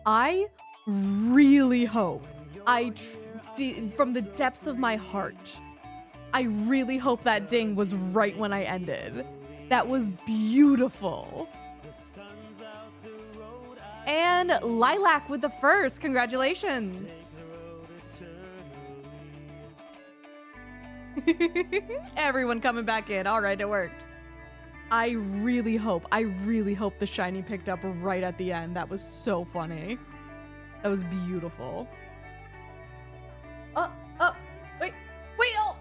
I really hope, from the depths of my heart, I really hope that ding was right when I ended. That was beautiful. And Lilac with the first, congratulations. Everyone coming back in. All right, it worked. I really hope the shiny picked up right at the end. That was so funny. That was beautiful. Wait, oh!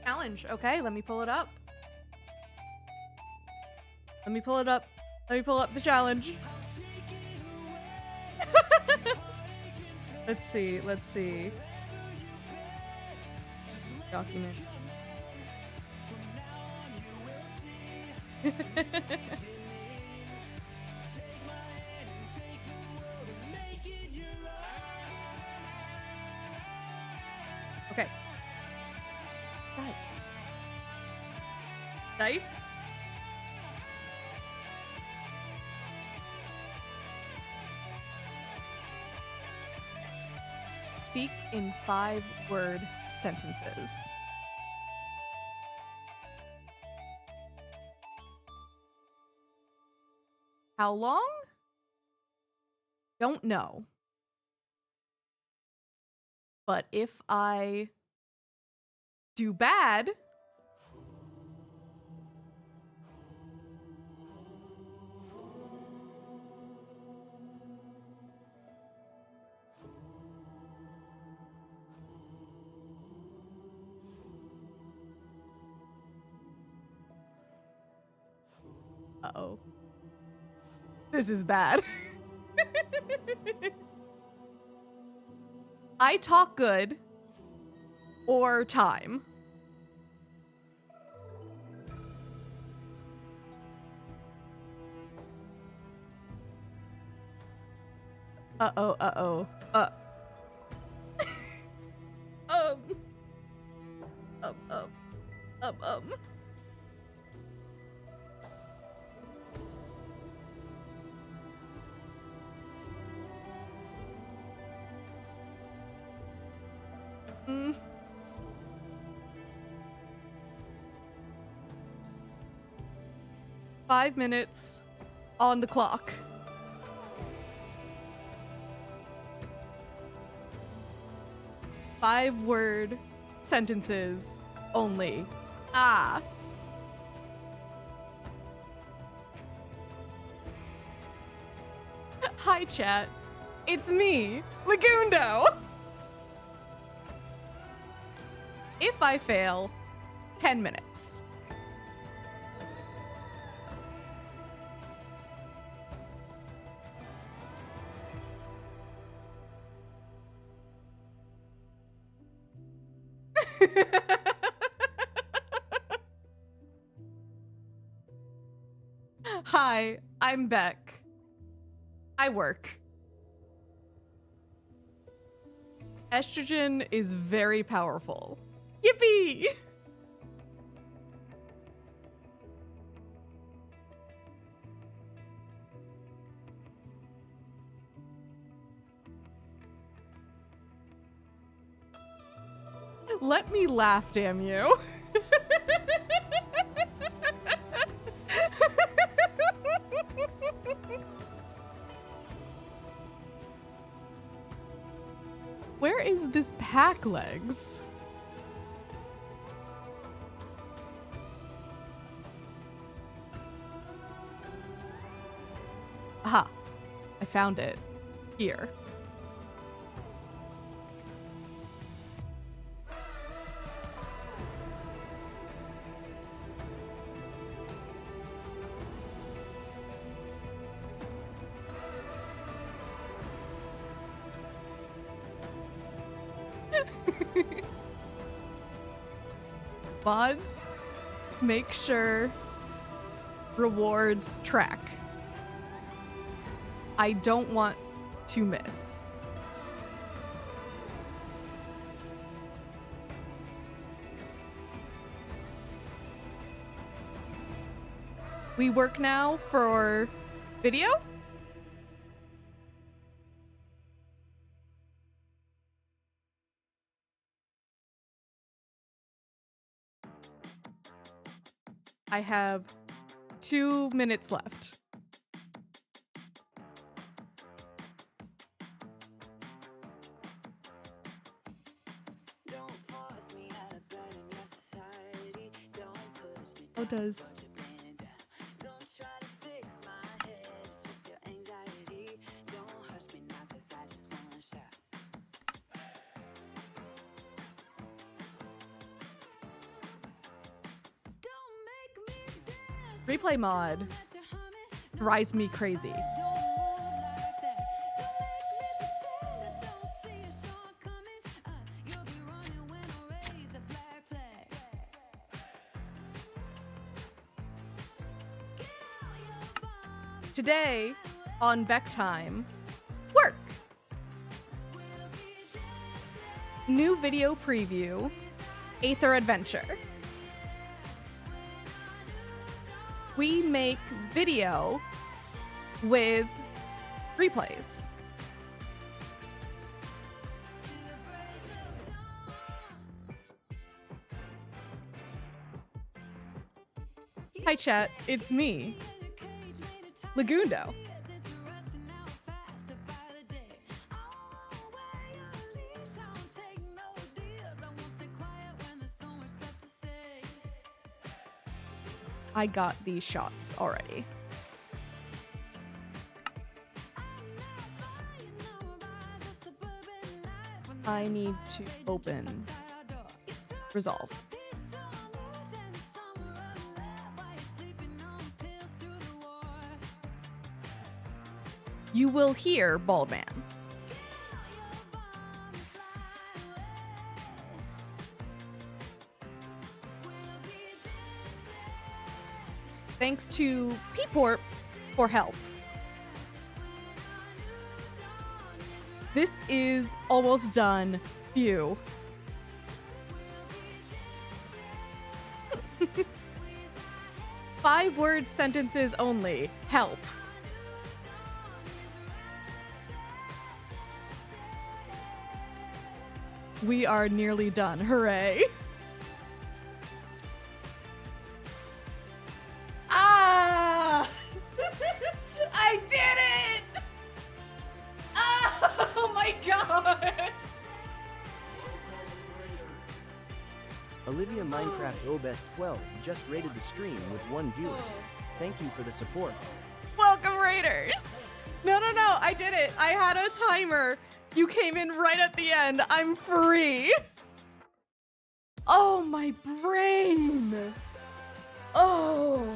Challenge, okay, let me pull it up. Let me pull up the challenge. Let's see. Document. Okay. Dice. Speak in 5-word sentences. How long? Don't know. But if I do bad, uh-oh. This is bad. I talk good or time. Uh-oh. Um. 5 minutes on the clock. Five-word sentences only. Ah. Hi, chat. It's me, Lagundo. If I fail, 10 minutes. Hi, I'm Beck. I work. Estrogen is very powerful. Yippee! Let me laugh, damn you. Where is this pack legs? Aha, I found it. Here. Mods, make sure rewards track. I don't want to miss. We work now for video? I have 2 minutes left. How does... Replay mod drives me crazy. Today on Beck Time, work. New video preview, Aether Adventure. We make video with replays. Hi chat, it's me, Lagundo. I got these shots already. I need to open Resolve. You will hear Bald Man. Thanks to Peeport for help. This is almost done. Phew. Five-word sentences only. Help. We are nearly done. Hooray. Ah! I did it! Oh my god! Olivia Minecraft Obest 12 just rated the stream with 1 viewers. Thank you for the support. Welcome, Raiders! No, I did it. I had a timer. You came in right at the end. I'm free. Oh, my brain. Oh.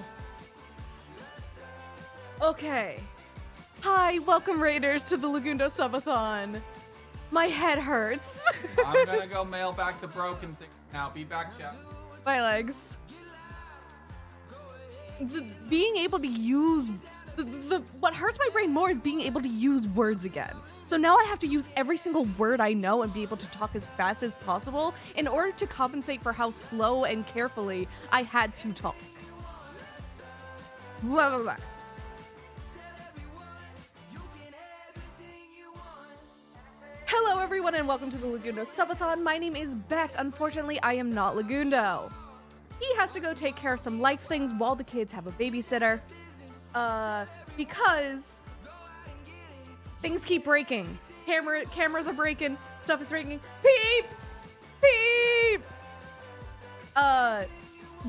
Okay. Hi, welcome, Raiders, to the Lagundo Subathon. My head hurts. I'm gonna go mail back the broken thing now. Be back, chat. My legs. Being able to use... what hurts my brain more is being able to use words again. So now I have to use every single word I know and be able to talk as fast as possible in order to compensate for how slow and carefully I had to talk. Blah, blah, blah. Hello everyone and welcome to the Lagundo Subathon. My name is Beck. Unfortunately, I am not Lagundo. He has to go take care of some life things while the kids have a babysitter. Because things keep breaking. Cameras are breaking, stuff is breaking. Peeps! Peeps!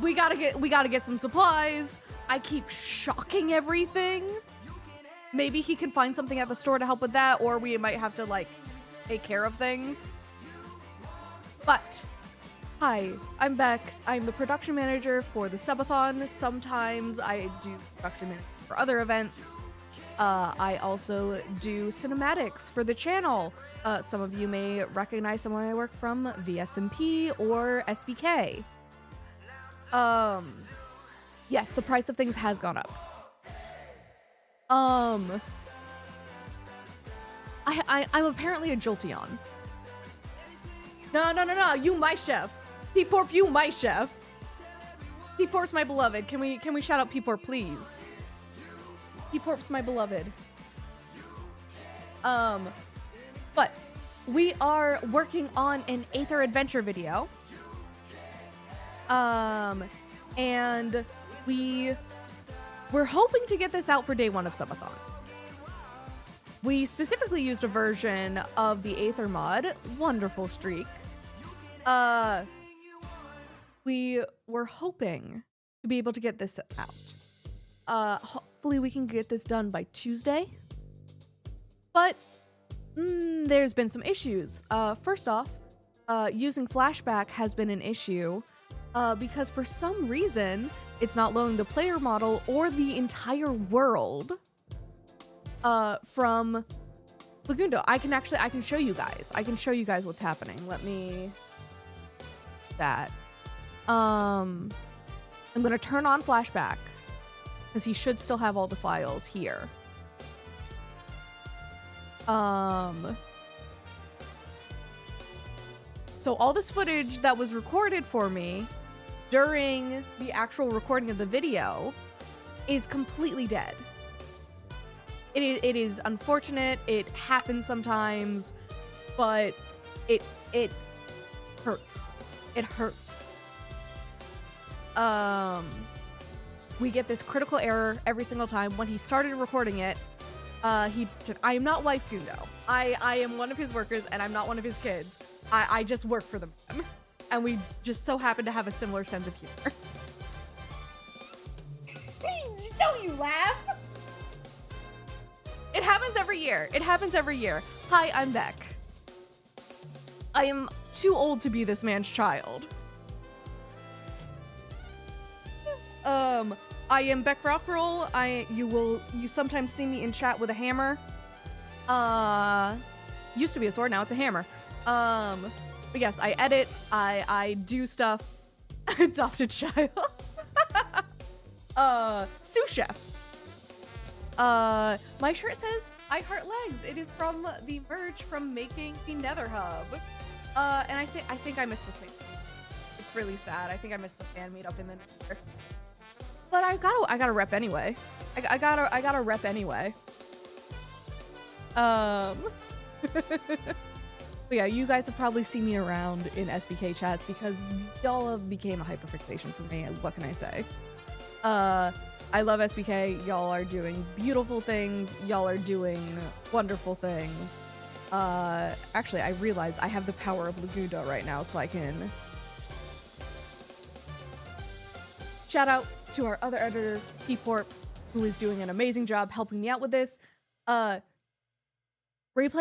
We gotta get some supplies. I keep shocking everything. Maybe he can find something at the store to help with that, or we might have to like take care of things. But hi, I'm Beck. I'm the production manager for the Subathon. Sometimes I do production management for other events. I also do cinematics for the channel. Some of you may recognize some of my work from VSMP or SBK. Yes, the price of things has gone up. I'm apparently a Jolteon. No, you my chef. Peeporp, you my chef. Peeporp's my beloved. Can we shout out Peeporp, please? Peeporp's my beloved. But we are working on an Aether Adventure video. And we're hoping to get this out for day 1 of Subathon. We specifically used a version of the Aether mod. Wonderful streak. We were hoping to be able to get this out. Hopefully we can get this done by Tuesday. But there's been some issues. First off, using flashback has been an issue because for some reason it's not loading the player model or the entire world from Lagundo. I can show you guys. I can show you guys what's happening. Let me that. I'm gonna turn on flashback because he should still have all the files here. So all this footage that was recorded for me during the actual recording of the video is completely dead. It is unfortunate. It happens sometimes, but it hurts. It hurts. We get this critical error every single time. When he started recording it, I am not wife Gundo. I am one of his workers and I'm not one of his kids. I just work for the man. And we just so happen to have a similar sense of humor. Don't you laugh? It happens every year. It happens every year. Hi, I'm Beck. I am too old to be this man's child. I am Beck Rockroll. You sometimes see me in chat with a hammer. Used to be a sword, now it's a hammer. But yes, I edit, I do stuff. Adopted child. Sous chef. My shirt says, I heart legs. It is from the merge from making the Nether Hub. And I think I missed the thing. It's really sad. I think I missed the fan meetup in the Nether. But I gotta rep anyway. I gotta rep anyway. But yeah, you guys have probably seen me around in SBK chats because y'all have became a hyperfixation for me. What can I say? I love SBK. Y'all are doing beautiful things. Y'all are doing wonderful things. Actually, I realized I have the power of Lagundo right now, so I can shout out to our other editor, Peeporp, who is doing an amazing job helping me out with this. Replay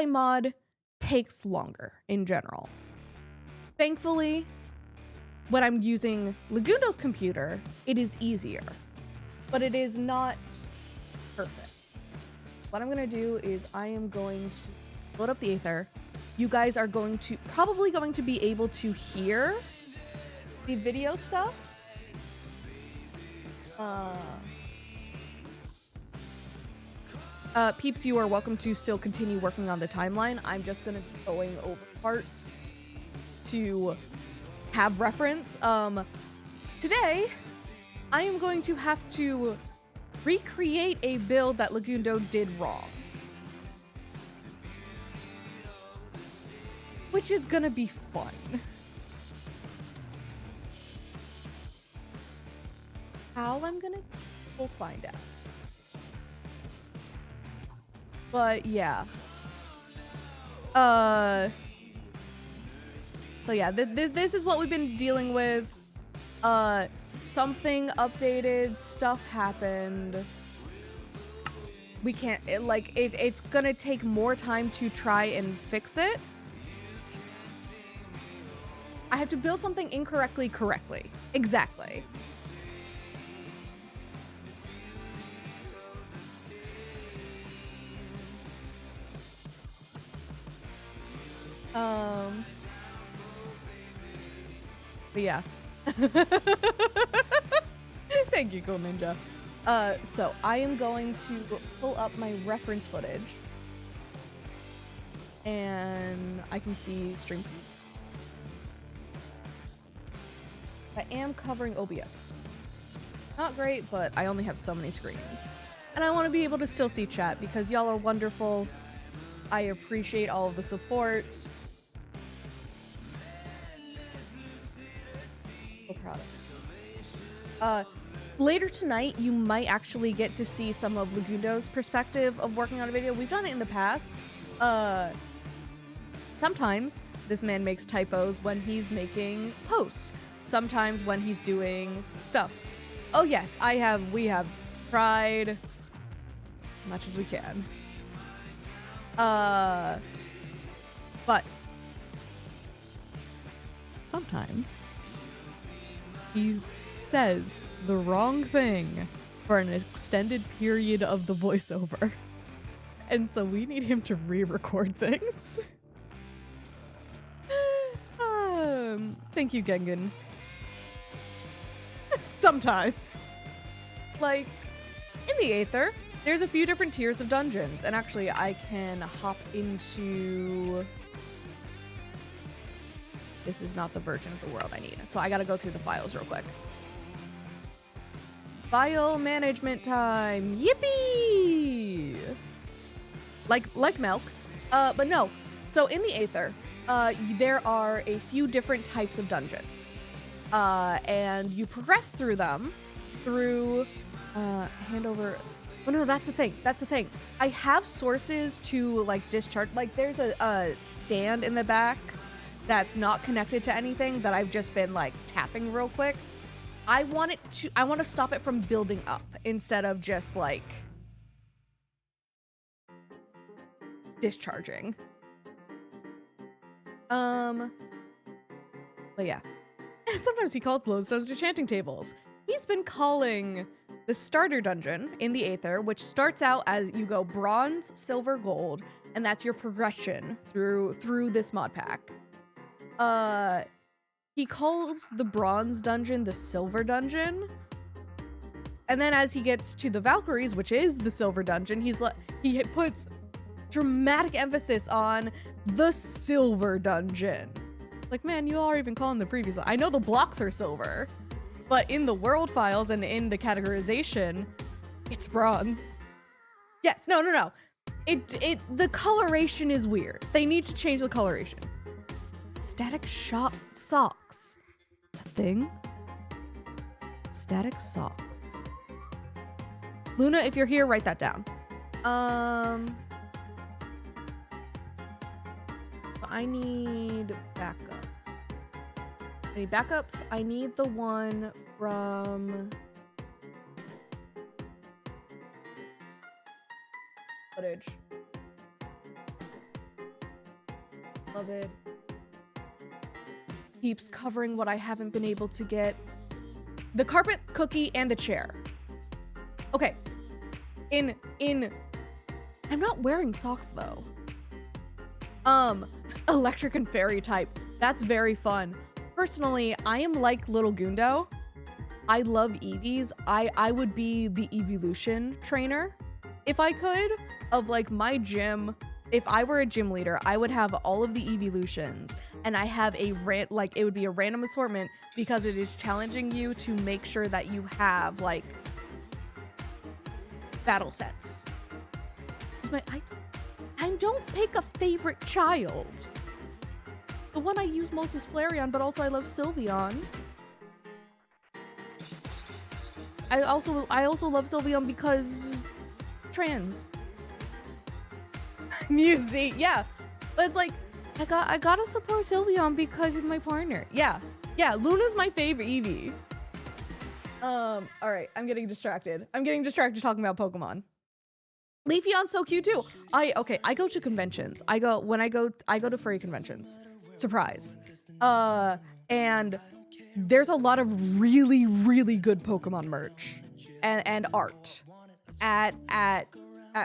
mod takes longer in general. Thankfully, when I'm using Lagundo's computer, it is easier, but it is not perfect. What I'm gonna do is I am going to load up the Aether. You guys are probably going to be able to hear the video stuff. Peeps, you are welcome to still continue working on the timeline. I'm just gonna be going over parts to have reference. Today, I am going to have to recreate a build that Lagundo did wrong. Which is gonna be fun. How we'll find out. But yeah. So yeah, this is what we've been dealing with. Something updated, stuff happened. We can't, it's gonna take more time to try and fix it. I have to build something incorrectly correctly. Exactly. But yeah. Thank you, Cool Ninja. So I am going to pull up my reference footage. And I can see stream. I am covering OBS. not great, but I only have so many screens. And I want to be able to still see chat because y'all are wonderful. I appreciate all of the support. So proud of you. Later tonight, you might actually get to see some of Lagundo's perspective of working on a video. We've done it in the past. Sometimes this man makes typos when he's making posts. Sometimes when he's doing stuff. Oh yes, we have tried as much as we can. But sometimes he says the wrong thing for an extended period of the voiceover. And so we need him to re-record things. Thank you, Gengen. Sometimes. Like, in the Aether, there's a few different tiers of dungeons. And actually, I can hop into... This is not the version of the world I need. So I gotta go through the files real quick. File management time. Yippee! Like milk. But no. So in the Aether, there are a few different types of dungeons. And you progress through them through hand over. Oh no, that's the thing. That's the thing. I have sources to like discharge. Like there's a stand in the back that's not connected to anything that I've just been like tapping real quick. I want to stop it from building up instead of just like discharging. But yeah. Sometimes he calls lodestones enchanting tables. He's been calling the starter dungeon in the Aether, which starts out as you go bronze, silver, gold, and that's your progression through this mod pack. He calls the bronze dungeon the silver dungeon. And then as he gets to the Valkyries, which is the silver dungeon, he puts dramatic emphasis on the silver dungeon. Like, man, you are even calling the previous one. I know the blocks are silver, but in the world files and in the categorization, it's bronze. Yes, no. The coloration is weird. They need to change the coloration. Static socks. It's a thing. Static socks. Luna, if you're here, write that down. I need backup. I need backups. I need the one from footage. Love it. Keeps covering what I haven't been able to get. The carpet, cookie, and the chair. Okay. I'm not wearing socks though. Electric and fairy type. That's very fun. Personally, I am like Little Gundo. I love EVs. I would be the evolution trainer if I could, of like my gym. If I were a gym leader, I would have all of the evolutions, and I have it would be a random assortment because it is challenging you to make sure that you have like battle sets. I don't pick a favorite child. The one I use most is Flareon, but also I love Sylveon. I also love Sylveon because trans. Music, yeah. But it's like I gotta support Sylveon because of my partner. Yeah, Luna's my favorite Eevee. All right, I'm getting distracted. Talking about Pokemon. Leafeon's so cute too. I go to conventions. I go to furry conventions. Surprise. And there's a lot of really, really good Pokemon merch and art at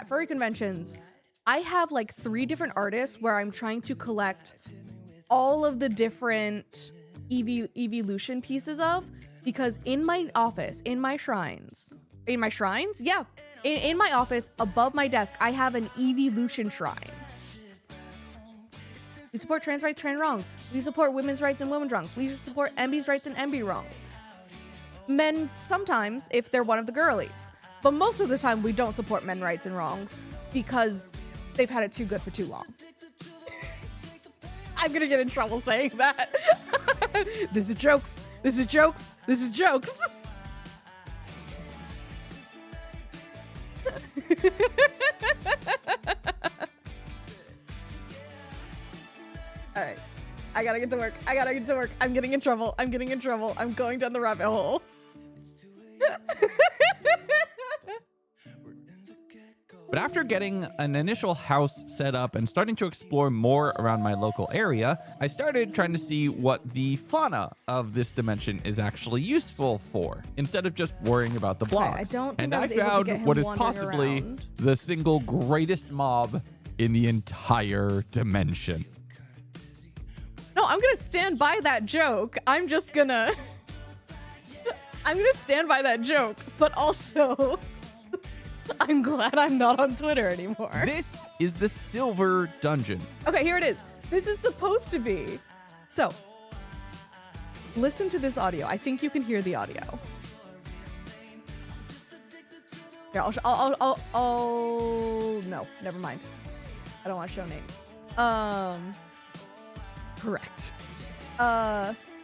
furry conventions. I have like 3 different artists where I'm trying to collect all of the different evolution pieces of, because in my office, in my shrines, yeah. In my office, above my desk, I have an evolution shrine. We support trans rights, trans wrongs. We support women's rights and women's wrongs. We support MB's rights and MB wrongs. men sometimes if they're one of the girlies. But most of the time we don't support men's rights and wrongs because they've had it too good for too long. I'm gonna get in trouble saying that. This is jokes. This is jokes. This is jokes. All right. I gotta get to work. I gotta get to work. I'm getting in trouble. I'm getting in trouble. I'm going down the rabbit hole. But after getting an initial house set up and starting to explore more around my local area, I started trying to see what the fauna of this dimension is actually useful for, instead of just worrying about the blocks. I don't think and I I was able to found get him what is wandering possibly around. the single greatest mob in the entire dimension. No, I'm gonna stand by that joke. I'm just gonna... I'm gonna stand by that joke, but also... I'm glad I'm not on Twitter anymore. This is the Silver Dungeon. Okay, here it is. This is supposed to be. So, listen to this audio. I think you can hear the audio. Here, no, never mind. I don't want to show names. Correct.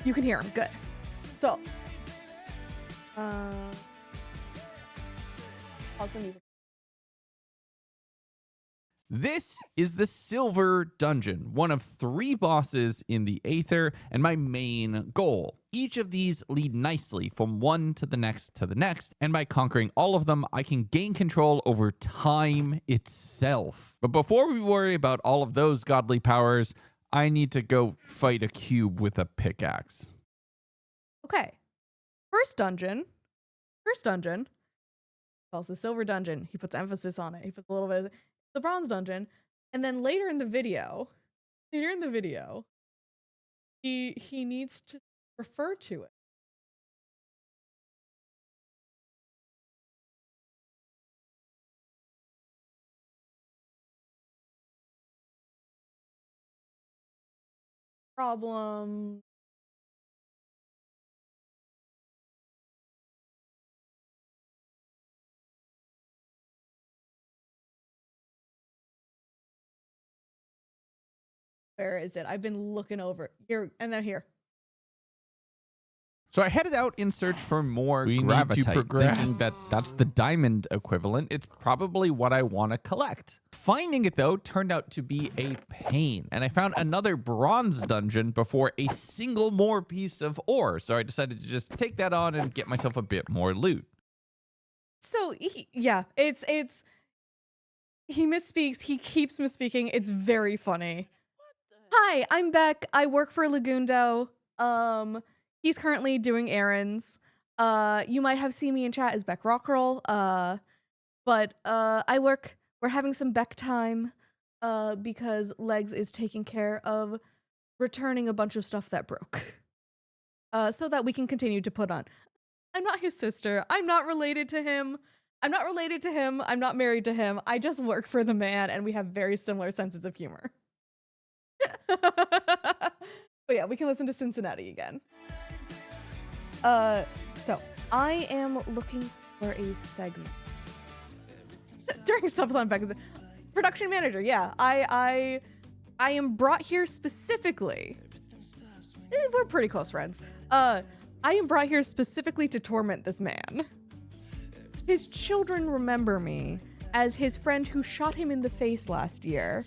You can hear him. Good. So, pause the music. This is the Silver Dungeon, one of 3 bosses in the Aether, and my main goal. Each of these lead nicely from one to the next, and by conquering all of them, I can gain control over time itself. But before we worry about all of those godly powers, I need to go fight a cube with a pickaxe. Okay. First dungeon. Calls the Silver Dungeon. He puts emphasis on it. He puts a little bit of the Bronze Dungeon. And then later in the video, he needs to refer to it. Problem. Where is it? I've been looking over here and then here. So I headed out in search for more gravitite, thinking that that's the diamond equivalent. It's probably what I want to collect. Finding it, though, turned out to be a pain, and I found another bronze dungeon before a single more piece of ore, so I decided to just take that on and get myself a bit more loot. So, he misspeaks. He keeps misspeaking. It's very funny. Hi, I'm Beck. I work for Lagundo. He's currently doing errands. You might have seen me in chat as Beck Rockroll. But we're having some Beck time because Legs is taking care of returning a bunch of stuff that broke. So that we can continue to put on. I'm not his sister. I'm not related to him. I'm not married to him. I just work for the man and we have very similar senses of humor. But yeah, we can listen to Cincinnati again. So I am looking for a segment during SUBATHON. Beck is production manager. Yeah, I am brought here specifically. We're pretty close friends. I am brought here specifically to torment this man. His children remember me as his friend who shot him in the face last year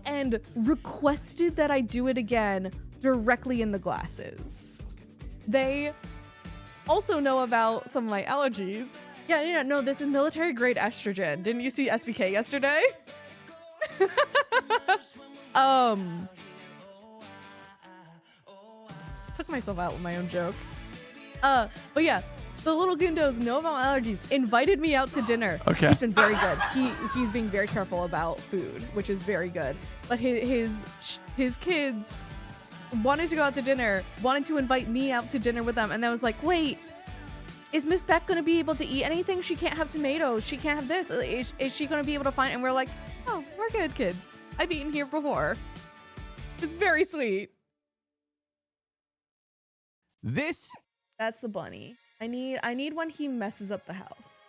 and requested that I do it again directly in the glasses. They also know about some of my allergies. Yeah, no, this is military grade estrogen. Didn't you see SBK yesterday? Took myself out with my own joke. But yeah, the little Gundos know about my allergies, invited me out to dinner. Okay. He's been very good. He's being very careful about food, which is very good. But his kids wanted to go out to dinner, wanted to invite me out to dinner with them, and I was like, wait, is Miss Beck gonna be able to eat anything? She can't have tomatoes, she can't have this. Is she gonna be able to find? And we're like, oh, we're good kids. I've eaten here before. It's very sweet. This That's the bunny. I need when he messes up the house.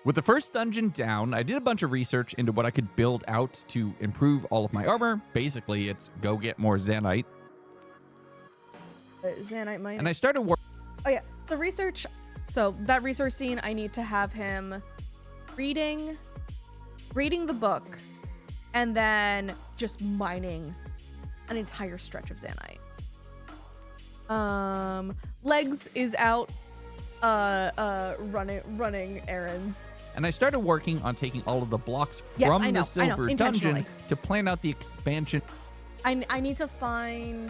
With the first dungeon down, I did a bunch of research into what I could build out to improve all of my armor. Basically, it's go get more Zanite. Zanite mining. And I started working. Oh yeah, so research. So that research scene, I need to have him reading the book, and then just mining an entire stretch of Zanite. Legs is out running errands. And I started working on taking all of the blocks Yes, from I know, the silver dungeon intentionally. to plan out the expansion. I need to find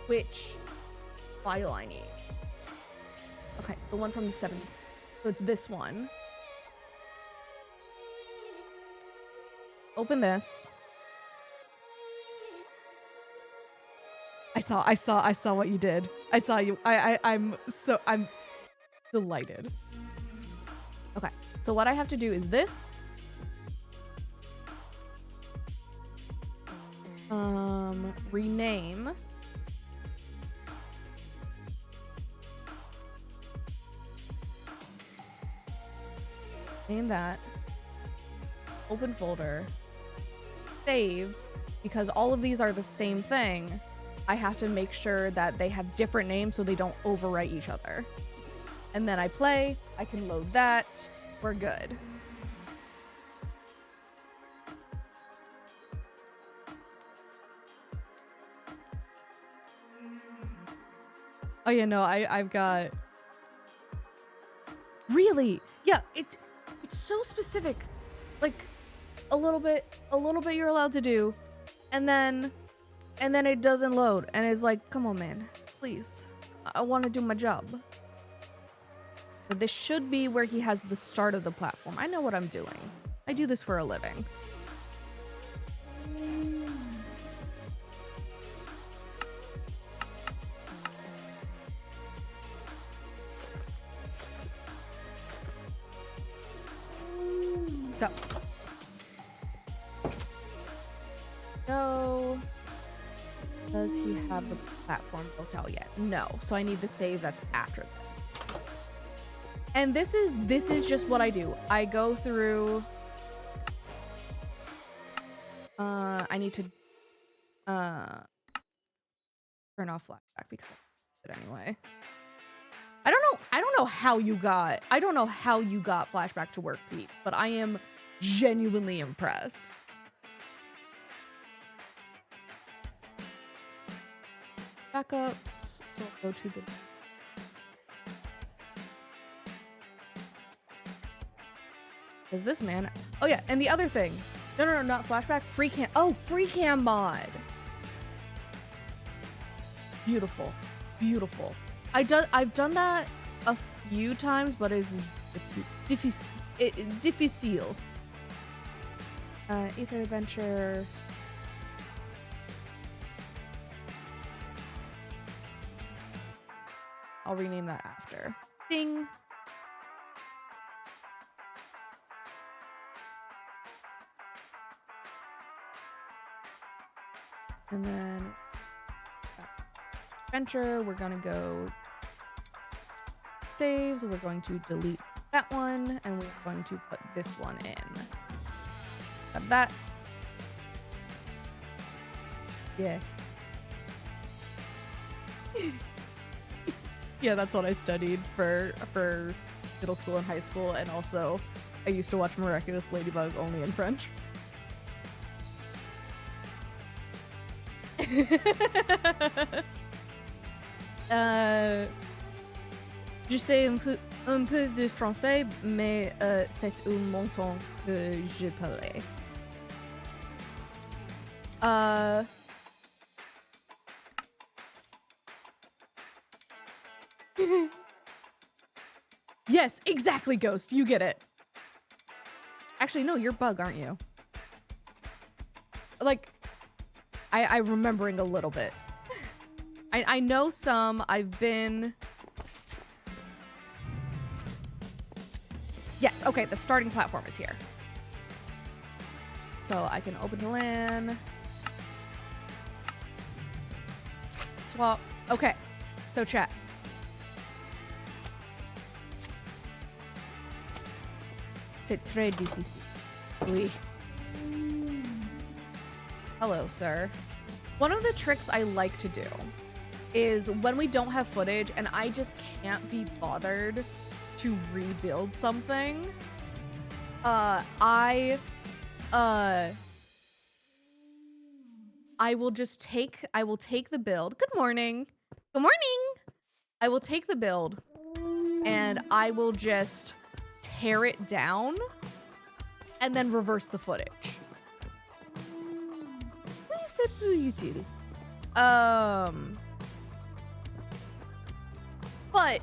which file I need. Okay, the one from the 17th. So it's this one. Open this. I saw what you did. I saw you. I'm delighted. Okay, so what I have to do is this. Rename. Name that. Open folder. Saves, because all of these are the same thing. I have to make sure that they have different names so they don't overwrite each other. And then I play, I can load that, we're good. Oh yeah, no, I've got... Really? Yeah, it's so specific. Like, a little bit you're allowed to do, and then it doesn't load, and it's like, come on, man, please, I want to do my job. But this should be where he has the start of the platform. I know what I'm doing. I do this for a living. So. So, does he have the platform built out yet? No. So I need the save that's after this. And this is just what I do. I go through. I need to turn off flashback because I did it anyway. I don't know how you got flashback to work, Pete, but I am genuinely impressed. Backups, so I'll go to the... Is this man? Oh yeah, and the other thing. No, not flashback, free cam. Oh, free cam mod. Beautiful, beautiful. I've done that a few times, but it's difficile. Ether Adventure. I'll rename that after. Ding. And then adventure, we're gonna go saves, we're going to delete that one, and we're going to put this one in. Got that. Yeah. Yeah, that's what I studied for middle school and high school, and also I used to watch Miraculous Ladybug only in French. Je sais un peu de français, mais c'est un montant que je parlais. Yes, exactly, Ghost. You get it. Actually, no, you're Bug, aren't you? Like, I'm remembering a little bit. I know some. I've been... Yes, okay, the starting platform is here. So I can open the LAN. Swap. Okay, so chat. C'est très difficile. Oui. Hello, sir. One of the tricks I like to do is when we don't have footage and I just can't be bothered to rebuild something, I will take the build. Good morning. Good morning. I will take the build and I will just tear it down and then reverse the footage. Oui, c'est plus utile. But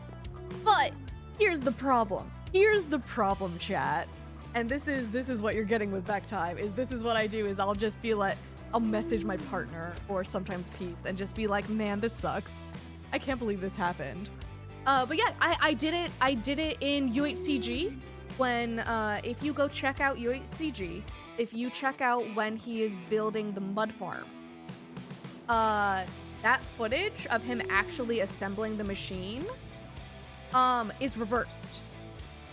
here's the problem. Here's the problem, chat. And this is what you're getting with Beck Time. This is what I do is I'll just be like, I'll message my partner or sometimes Pete and just be like, man, this sucks. I can't believe this happened. But yeah, I did it in UHCG when, if you go check out UHCG, if you check out when he is building the mud farm, that footage of him actually assembling the machine, is reversed.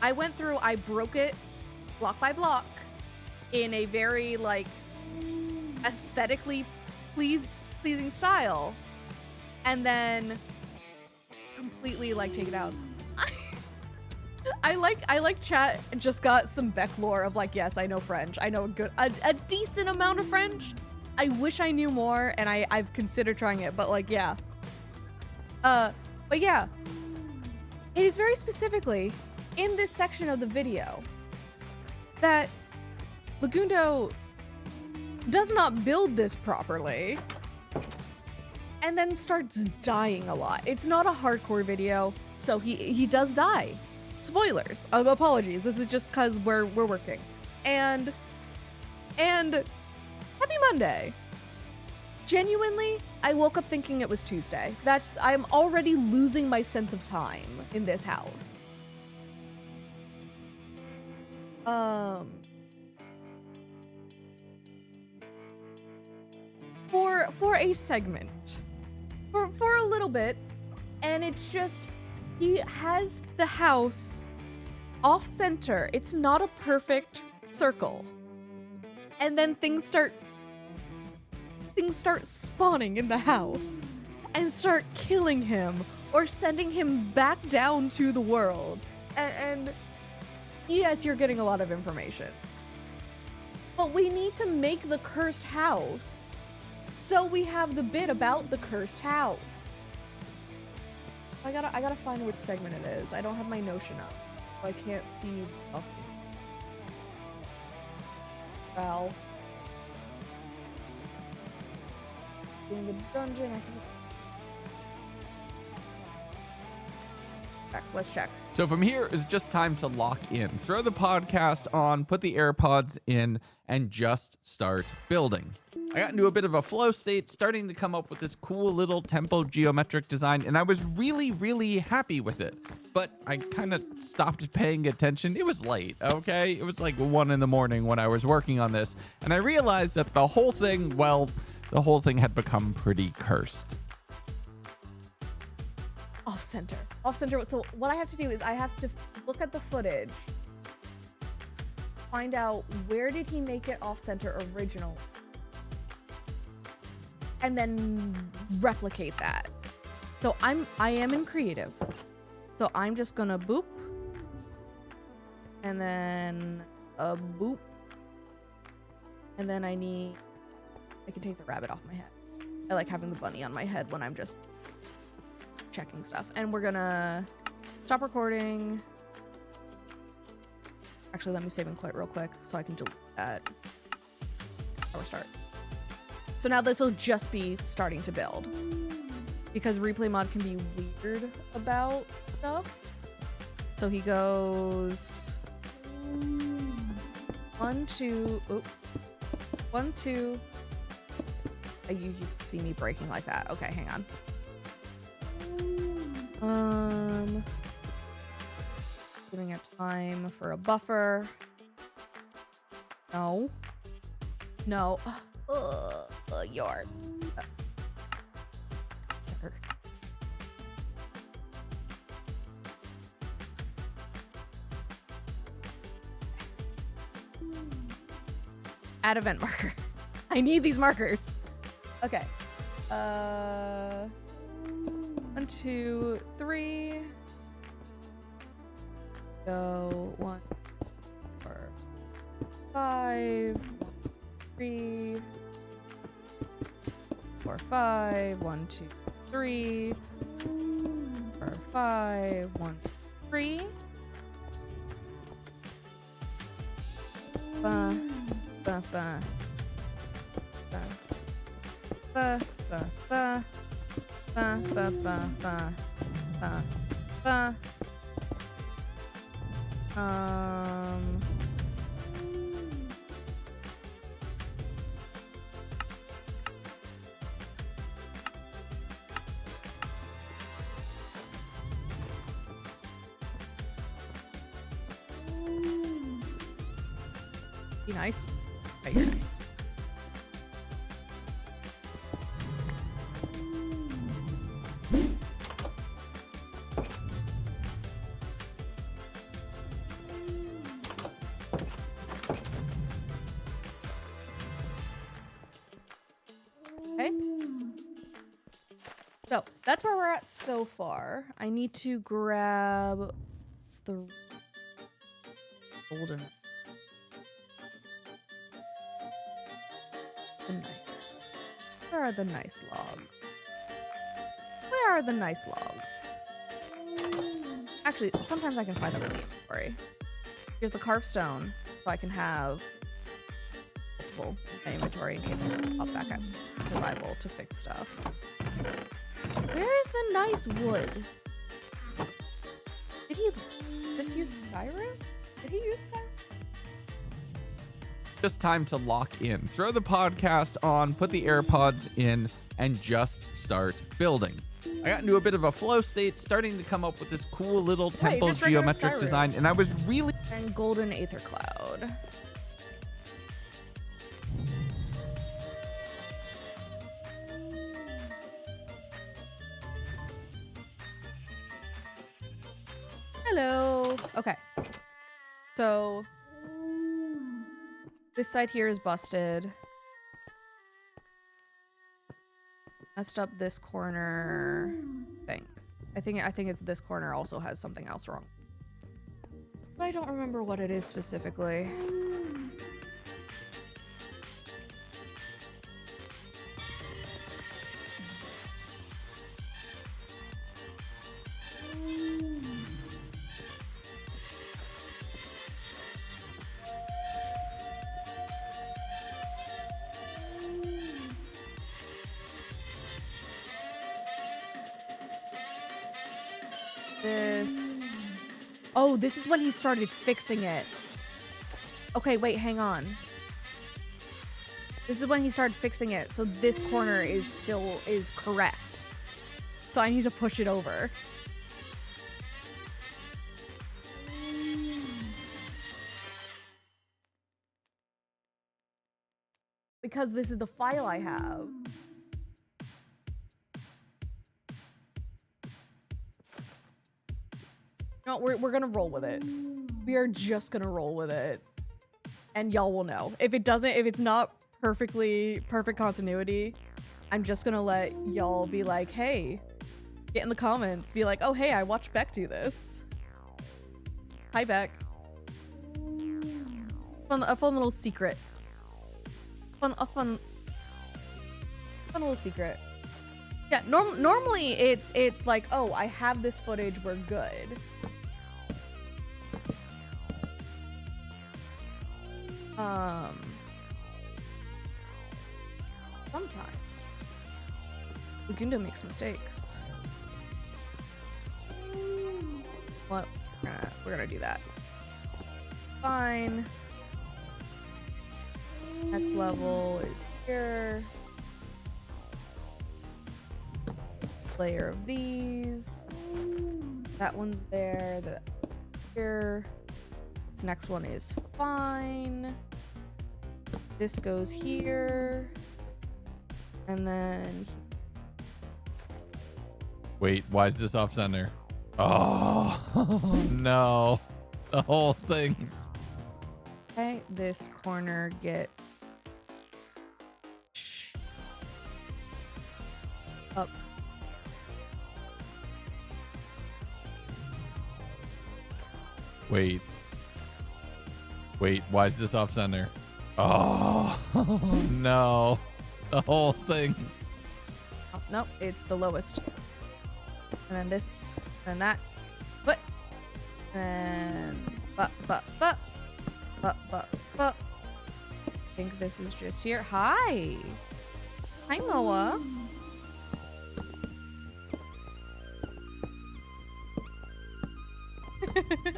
I went through, I broke it block by block in a very like aesthetically pleasing style, and then completely like take it out. I like chat just got some Beck lore of like, yes, I know French. I know a decent amount of French. I wish I knew more, and I've considered trying it, but like, yeah. But yeah, it is very specifically in this section of the video that Lagundo does not build this properly and then starts dying a lot. It's not a hardcore video, so he does die. Spoilers. Apologies. This is just because we're working. And happy Monday. Genuinely, I woke up thinking it was Tuesday. I'm already losing my sense of time in this house. For a segment, for a little bit, and it's just, he has the house off center. It's not a perfect circle. And then things start spawning in the house and start killing him or sending him back down to the world. And yes, you're getting a lot of information. But we need to make the cursed house. So we have the bit about the cursed house. I gotta find which segment it is. I don't have my Notion up, so I can't see. Oh. Well, in the dungeon, I think. Let's check. So from here is just time to lock in. Throw the podcast on, put the AirPods in, and just start building. I got into a bit of a flow state, starting to come up with this cool little tempo geometric design, and I was really, really happy with it. But I kind of stopped paying attention. It was late, okay? It was like 1 in the morning when I was working on this, and I realized that the whole thing had become pretty cursed. Off center. So what I have to do is I have to look at the footage, find out where did he make it off center original, and then replicate that. So I am in creative. So I'm just gonna boop, and then a boop, and then I can take the rabbit off my head. I like having the bunny on my head when I'm just checking stuff. And we're gonna stop recording. Actually, let me save and quit real quick so I can delete that. Power start. So now this will just be starting to build, because replay mod can be weird about stuff. So he goes 1, 2, 1, 2. You can see me breaking like that. Okay, hang on. Giving it time for a buffer. No. Yard. Sir. Add event marker. I need these markers. Okay. 1, 2, 3. Go 1, 4, 5, 3, 4, 5, 1, 2, 3, 4, 5, 1, 3. Ba, ba, ba. Ba, ba, ba, ba. Ba, ba, ba, ba. Ba, ba. Be nice. Okay, you're nice. Okay. So that's where we're at so far. I need to grab what's the golden. The nice. Where are the nice logs? Where are the nice logs? Actually, sometimes I can find them in the inventory. Here's the carved stone, so I can have multiple in my inventory in case I have to pop back up to survival to fix stuff. Where is the nice wood? Did he just use Skyrim? Did he use Skyrim? Just time to lock in. Throw the podcast on, put the AirPods in, and just start building. I got into a bit of a flow state, starting to come up with this cool little temple just regular geometric Skyrim. design, and I was really And golden aether cloud. Hello. Okay. So this side here is busted. Messed up this corner. I think it's this corner also has something else wrong. But I don't remember what it is specifically. This. Oh, this is when he started fixing it. Okay, wait, hang on. This is when he started fixing it, so this corner is correct. So I need to push it over. Because this is the file I have. No, we're gonna roll with it. We are just gonna roll with it. And y'all will know. If it's not perfect continuity, I'm just gonna let y'all be like, hey, get in the comments. Be like, oh, hey, I watched Beck do this. Hi, Beck. A fun little secret. A fun little secret. Yeah, normally it's like, oh, I have this footage, we're good. Sometimes Lugunda makes mistakes. Well, we're gonna do that. Fine. Next level is here. Layer of these. That one's there. That here. This next one is fine. This goes here. And then. Wait, why is this off center? Oh no. The whole thing's. Okay, this corner gets Wait. Wait, why is this off center? Oh, no. The whole thing's... Oh, nope, it's the lowest. And then this, and that. But. And. But. I think this is just here. Hi. Hi, Moa.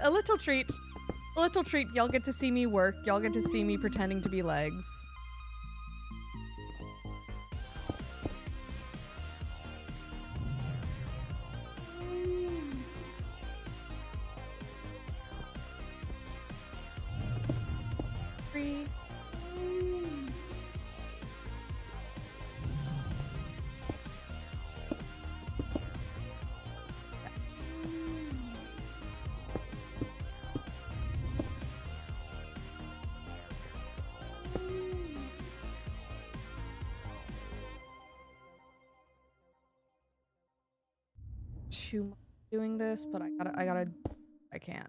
A little treat. A little treat. Y'all get to see me work. Y'all get to see me pretending to be legs. Three. Yes. Too much doing this, but I can.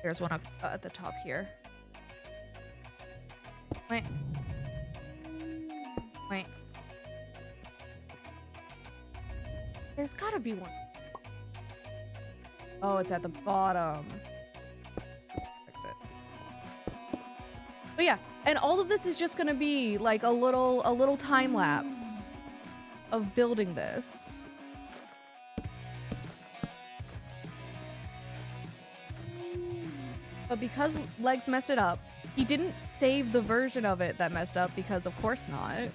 There's one up at the top here. Wait. Wait. There's gotta be one. Oh, it's at the bottom. Fix it. But yeah, and all of this is just gonna be like a little time lapse of building this. But because Legs messed it up, he didn't save the version of it that messed up, because of course not.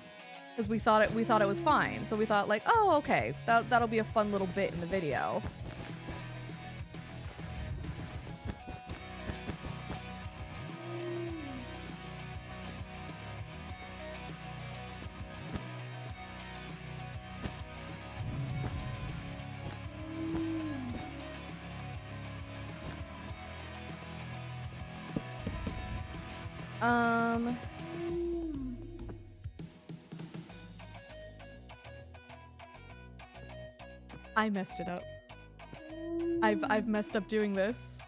Because we thought it was fine. So we thought like, oh, okay, that'll be a fun little bit in the video. I messed it up. I've messed up doing this.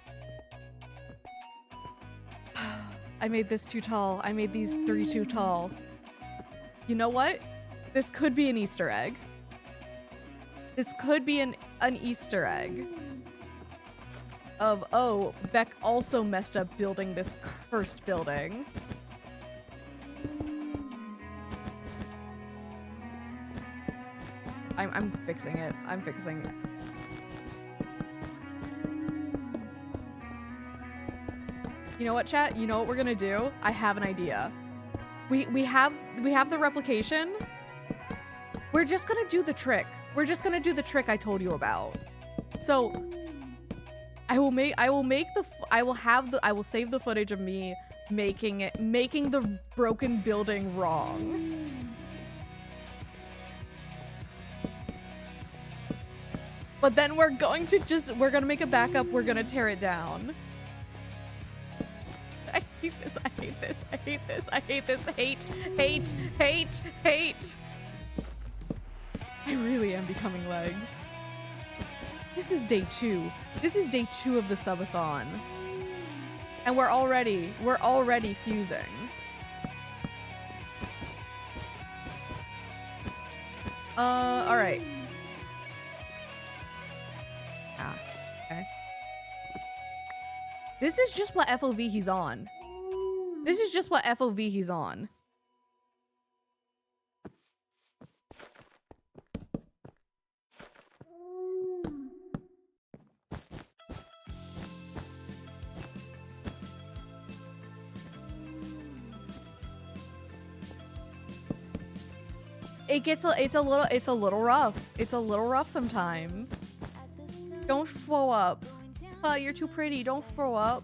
I made this too tall. I made these 3 too tall. You know what? This could be an Easter egg. This could be an Easter egg. Of, oh, Beck also messed up building this cursed building. I'm fixing it. I'm fixing it. You know what, chat? You know what we're gonna do? I have an idea. We have the replication. We're just gonna do the trick. We're just gonna do the trick I told you about. So I will save the footage of me making the broken building wrong. But then we're gonna make a backup, we're gonna tear it down. I hate this, I hate this, I hate this, I hate this, hate. I really am becoming legs. This is day 2. This is day 2 of the subathon. And we're already fusing. Alright. Okay. This is just what FOV he's on. This is just what FOV he's on. It's a little rough. It's a little rough sometimes. Don't throw up. You're too pretty. Don't throw up.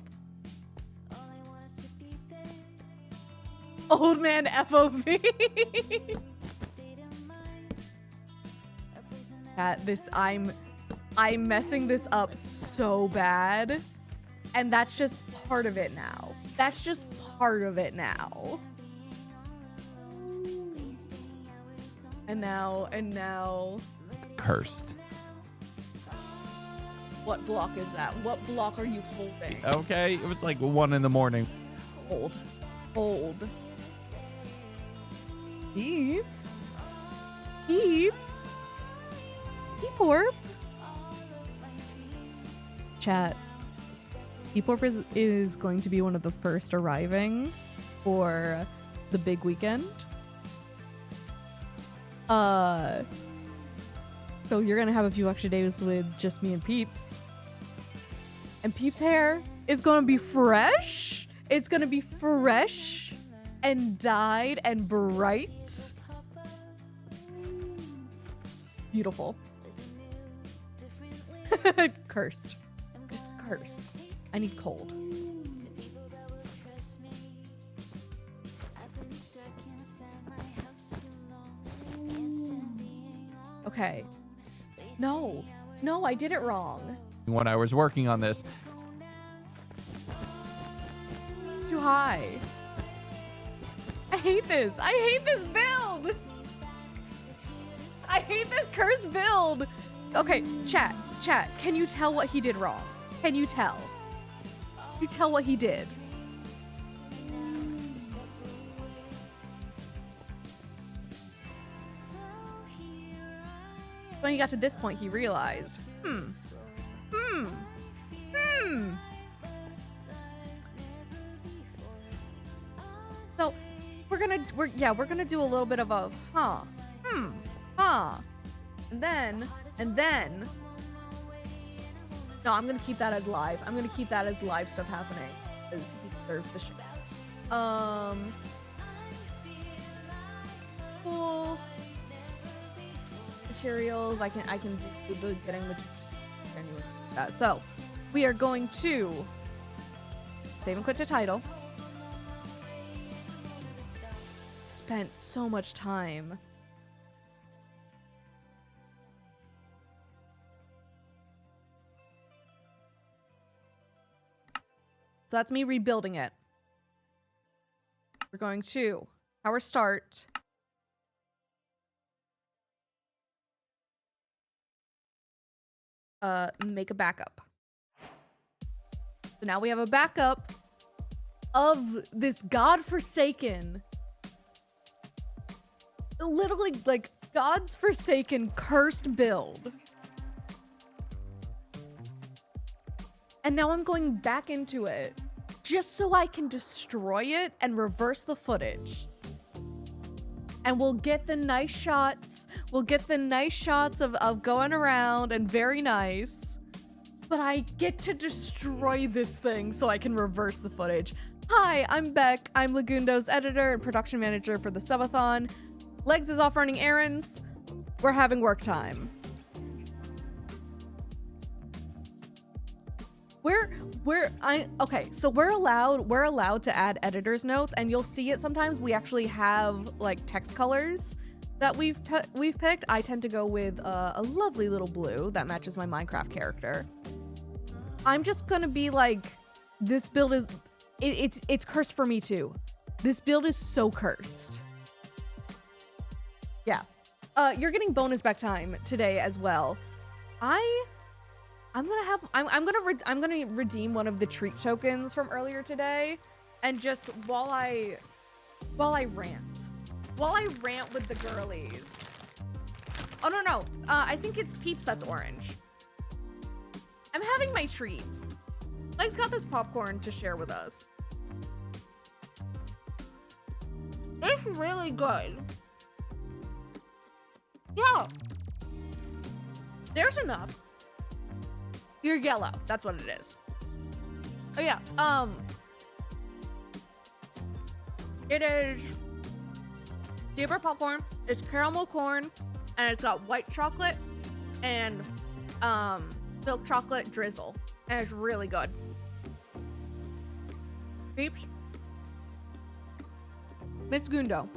Old man FOV. I'm messing this up so bad. And that's just part of it now. That's just part of it now. And now. Cursed. What block is that? What block are you holding? Okay, it was like 1 in the morning. Hold. Peeps. Peeporp. Chat. Peeporp is going to be one of the first arriving for the big weekend. So you're gonna have a few extra days with just me and Peeps. And Peeps' hair is gonna be fresh. It's gonna be fresh and dyed and bright. Beautiful. Cursed. Just cursed. I need cold. Okay. No, I did it wrong. When I was working on this, Too high. I hate this. I hate this build. I hate this cursed build. Okay, chat. Can you tell what he did wrong? Can you tell? You tell what he did. When he got to this point, he realized, So we're gonna do a little bit of a and then no, I'm gonna keep that as live. I'm gonna keep that as live stuff happening because he deserves the shit. Cool materials. I can do the getting materials. So we are going to save and quit to title. Spent so much time. So that's me rebuilding it. We're going to power start. Make a backup. So now we have a backup of this godforsaken, literally like God's forsaken cursed build. And now I'm going back into it just so I can destroy it and reverse the footage. And we'll get the nice shots. We'll get the nice shots of going around and very nice. But I get to destroy this thing so I can reverse the footage. Hi, I'm Beck. I'm Lagundo's editor and production manager for the Subathon. Legs is off running errands. We're having work time. So we're allowed to add editor's notes, and you'll see it sometimes. We actually have like text colors that we've picked. I tend to go with a lovely little blue that matches my Minecraft character. I'm just gonna be like, this build is it's cursed for me too. This build is so cursed. Yeah. You're getting bonus back time today as well. I'm gonna redeem one of the treat tokens from earlier today, and just while I rant with the girlies. Oh no, I think it's Peeps that's orange. I'm having my treat. Legs got this popcorn to share with us. It's really good. Yeah. There's enough. You're yellow. That's what it is. Oh yeah. It is zebra popcorn. It's caramel corn, and it's got white chocolate and milk chocolate drizzle, and it's really good. Peeps. Miss Gundo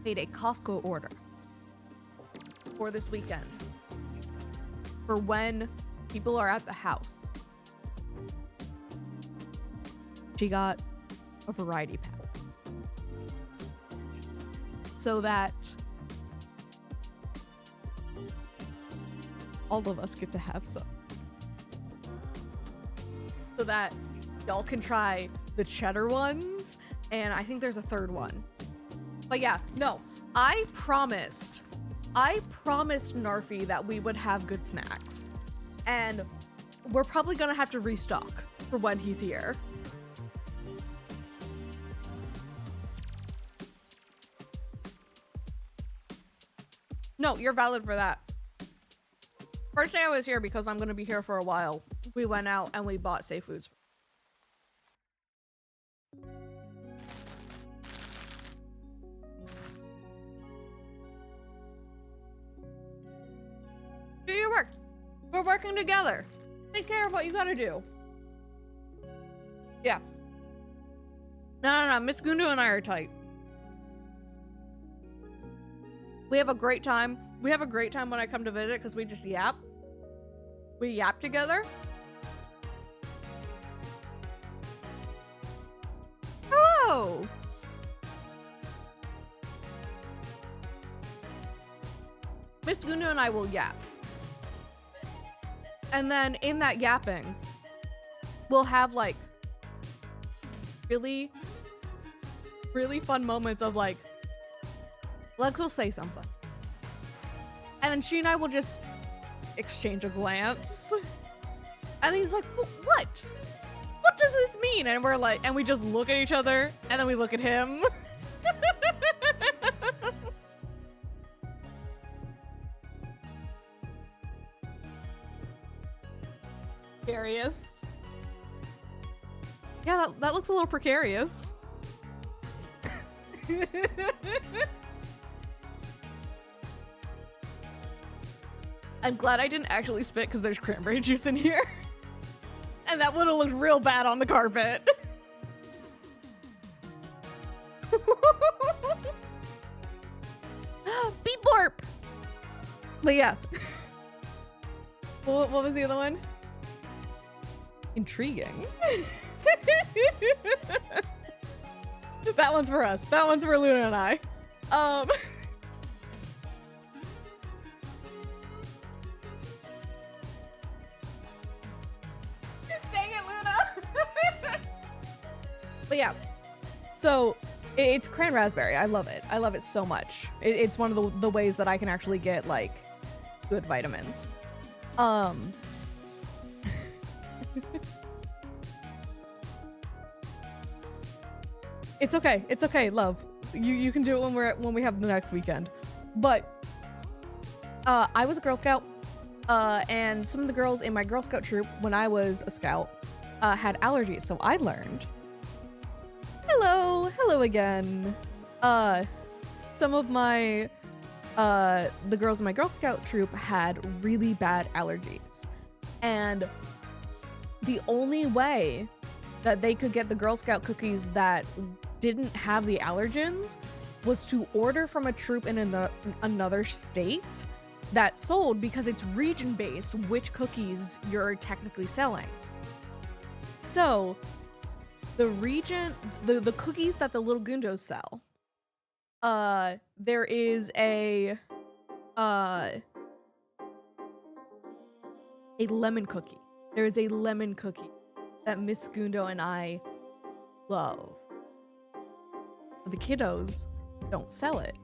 made a Costco order for this weekend for when people are at the house. she got a variety pack so that all of us get to have some. So that y'all can try the cheddar ones, and I think there's a third one. But yeah, no, I promised Narfi that we would have good snacks, and we're probably gonna have to restock for when he's here. No, you're valid for that. First day I was here, because I'm gonna be here for a while, we went out and we bought safe foods. Do your work. We're working together. Take care of what you gotta do. Yeah. No. Miss Gundo and I are tight. We have a great time. We have a great time when I come to visit because we just yap. We yap together. Oh. Miss Gundo and I will yap. And then in that yapping, we'll have like really, really fun moments of like, Lex will say something. And then she and I will just exchange a glance. And he's like, what? What does this mean? And we're like, and we just look at each other and then we look at him. Precarious. Yeah, that looks a little precarious. I'm glad I didn't actually spit because there's cranberry juice in here. And that would have looked real bad on the carpet. Beep borp. But yeah. What was the other one? Intriguing. That one's for us. That one's for Luna and I. Dang it, Luna. But yeah, so it's cran raspberry. I love it. I love it so much. It's one of the ways that I can actually get like good vitamins. It's okay. It's okay, love. You can do it when we have the next weekend. But I was a Girl Scout, and some of the girls in my Girl Scout troop when I was a scout had allergies, so I learned. Hello again. Some of my the girls in my Girl Scout troop had really bad allergies, and the only way that they could get the Girl Scout cookies that didn't have the allergens was to order from a troop in another state that sold, because it's region-based which cookies you're technically selling. So the cookies that the little Gundos sell, there is a lemon cookie. There is a lemon cookie that Miss Gundo and I love. But the kiddos don't sell it.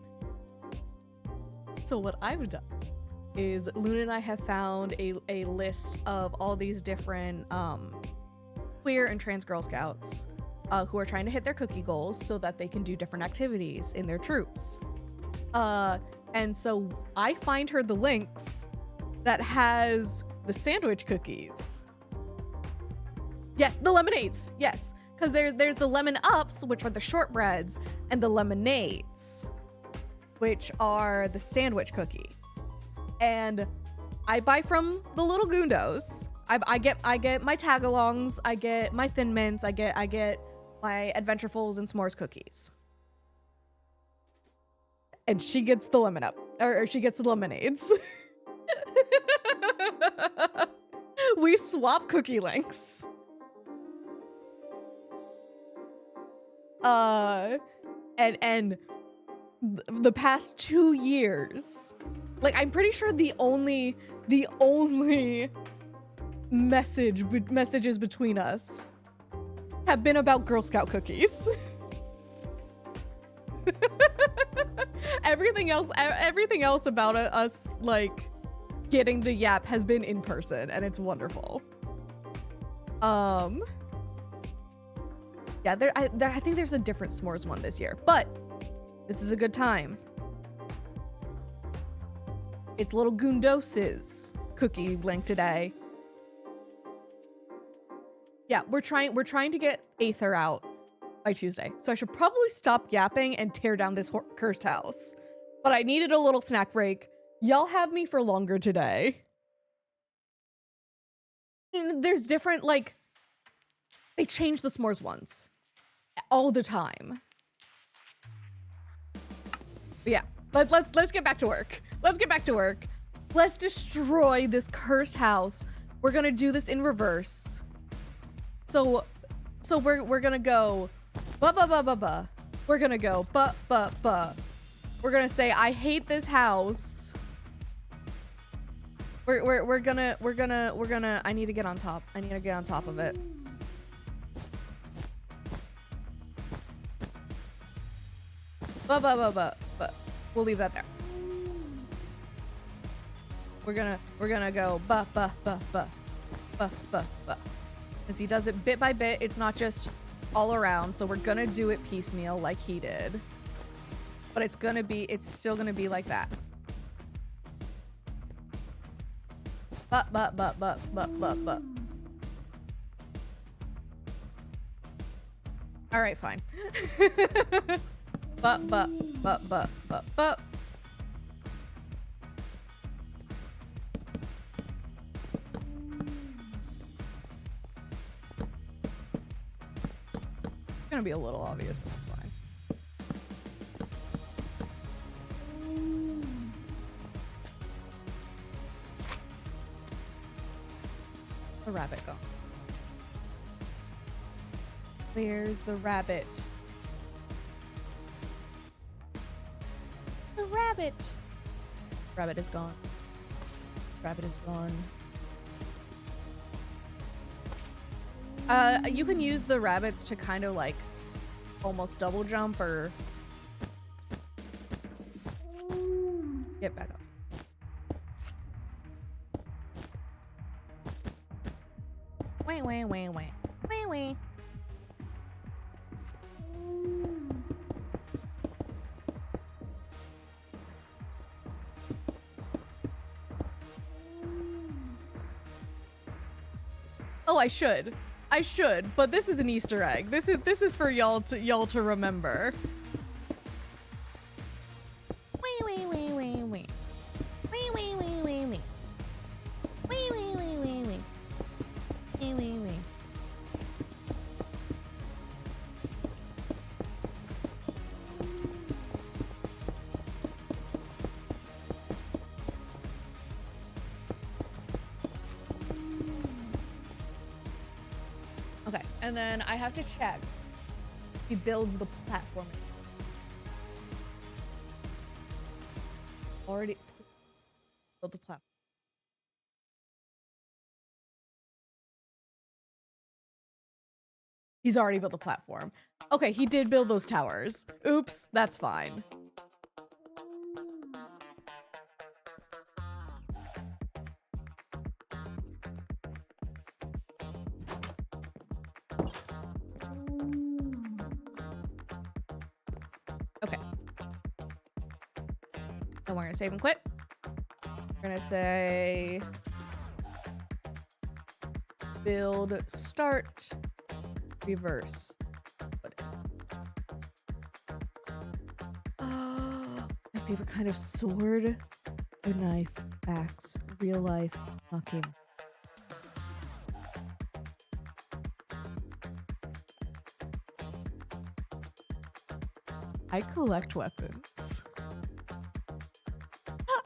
So what I've done is Luna and I have found a list of all these different queer and trans Girl Scouts who are trying to hit their cookie goals so that they can do different activities in their troops. And so I find her the links that has the sandwich cookies. Yes, the lemonades. Yes, because there's the lemon ups, which are the shortbreads, and the lemonades, which are the sandwich cookie. And I buy from the little Gundos. I get my tagalongs, I get my thin mints, I get my adventurefuls and s'mores cookies. And she gets the lemon up, or she gets the lemonades. We swap cookie links. And the past 2 years, like I'm pretty sure the only messages between us have been about Girl Scout cookies. Everything else about us like getting to yap has been in person, and it's wonderful. Yeah, I think there's a different s'mores one this year, but this is a good time. It's Little Goondos's cookie link today. Yeah, we're trying to get Aether out by Tuesday, so I should probably stop yapping and tear down this cursed house. But I needed a little snack break. Y'all have me for longer today. And there's different, like, they change the s'mores ones all the time. But yeah, let's get back to work. Let's get back to work. Let's destroy this cursed house. We're gonna do this in reverse. So we're gonna go ba ba ba ba ba. We're gonna go ba ba ba. We're gonna say I hate this house. We're gonna I need to get on top. I need to get on top of it. Ba ba ba ba ba. We'll leave that there. We're gonna go ba ba ba ba ba ba ba. Because he does it bit by bit. It's not just all around. So we're gonna do it piecemeal like he did. But it's still gonna be like that. Ba ba ba ba ba ba ba. All right, fine. Ba ba ba ba ba ba. It's gonna be a little obvious, but it's fine. The rabbit go. Where's the rabbit? The rabbit. Rabbit is gone. Rabbit is gone. You can use the rabbits to kind of like almost double jump or get back up. Wait, wait, wait, wait. Wait, wait. Oh, I should, but this is an Easter egg. This is for y'all to remember. Wait, wait, wait, wait, wait. Wait, wait, wait, wait, wait. Wait, wait, wait, wait, wait. Wait, wait, wait. Okay, and then I have to check. He builds the platform. Already build the platform. He's already built the platform. Okay, he did build those towers. Oops, that's fine. Okay. And we're gonna save and quit. We're gonna say build start reverse. My favorite kind of sword, a knife, axe, real life, not game. I collect weapons.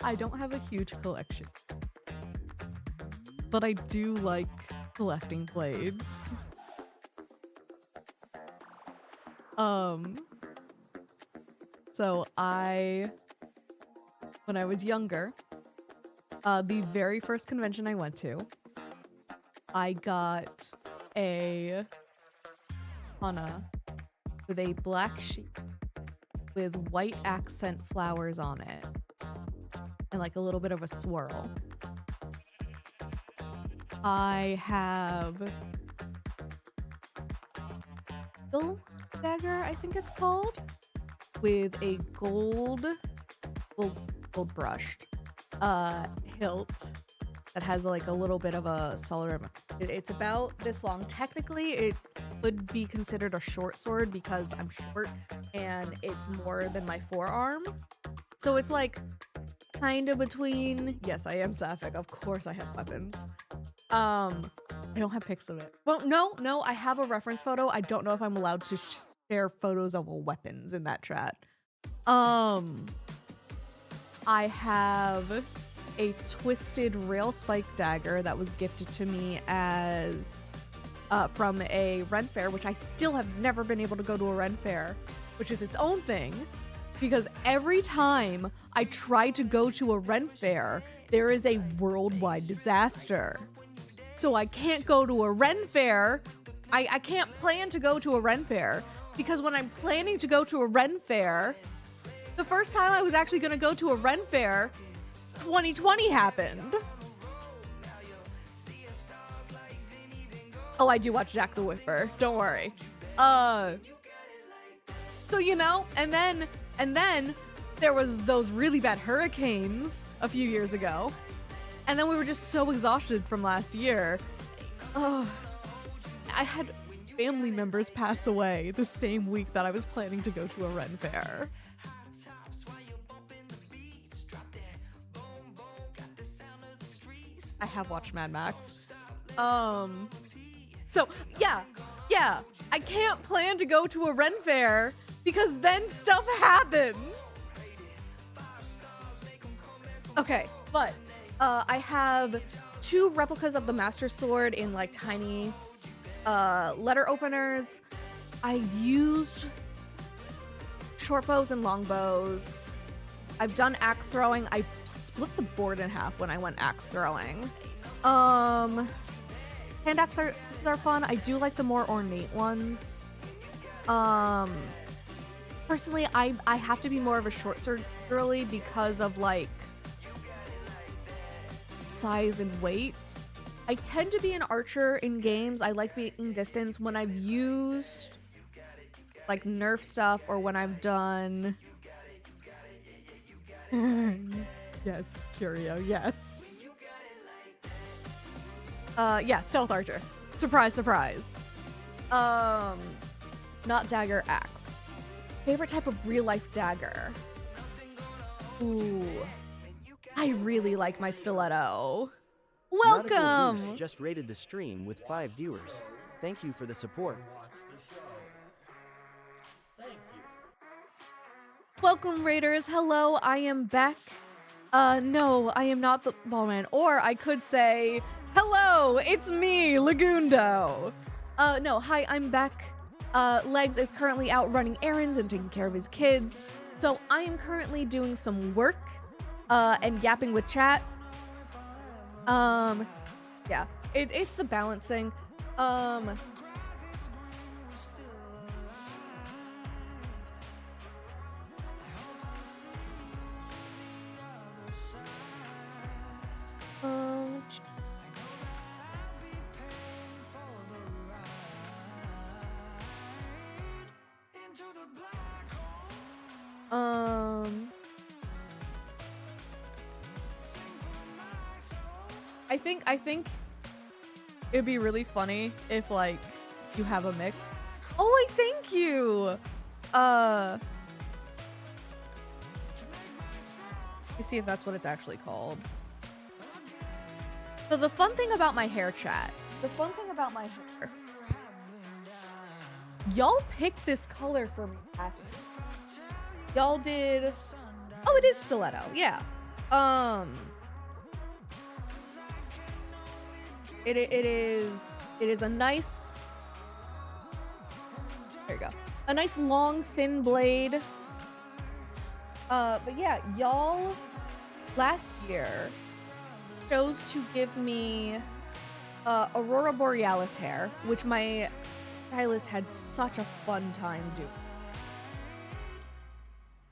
I don't have a huge collection, but I do like collecting blades. So when I was younger, the very first convention I went to, I got a Hana with a black sheep with white accent flowers on it and like a little bit of a swirl. I have dagger, I think it's called, with a gold brushed hilt that has like a little bit of a solid rim. It's about this long. Technically, it would be considered a short sword because I'm short and it's more than my forearm. So it's like kind of between. Yes, I am sapphic. Of course I have weapons. I don't have pics of it. Well, no, I have a reference photo. I don't know if I'm allowed to share photos of weapons in that chat. I have a twisted rail spike dagger that was gifted to me as from a Ren fair, which I still have never been able to go to a Ren fair, which is its own thing, because every time I try to go to a Ren fair, there is a worldwide disaster. So I can't go to a Ren fair. I can't plan to go to a Ren fair because when I'm planning to go to a Ren fair, the first time I was actually going to go to a Ren fair, 2020 happened. Oh, I do watch Jack the Whipper. Don't worry. So, you know, and then there was those really bad hurricanes a few years ago. And then we were just so exhausted from last year. I had family members pass away the same week that I was planning to go to a Ren fair. I have watched Mad Max. So yeah, I can't plan to go to a Ren fair because then stuff happens. Okay, but I have 2 replicas of the Master Sword in like tiny letter openers. I've used short bows and long bows. I've done axe throwing. I split the board in half when I went axe throwing. Hand axes are fun. I do like the more ornate ones. Personally, I have to be more of a short sword girly because of like size and weight. I tend to be an archer in games. I like being distance. When I've used like Nerf stuff or when I've done yes, Curio, yes. Yeah, stealth archer. Surprise, surprise. Not dagger, axe. Favorite type of real life dagger. Ooh. I really like my stiletto. Nautical Welcome! Goose just rated the stream with 5 viewers. Thank you for the support. Welcome, Raiders. Hello, I am back. No, I am not the ballman. Or I could say, hello, it's me, Lagundo. No, hi, I'm back. Legs is currently out running errands and taking care of his kids. So I am currently doing some work, and yapping with chat. Yeah, it's the balancing. I think it'd be really funny if like you have a mix. Oh, I thank you. Let me see if that's what it's actually called. So the fun thing about my hair, chat. The fun thing about my hair. Y'all picked this color for me last week. Y'all did. Oh, it is stiletto. Yeah. It is a nice. There you go. a nice long thin blade. But yeah, y'all last year chose to give me Aurora Borealis hair, which my stylist had such a fun time doing.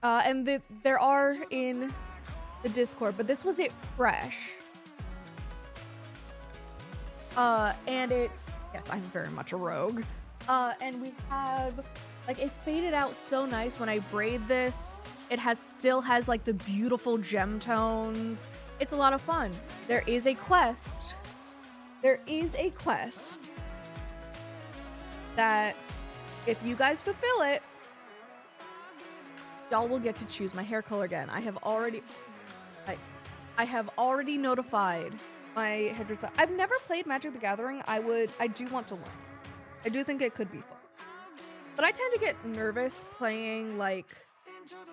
And there are in the Discord, but this was it fresh. And it's, yes, I'm very much a rogue. And we have, like, it faded out so nice when I braid this. It still has like the beautiful gem tones. It's a lot of fun. There is a quest that if you guys fulfill it, y'all will get to choose my hair color again. I have already notified my hairdresser. I've never played Magic the Gathering. I do want to learn. I do think it could be fun. But I tend to get nervous playing like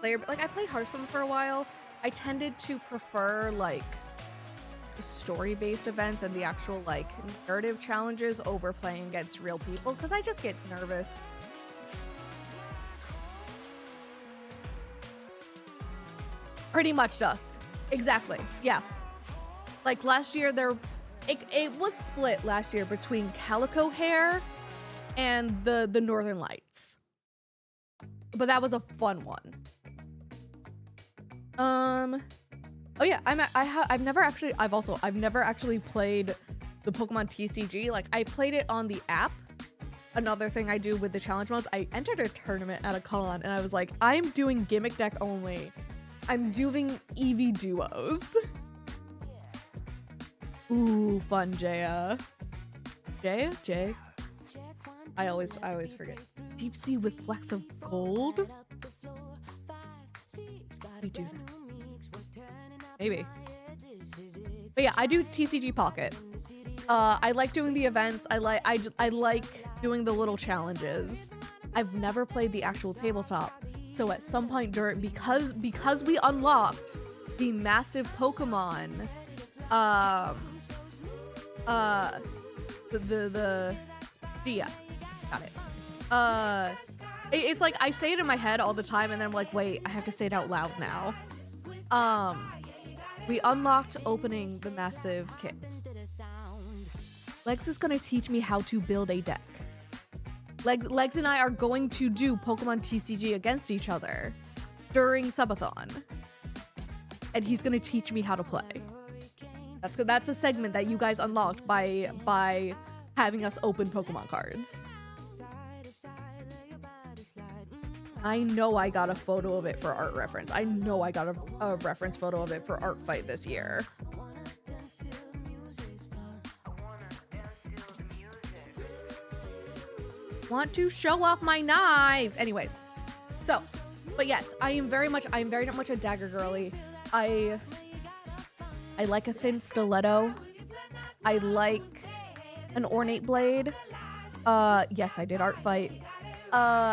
I played Hearthstone for a while. I tended to prefer like the story-based events and the actual like narrative challenges over playing against real people because I just get nervous. Pretty much Dusk. Exactly. Yeah. Like last year it was split last year between Calico Hair and the Northern Lights. But that was a fun one. Oh yeah, I've never actually played the Pokemon TCG. Like I played it on the app. Another thing I do with the challenge modes, I entered a tournament at a con and I was like, I'm doing gimmick deck only. I'm doing EV duos. Ooh, fun, Jaya. Jay? I always forget. Deep Sea with Flecks of Gold? We do that. Maybe. But yeah, I do TCG Pocket. I like doing the events. I like doing the little challenges. I've never played the actual tabletop. So at some point because we unlocked the massive Pokemon, yeah, got it. It's like I say it in my head all the time, and then I'm like, wait, I have to say it out loud now. We unlocked opening the massive kits. Legs is gonna teach me how to build a deck. Legs and I are going to do Pokemon TCG against each other during Subathon. And he's gonna teach me how to play. That's a segment that you guys unlocked by having us open Pokemon cards. I know I got a photo of it for art reference. I know I got a reference photo of it for Art Fight this year. Want to show off my knives. Anyways, so, but yes, I'm very much a dagger girly. I like a thin stiletto. I like an ornate blade. Yes, I did Art Fight. I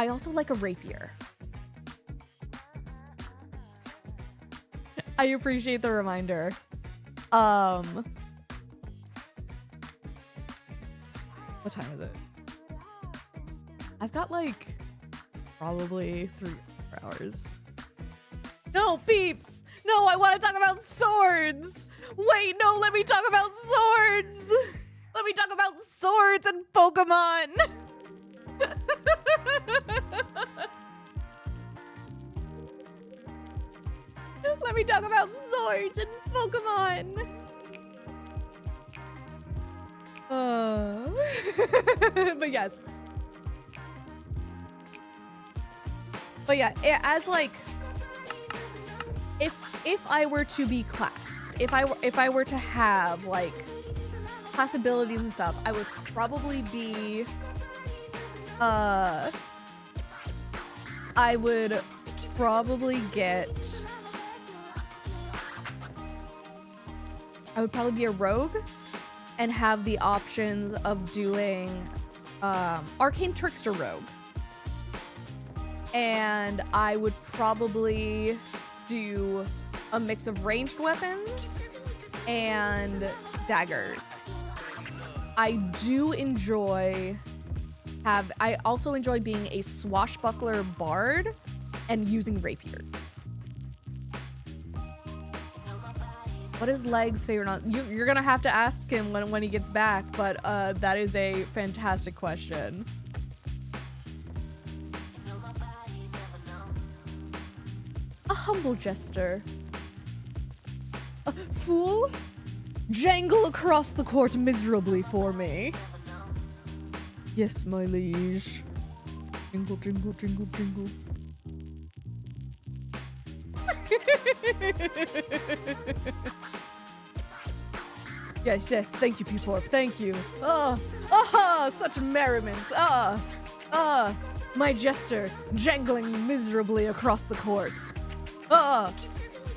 also like a rapier. I appreciate the reminder. What time is it? I've got like probably 3 hours. No, peeps! No, I want to talk about swords! Wait, no, let me talk about swords! Let me talk about swords and Pokemon! Let me talk about swords and Pokemon! But yes. But yeah, as like, if I were to be classed, if I were to have like class abilities and stuff, I would probably be I would probably be a rogue and have the options of doing Arcane Trickster Rogue. And I would probably do a mix of ranged weapons and daggers. I do enjoy I also enjoy being a swashbuckler bard and using rapiers. What is Leg's favorite non? You're gonna have to ask him when he gets back, but that is a fantastic question. A humble jester. A fool? Jangle across the court miserably for me. Yes, my liege. Jingle, jingle, jingle, jingle. Yes, yes, thank you, P-Porp, thank you. Such merriment. My jester, jangling miserably across the court.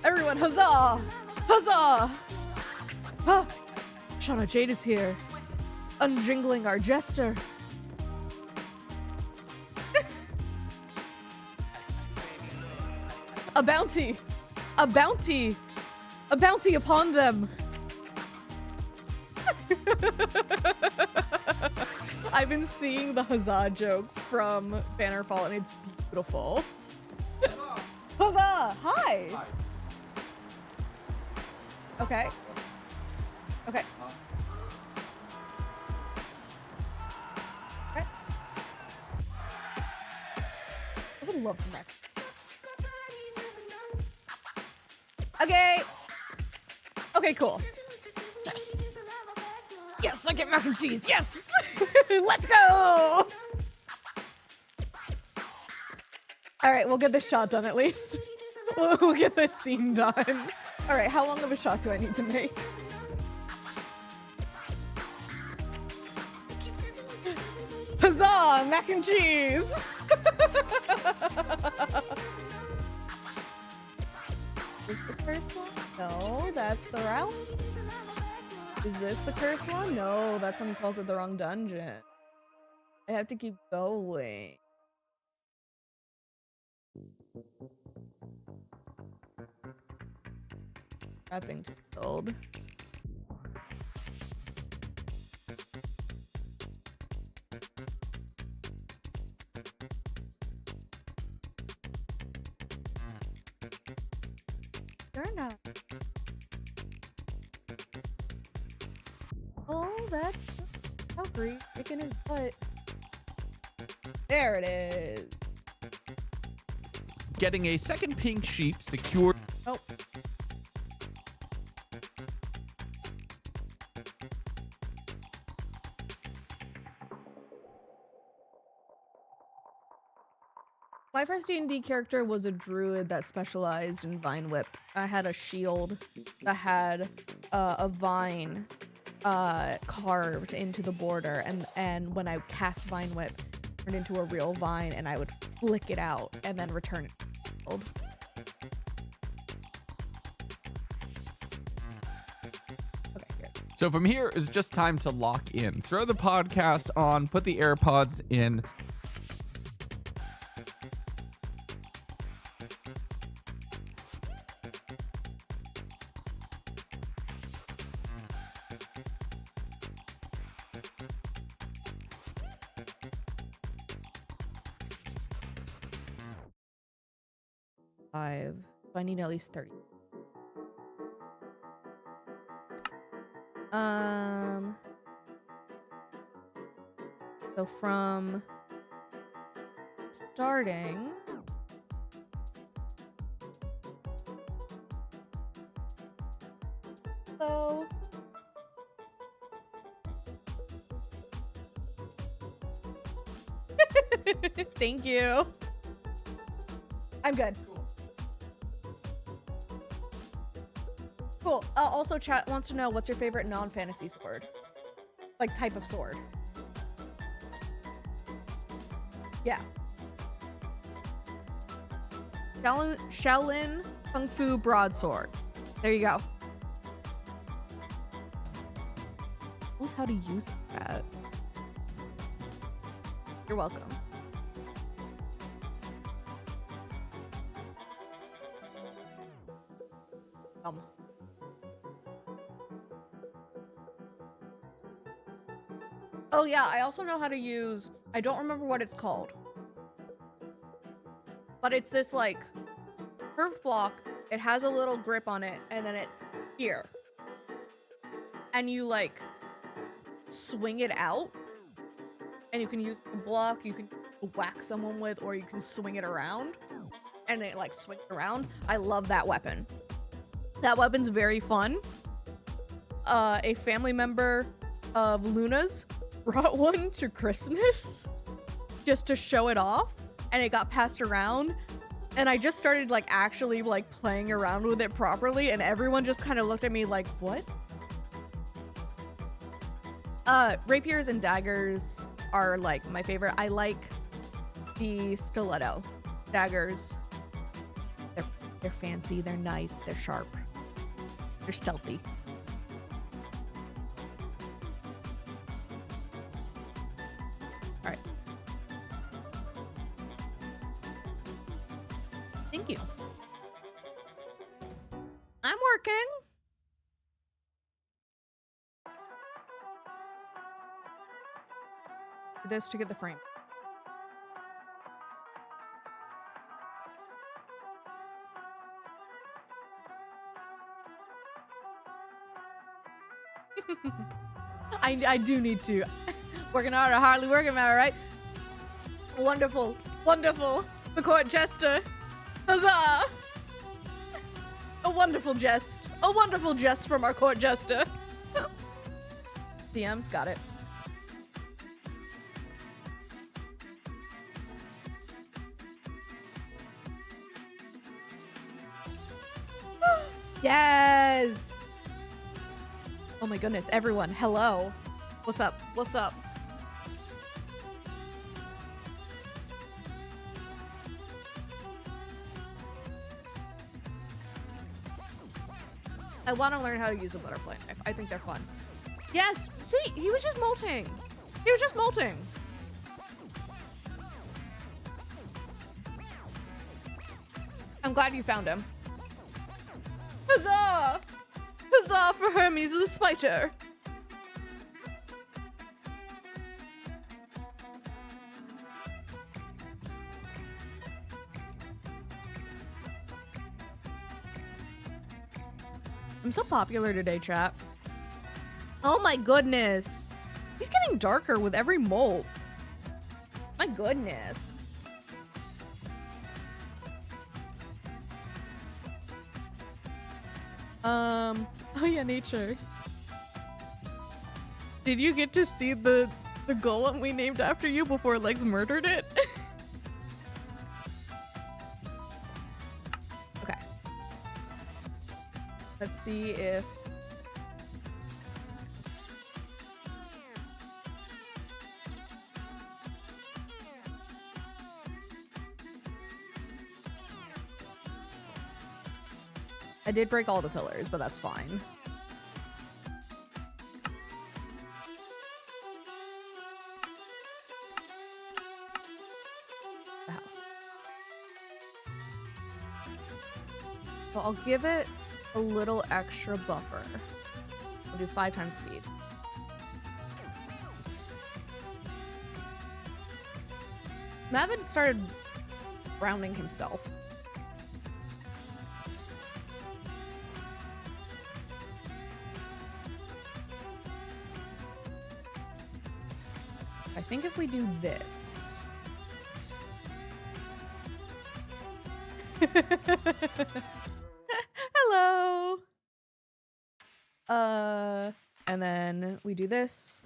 Everyone, huzzah! Huzzah! Shauna Jade is here, unjingling our jester. A bounty! A bounty! A bounty upon them! I've been seeing the huzzah jokes from Bannerfall and it's beautiful. Huzzah! Hi! Hi. Okay. Okay. Okay. I would love some mac. Okay. Okay, cool. Yes. Yes, I get mac and cheese. Yes. Let's go. All right, we'll get this shot done at least. We'll get this scene done. All right, how long of a shot do I need to make? Huzzah, mac and cheese. Is this the cursed one? No, that's the route. Is this the cursed one? No, that's when he calls it the wrong dungeon. I have to keep going. Wrapping to build. You're not. Oh, that's Valkyrie kicking his butt. There it is. Getting a second pink sheep secured. Oh. My first D&D character was a druid that specialized in vine whip. I had a shield that had a vine carved into the border, and when I cast vine whip, it turned into a real vine, and I would flick it out and then return it to the shield. Okay, here. So from here is just time to lock in. Throw the podcast on, put the AirPods in. So I need at least 30. So from starting, so thank you. I'm good. Cool. Also, chat wants to know what's your favorite non-fantasy sword? Like type of sword. Yeah. Shaolin Kung Fu Broadsword. There you go. Knows how to use that. You're welcome. Oh yeah, I also know how to use, I don't remember what it's called, but it's this like curved block. It has a little grip on it, and then it's here. And you like swing it out, and you can use the block, you can whack someone with, or you can swing it around, and it like swings around. I love that weapon. That weapon's very fun. A family member of Luna's brought one to Christmas just to show it off, and it got passed around, and I just started like actually like playing around with it properly, and everyone just kind of looked at me like, what? Rapiers and daggers are like my favorite. I like the stiletto daggers. They're fancy, they're nice, they're sharp, they're stealthy. All right. Thank you. I'm working. This to get the frame. I do need to. Working hard or hardly working, am I right? Wonderful, wonderful. The court jester. Huzzah! A wonderful jest. A wonderful jest from our court jester. DM's got it. Yes! Oh my goodness, everyone, hello. What's up? What's up? I want to learn how to use a butterfly knife. I think they're fun. Yes! See, he was just molting. He was just molting. I'm glad you found him. Huzzah! Huzzah for Hermes the Spider! I'm so popular today, chat. Oh my goodness. He's getting darker with every molt. My goodness. Oh yeah, nature. Did you get to see the golem we named after you before Legs murdered it? Okay. Let's see if... I did break all the pillars, but that's fine. The house. So I'll give it a little extra buffer. We'll do 5 times speed. Mavin started rounding himself. I think if we do this. Hello. And then we do this.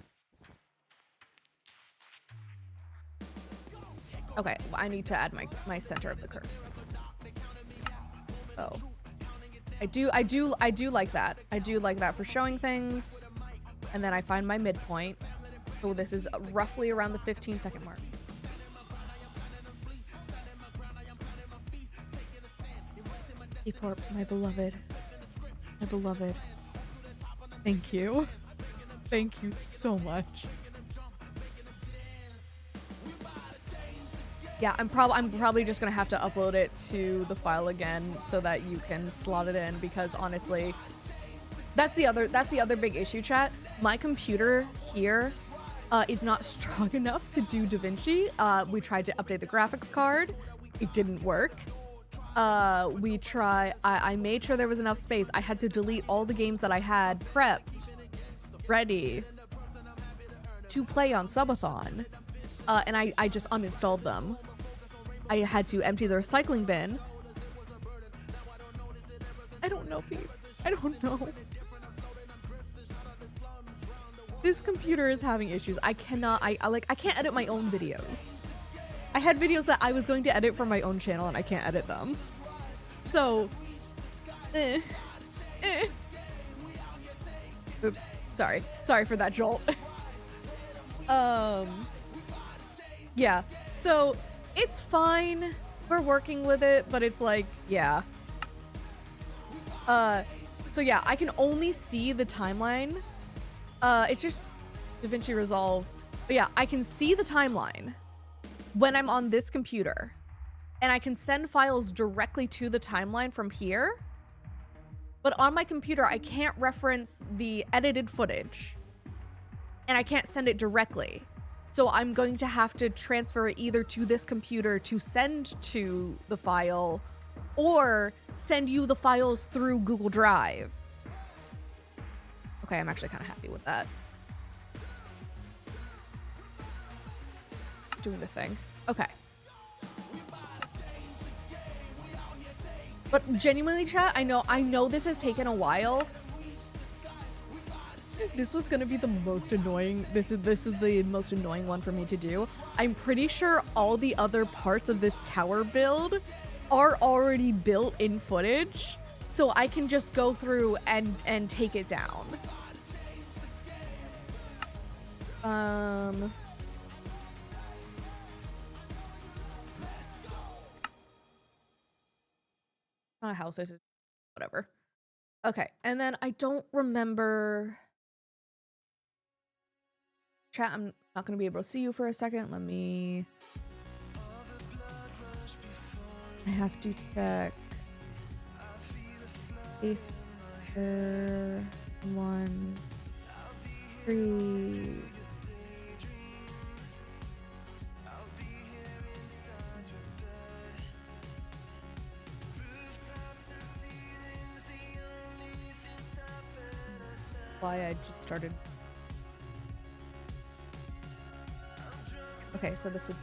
Okay, well, I need to add my center of the curve. Oh. I do like that. I do like that for showing things. And then I find my midpoint. So this is roughly around the 15-second mark. Eporp, my beloved. My beloved. Thank you. Thank you so much. Yeah, I'm probably just gonna have to upload it to the file again so that you can slot it in, because honestly, that's the other big issue, chat. My computer here is not strong enough to do DaVinci. We tried to update the graphics card. It didn't work. I made sure there was enough space. I had to delete all the games that I had prepped, ready to play on Subathon. And I just uninstalled them. I had to empty the recycling bin. I don't know, Pete. I don't know. This computer is having issues. I can't edit my own videos. I had videos that I was going to edit for my own channel and I can't edit them. So, Oops, sorry. Sorry for that jolt. Yeah, so it's fine. We're working with it, but it's like, yeah. So yeah, I can only see the timeline. It's just DaVinci Resolve. But yeah, I can see the timeline when I'm on this computer. And I can send files directly to the timeline from here. But on my computer, I can't reference the edited footage. And I can't send it directly. So I'm going to have to transfer it either to this computer to send to the file, or send you the files through Google Drive. Okay, I'm actually kind of happy with that. It's doing the thing. Okay. But genuinely, chat, I know this has taken a while. This was gonna be the most annoying. This is the most annoying one for me to do. I'm pretty sure all the other parts of this tower build are already built in footage, so I can just go through and take it down. Not a house, it's whatever. Okay, and then I don't remember. Chat, I'm not gonna be able to see you for a second. Let me. I have to check. Aether 1, 3. Why I just started. Okay, so this was.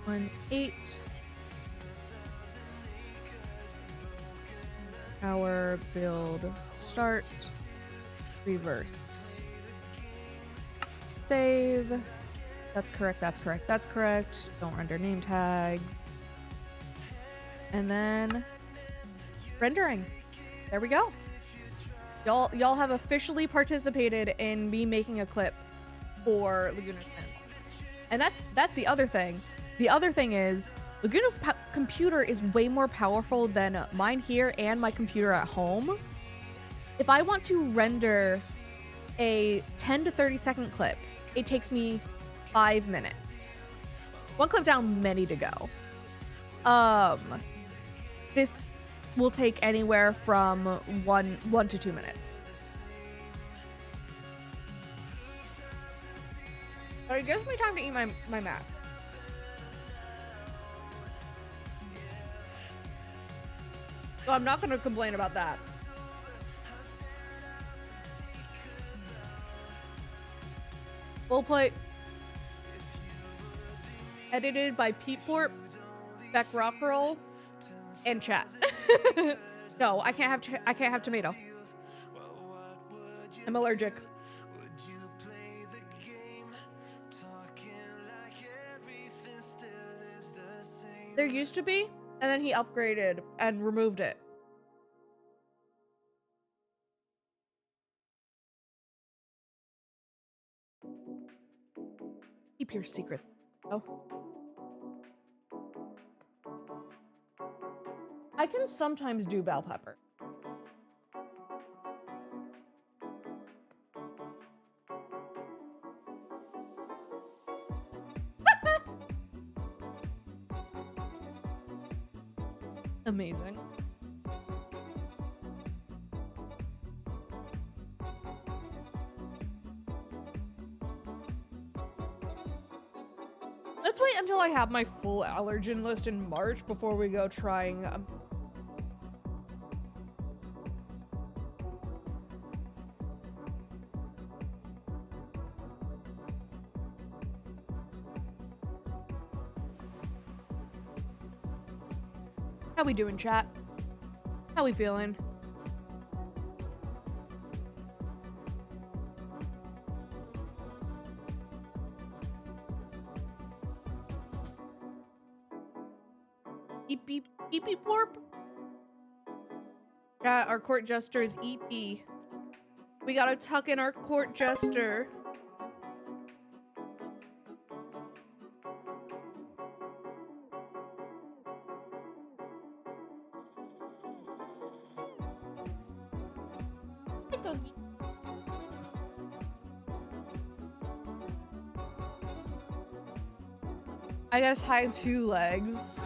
One 8. Power build start. Reverse. Save. That's correct, that's correct, that's correct. Don't render name tags. And then rendering. There we go. Y'all have officially participated in me making a clip for Laguna's channel. And that's the other thing. The other thing is Laguna's computer is way more powerful than mine here and my computer at home. If I want to render a 10 to 30 second clip, it takes me 5 minutes. One clip down, many to go. This will take anywhere from 1 to 2 minutes. But it gives me time to eat my mac. So I'm not gonna complain about that. Full plate. Edited by Pete Thorpe, Beck Rockrell, and chat. No, I can't have tomato. I'm allergic. There used to be, and then he upgraded and removed it. Keep your secrets. Oh. I can sometimes do bell pepper. Amazing. Let's wait until I have my full allergen list in March before we go trying. How we doing, chat? How we feeling? Eep beep, eep beep warp. Yeah, our court jester is EP. We gotta tuck in our court jester. I guess hi two legs.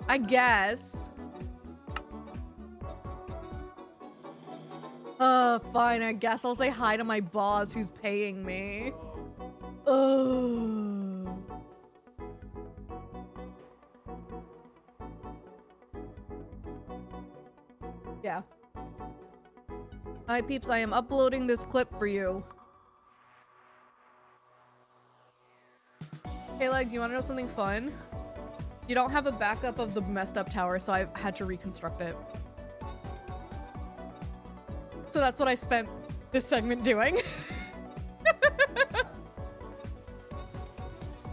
I guess. Fine, I guess I'll say hi to my boss who's paying me. Yeah. Hi peeps, I am uploading this clip for you. Hey Legs, you wanna know something fun? You don't have a backup of the messed up tower, so I had to reconstruct it. So that's what I spent this segment doing.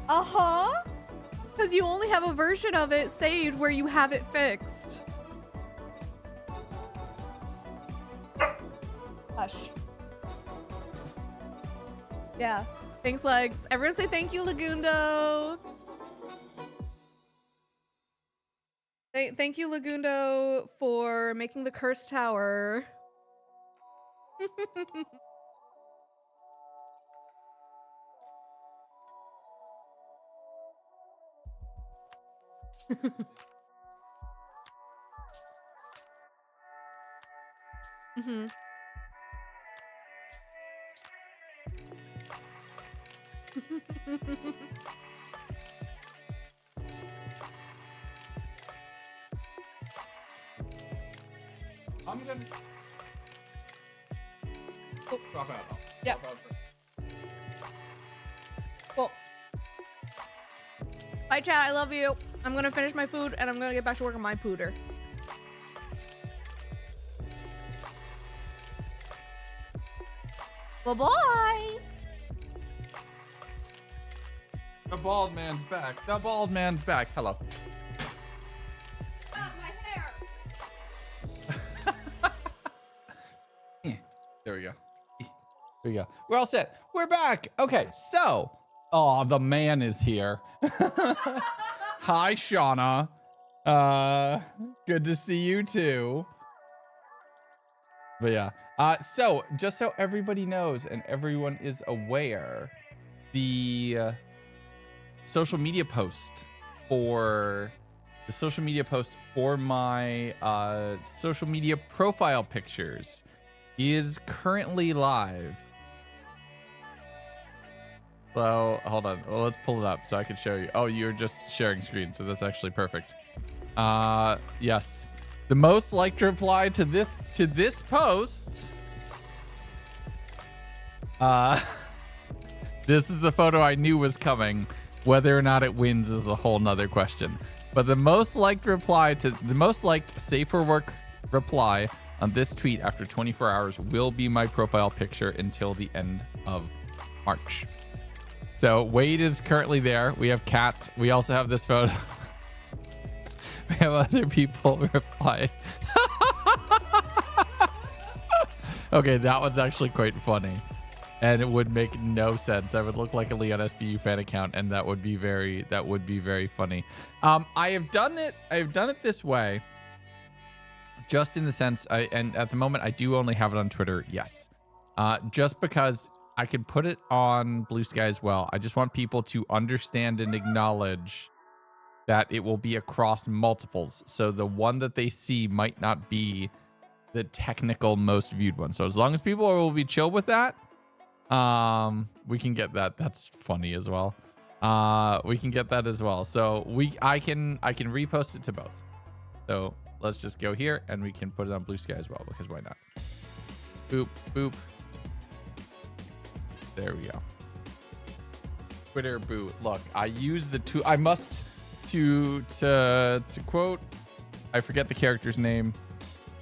Uh-huh. Because you only have a version of it saved where you have it fixed. Hush. Yeah. Thanks, Legs. Everyone say thank you, Lagundo. Thank you, Lagundo, for making the cursed tower. Mm-hmm. I'm gonna swap out. Yep. Swap out Cool. Bye, chat. I love you. I'm gonna finish my food and I'm gonna get back to work on my pooter. Bye-bye. The bald man's back. The bald man's back. Hello. My hair. There we go. There we go. We're all set. We're back. Okay, so. Oh, the man is here. Hi, Shauna. Good to see you too. But yeah. So just so everybody knows and everyone is aware, the social media post for my social media profile pictures is currently live. So hold on. Well, let's pull it up so I can show you. Oh, you're just sharing screen, so that's actually perfect. Yes. The most liked reply to this post. This is the photo I knew was coming. Whether or not it wins is a whole nother question. But the most liked safe for work reply on this tweet after 24 hours will be my profile picture until the end of March. So Wade is currently there. We have Kat. We also have this photo. We have other people reply. Okay, that one's actually quite funny. And it would make no sense. I would look like a Leon SBU fan account, and that would be very funny. I have done it this way. Just in the sense, and at the moment I do only have it on Twitter, yes. Just because I can put it on Blue Sky as well. I just want people to understand and acknowledge that it will be across multiples. So the one that they see might not be the technical most viewed one. So as long as people will be chill with that, we can get that. That's funny as well. We can get that as well. So I can repost it to both. So let's just go here and we can put it on Blue Sky as well, because why not? Boop, boop. There we go. Twitter boo. Look, I use the tool. I must to quote, I forget the character's name,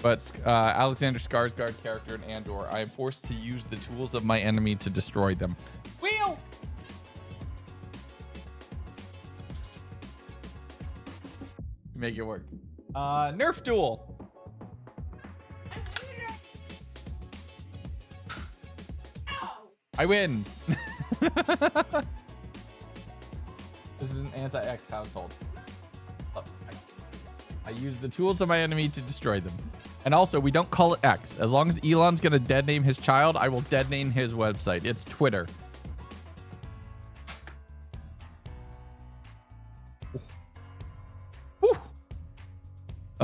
but Alexander Skarsgård character in Andor. I am forced to use the tools of my enemy to destroy them. Wheel. Make it work. Nerf duel. I win. This is an anti-X household. Look, I use the tools of my enemy to destroy them. And also, we don't call it X. As long as Elon's going to dead name his child, I will dead name his website. It's Twitter. Whew.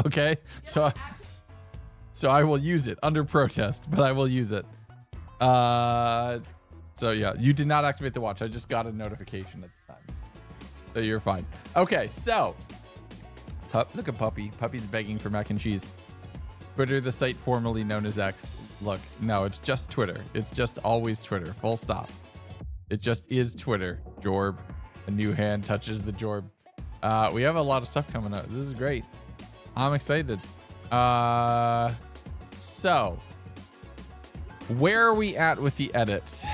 Okay, so I will use it under protest, but I will use it. So yeah, you did not activate the watch. I just got a notification at the time. So you're fine. Okay, so look at Puppy. Puppy's begging for mac and cheese. Twitter, the site formerly known as X. Look, no, it's just Twitter. It's just always Twitter. Full stop. It just is Twitter. Jorb. A new hand touches the Jorb. We have a lot of stuff coming up. This is great. I'm excited. So where are we at with the edits?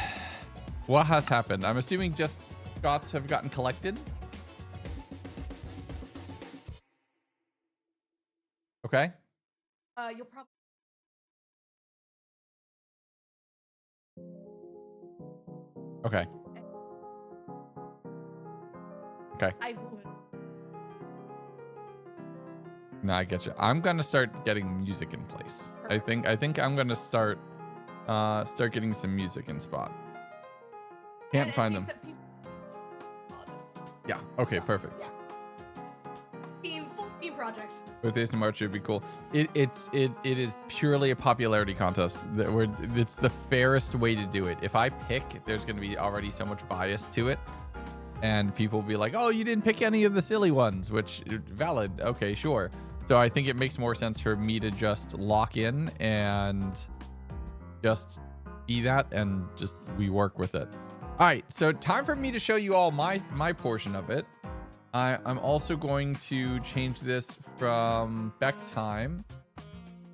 What has happened? I'm assuming just shots have gotten collected. Okay. You'll probably. Okay. Okay. No, I get you. I'm gonna start getting music in place. Perfect. I think I'm gonna start getting some music in spot. Can't find them. Yeah. Okay. Perfect. Yeah. Full team project. With Ace and March, it'd be cool. It is purely a popularity contest. It's the fairest way to do it. If I pick, there's gonna be already so much bias to it, and people will be like, "Oh, you didn't pick any of the silly ones," which valid. Okay, sure. So I think it makes more sense for me to just lock in and just be that, and just we work with it. All right, so time for me to show you all my portion of it. I'm also going to change this from Beck time.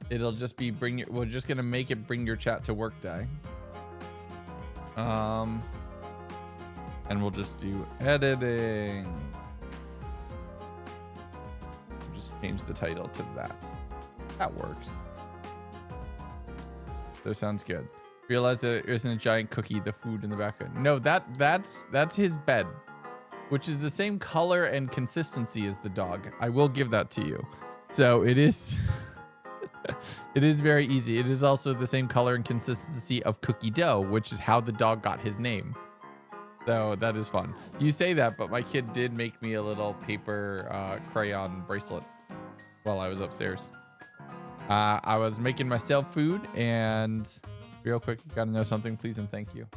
It'll just be we're just gonna make it bring your chat to work day. And we'll just do editing. Just change the title to that. That works. So sounds good. Realize that there isn't a giant cookie, the food in the background. No, that's his bed, which is the same color and consistency as the dog. I will give that to you. So it is it is very easy. It is also the same color and consistency of cookie dough, which is how the dog got his name. So that is fun. You say that, but my kid did make me a little paper crayon bracelet while I was upstairs. I was making myself food, and real quick, you gotta know something, please and thank you.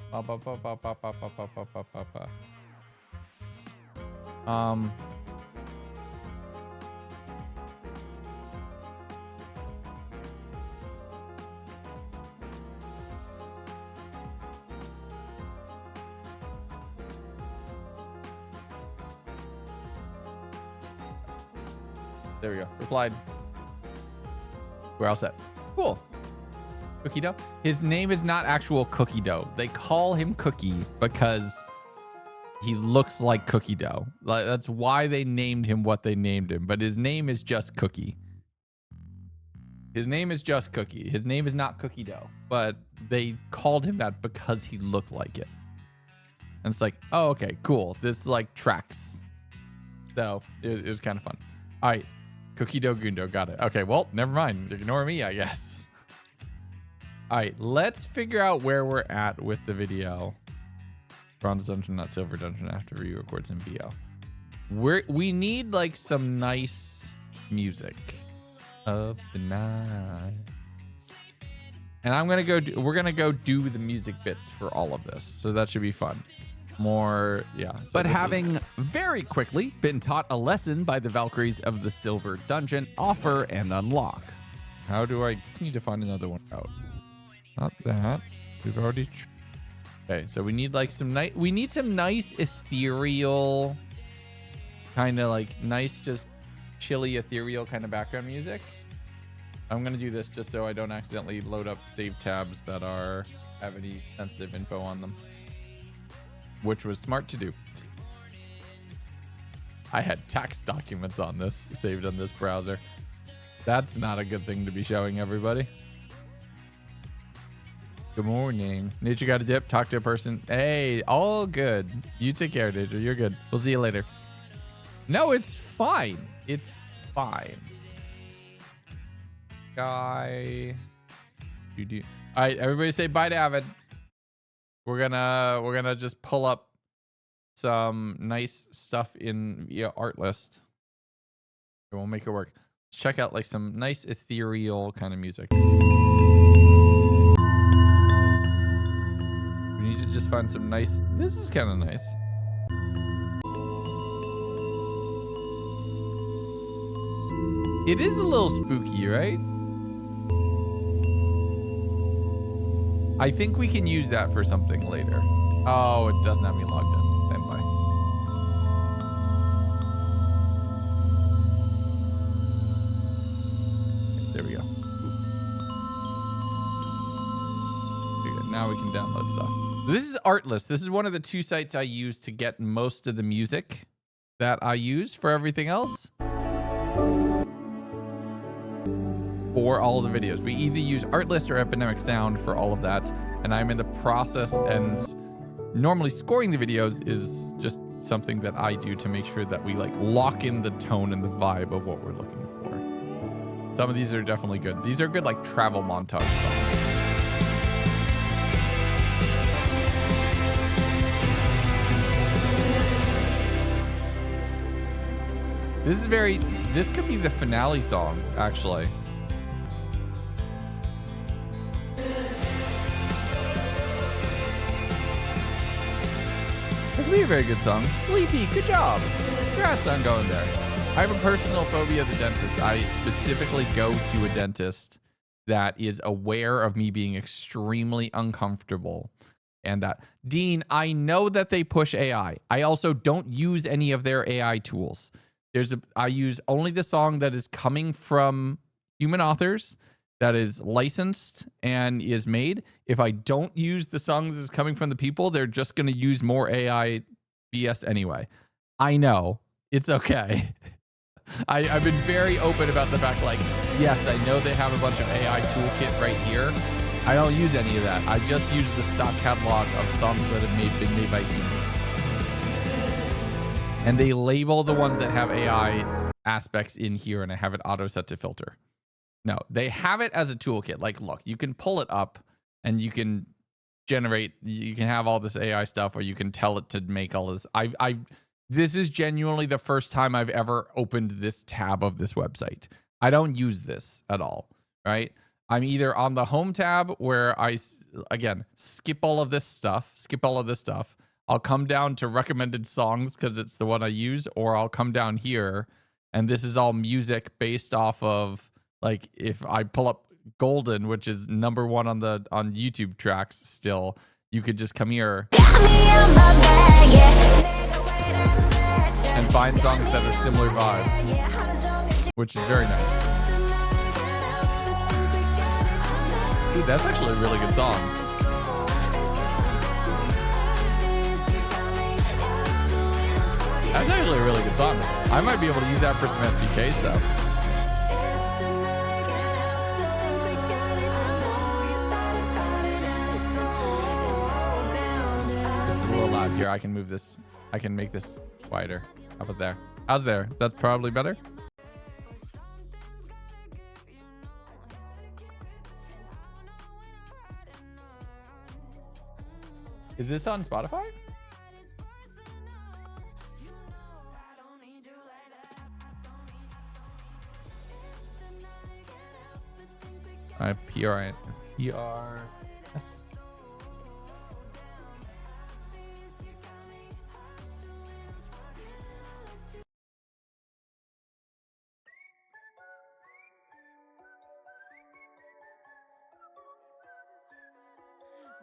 There we go. Replied. We're all set. Cool. Cookie dough. His name is not actual cookie dough. They call him Cookie because he looks like cookie dough. Like, that's why they named him what they named him. But his name is just Cookie. His name is just Cookie. His name is not cookie dough. But they called him that because he looked like it. And it's like, oh, okay, cool. This like tracks. So it was kind of fun. All right. Cookie dough Gundo. Got it. Okay, well, never mind. Ignore me, I guess. All right, let's figure out where we're at with the video. Bronze Dungeon, not Silver Dungeon, after re-records in BL. We need like some nice music of the night. And we're gonna go do the music bits for all of this. So that should be fun. More, yeah. So But having very quickly been taught a lesson by the Valkyries of the Silver Dungeon, offer and unlock. how do I need to find another one out? Not that. We've already. Okay, so we need like some nice ethereal, kind of like nice, just chilly ethereal kind of background music. I'm gonna do this just so I don't accidentally load up save tabs that have any sensitive info on them, which was smart to do. I had tax documents on this saved on this browser. That's not a good thing to be showing everybody. Good morning. Nature got a dip. Talk to a person. Hey, all good. You take care, Nature. You're good. We'll see you later. No, it's fine. It's fine. Guy. All right, everybody say bye to Avid. We're gonna just pull up some nice stuff via art list. And we'll make it work. Let's check out like some nice ethereal kind of music. We need to just find some nice. This is kind of nice. It is a little spooky, right? I think we can use that for something later. Oh, it doesn't have me logged in. Stand by. There we go. Good. Now we can download stuff. This is Artlist. This is one of the 2 sites I use to get most of the music that I use for everything else. For all of the videos. We either use Artlist or Epidemic Sound for all of that. And I'm in the process, and normally scoring the videos is just something that I do to make sure that we like lock in the tone and the vibe of what we're looking for. Some of these are definitely good. These are good like travel montage songs. This could be the finale song, actually. That could be a very good song. Sleepy, good job. Congrats on going there. I have a personal phobia of the dentist. I specifically go to a dentist that is aware of me being extremely uncomfortable. And that, Dean, I know that they push AI. I also don't use any of their AI tools. I use only the song that is coming from human authors, that is licensed and is made. If I don't use the song that is coming from the people, they're just going to use more AI BS anyway. I know. It's okay. I've been very open about the fact, like, yes, I know they have a bunch of AI toolkit right here. I don't use any of that. I just use the stock catalog of songs that have been made by humans. And they label the ones that have AI aspects in here, and I have it auto set to filter. No, they have it as a toolkit. Like, look, you can pull it up and you can generate, you can have all this AI stuff, or you can tell it to make all this. This is genuinely the first time I've ever opened this tab of this website. I don't use this at all, right? I'm either on the home tab where I, again, skip all of this stuff. I'll come down to recommended songs because it's the one I use, or I'll come down here and this is all music based off of, like, if I pull up Golden, which is #1 on YouTube tracks still, you could just come here and find songs that are similar vibe, which is very nice. Dude, that's actually a really good song. That's actually a really good song. I might be able to use that for some SBK stuff. It's a little loud here. I can move this. I can make this quieter. How about there? How's there? That's probably better. Is this on Spotify? PRS.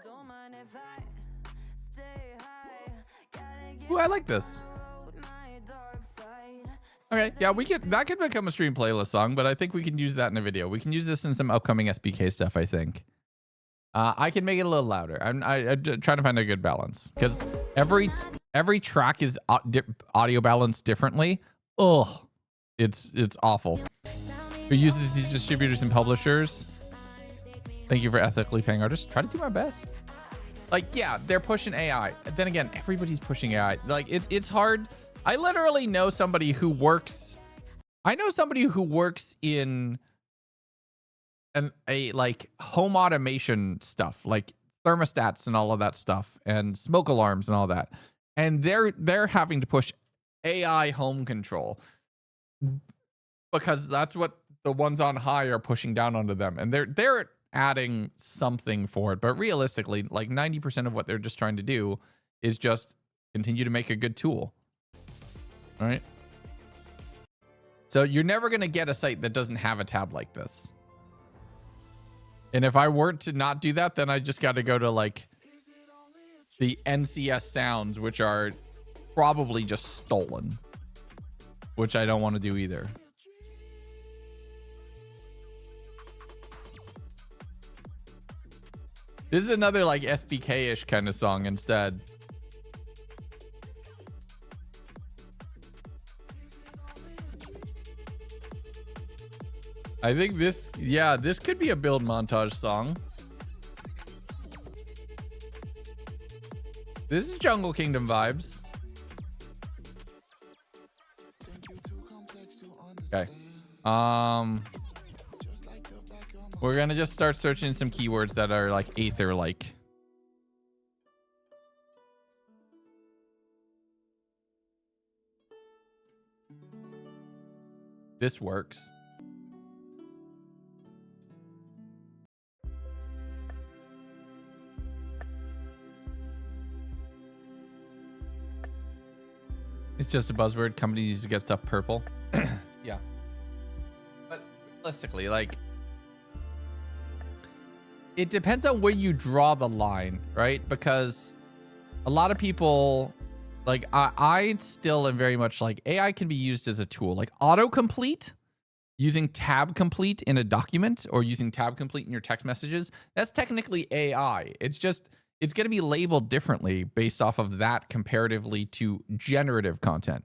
Don't mind if I stay high. Gotta get Ooh, I like this. my dark side. Okay, yeah, that could become a stream playlist song, but I think we can use that in a video. We can use this in some upcoming SBK stuff, I think. I can make it a little louder. I'm trying to find a good balance because every track is audio balanced differently. Ugh, it's awful. Who uses these distributors and publishers? Thank you for ethically paying artists. Try to do my best. Like, yeah, they're pushing AI. Then again, everybody's pushing AI. Like, it's hard. I literally know somebody who works. I know somebody who works in a like home automation stuff, like thermostats and all of that stuff, and smoke alarms and all that. And they're having to push AI home control because that's what the ones on high are pushing down onto them, and they're adding something for it. But realistically, like 90% of what they're just trying to do is just continue to make a good tool. All right. So you're never going to get a site that doesn't have a tab like this. And if I weren't to not do that, then I just got to go to like the NCS sounds, which are probably just stolen, which I don't want to do either. This is another like SBK-ish kind of song instead. I think this could be a build montage song. This is Jungle Kingdom vibes. Okay. We're gonna just start searching some keywords that are like Aether-like. This works. It's just a buzzword. Companies use to get stuff purple. Yeah. But realistically, like, it depends on where you draw the line, right? Because a lot of people, like, I still am very much like AI can be used as a tool. Like autocomplete, using tab complete in a document or using tab complete in your text messages, that's technically AI. It's just, it's going to be labeled differently based off of that comparatively to generative content.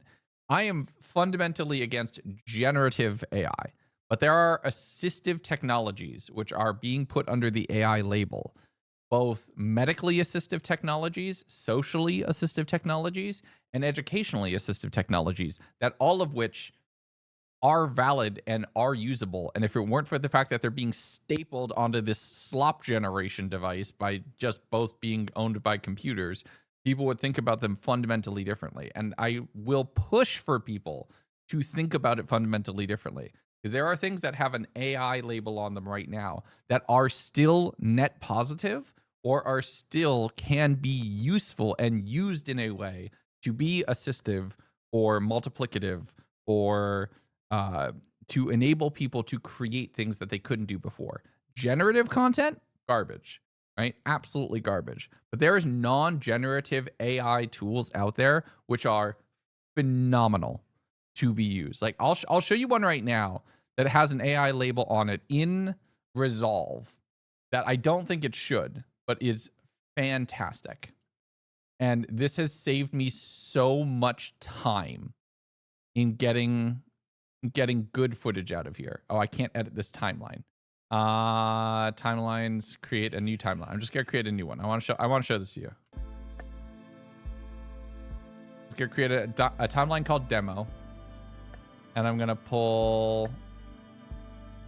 I am fundamentally against generative AI. But there are assistive technologies which are being put under the AI label, both medically assistive technologies, socially assistive technologies, and educationally assistive technologies, that all of which are valid and are usable. And if it weren't for the fact that they're being stapled onto this slop generation device by just both being owned by computers, people would think about them fundamentally differently. And I will push for people to think about it fundamentally differently. Because there are things that have an AI label on them right now that are still net positive or are still can be useful and used in a way to be assistive or multiplicative or to enable people to create things that they couldn't do before. Generative content, garbage, right? Absolutely garbage. But there is non-generative AI tools out there which are phenomenal to be used. Like I'll show you one right now that has an AI label on it in Resolve that I don't think it should, but is fantastic. And this has saved me so much time in getting good footage out of here. Oh, I can't edit this timeline. Timelines, create a new timeline. I'm just gonna create a new one. I want to show this to you. I'm gonna create a timeline called demo. And I'm gonna pull.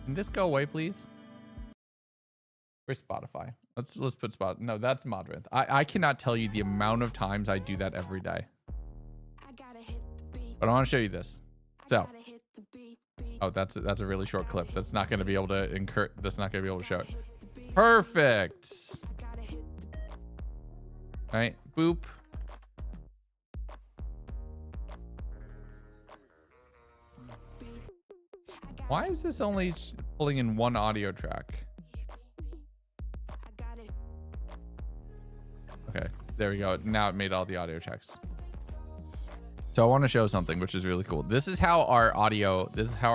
Can this go away, please? Where's Spotify? Let's put Spot. No, that's Modrinth. I cannot tell you the amount of times I do that every day. But I want to show you this. So Oh, that's a really short clip. That's not going to be able to that's not going to be able to show it. Perfect. All right, boop. Why is this only pulling in one audio track? Okay, there we go. Now it made all the audio tracks. So I want to show something, which is really cool. This is how our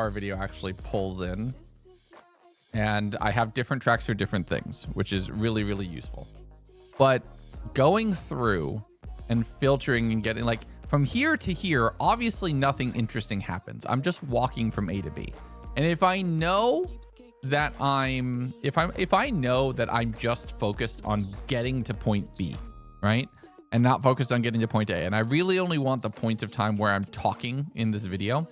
video actually pulls in. And I have different tracks for different things, which is really, really useful. But going through and filtering and getting like from here to here, obviously nothing interesting happens. I'm just walking from A to B. And if I know that if I know that I'm just focused on getting to point B, right? And not focused on getting to point A. And I really only want the points of time where I'm talking in this video.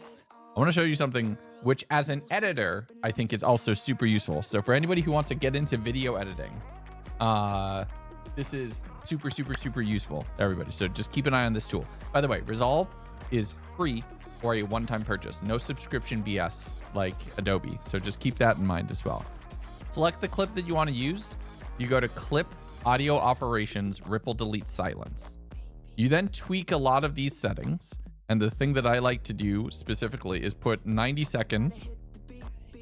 I want to show you something which as an editor, I think is also super useful. So for anybody who wants to get into video editing, this is super, super, super useful, everybody. So just keep an eye on this tool. By the way, Resolve is free for a one-time purchase. No subscription BS like Adobe. So just keep that in mind as well. Select the clip that you want to use. You go to Clip, Audio Operations, Ripple, Delete, Silence. You then tweak a lot of these settings. And the thing that I like to do specifically is put 90 seconds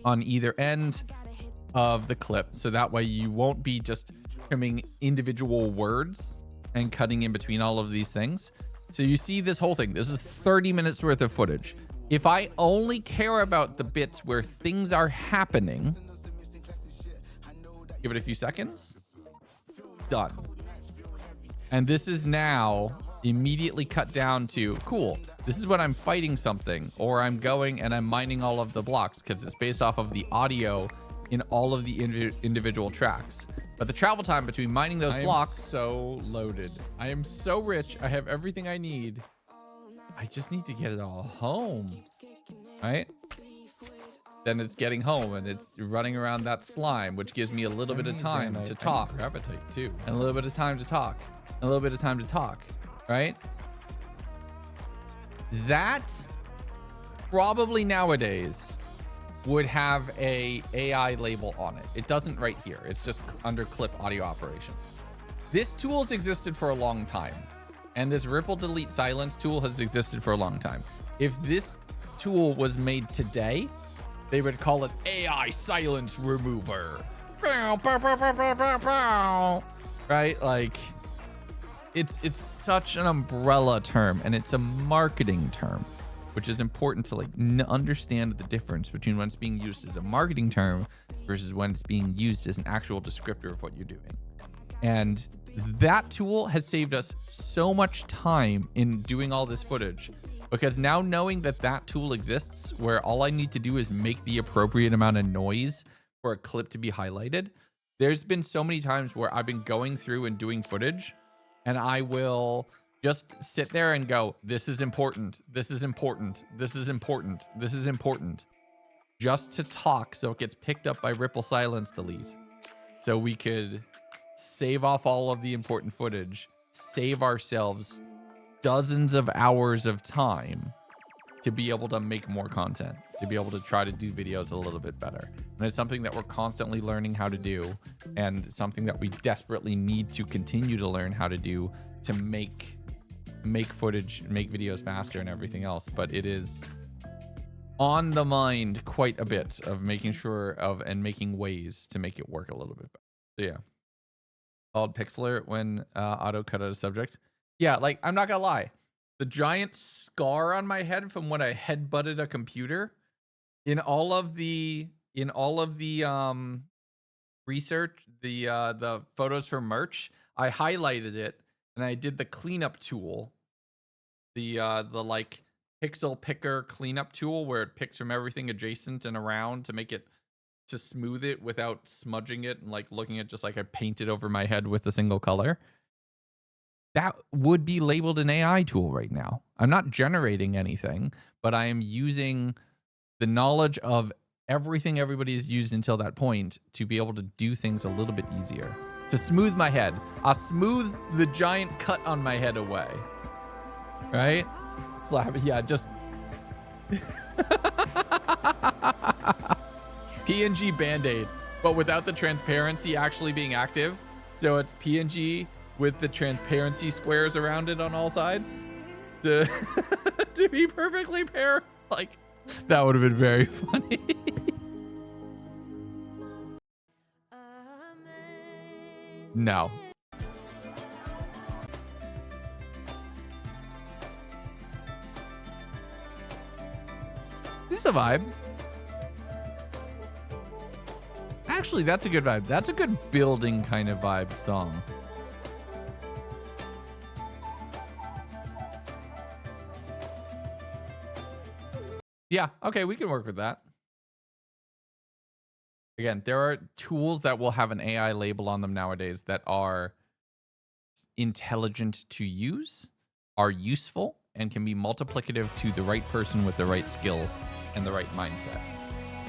on either end of the clip. So that way you won't be just trimming individual words and cutting in between all of these things. So you see this whole thing. This is 30 minutes worth of footage. If I only care about the bits where things are happening, give it a few seconds. Done. And this is now immediately cut down to, cool, this is when I'm fighting something, or I'm going and I'm mining all of the blocks because it's based off of the audio in all of the individual tracks. But the travel time between mining those blocks. So loaded. I am so rich. I have everything I need. I just need to get it all home, right? Then it's getting home and it's running around that slime, which gives me a little bit of time to talk. Gravitate too. And a little bit of time to talk. And a little bit of time to talk, right? That probably nowadays would have a AI label on it. It doesn't right here. It's just under Clip Audio Operation. This tool's existed for a long time. And this Ripple Delete Silence tool has existed for a long time. If this tool was made today, they would call it AI Silence Remover. Right? Like, it's such an umbrella term, and it's a marketing term, which is important to like understand the difference between when it's being used as a marketing term versus when it's being used as an actual descriptor of what you're doing. And that tool has saved us so much time in doing all this footage, because now knowing that that tool exists where all I need to do is make the appropriate amount of noise for a clip to be highlighted. There's been so many times where I've been going through and doing footage and I will just sit there and go, this is important. This is important. This is important. This is important. Just to talk so it gets picked up by Ripple Silence Delete. So we could save off all of the important footage, save ourselves dozens of hours of time to be able to make more content, to be able to try to do videos a little bit better. And it's something that we're constantly learning how to do, and something that we desperately need to continue to learn how to do to make footage, make videos faster and everything else. But it is on the mind quite a bit of making sure of and making ways to make it work a little bit better. So yeah. Called Pixlr when auto cut out a subject. Yeah, like I'm not gonna lie. The giant scar on my head from when I headbutted a computer in all of the research, the photos for merch, I highlighted it and I did the cleanup tool, the like pixel picker cleanup tool where it picks from everything adjacent and around to make it, to smooth it without smudging it and like looking at just like I painted over my head with a single color. That would be labeled an AI tool right now. I'm not generating anything, but I am using the knowledge of everything everybody has used until that point to be able to do things a little bit easier. To smooth my head. I'll smooth the giant cut on my head away. Right? Slap it. Yeah, just... PNG Band-Aid, but without the transparency actually being active. So it's PNG with the transparency squares around it on all sides to, to be perfectly paired. Like, that would have been very funny. No. This is a vibe. Actually, that's a good vibe. That's a good building kind of vibe song. Yeah, okay, we can work with that. Again, there are tools that will have an AI label on them nowadays that are intelligent to use, are useful, and can be multiplicative to the right person with the right skill and the right mindset.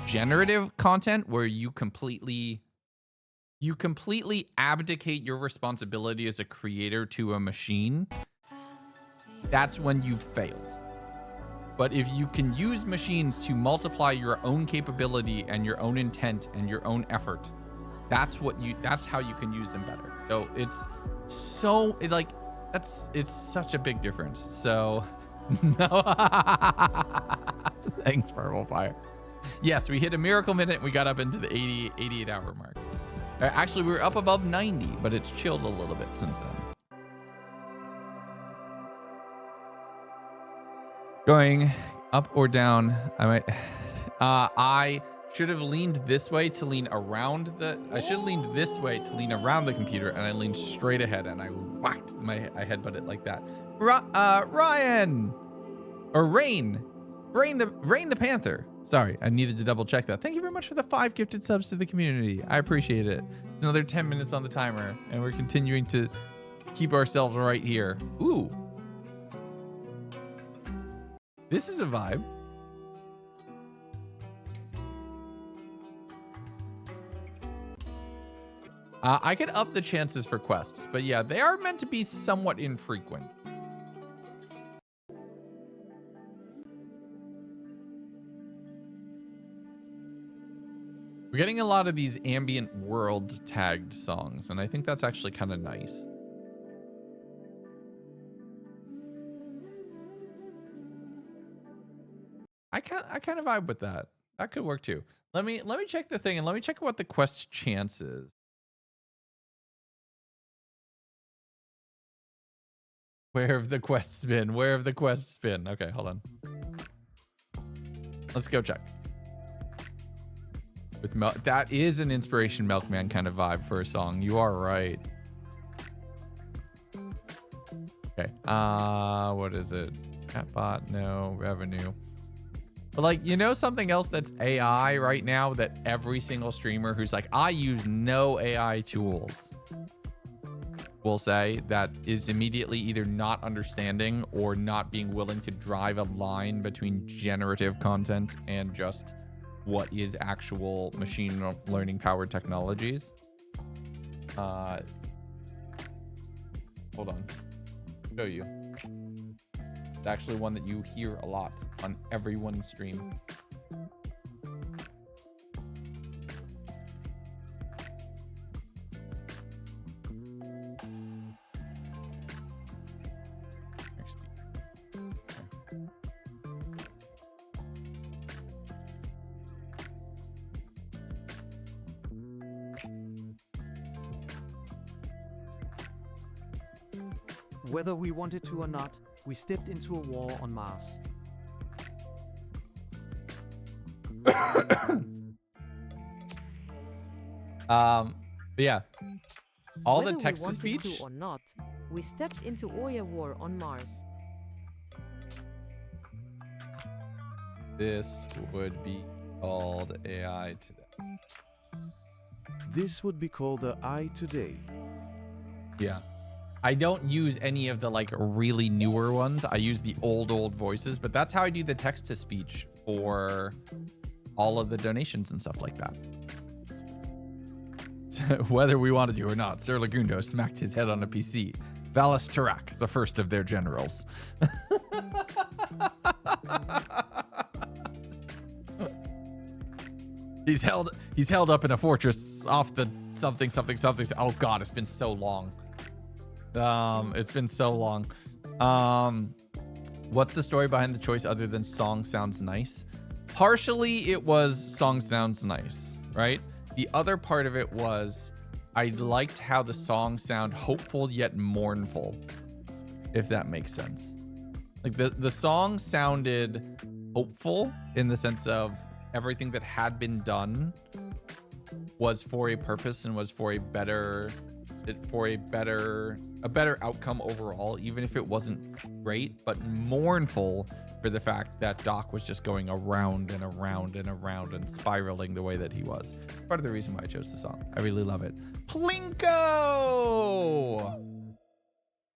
Generative content where you completely abdicate your responsibility as a creator to a machine, that's when you've failed. But if you can use machines to multiply your own capability and your own intent and your own effort, that's how you can use them better. So it's such a big difference. So no. Thanks, Purple Fire. Yes, we hit a miracle minute. We got up into the 88 hour mark. Actually, we were up above 90, but it's chilled a little bit since then. Going up or down, I should have leaned this way to lean around I should have leaned this way to lean around the computer, and I leaned straight ahead and I whacked I headbutted like that. Ryan or Rain the Panther. Sorry, I needed to double check that. Thank you very much for the 5 gifted subs to the community. I appreciate it. Another 10 minutes on the timer, and we're continuing to keep ourselves right here. Ooh. This is a vibe. I could up the chances for quests, but yeah, they are meant to be somewhat infrequent. We're getting a lot of these ambient world tagged songs, and I think that's actually kind of nice. I kind of vibe with that. That could work too. Let me check the thing, and let me check what the quest chance is. Where have the quests been? Where have the quests been? Okay, hold on. Let's go check. With that is an Inspiration Milkman kind of vibe for a song. You are right. Okay. What is it? Chatbot? No. Revenue. But like, you know, something else that's AI right now that every single streamer who's like, I use no AI tools, will say, that is immediately either not understanding or not being willing to drive a line between generative content and just what is actual machine learning powered technologies. Hold on. I'll show you. It's actually one that you hear a lot on everyone's stream. Whether we wanted to or not, we stepped into a war on Mars. Yeah. All Whether the text to we wanted speech. to or not, we stepped into a war on Mars. This would be called AI today. This would be called the I today. Yeah. I don't use any of the like really newer ones. I use the old voices, but that's how I do the text to speech for all of the donations and stuff like that. Whether we wanted to or not, Sir Lagundo smacked his head on a PC. Valis Tarak, the first of their generals. He's held up in a fortress off the something. Oh God, it's been so long. It's been so long. What's the story behind the choice other than song sounds nice? Partially, it was song sounds nice, right? The other part of it was I liked how the song sound hopeful yet mournful, if that makes sense. Like the song sounded hopeful in the sense of everything that had been done was for a purpose and was for a better outcome overall, even if it wasn't great, but mournful for the fact that Doc was just going around and around and around and spiraling the way that he was. Part of the reason why I chose the song. I really love it. Plinko!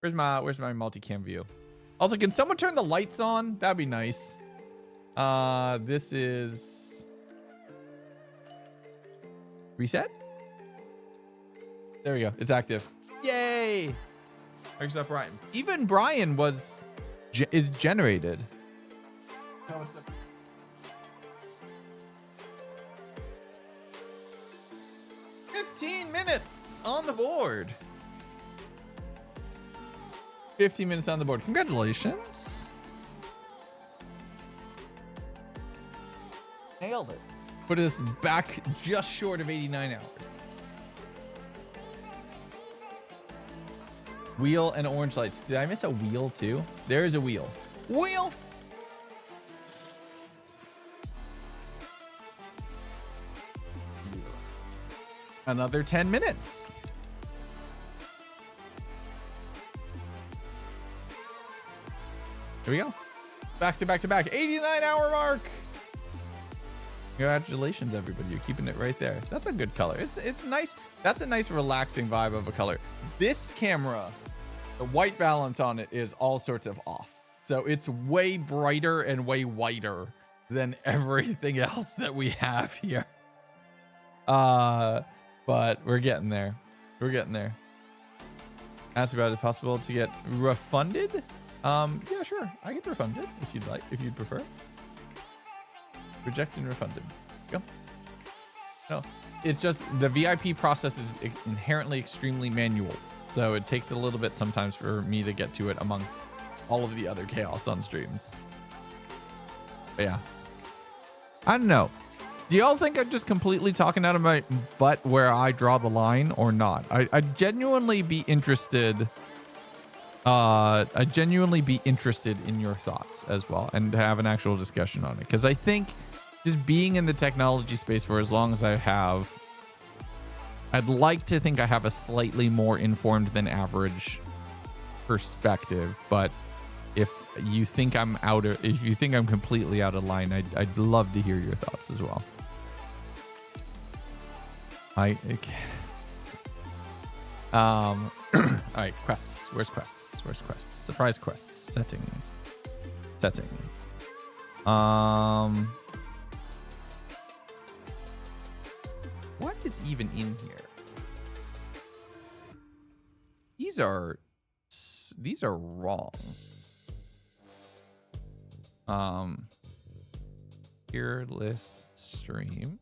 Where's my multicam view? Also, can someone turn the lights on? That'd be nice. This is reset. There we go. It's active. Yay! Except Brian. Even Brian is generated. 15 minutes on the board. 15 minutes on the board. Congratulations. Nailed it. Put us back just short of 89 hours. Wheel and orange lights. Did I miss a wheel too? There is a wheel. Wheel! Another 10 minutes. Here we go. Back to back to back. 89-hour mark. Congratulations, everybody. You're keeping it right there. That's a good color. It's nice. That's a nice relaxing vibe of a color. This camera, the white balance on it is all sorts of off. So it's way brighter and way whiter than everything else that we have here. But we're getting there. We're getting there. Ask about it possible to get refunded. Yeah, sure. I get refunded if you'd like, if you'd prefer. Rejected and refunded. Go. No, it's just the VIP process is inherently extremely manual. So it takes a little bit sometimes for me to get to it amongst all of the other chaos on streams. But yeah. I don't know. Do y'all think I'm just completely talking out of my butt where I draw the line or not? I'd genuinely be interested. I'd genuinely be interested in your thoughts as well and have an actual discussion on it. Because I think just being in the technology space for as long as I have, I'd like to think I have a slightly more informed than average perspective. But if you think I'm completely out of line, I'd love to hear your thoughts as well. All right, quests. Where's quests? Where's quests? Surprise quests. Settings. What is even in here? These are wrong. Here list stream.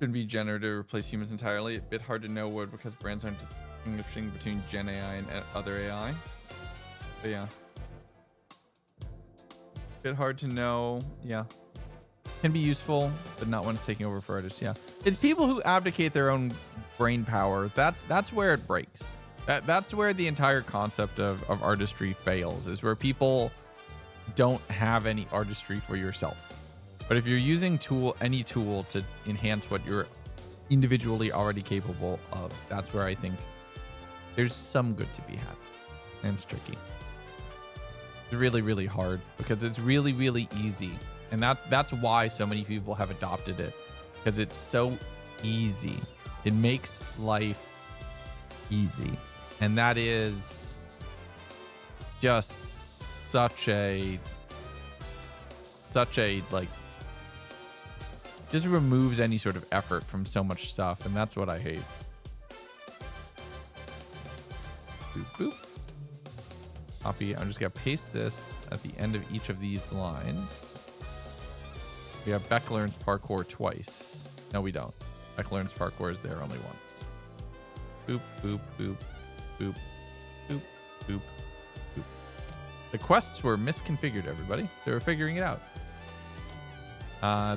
Should be generative to replace humans entirely. A bit hard to know what because brands aren't distinguishing between Gen AI and other AI. But yeah. Bit hard to know. Yeah. Can be useful, but not when it's taking over for artists. Yeah. It's people who abdicate their own brain power. That's where it breaks. That's where the entire concept of artistry fails, is where people don't have any artistry for yourself. But if you're using any tool to enhance what you're individually already capable of, that's where I think there's some good to be had. And it's tricky. It's really, really hard because it's really, really easy. And that's why so many people have adopted it, because it's so easy. It makes life easy. And that is just such a like, just removes any sort of effort from so much stuff, and that's what I hate. Boop, boop. Copy. I'm just gonna paste this at the end of each of these lines. We have Beck learns parkour twice. No, we don't. Beck learns parkour is there only once. Boop, boop, boop, boop, boop, boop, boop. The quests were misconfigured, everybody. So we're figuring it out.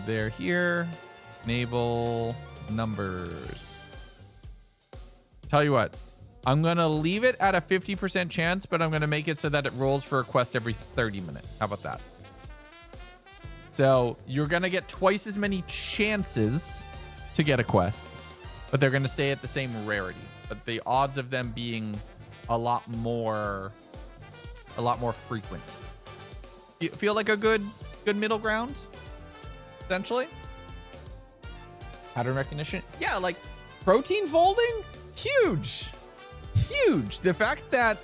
They're here. Enable numbers. Tell you what, I'm going to leave it at a 50% chance, but I'm going to make it so that it rolls for a quest every 30 minutes. How about that? So you're going to get twice as many chances to get a quest, but they're going to stay at the same rarity. But the odds of them being a lot more frequent. You feel like a good middle ground, essentially? Pattern recognition? Yeah, like protein folding? Huge. Huge. The fact that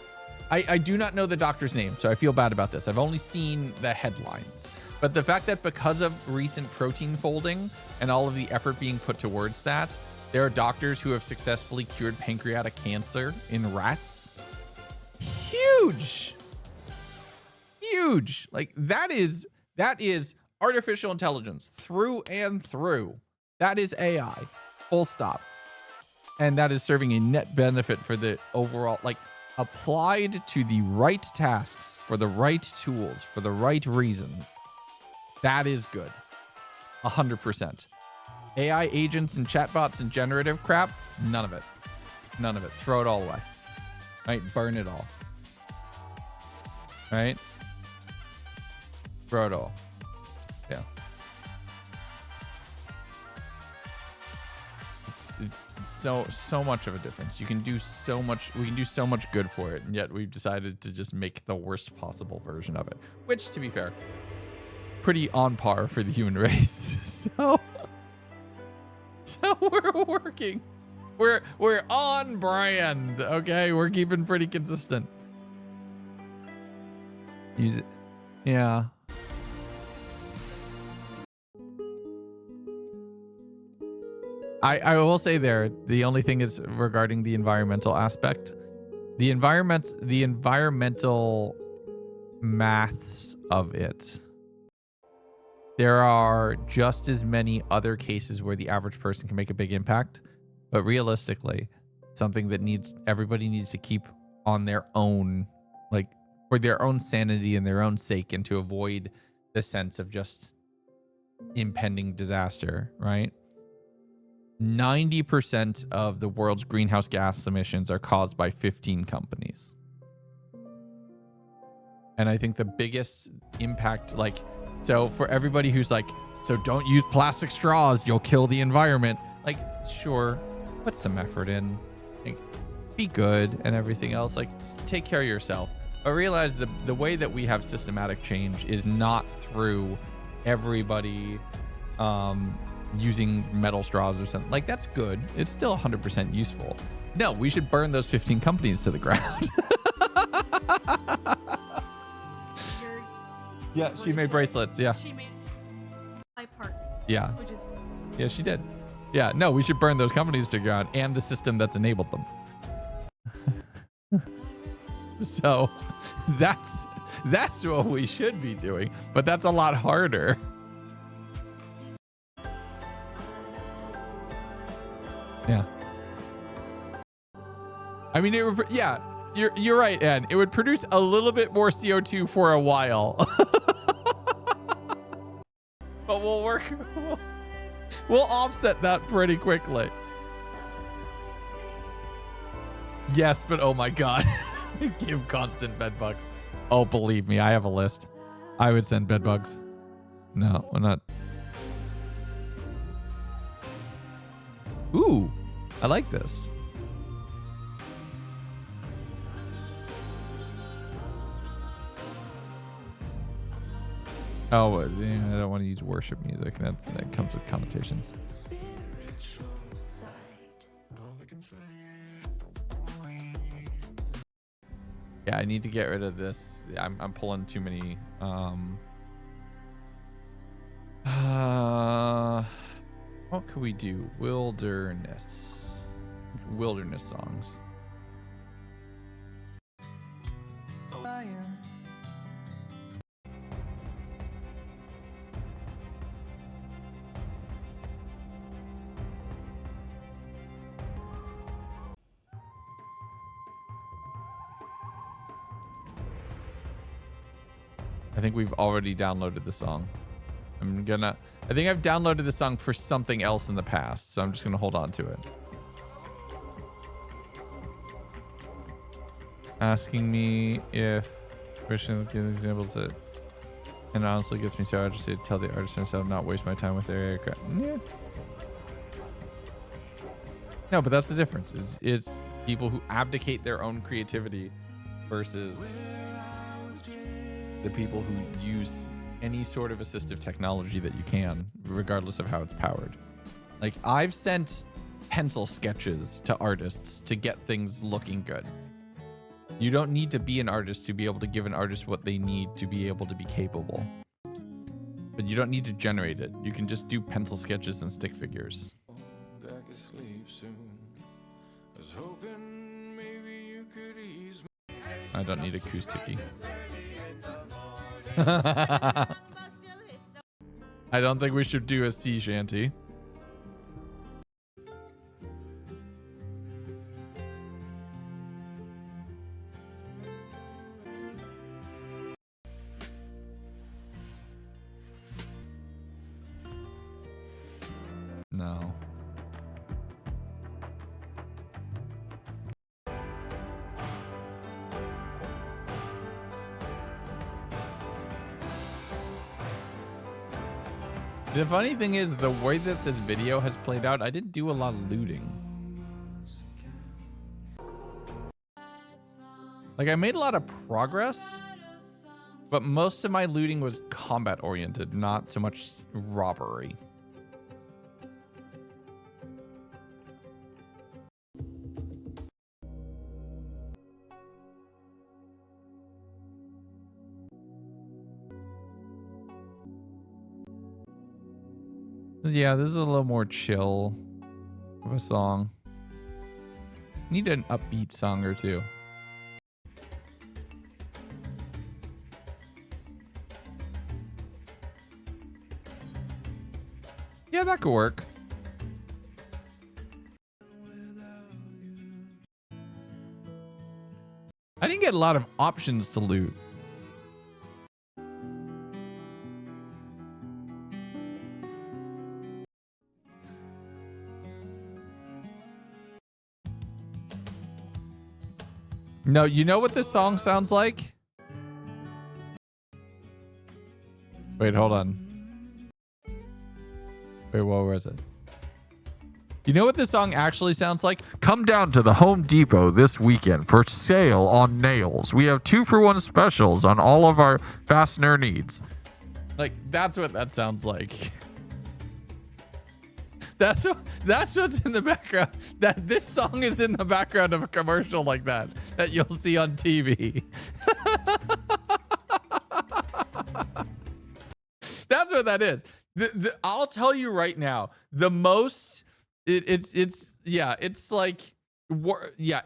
I do not know the doctor's name, so I feel bad about this. I've only seen the headlines. But the fact that because of recent protein folding and all of the effort being put towards that, there are doctors who have successfully cured pancreatic cancer in rats. Huge. Huge. Like that is artificial intelligence through and through. That is AI. Full stop. And that is serving a net benefit for the overall, like applied to the right tasks, for the right tools, for the right reasons. That is good. 100%. AI agents and chatbots and generative crap, none of it. None of it. Throw it all away. Right? Burn it all. Right? Throw it all. Yeah. It's so much of a difference. You can do so much. We can do so much good for it, and yet we've decided to just make the worst possible version of it. Which, to be fair, pretty on par for the human race. So we're working. We're on brand. Okay, we're keeping pretty consistent. Use it. Yeah. I will say there, the only thing is regarding the environmental aspect. The environmental maths of it. There are just as many other cases where the average person can make a big impact, but realistically, something that everybody needs to keep on their own, like for their own sanity and their own sake, and to avoid the sense of just impending disaster, right? 90% of the world's greenhouse gas emissions are caused by 15 companies. And I think the biggest impact, like, so for everybody who's like, so don't use plastic straws, you'll kill the environment. Like, sure, put some effort in, like, be good and everything else. Like, take care of yourself. But realize the way that we have systematic change is not through everybody using metal straws or something. Like, that's good. It's still 100% useful. No, we should burn those 15 companies to the ground. Yeah, she made bracelets. Yeah. She made my part. Yeah. Which is Yeah, she did. Yeah, no, we should burn those companies to the ground and the system that's enabled them. So that's what we should be doing, but that's a lot harder. Yeah. I mean, it would, yeah, you're right, Ann. It would produce a little bit more CO2 for a while. But we'll offset that pretty quickly. Yes, but oh my God. Give constant bed bugs. Oh, believe me, I have a list. I would send bed bugs. No, we're not. Ooh, I like this. Oh, yeah, I don't want to use worship music. That comes with connotations. Yeah, I need to get rid of this. I'm pulling too many. What could we do? Wilderness songs. I think we've already downloaded the song. I think I've downloaded the song for something else in the past, so I'm just gonna hold on to it. Asking me if Christian give examples that, and it honestly gets me so interested to tell the artist myself not waste my time with their aircraft. Yeah. No, but that's the difference. It's people who abdicate their own creativity versus the people who use any sort of assistive technology that you can, regardless of how it's powered. Like, I've sent pencil sketches to artists to get things looking good. You don't need to be an artist to be able to give an artist what they need to be able to be capable. But you don't need to generate it. You can just do pencil sketches and stick figures. I don't need acoustic-y. I don't think we should do a sea shanty. No. The funny thing is, the way that this video has played out, I didn't do a lot of looting. Like, I made a lot of progress, but most of my looting was combat oriented, not so much robbery. Yeah, this is a little more chill of a song. Need an upbeat song or two. Yeah, that could work. I didn't get a lot of options to loot. No, you know what this song sounds like? Wait, hold on. Wait, what was it? You know what this song actually sounds like? Come down to the Home Depot this weekend for sale on nails. We have 2-for-1 specials on all of our fastener needs. Like, that's what that sounds like. That's what's in the background. That this song is in the background of a commercial like that you'll see on TV. That's what that is. I'll tell you right now. The most it's like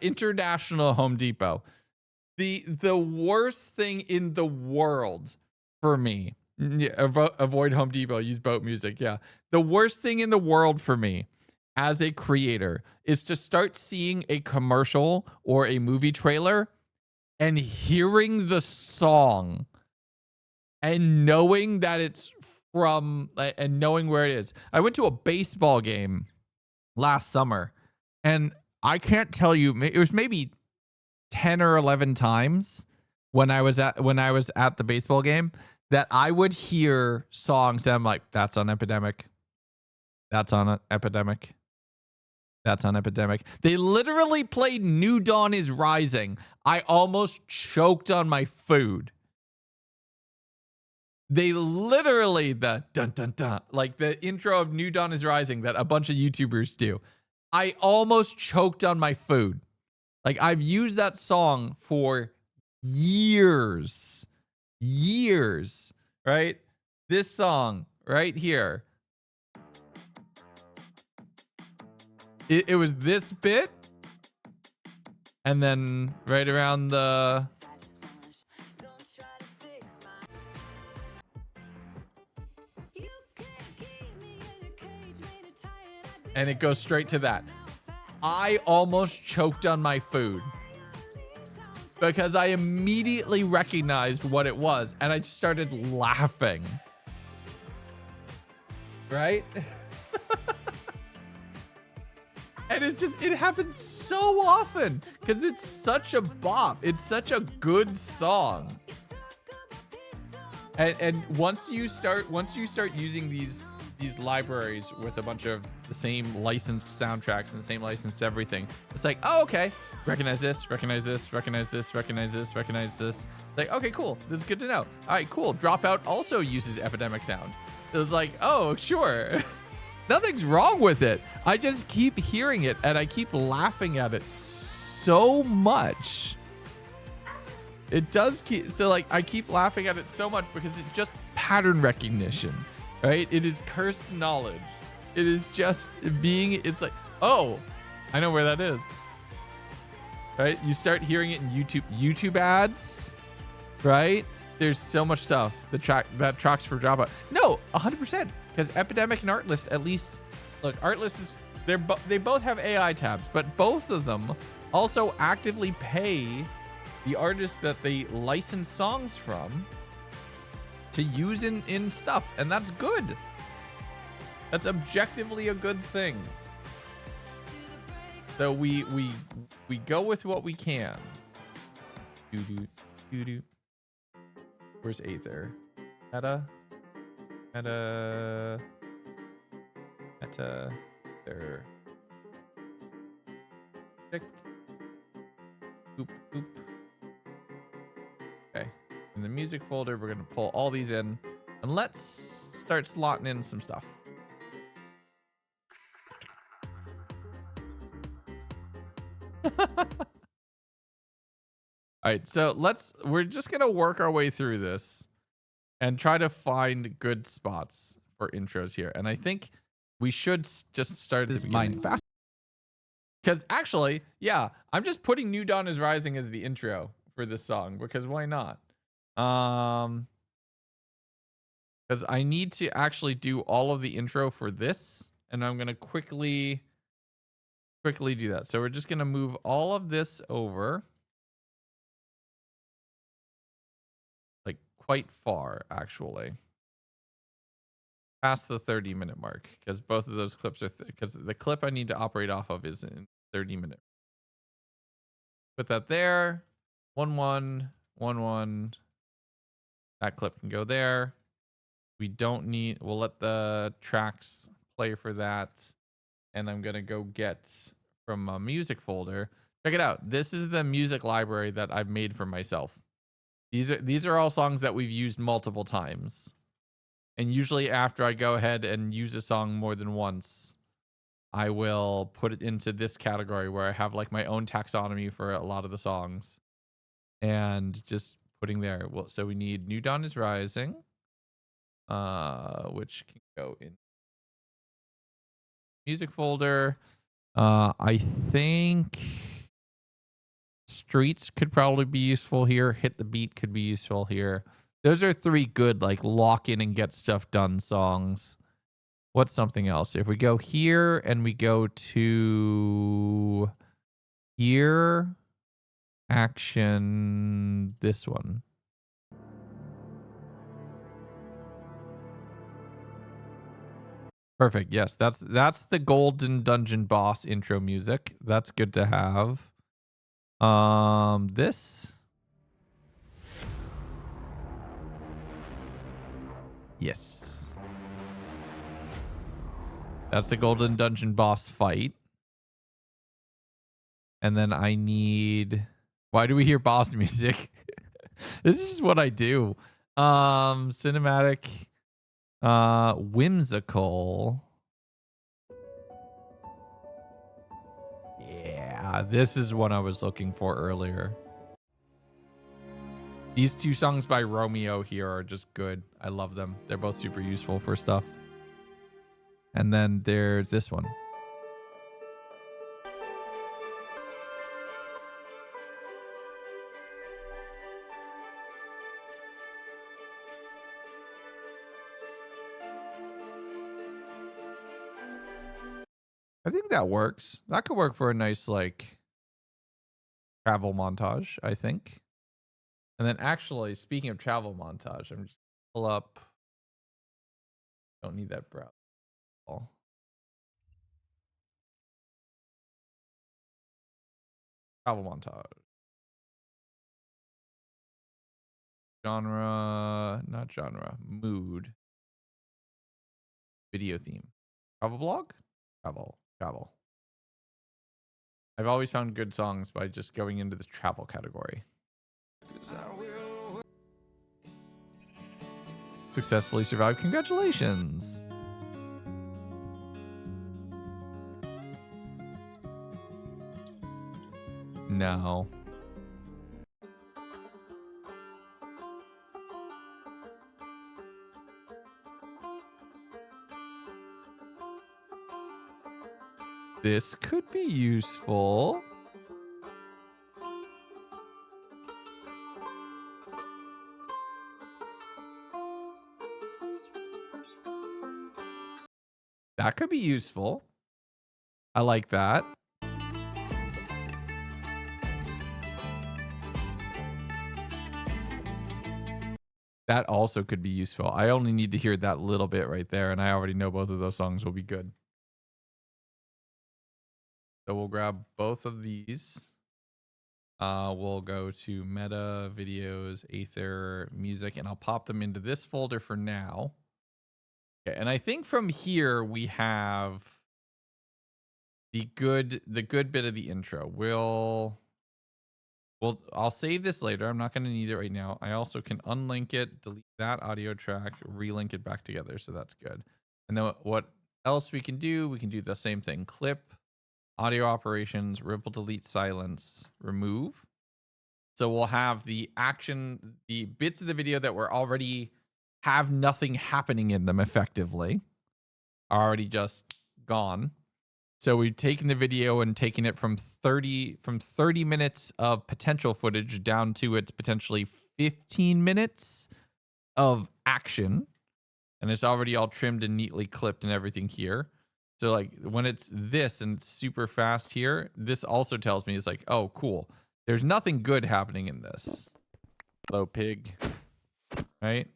international Home Depot. The worst thing in the world for me. Yeah, avoid Home Depot, use boat music. Yeah. The worst thing in the world for me as a creator is to start seeing a commercial or a movie trailer and hearing the song and knowing that it's from, and knowing where it is. I went to a baseball game last summer and I can't tell you, it was maybe 10 or 11 times when I was at the baseball game that I would hear songs and I'm like, that's on Epidemic. That's on Epidemic. That's on Epidemic. They literally played New Dawn is Rising. I almost choked on my food. They literally, the dun dun dun, like the intro of New Dawn is Rising that a bunch of YouTubers do. I almost choked on my food. Like, I've used that song for years, right? This song right here. It was this bit. And then right around the... And it goes straight to that. I almost choked on my food. because I immediately recognized what it was and I just started laughing. Right? And it happens so often because it's such a bop. It's such a good song. And once you start using these libraries with a bunch of the same licensed soundtracks and the same licensed everything, it's like, oh, okay, recognize this, recognize this, recognize this, recognize this, recognize this. Like, okay, cool, this is good to know. All right, cool. Dropout also uses Epidemic Sound. It was like, oh, sure. Nothing's wrong with it. I just keep hearing it and I keep laughing at it so much. It does keep, so like I keep laughing at it so much because it's just pattern recognition, right? It is cursed knowledge. It is just being, it's like, oh, I know where that is, right? You start hearing it in YouTube ads, right? There's so much stuff that tracks for Dropout. No, 100%. Because Epidemic and Artlist, at least, look, Artlist is, they both have AI tabs, but both of them also actively pay the artists that they license songs from to use in stuff, and that's good. That's objectively a good thing. So we go with what we can. Doo-doo. Where's Aether? Meta. There. Tick. Boop, boop. Okay. In the music folder, we're going to pull all these in. And let's start slotting in some stuff. All right, so we're just going to work our way through this and try to find good spots for intros here. And I think we should just start this mind fast. Because actually, yeah, I'm just putting New Dawn is Rising as the intro for this song because why not? Because I need to actually do all of the intro for this, and I'm gonna quickly do that. So we're just gonna move all of this over, like quite far actually, past the 30-minute mark, because both of those clips are because the clip I need to operate off of is in 30-minute. Put that there. 1-1, 1-1. That clip can go there. We don't need, we'll let the tracks play for that. And I'm gonna go get from a music folder. Check it out. This is the music library that I've made for myself. These are all songs that we've used multiple times. And usually after I go ahead and use a song more than once, I will put it into this category where I have like my own taxonomy for a lot of the songs. And just putting there. Well, so we need New Dawn is Rising, which can go in music folder. I think Streets could probably be useful here. Hit the Beat could be useful here. Those are three good like lock in and get stuff done songs. What's something else? If we go here and we go to here, action, this one. Perfect. Yes, that's the Golden Dungeon boss intro music. That's good to have. This. Yes. That's the Golden Dungeon boss fight. And then I need, why do we hear boss music? This is just what I do. Cinematic, whimsical. Yeah, this is what I was looking for earlier. These two songs by Romeo here are just good. I love them. They're both super useful for stuff. And then there's this one. I think that works. That could work for a nice like travel montage, I think. And then actually, speaking of travel montage, I'm just pull up. Don't need that browser. Travel montage. Genre, not genre, mood. Video theme. Travel blog? Travel. I've always found good songs by just going into this travel category. Successfully survived. Congratulations. No. This could be useful. That could be useful. I like that. That also could be useful. I only need to hear that little bit right there, and I already know both of those songs will be good. So we'll grab both of these. We'll go to Meta, Videos, Aether, Music, and I'll pop them into this folder for now. Okay, and I think from here we have the good bit of the intro. I'll save this later. I'm not going to need it right now. I also can unlink it, delete that audio track, relink it back together. So that's good. And then what else we can do? We can do the same thing. Clip, audio operations, ripple, delete, silence, remove. So we'll have the bits of the video that were already have nothing happening in them effectively are already just gone. So we've taken the video and taken it from 30 minutes of potential footage down to its potentially 15 minutes of action. And it's already all trimmed and neatly clipped and everything here. So like when it's this and it's super fast here, this also tells me it's like, oh, cool. There's nothing good happening in this. Hello, pig. Right?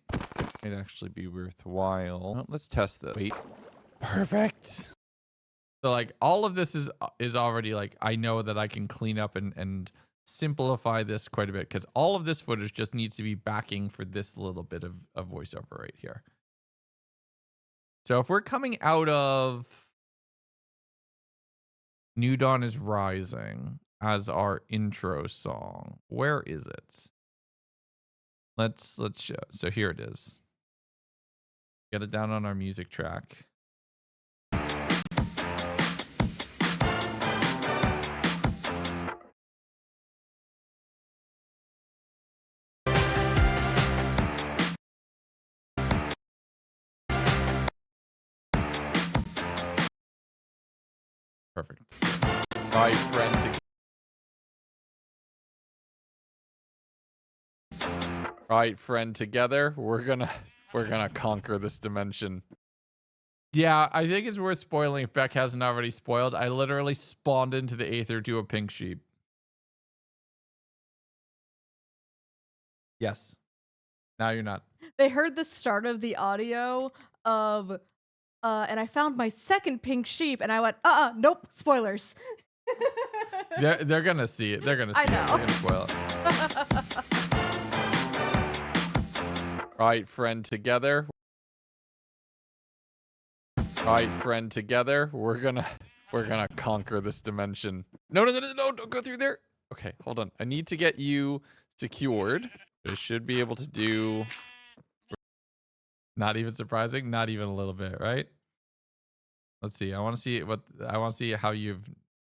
Might actually be worthwhile. Oh, let's test this. Wait. Perfect. So like all of this is already like, I know that I can clean up and simplify this quite a bit because all of this footage just needs to be backing for this little bit of voiceover right here. So if we're coming out of New Dawn is Rising as our intro song, where is it? Let's show. So here it is. Get it down on our music track. Perfect. All right, friends. All right, friend. Together, we're gonna conquer this dimension. Yeah, I think it's worth spoiling if Beck hasn't already spoiled. I literally spawned into the Aether to a pink sheep. Yes. Now you're not. They heard the start of the audio of and I found my second pink sheep and I went, nope, spoilers. They're gonna see it. They're gonna see it. They're gonna spoil it. All right, friend, together. All right, friend, together. We're gonna conquer this dimension. No, don't go through there. Okay, hold on. I need to get you secured. I should be able to do. Not even surprising. Not even a little bit, right? Let's see. I want to see how you've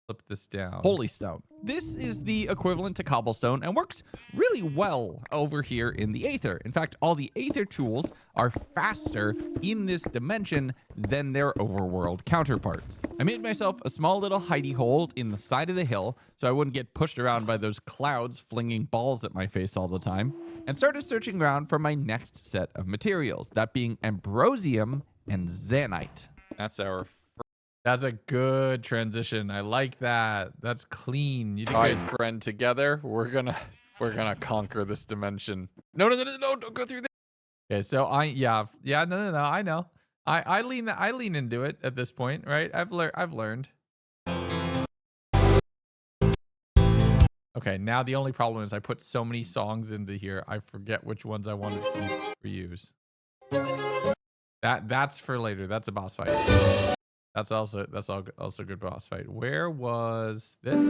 flipped this down. Holy stone. This is the equivalent to cobblestone and works really well over here in the Aether. In fact, all the Aether tools are faster in this dimension than their overworld counterparts. I made myself a small little hidey hole in the side of the hill so I wouldn't get pushed around by those clouds flinging balls at my face all the time, and started searching around for my next set of materials, that being ambrosium and zanite. That's our That's a good transition. I like that. That's clean. You did good, friend. Together, we're gonna conquer this dimension. No, don't go through there. Okay, so no, I know. I lean into it at this point, right? I've learned. Okay, now the only problem is I put so many songs into here, I forget which ones I wanted to reuse. That's for later. That's a boss fight. That's also a good boss fight. Where was this?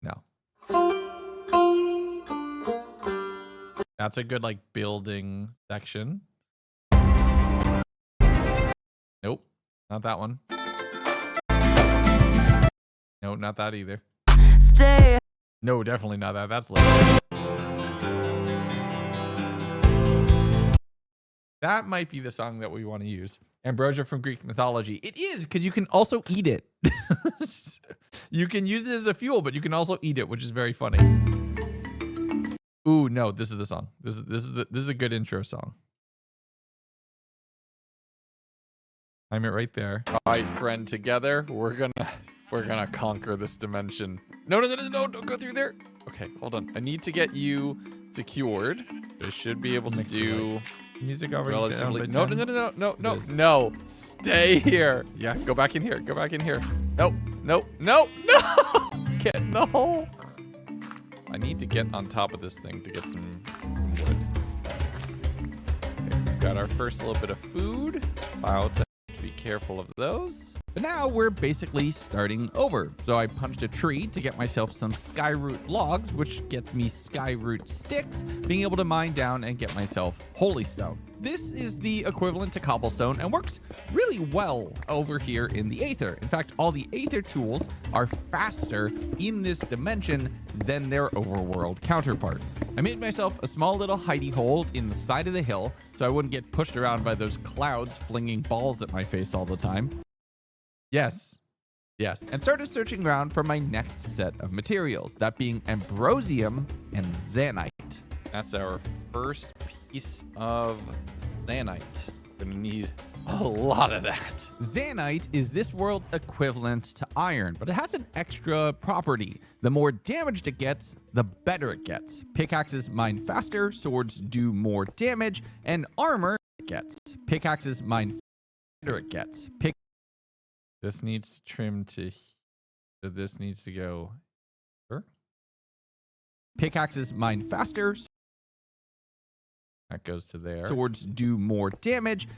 No. That's a good like building section. Nope, not that one. No, not that either. Stay. No, definitely not that. That's later. That might be the song that we want to use. Ambrosia from Greek mythology. It is, because you can also eat it. You can use it as a fuel, but you can also eat it, which is very funny. Ooh, no, this is the song. This is a good intro song. I'm it right there. All right, friend, together, we're gonna conquer this dimension. No, don't go through there. Okay, hold on. I need to get you secured. I should be able to do Music already relatively. down by No. 10. No. Stay here. Yeah, go back in here. No. Get in the hole. I need to get on top of this thing to get some wood. Okay, we've got our first little bit of food. Be careful of those. But now we're basically starting over. So I punched a tree to get myself some skyroot logs, which gets me skyroot sticks, being able to mine down and get myself holy stone. This is the equivalent to cobblestone and works really well over here in the Aether. In fact, all the Aether tools are faster in this dimension than their overworld counterparts. I made myself a small little hidey hole in the side of the hill so I wouldn't get pushed around by those clouds flinging balls at my face all the time. Yes. And started searching around for my next set of materials, that being ambrosium and zanite. That's our first piece of nanite. Gonna need a lot of that. Zanite is this world's equivalent to iron, but it has an extra property. The more damaged it gets, the better it gets. Pickaxes mine faster, swords do more damage, and armor gets. Pickaxes mine faster it gets. This needs to trim to so this needs to go here. Pickaxes mine faster, That goes to there. swords do more damage,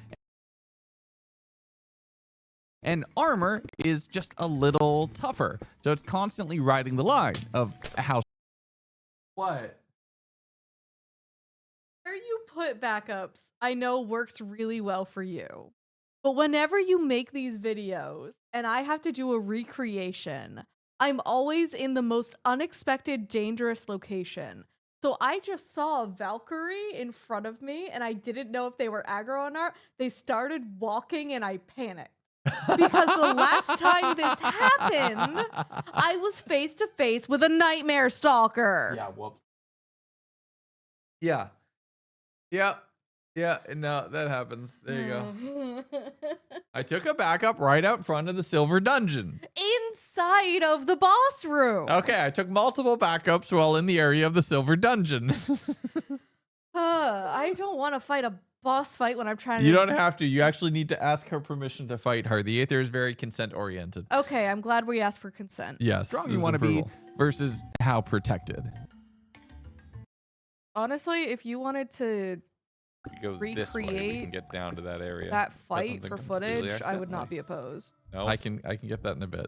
and armor is just a little tougher. So it's constantly riding the line of how. What? Where you put backups, I know works really well for you. But whenever you make these videos and I have to do a recreation, I'm always in the most unexpected, dangerous location. So I just saw a Valkyrie in front of me and I didn't know if they were aggro or not. They started walking and I panicked. Because the last time this happened, I was face to face with a nightmare stalker. Yeah, whoops. Yeah. Yeah, no, that happens. There you go. I took a backup right out front of the silver dungeon. Inside of the boss room. Okay, I took multiple backups while in the area of the silver dungeon. I don't want to fight a boss fight when I'm trying to. You don't have to. You actually need to ask her permission to fight her. The Aether is very consent oriented. Okay, I'm glad we asked for consent. Yes. strong this you is want to be approval. versus how protected. Honestly, if you wanted to We go this way, we recreate can get down to that area. that Got fight something for completely footage, I would not accidentally. be opposed. No, I can get that in a bit.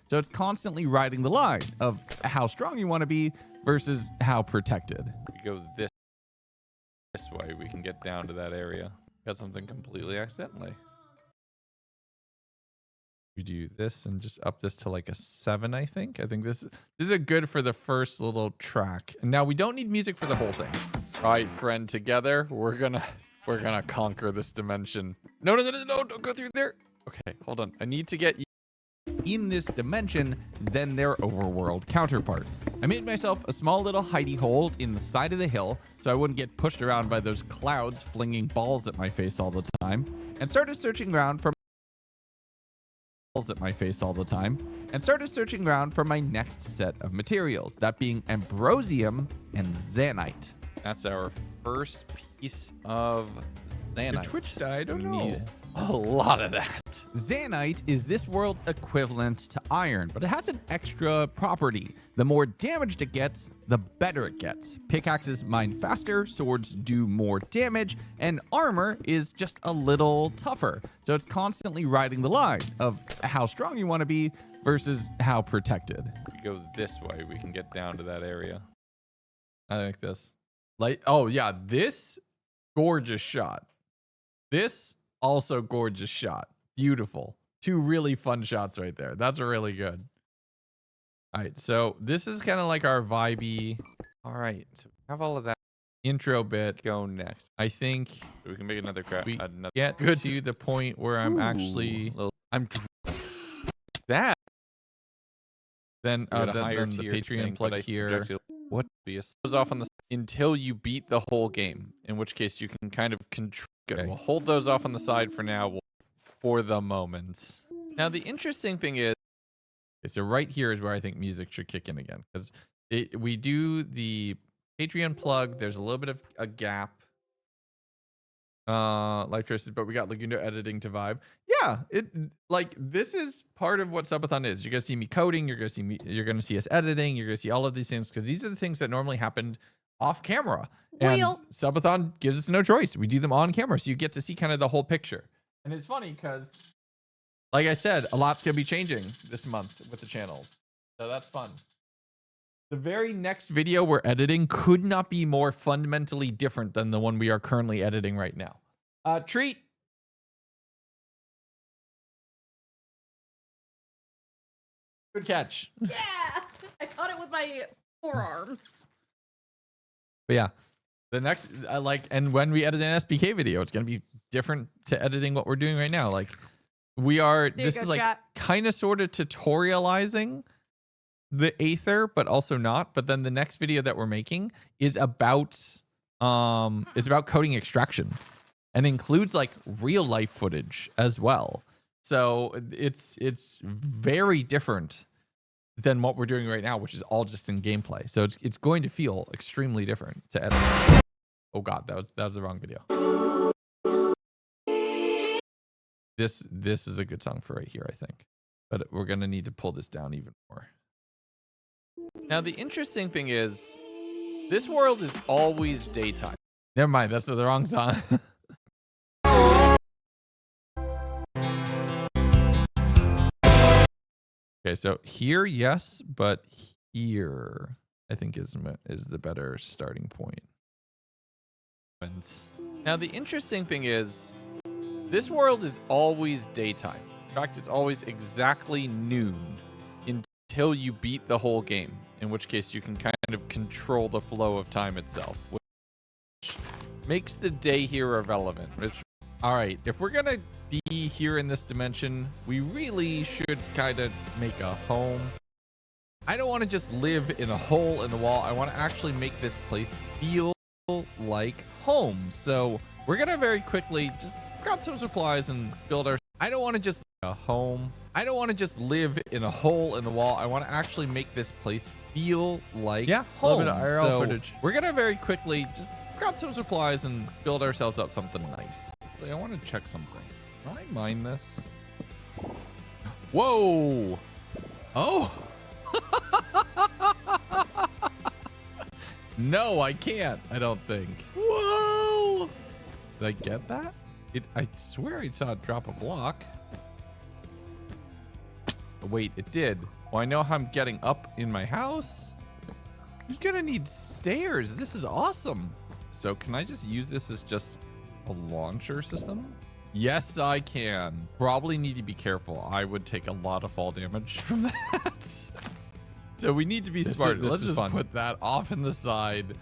So it's constantly riding the line of how strong you want to be versus how protected. We go this way, we can get down to that area. Got something completely accidentally. We do this and just up this to like a 7, I think. I think this is a good for the first little track. And now we don't need music for the whole thing. All right, friend, together, we're gonna conquer this dimension. No, don't go through there. Okay, hold on. I need to get you in this dimension than their overworld counterparts. I made myself a small little hidey hole in the side of the hill so I wouldn't get pushed around by those clouds flinging balls at my face all the time, and started searching around for my next set of materials, that being ambrosium and zanite. That's our first piece of zanite. Your Twitch died, I don't We know. need a lot of that. Zanite is this world's equivalent to iron, but it has an extra property. The more damaged it gets, the better it gets. Pickaxes mine faster, swords do more damage, and armor is just a little tougher. So it's constantly riding the line of how strong you want to be versus how protected. If we go this way, we can get down to that area. I like this. Like, oh yeah, this gorgeous shot. This also gorgeous shot. Beautiful. Two really fun shots right there. That's really good. All right, so this is kind of like our vibey. All right, so we have all of that intro bit. Go next. I think we can make another crack. We get to the point where I'm actually that. Then the Patreon plug here. What goes off on the until you beat the whole game, in which case you can kind of control. Okay. We'll hold those off on the side for now, for the moment. Now the interesting thing is, okay, so right here is where I think music should kick in again, because we do the Patreon plug. There's a little bit of a gap. Life choices, but we got Laguna editing to vibe. Yeah, this is part of what Subathon is. You're gonna see me coding. You're gonna see us editing. You're gonna see all of these things because these are the things that normally happened off camera. And Subathon gives us no choice. We do them on camera, so you get to see kind of the whole picture. And it's funny because, like I said, a lot's gonna be changing this month with the channels, so that's fun. The very next video we're editing could not be more fundamentally different than the one we are currently editing right now. Treat. Good catch. Yeah, I caught it with my forearms. But yeah, the next, and when we edit an SBK video, it's going to be different to editing what we're doing right now. Like, this is like kind of sort of tutorializing the Aether, but also not. But then the next video that we're making is about coding extraction and includes like real life footage as well. So it's very different than what we're doing right now, which is all just in gameplay. So it's going to feel extremely different to edit. Oh god, that was the wrong video. This is a good song for right here, I think. But we're gonna need to pull this down even more. Now the interesting thing is, this world is always daytime. Never mind, that's the wrong song. Okay, so here, yes, but here I think is the better starting point. Now the interesting thing is, this world is always daytime. In fact, it's always exactly noon until you beat the whole game, in which case you can kind of control the flow of time itself, which makes the day here irrelevant. All right, if we're gonna be here in this dimension, we really should kind of make a home. I don't want to just live in a hole in the wall. I want to actually make this place feel like home. So we're gonna very quickly just grab some supplies and build our. I don't want to just a home. I don't want to just live in a hole in the wall. I want to actually make this place feel like home. So we're gonna very quickly just grab some supplies and build ourselves up something nice. I want to check something. Can I mine this? Whoa! Oh! No, I can't. I don't think. Whoa! Did I get that? I swear I saw it drop a block. Oh, wait, it did. Well, I know how I'm getting up in my house. Who's gonna need stairs? This is awesome. So can I just use this as just a launcher system? Yes, I can. Probably need to be careful. I would take a lot of fall damage from that. So we need to be smart. Let's just put that off in the side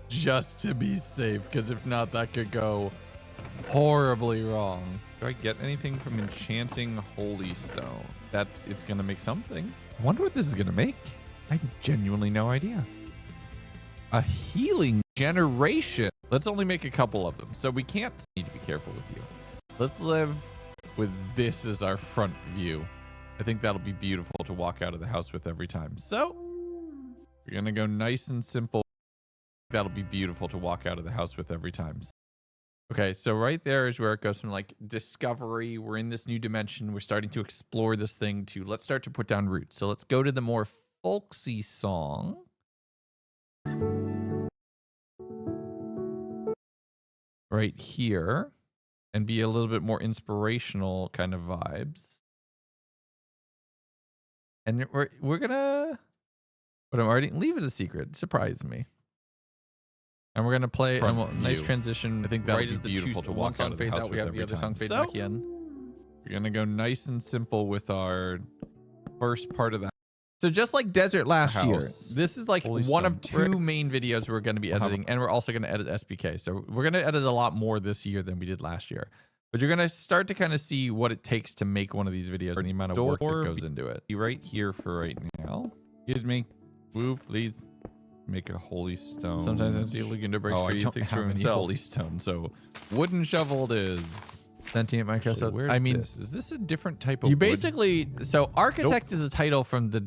just to be safe, because if not, that could go horribly wrong. Do I get anything from enchanting holy stone? it's going to make something. I wonder what this is going to make. I have genuinely no idea. A healing generation. Let's only make a couple of them. So we can't need to be careful with you. Let's live with this as our front view. I think that'll be beautiful to walk out of the house with every time. So we're going to go nice and simple. That'll be beautiful to walk out of the house with every time. Okay, so right there is where it goes from like discovery. We're in this new dimension. We're starting to explore this thing to let's start to put down roots. So let's go to the more folksy song. Right here. And be a little bit more inspirational kind of vibes. And we're gonna, but I'm already leave it a secret. Surprise me. And we're gonna play a nice transition. I think that'll be beautiful to walk out of the house with every time. So we're gonna go nice and simple with our first part of that. So just like Desert last year, this is like one of two main videos we're going to be editing, and we're also going to edit SBK. So we're going to edit a lot more this year than we did last year. But you're going to start to kind of see what it takes to make one of these videos and the amount of work that goes into it. Be right here for right now. Excuse me. Woo, please. Make a holy stone. Sometimes it's illegal to break free things from any holy stone. So wooden shovel it is. Sentient Microsoft. I mean, is this a different type of wood? Basically, so Architect is a title from the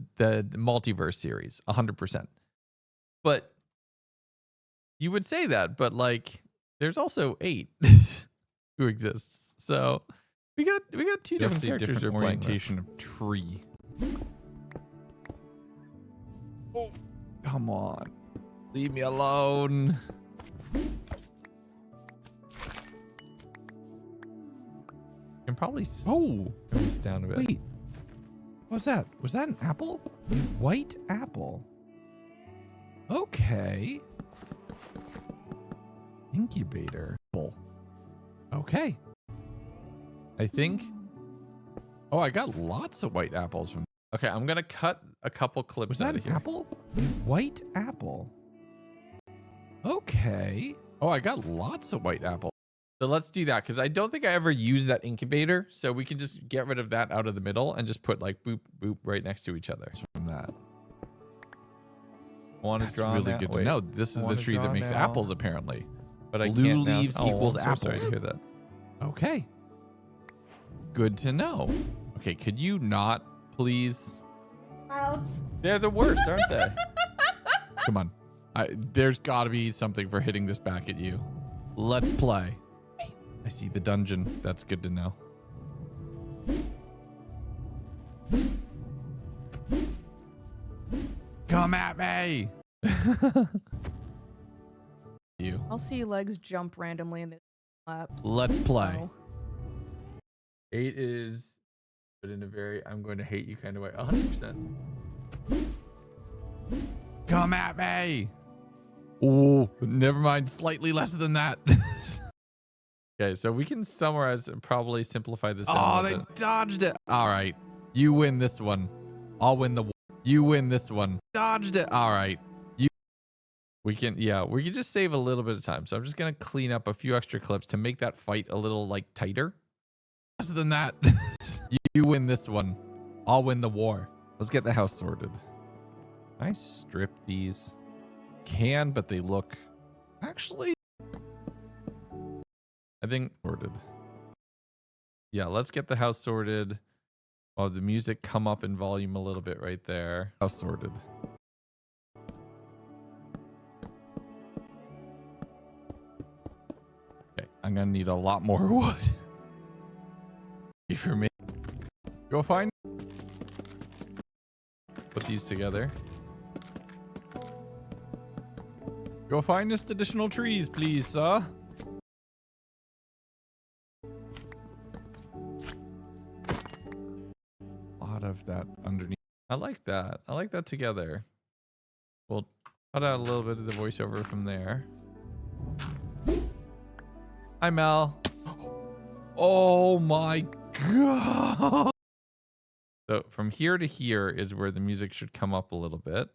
Multiverse series, 100%. But you would say that, but like, there's also 8 who exists. So we got two different characters. Different orientation of tree. Oh, come on, leave me alone. Can probably this down a bit. Wait, what was that? Was that an apple? A white apple. Okay. Incubator. Okay. I think. Oh, I got lots of white apples from. Okay, I'm gonna cut a couple clips. Was that an apple? A white apple. Okay. Oh, I got lots of white apples. So let's do that because I don't think I ever used that incubator. So we can just get rid of that out of the middle and just put like boop, boop right next to each other. From that. That's really good to know. This is the tree that makes apples apparently. But I can't leaves equals apple. Sorry to hear that. Okay. Good to know. Okay, could you not please? Clouds. They're the worst, aren't they? Come on. There's got to be something for hitting this back at you. Let's play. I see the dungeon. That's good to know. Come at me. You. I'll see legs jump randomly in the laps. Let's play. 8 is, but in a very I'm going to hate you kind of way. 100%. Come at me. Oh, never mind. Slightly less than that. Okay, so we can summarize and probably simplify this down. Oh, they dodged it. All right. You win this one. I'll win the war. You win this one. Dodged it. All right. We can just save a little bit of time. So I'm just going to clean up a few extra clips to make that fight a little like tighter. Less than that. You win this one. I'll win the war. Let's get the house sorted. Can I strip these? Can, but they look actually I think sorted. Yeah, let's get the house sorted. Oh, the music come up in volume a little bit right there. House sorted. Okay, I'm gonna need a lot more wood. For me. Go find. Put these together. Go find us additional trees, please, sir. A lot of that underneath. I like that. I like that together. We'll cut out a little bit of the voiceover from there. Hi, Mel. Oh my God. So from here to here is where the music should come up a little bit.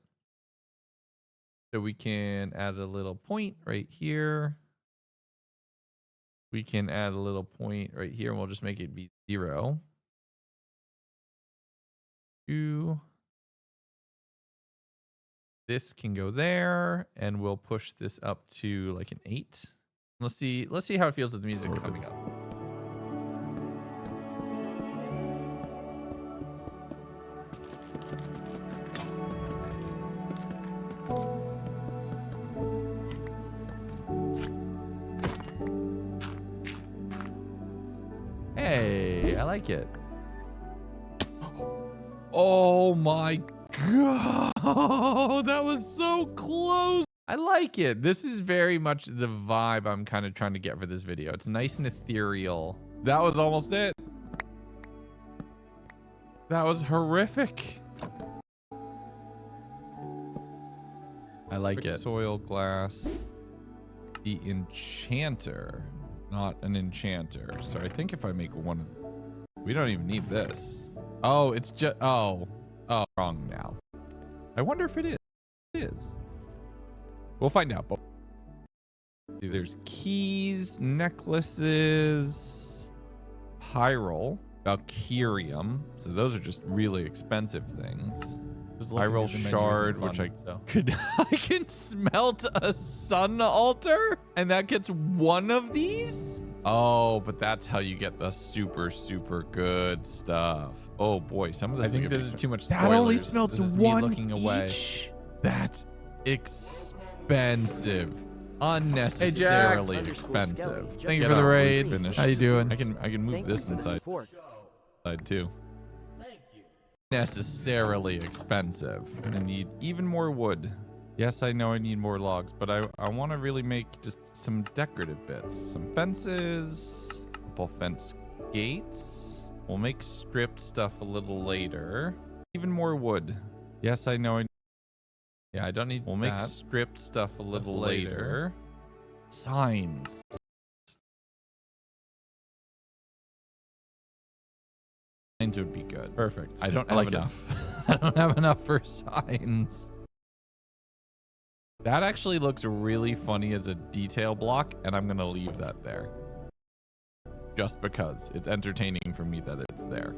So we can add a little point right here. We can add a little point right here and we'll just make it be 0. 2. This can go there, and we'll push this up to like an 8. Let's see how it feels with the music coming up. Hey, I like it. Oh my god, that was so close. I like it. This is very much the vibe I'm kind of trying to get for this video. It's nice and ethereal. That was almost it. That was horrific. I like it. Soil glass. The enchanter, not an enchanter. So I think if I make one, we don't even need this. Oh, it's just, oh, wrong now. I wonder if it is. We'll find out. But there's keys, necklaces, pyrol, valkyrium. So those are just really expensive things. Pyrol shard, which I can smelt a sun altar, and that gets one of these. Oh, but that's how you get the super good stuff. Oh boy, some of this. I think this is too much spoilers. That only smelts one looking away. That's expensive, unnecessarily expensive. Thank you for the raid. How you doing? I can move this inside too. Necessarily expensive. I need even more wood. Yes, I know I need more logs, but I want to really make just some decorative bits. Some fences, a couple fence gates. We'll make stripped stuff a little later. Even more wood. Yes, I know yeah, I don't need We'll make stripped stuff a little later. Signs. Signs would be good. Perfect. I don't have enough. I don't have enough for signs. That actually looks really funny as a detail block, and I'm gonna leave that there. Just because it's entertaining for me that it's there.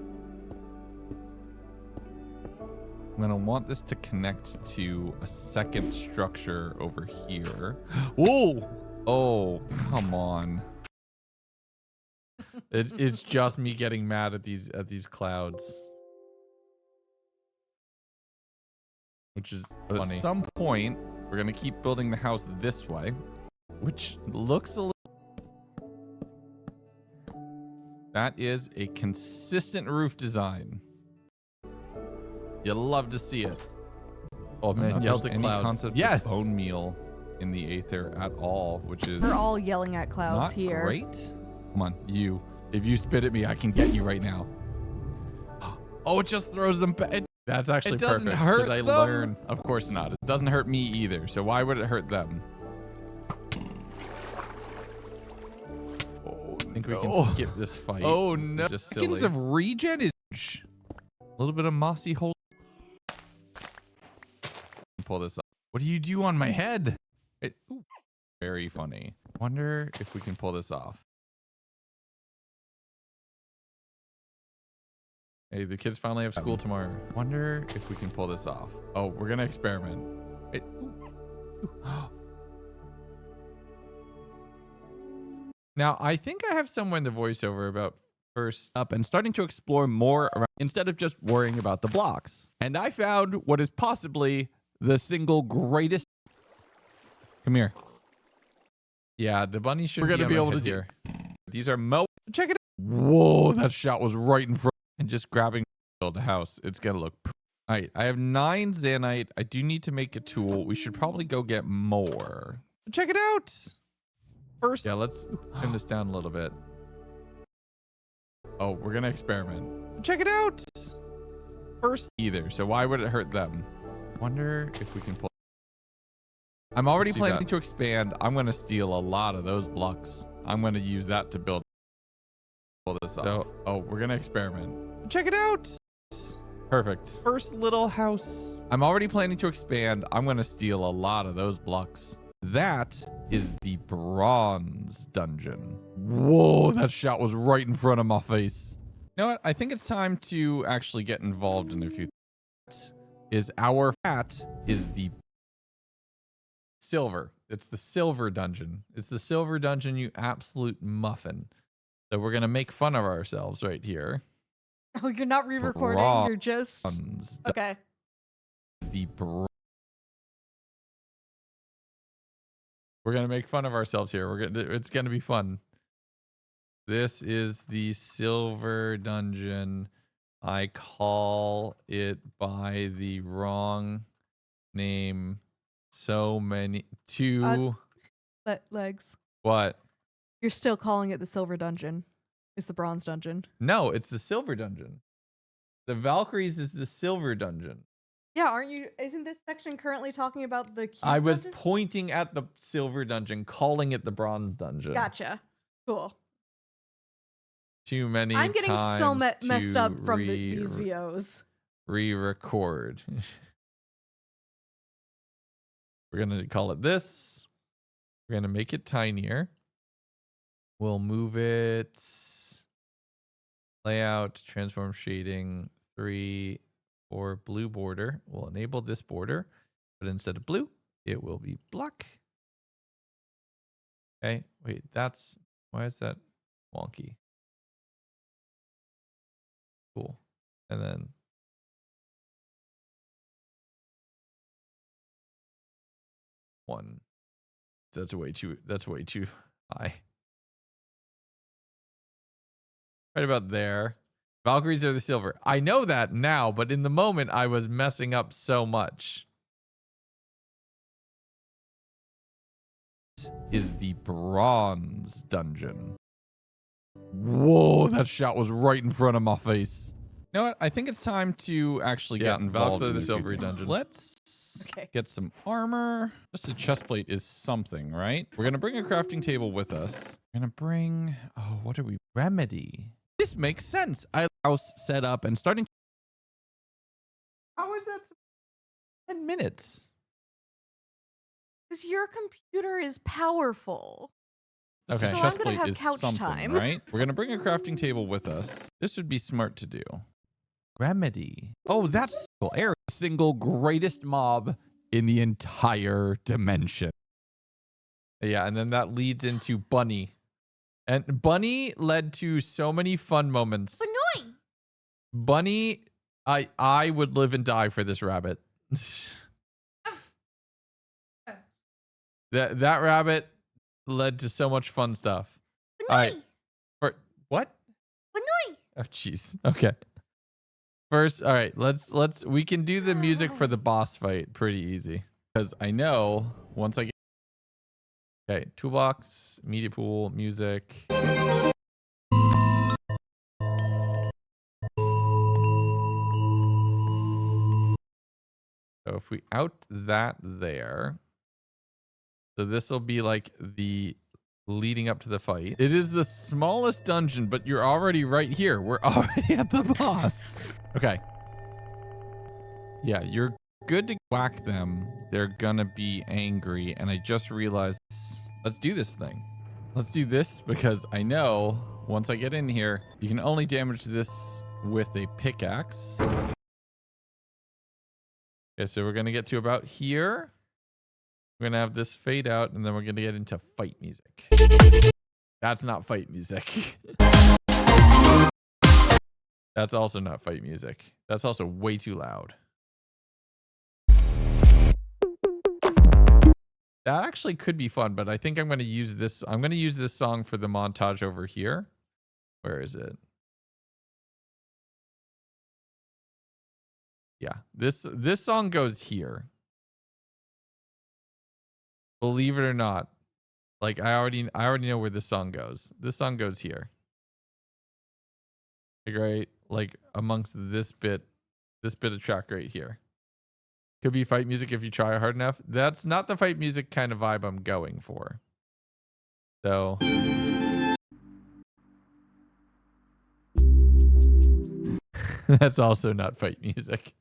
I'm gonna want this to connect to a second structure over here. Whoa! Oh, come on. It's just me getting mad at these clouds. Which is funny. At some point, we're gonna keep building the house this way, which looks a little. That is a consistent roof design. You'll love to see it. Oh man, yells at clouds. Yes. Bone meal in the aether at all, which is. We're all yelling at clouds not here. Great. Come on, you. If you spit at me, I can get you right now. Oh, it just throws them back. That's actually perfect. It doesn't hurt them. I learn. Of course not. It doesn't hurt me either. So why would it hurt them? Oh, I think we can skip this fight. Oh no! Just silly. Seconds of regen is a little bit of mossy hole. Pull this up. What do you do on my head? Ooh, very funny. Wonder if we can pull this off. Hey, the kids finally have school tomorrow. Wonder if we can pull this off. Oh, we're gonna experiment. Now, I think I have somewhere in the voiceover about first up and starting to explore more around instead of just worrying about the blocks. And I found what is possibly the single greatest. Come here. Yeah, the bunny should. We're gonna be able to do. These are Check it out. Whoa, that shot was right in front. And just grabbing build a house. It's gonna look. All right, I have 9 Zanite. I do need to make a tool. We should probably go get more. Check it out. First, yeah, let's trim this down a little bit. Oh, we're gonna experiment. Check it out. First, either. So why would it hurt them? Wonder if we can pull. I'm already planning to expand. I'm gonna steal a lot of those blocks. I'm gonna use that to build. Pull this off. Oh, we're gonna experiment. Check it out. Perfect. First little house. I'm already planning to expand. I'm gonna steal a lot of those blocks. That is the bronze dungeon. Whoa, that shot was right in front of my face. You know what? I think it's time to actually get involved in a few is our hat is the silver. It's the silver dungeon. It's the silver dungeon, you absolute muffin. So we're going to make fun of ourselves right here. Oh, you're not re-recording. You're just okay. We're going to make fun of ourselves here. It's going to be fun. This is the silver dungeon. I call it by the wrong name. Legs. What? You're still calling it the silver dungeon. It's the bronze dungeon. No, it's the silver dungeon. The Valkyries is the silver dungeon. Yeah, aren't you? Isn't this section currently talking about the cube I was dungeon? pointing at the silver dungeon, calling it the bronze dungeon. Gotcha. Cool. Too many I'm getting so times messed up from to these VOs. re-record. We're going to call it this. We're going to make it tinier. We'll move it. Layout, transform shading, 3 or blue border. We'll enable this border, but instead of blue, it will be black. Okay, wait, why is that wonky? Cool. And then one. That's way too high. Right about there. Valkyries are the silver. I know that now, but in the moment I was messing up so much. This is the bronze dungeon. Whoa, that shot was right in front of my face. You know what? I think it's time to actually get involved in the silvery dungeon. Let's get some armor. Just a chest plate is something, right? We're going to bring a crafting table with us. We're going to bring, what are we? Remedy. This makes sense. I house set up and starting. How is that 10 minutes? Because your computer is powerful. Okay, So chest I'm gonna plate have is couch something, time. right? We're going to bring a crafting table with us. This would be smart to do. Remedy. Oh, that's every single greatest mob in the entire dimension. Yeah, and then that leads into Bunny. And Bunny led to so many fun moments. Annoying. Bunny, I would live and die for this rabbit. That rabbit led to so much fun stuff. All right. What? Oh, jeez. Okay. First, all right, we can do the music for the boss fight pretty easy. Because I know once I get. Okay, toolbox, media pool, music. So if we out that there. So this will be like the leading up to the fight. It is the smallest dungeon, but you're already right here. We're already at the boss. Okay. Yeah, you're good to whack them. They're gonna be angry. And I just realized, let's do this thing. Let's do this because I know once I get in here, you can only damage this with a pickaxe. Okay, so we're gonna get to about here. We're going to have this fade out, and then we're going to get into fight music. That's not fight music. That's also not fight music. That's also way too loud. That actually could be fun, but I think I'm going to use this. I'm going to use this song for the montage over here. Where is it? Yeah, this song goes here. Believe it or not, like I already know where this song goes. This song goes here. Like right, like amongst this bit of track right here. Could be fight music if you try hard enough. That's not the fight music kind of vibe I'm going for. So that's also not fight music.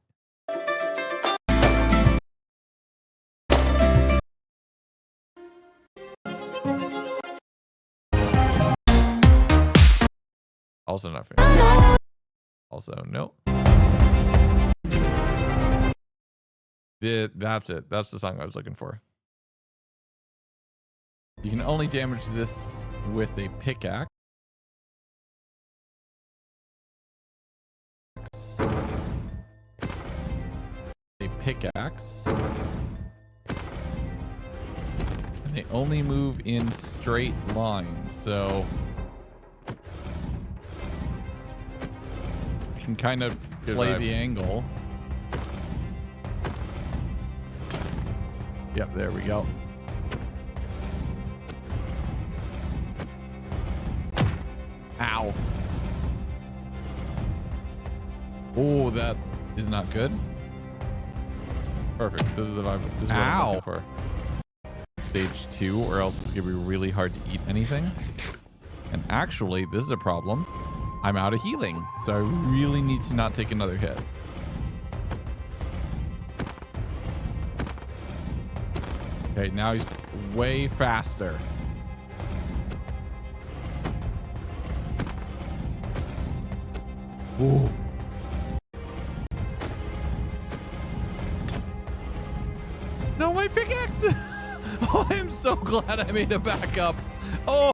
Also not fair. Also, no. That's it. That's the song I was looking for. You can only damage this with a pickaxe. A pickaxe. And they only move in straight lines, so you can kind of play the angle. Yep, there we go. Ow. Oh, that is not good. Perfect. This is the vibe. This is what I'm looking for. Stage 2, or else it's gonna be really hard to eat anything. And actually, this is a problem. I'm out of healing, so I really need to not take another hit. Okay, now he's way faster. Ooh. No, my pickaxe! Oh, I'm so glad I made it back up. Oh!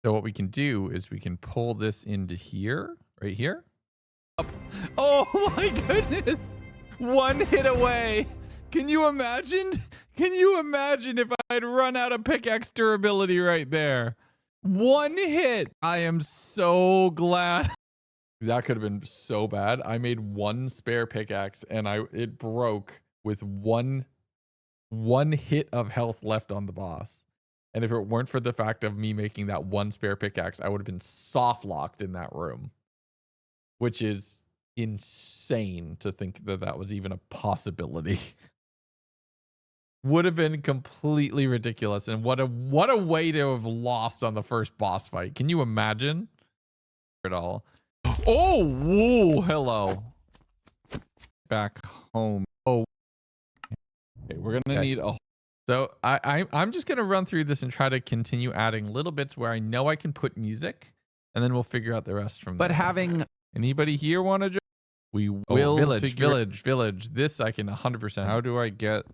So what we can do is we can pull this into here, right here. Up. Oh my goodness! One hit away. Can you imagine? Can you imagine if I'd run out of pickaxe durability right there? One hit. I am so glad. That could have been so bad. I made one spare pickaxe and it broke with one hit of health left on the boss. And if it weren't for the fact of me making that one spare pickaxe, I would have been soft locked in that room, which is insane to think that that was even a possibility. Would have been completely ridiculous. And what a way to have lost on the first boss fight. Can you imagine it all? Oh, whoa, hello. Back home. Oh, okay, we're gonna need a. So I'm just gonna run through this and try to continue adding little bits where I know I can put music, and then we'll figure out the rest from there. But having anybody here want to? We will village. This I can 100%. How do I get?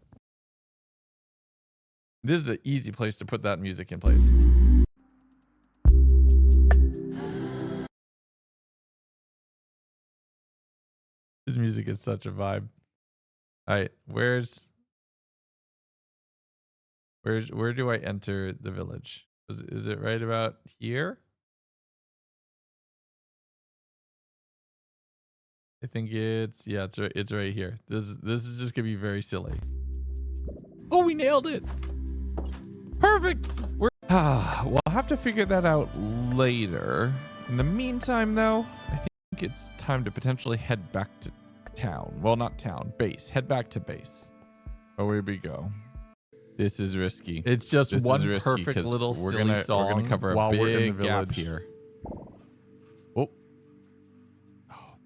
This is an easy place to put that music in place. This music is such a vibe. All right, where do I enter the village? Is it right about here? I think it's right here. This is just gonna be very silly. Oh, we nailed it. Perfect. Well, I'll have to figure that out later. In the meantime, though, I think it's time to potentially head back to town. Well, not town, base. Head back to base. Oh, here we go. This is risky. It's just one perfect little silly song. We're gonna cover a big gap here. Oh,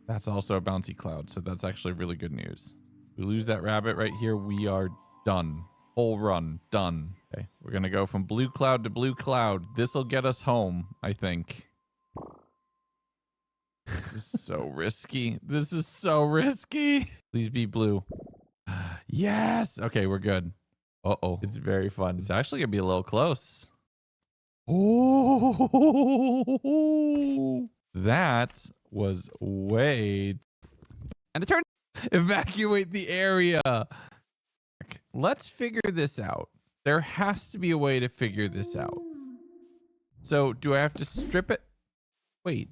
that's also a bouncy cloud, so that's actually really good news. We lose that rabbit right here. We are done. Whole run done. Okay, we're gonna go from blue cloud to blue cloud. This will get us home, I think. This is so risky. This is so risky. Please be blue. Yes. Okay, we're good. Uh-oh. It's very fun. It's actually gonna be a little close. Oh, that was way. And it turned. Evacuate the area. Let's figure this out. There has to be a way to figure this out. So do I have to strip it? Wait.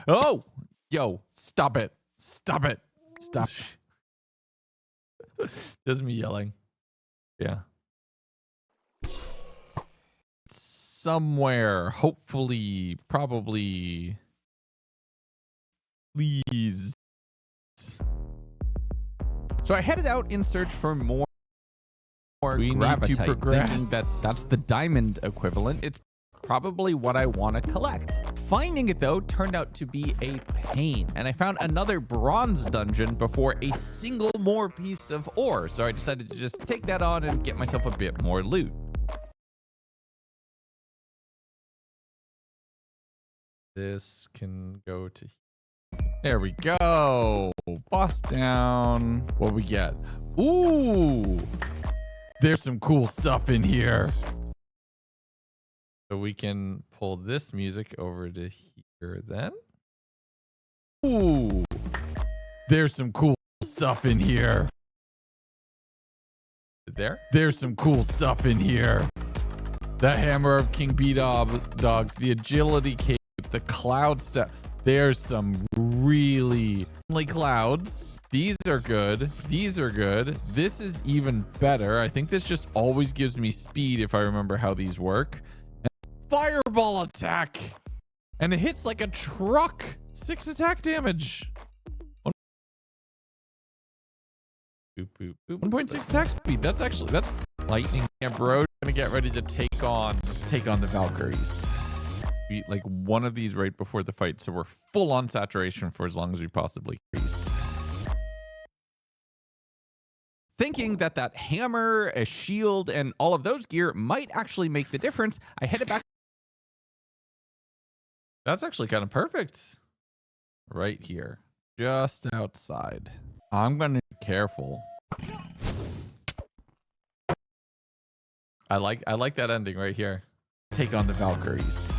Oh, yo, stop it. Stop it. Stop. Just me yelling. Yeah. Somewhere, hopefully, probably. Please. So I headed out in search for more we gravitite, need to progress. thinking that that's the diamond equivalent. It's probably what I want to collect. Finding it, though, turned out to be a pain, and I found another bronze dungeon before a single more piece of ore, so I decided to just take that on and get myself a bit more loot. This can go to There we go. Boss down. What we get? Ooh, there's some cool stuff in here. So we can pull this music over to here then. Ooh, there's some cool stuff in here. There's some cool stuff in here. The hammer of King B-Dogs, the agility cape, the cloud stuff. There's some really clouds. These are good. These are good. This is even better. I think this just always gives me speed if I remember how these work. And fireball attack. And it hits like a truck. 6 attack damage. 1.6 attack speed. That's lightning. Bro, gonna get ready to take on the Valkyries. We like one of these right before the fight, so we're full on saturation for as long as we possibly can. Thinking that hammer, a shield, and all of those gear might actually make the difference, I headed back. That's actually kind of perfect. Right here, just outside. I'm gonna be careful. I like that ending right here. Take on the Valkyries.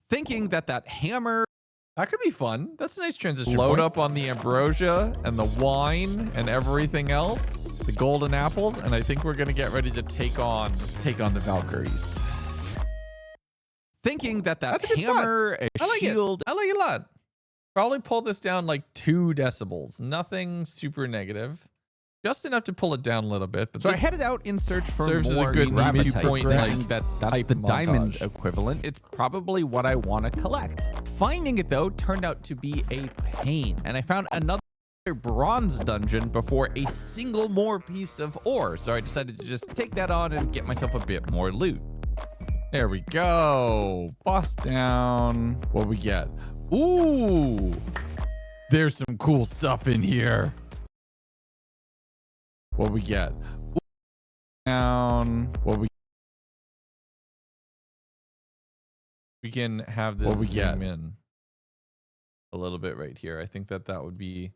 Thinking that hammer. That could be fun. That's a nice transition. Load up on the ambrosia and the wine and everything else. The golden apples, and I think we're gonna get ready to take on the Valkyries. Thinking that That's a good hammer, a shield. I like it a lot. Probably pull this down like 2 decibels. Nothing super negative. Just enough to pull it down a little bit. But So I headed out in search for serves as a more good gravity 2-point thinking like that's type the diamond montage. equivalent. It's probably what I want to collect. Finding it though turned out to be a pain, and I found another bronze dungeon before a single more piece of ore. So I decided to just take that on and get myself a bit more loot. There we go. Boss down. What we get? Ooh, there's some cool stuff in here. What we get? Ooh, down. What we can have this zoom in a little bit right here. I think that would be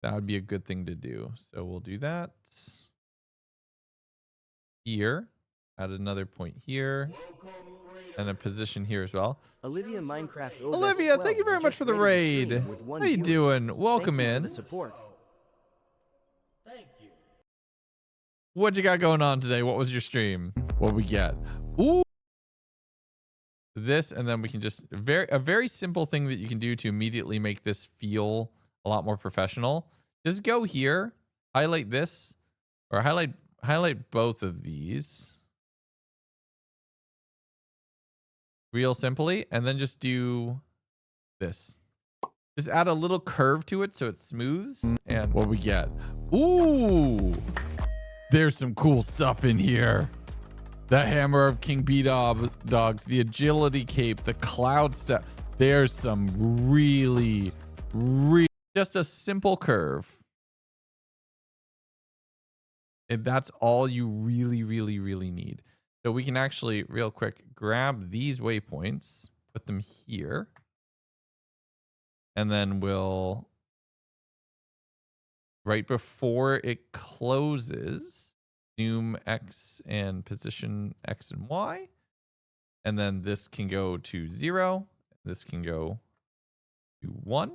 a good thing to do. So we'll do that here. Add another point here. And a position here as well. Olivia Minecraft OBS Olivia, 12 thank you very much just for the rated the raid. stream with 1 How you viewers. doing? Welcome Thank you for in. the support. What you got going on today? What was your stream? What we get? Ooh. This, and then we can just a very simple thing that you can do to immediately make this feel a lot more professional. Just go here, highlight this, or highlight both of these. Real simply, and then just do this. Just add a little curve to it so it smooths. And what we get? Ooh, there's some cool stuff in here. The hammer of King B-Dogs, the agility cape, the cloud stuff. There's some really just a simple curve. And that's all you really need. So we can actually, real quick, grab these waypoints, put them here, and then we'll, right before it closes, zoom X and position X and Y, and then this can go to 0, this can go to 1,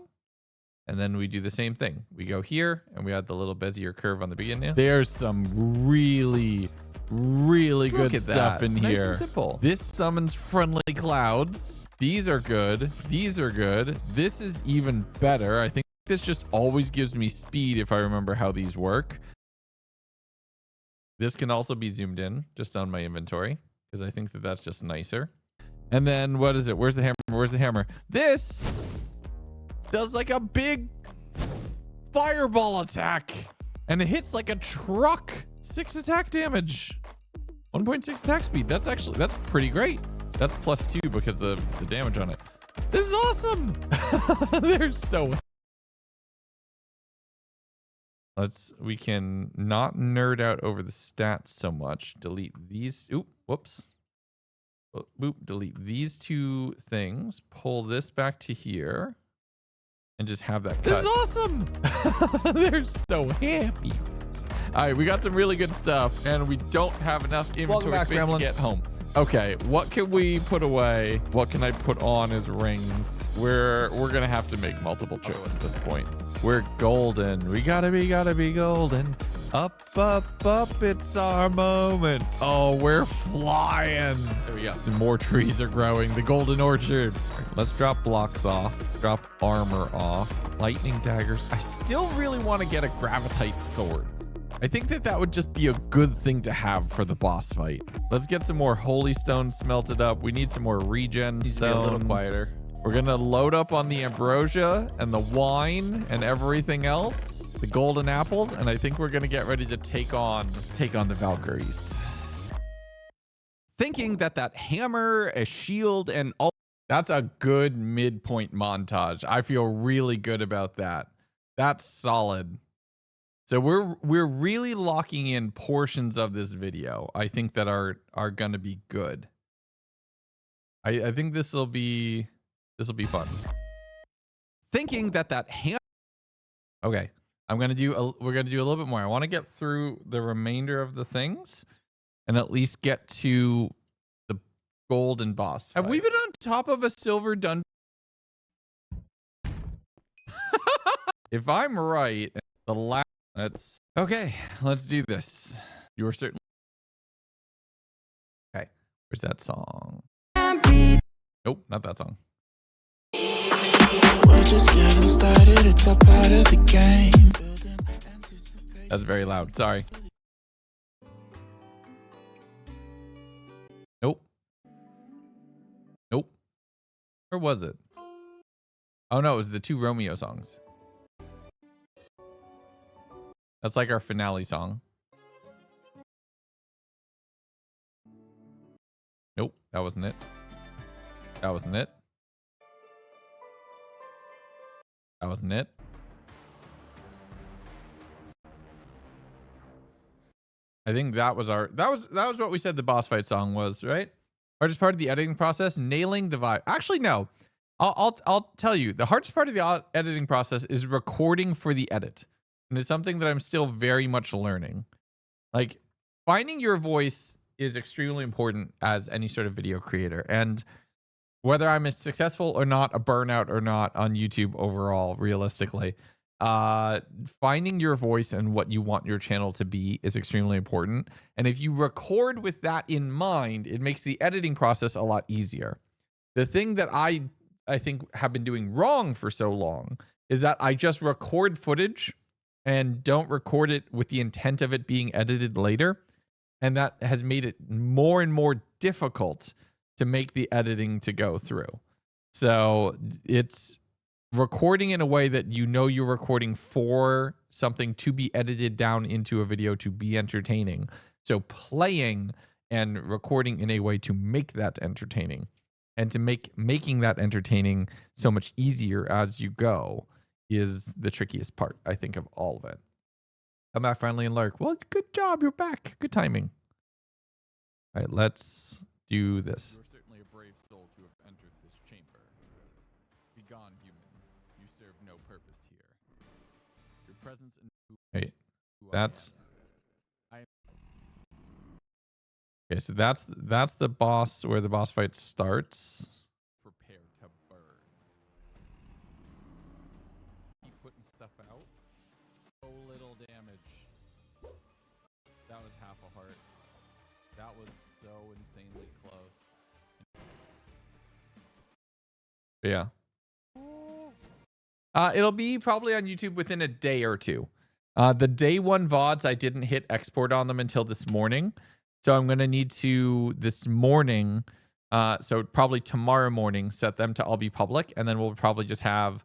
and then we do the same thing. We go here, and we add the little Bezier curve on the beginning. There's some really good stuff in Nice here. and simple. This summons friendly clouds. These are good. These are good. This is even better. I think this just always gives me speed if I remember how these work. This can also be zoomed in just on my inventory because I think that's just nicer. And then what is it? Where's the hammer? Where's the hammer? This does like a big fireball attack and it hits like a truck. 6 attack damage. 1.6 attack speed. That's pretty great. That's +2 because of the damage on it. This is awesome. They're so. We can not nerd out over the stats so much. Delete these. Oop, whoops. Boop, delete these 2 things. Pull this back to here. and just have that This cut. is awesome. They're so happy. All right, we got some really good stuff, and we don't have enough inventory back, space Gremlin. to get home. Okay, what can we put away? What can I put on as rings? We're gonna have to make multiple choices at this point. We're golden. We gotta be golden. Up, up, up, it's our moment. Oh, we're flying. There we go. The more trees are growing. The golden orchard. Let's drop blocks off. Drop armor off. Lightning daggers. I still really want to get a gravitite sword. I think that would just be a good thing to have for the boss fight. Let's get some more holy stones smelted up. We need some more regen stones. to be a little quieter. We're gonna load up on the ambrosia and the wine and everything else, the golden apples, and I think we're gonna get ready to take on the Valkyries. Thinking that hammer, a shield, and all. That's a good midpoint montage. I feel really good about that. That's solid. So we're really locking in portions of this video, I think, that are gonna be good. I think this will be fun. Thinking that hammer. Okay, we're gonna do a little bit more. I want to get through the remainder of the things, and at least get to the golden boss fight. Have we been on top of a silver dungeon? If I'm right, the last. Let's do this. You were certainly okay. Where's that song? Nope, not that song. We're just getting started, it's a part of the game. That's very loud. Sorry. Nope. Nope. Where was it? Oh no, it was the 2 Romeo songs. That's like our finale song. Nope, that wasn't it. That wasn't it. That wasn't it. I think that was what we said the boss fight song was, right? Hardest part of the editing process, nailing the vibe. Actually, no. I'll tell you, the hardest part of the editing process is recording for the edit. And it's something that I'm still very much learning. Like, finding your voice is extremely important as any sort of video creator. And whether I'm as successful or not, a burnout or not on YouTube overall, realistically, finding your voice and what you want your channel to be is extremely important. And if you record with that in mind, it makes the editing process a lot easier. The thing that I think have been doing wrong for so long is that I just record footage and don't record it with the intent of it being edited later. And that has made it more and more difficult to make the editing to go through. So it's recording in a way that you know you're recording for something to be edited down into a video to be entertaining. So playing and recording in a way to make that entertaining, and to making that entertaining so much easier as you go is the trickiest part, I think, of all of it. Come back finally and lurk. Well, good job. You're back. Good timing. All right, let's do this. You are certainly a brave soul to have entered this chamber. Begone, human. You serve no purpose here. Your presence and Wait, that's okay. So that's the boss where the boss fight starts. prepare to burn. Keep putting stuff out. So little damage. That was half a heart. That was so insanely close. Yeah. It'll be probably on YouTube within a day or two. The day one VODs, I didn't hit export on them until this morning. So I'm going to need to this morning, so probably tomorrow morning, set them to all be public. And then we'll probably just have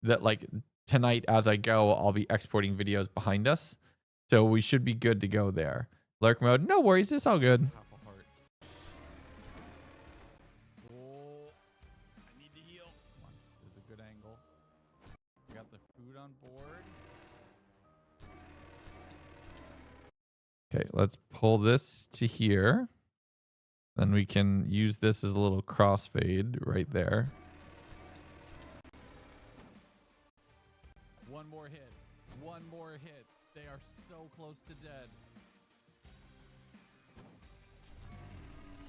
that, like, tonight as I go, I'll be exporting videos behind us. So we should be good to go there. Lurk mode, no worries. It's all good. Half a heart. Oh, I need to heal. Come on. This is a good angle. We got the food on board. Okay, let's pull this to here. Then we can use this as a little crossfade right there. are so close to dead.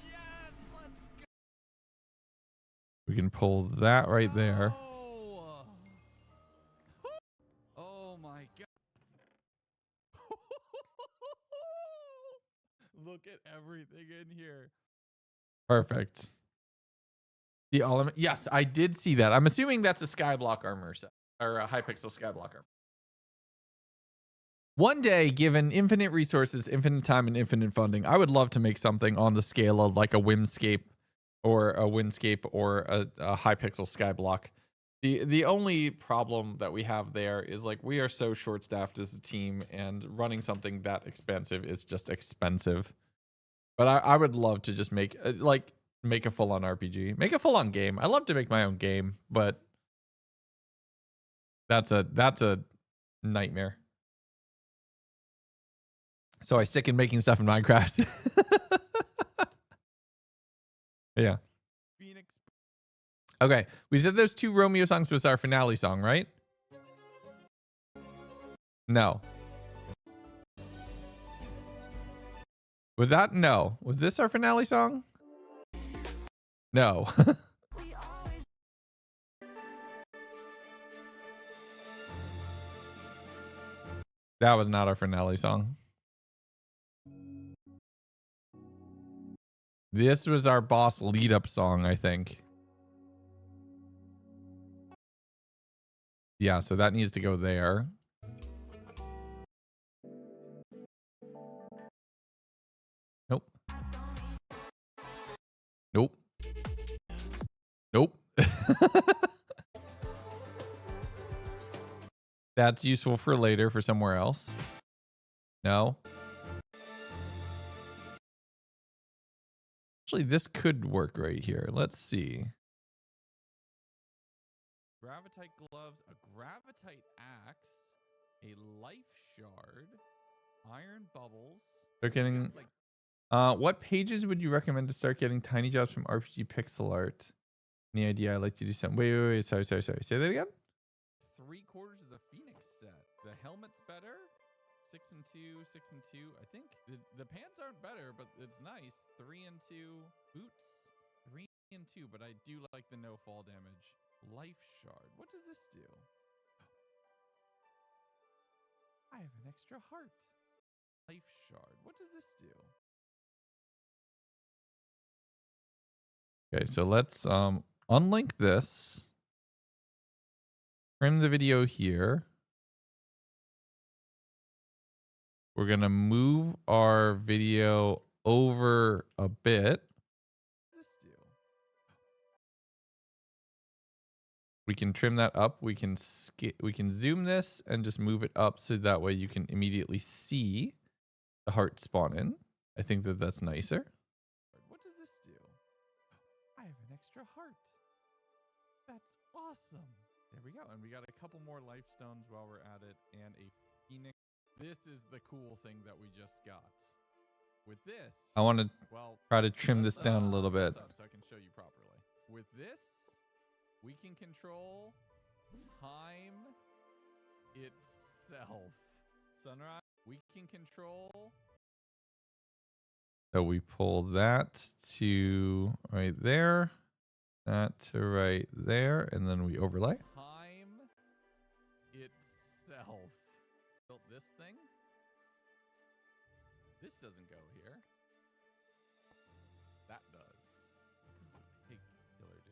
Yes, let's go. We can pull that right there. Oh my god. Look at everything in here. Perfect. The element. Yes, I did see that. I'm assuming that's a skyblock armor set or a Hypixel skyblock armor. One day, given infinite resources, infinite time, and infinite funding, I would love to make something on the scale of like a Whimscape or a Windscape or a Hypixel skyblock. The only problem that we have there is like we are so short staffed as a team, and running something that expensive is just expensive. But I would love to just make make a full on RPG, make a full on game. I love to make my own game, but that's a nightmare. So I stick in making stuff in Minecraft. Yeah. Phoenix. Okay, we said those 2 Romeo songs was our finale song, right? No. Was that? No. Was this our finale song? No. That was not our finale song. This was our boss lead up song, I think. Yeah, so that needs to go there. Nope. Nope. Nope. That's useful for later for somewhere else. No. Actually, this could work right here. Let's see. Gravitite gloves, a gravitite axe, a life shard, iron bubbles. They're getting. What pages would you recommend to start getting tiny jobs from RPG pixel art? Any idea? I'd like to do something. Wait. Sorry. Say that again. 3/4 of the Phoenix set. The helmet's better. 6 and 2, 6 and 2. I think the pants aren't better, but it's nice. 3 and 2 boots. 3 and 2, but I do like the no fall damage. Life shard. What does this do? I have an extra heart. Life shard. What does this do? Okay, so let's unlink this. Trim the video here. We're going to move our video over a bit. What does this do? We can trim that up. We can zoom this and just move it up so that way you can immediately see the heart spawn in. I think that's nicer. What does this do? I have an extra heart. That's awesome. There we go. And we got a couple more life stones while we're at it and a phoenix. This is the cool thing that we just got. With this, I want to well, try to trim this down a little bit. So I can show you properly. With this, we can control time itself. Sunrise, we can control. So we pull that to right there, that to right there, and then we overlay. Time itself. Built this thing. This doesn't go here. That does. What does the pig killer do?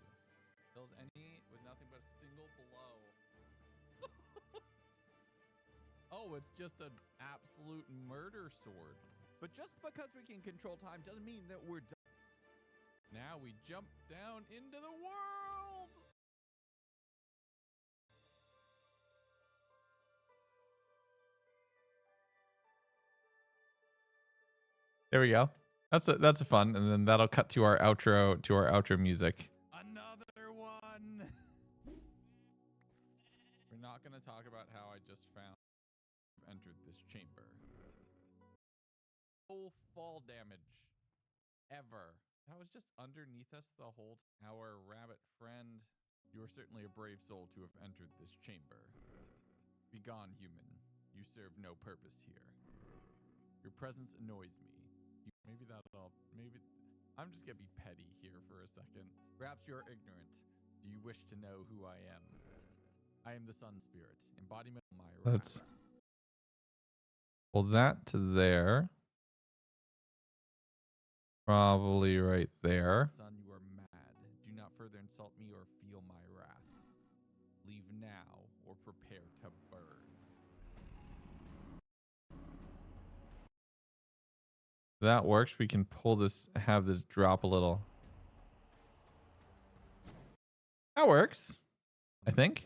Kills any with nothing but a single blow. Oh, it's just an absolute murder sword. But just because we can control time doesn't mean that we're done. Now we jump down into the world. There we go. That's a fun, and then that'll cut to our outro music. Another one. We're not going to talk about how I just found I've entered this chamber. No fall damage ever. That was just underneath us the whole time. Our rabbit friend, you are certainly a brave soul to have entered this chamber. Begone, human. You serve no purpose here. Your presence annoys me. Maybe I'm just gonna be petty here for a second. Perhaps you're ignorant. Do you wish to know who I am? I am the Sun Spirit, embodiment of my wrath. Let's pull that to there. Probably right there. Son, you are mad. Do not further insult me or feel my wrath. Leave now or prepare to burn. That works. We can pull this, have this drop a little. That works, I think.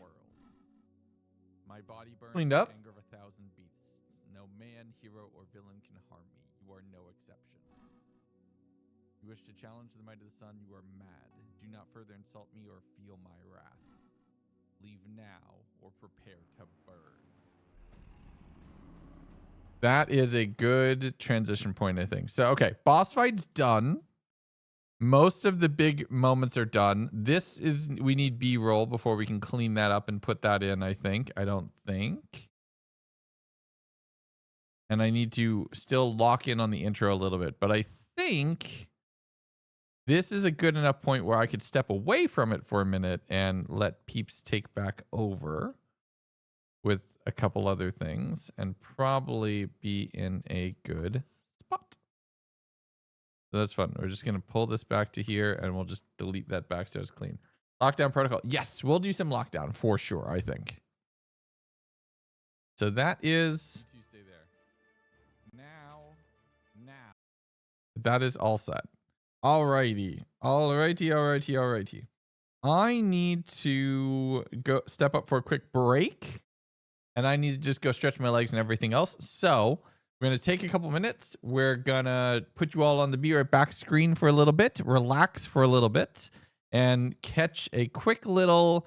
My body burns Cleaned with up. anger of 1,000 beasts. No man, hero, or villain can harm me. You are no exception. You wish to challenge the might of the sun. You are mad. Do not further insult me or feel my wrath. Leave now or prepare to burn. That is a good transition point, I think. So, okay, boss fight's done. Most of the big moments are done. We need B-roll before we can clean that up and put that in, I think. I don't think. And I need to still lock in on the intro a little bit. But I think this is a good enough point where I could step away from it for a minute and let peeps take back over with a couple other things and probably be in a good spot. So that's fun. We're just going to pull this back to here and we'll just delete that back so it's clean. Lockdown protocol. Yes, we'll do some lockdown for sure, I think. So that is... You stay there. Now. That is all set. Alrighty. I need to go step up for a quick break. And I need to just go stretch my legs and everything else. So we're going to take a couple minutes. We're going to put you all on the Be Right Back screen for a little bit, relax for a little bit, and catch a quick little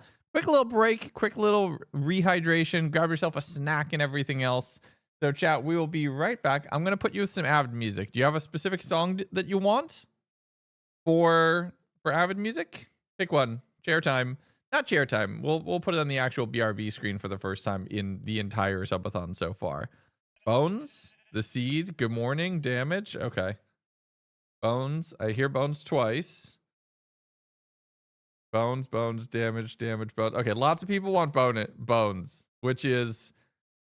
break, quick little rehydration, grab yourself a snack and everything else. So chat, we will be right back. I'm going to put you with some Avid music. Do you have a specific song that you want for Avid music? Pick one. Chair time. Not chair time. We'll put it on the actual BRB screen for the first time in the entire subathon so far. Bones, the seed, good morning, damage. Okay. Bones, I hear bones twice. Bones, damage, bones. Okay, lots of people want bones, which is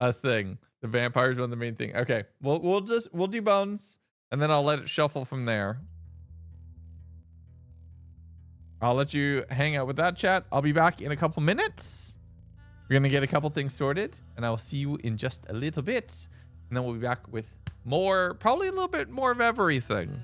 a thing. The vampires one the main thing. Okay, we'll do bones, and then I'll let it shuffle from there. I'll let you hang out with that, chat. I'll be back in a couple minutes. We're going to get a couple things sorted, and I will see you in just a little bit. And then we'll be back with more, probably a little bit more of everything.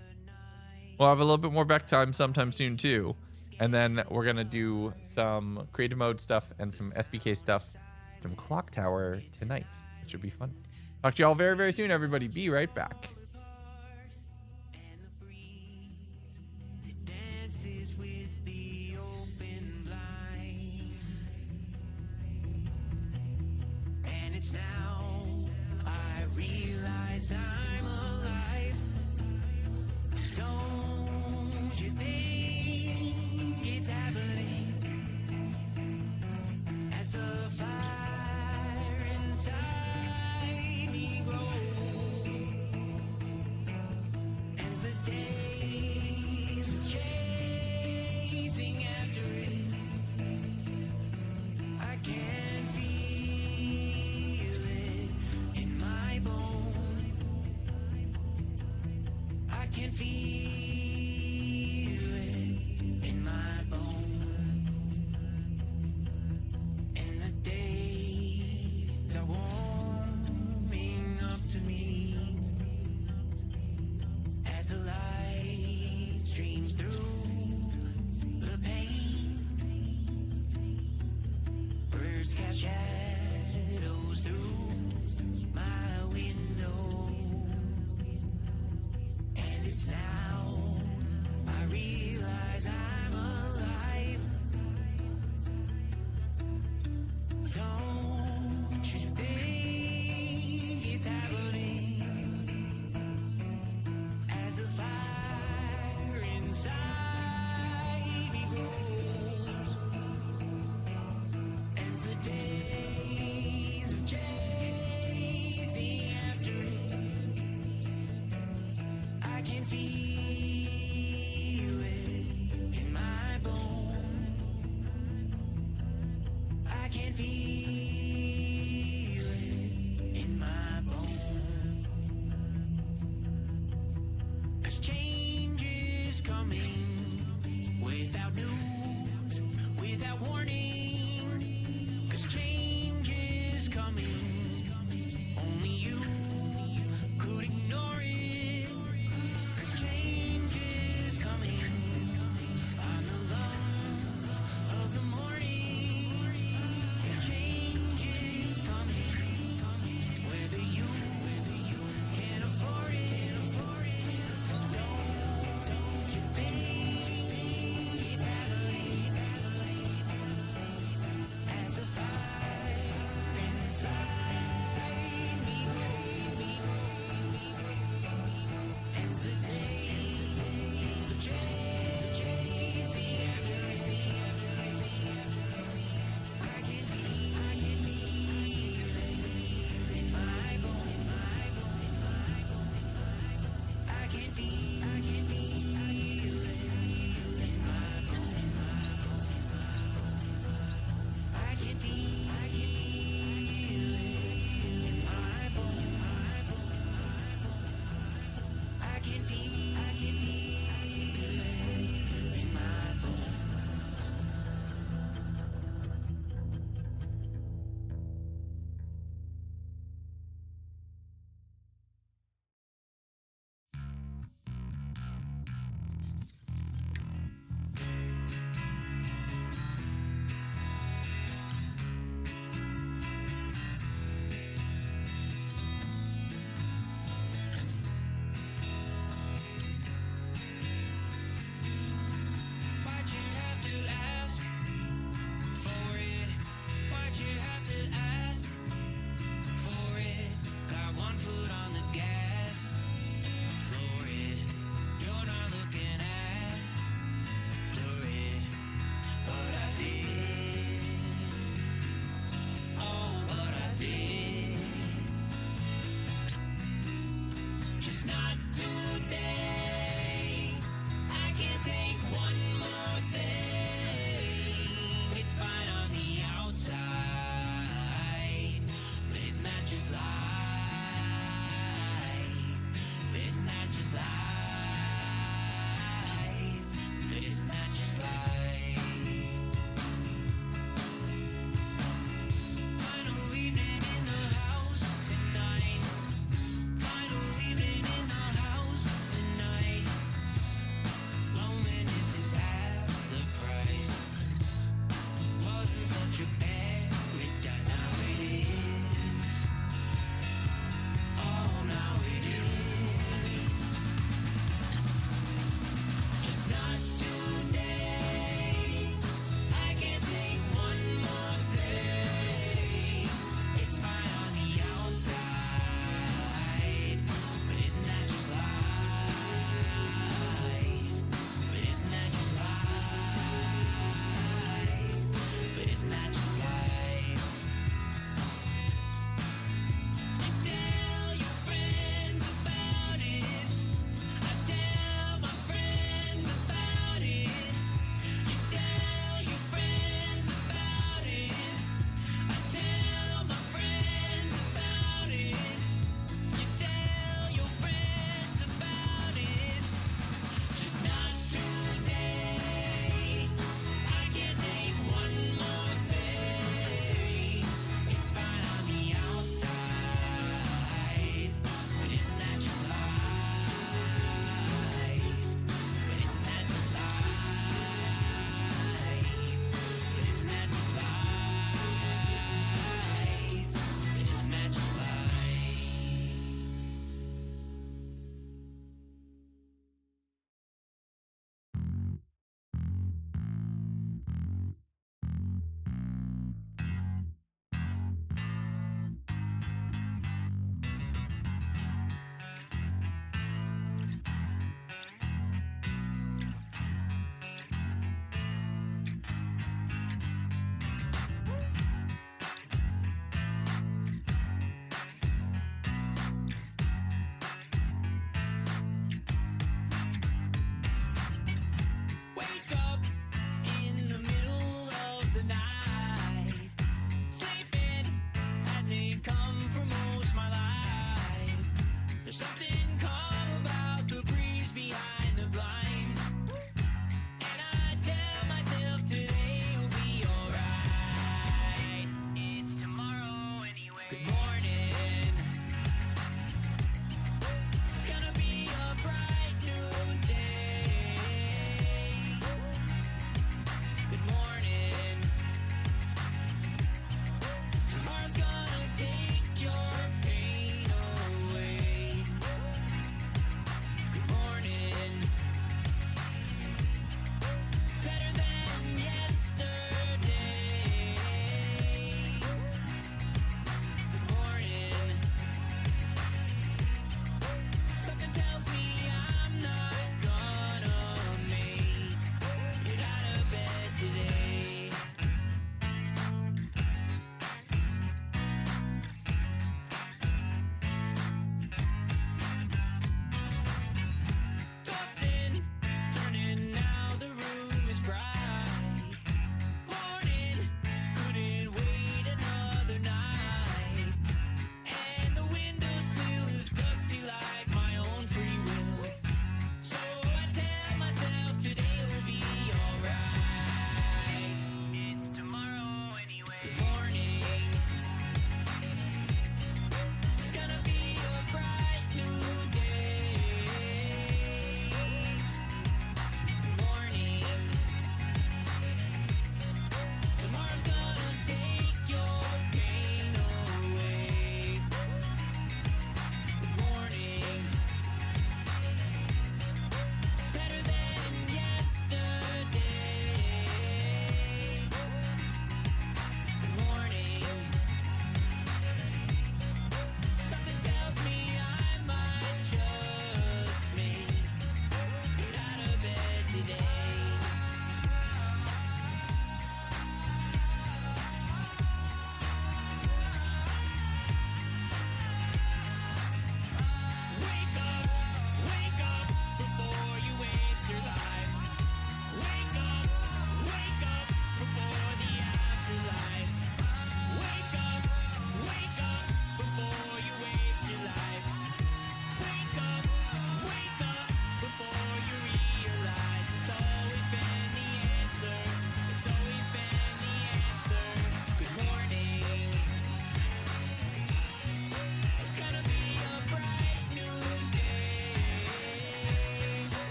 We'll have a little bit more back time sometime soon, too. And then we're going to do some creative mode stuff and some SBK stuff, some clock tower tonight. It should be fun. Talk to you all very, very soon, everybody. Be right back. Now I realize I'm alive. Don't you think it's happening as the fire inside me grows, as the days of chasing after it, I can feel I can feel it in my bone, and the days are warming up to me as the light streams through the pain. Birds cast shadows through my window, and it's now I realize I'm alive. Don't you think it's happening as the fire inside me grows, as the days of change feel it in my bones. I can feel it in my bones. 'Cause change is coming without news, without warning. 'Cause change is coming. Only you could ignore it. 'Cause change is coming on the lungs of the morning. And change is coming whether you can afford it. Don't you think it's happening?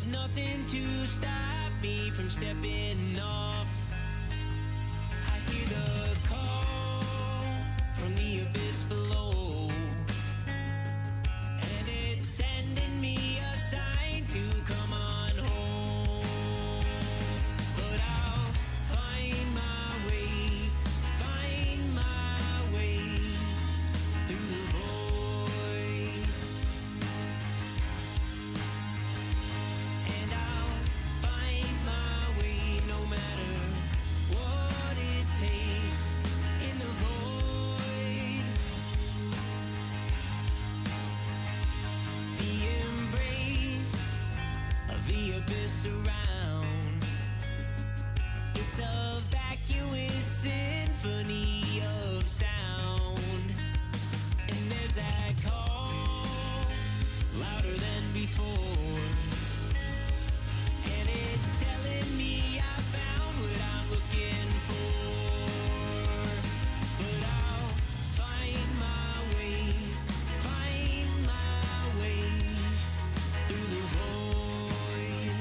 There's nothing to stop me from stepping off. I hear the call from the abyss below, and it's sending me a sign to come on home. But I'll find my way through the void, and I'll find my way no matter what it takes in the void. The embrace of the abyss around, it's a vacuous symphony of sound, and there's that call louder than before, and it's telling me I found what I'm looking for. But I'll find my way through the void,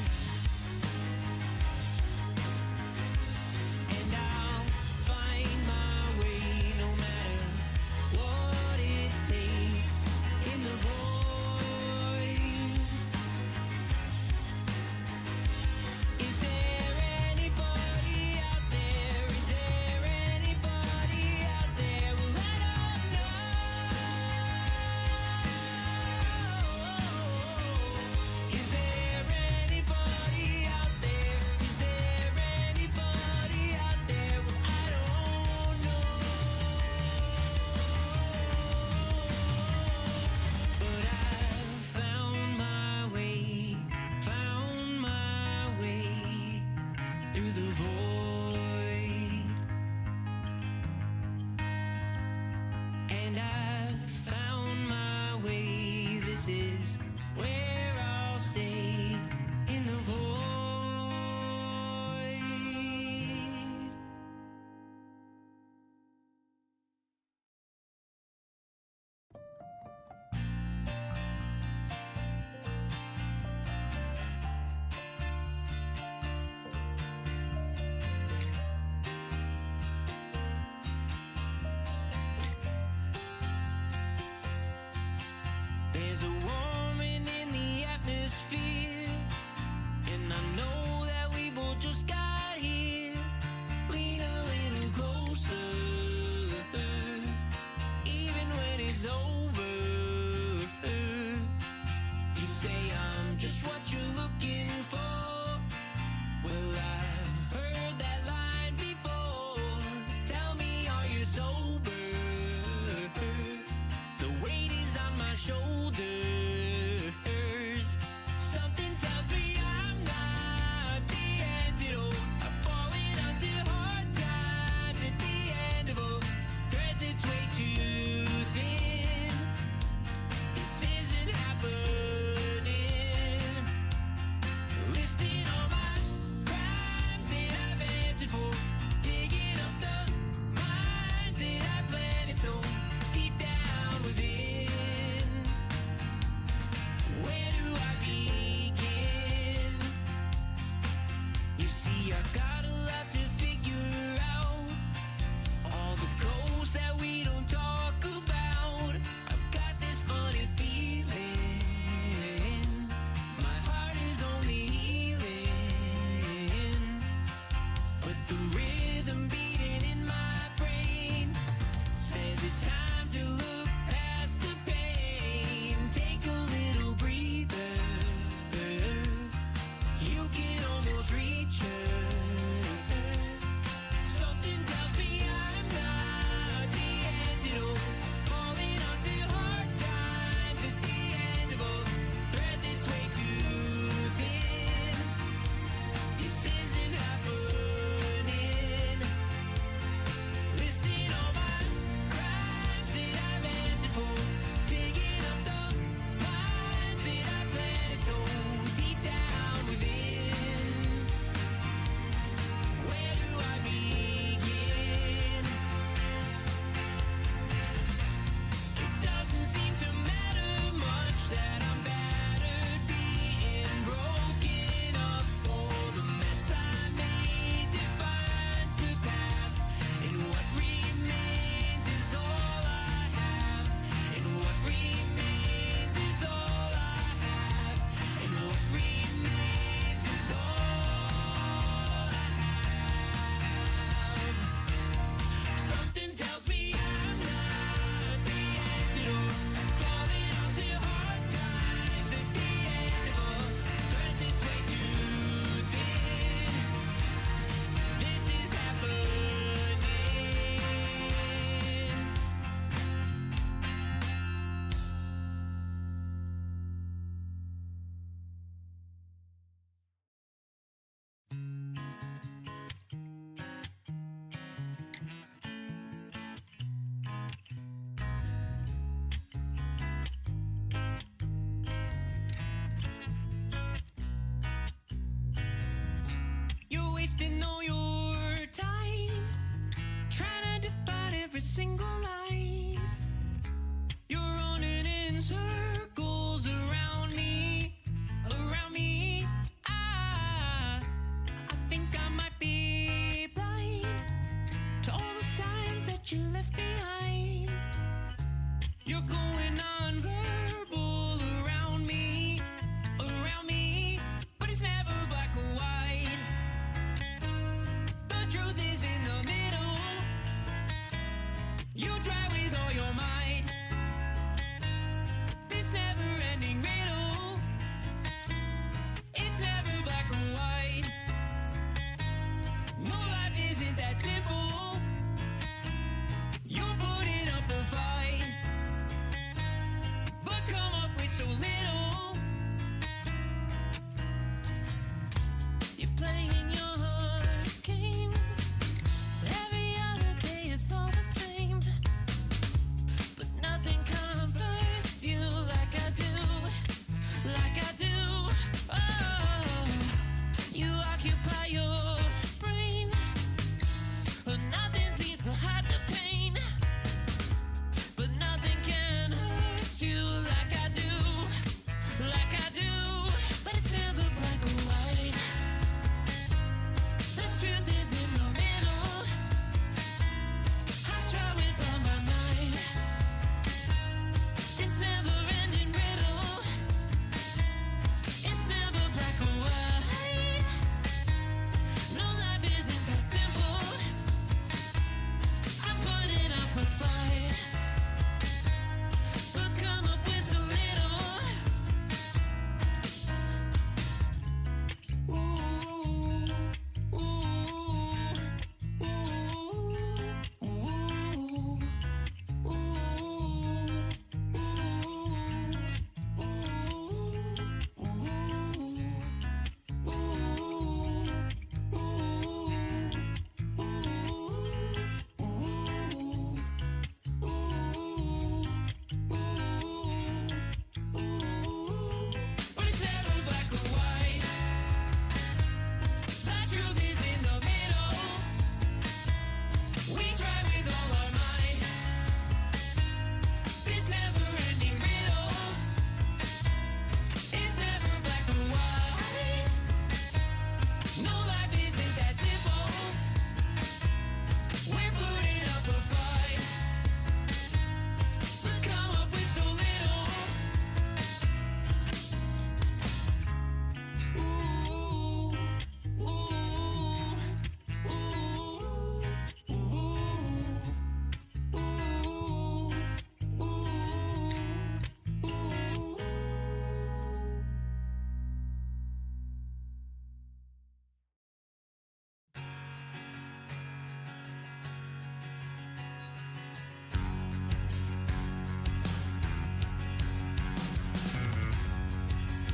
and I'll find my way no matter what it takes in the void. Is there anybody out there? Is there anybody out there? Well, I don't know. Is there anybody out there? Is there anybody out there? Well, I don't know. But I've found my way through the void, and I've found my way. This is where I'll stay, in the void. There's a warming in the atmosphere, and I know that we both just got here. Lean a little closer, even when it's over. You say I'm just what you're looking for. Well, I've heard that line before. Tell me, are you sober? The weight is on my shoulders. single line. You're running in circles around me, around me. I think I might be blind to all the signs that you left behind. You're going on verbal around me, but it's never black or white. The truth is in the middle. You try with all your might. This never-ending riddle. It's never black or white. No, life isn't that simple. You put it up a fight, but come up with so little. You're playing your heart games. Every other day it's all the same, but nothing comforts you like I do, like I do. Oh, you occupy your brain, but nothing seems to hide the pain. But nothing can hurt you like I do, like I do. But it's never black or white. The truth is in the middle. I try with all my might. It's never-ending riddle. It's never black or white. No, life isn't that simple. I'm putting up a fight, but come up with so little. Ooh, ooh, ooh, ooh, but it's never black or white. The truth is in the middle. We try with all our might. This never-ending riddle. It's never black or white. No, life isn't that simple. We're putting up a fight, but come up with so little. Ooh, ooh, ooh, ooh, ooh.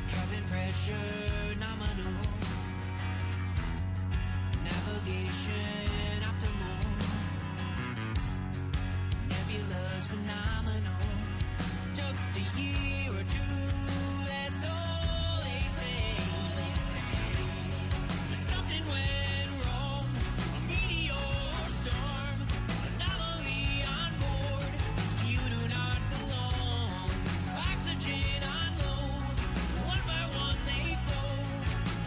Cabin pressure nominal, navigation optimal, nebulous phenomenal. Just a year or two, that's all they say. But something went wrong, a meteor storm, anomaly on board. You do not belong. Oxygen on low, one by one they fold.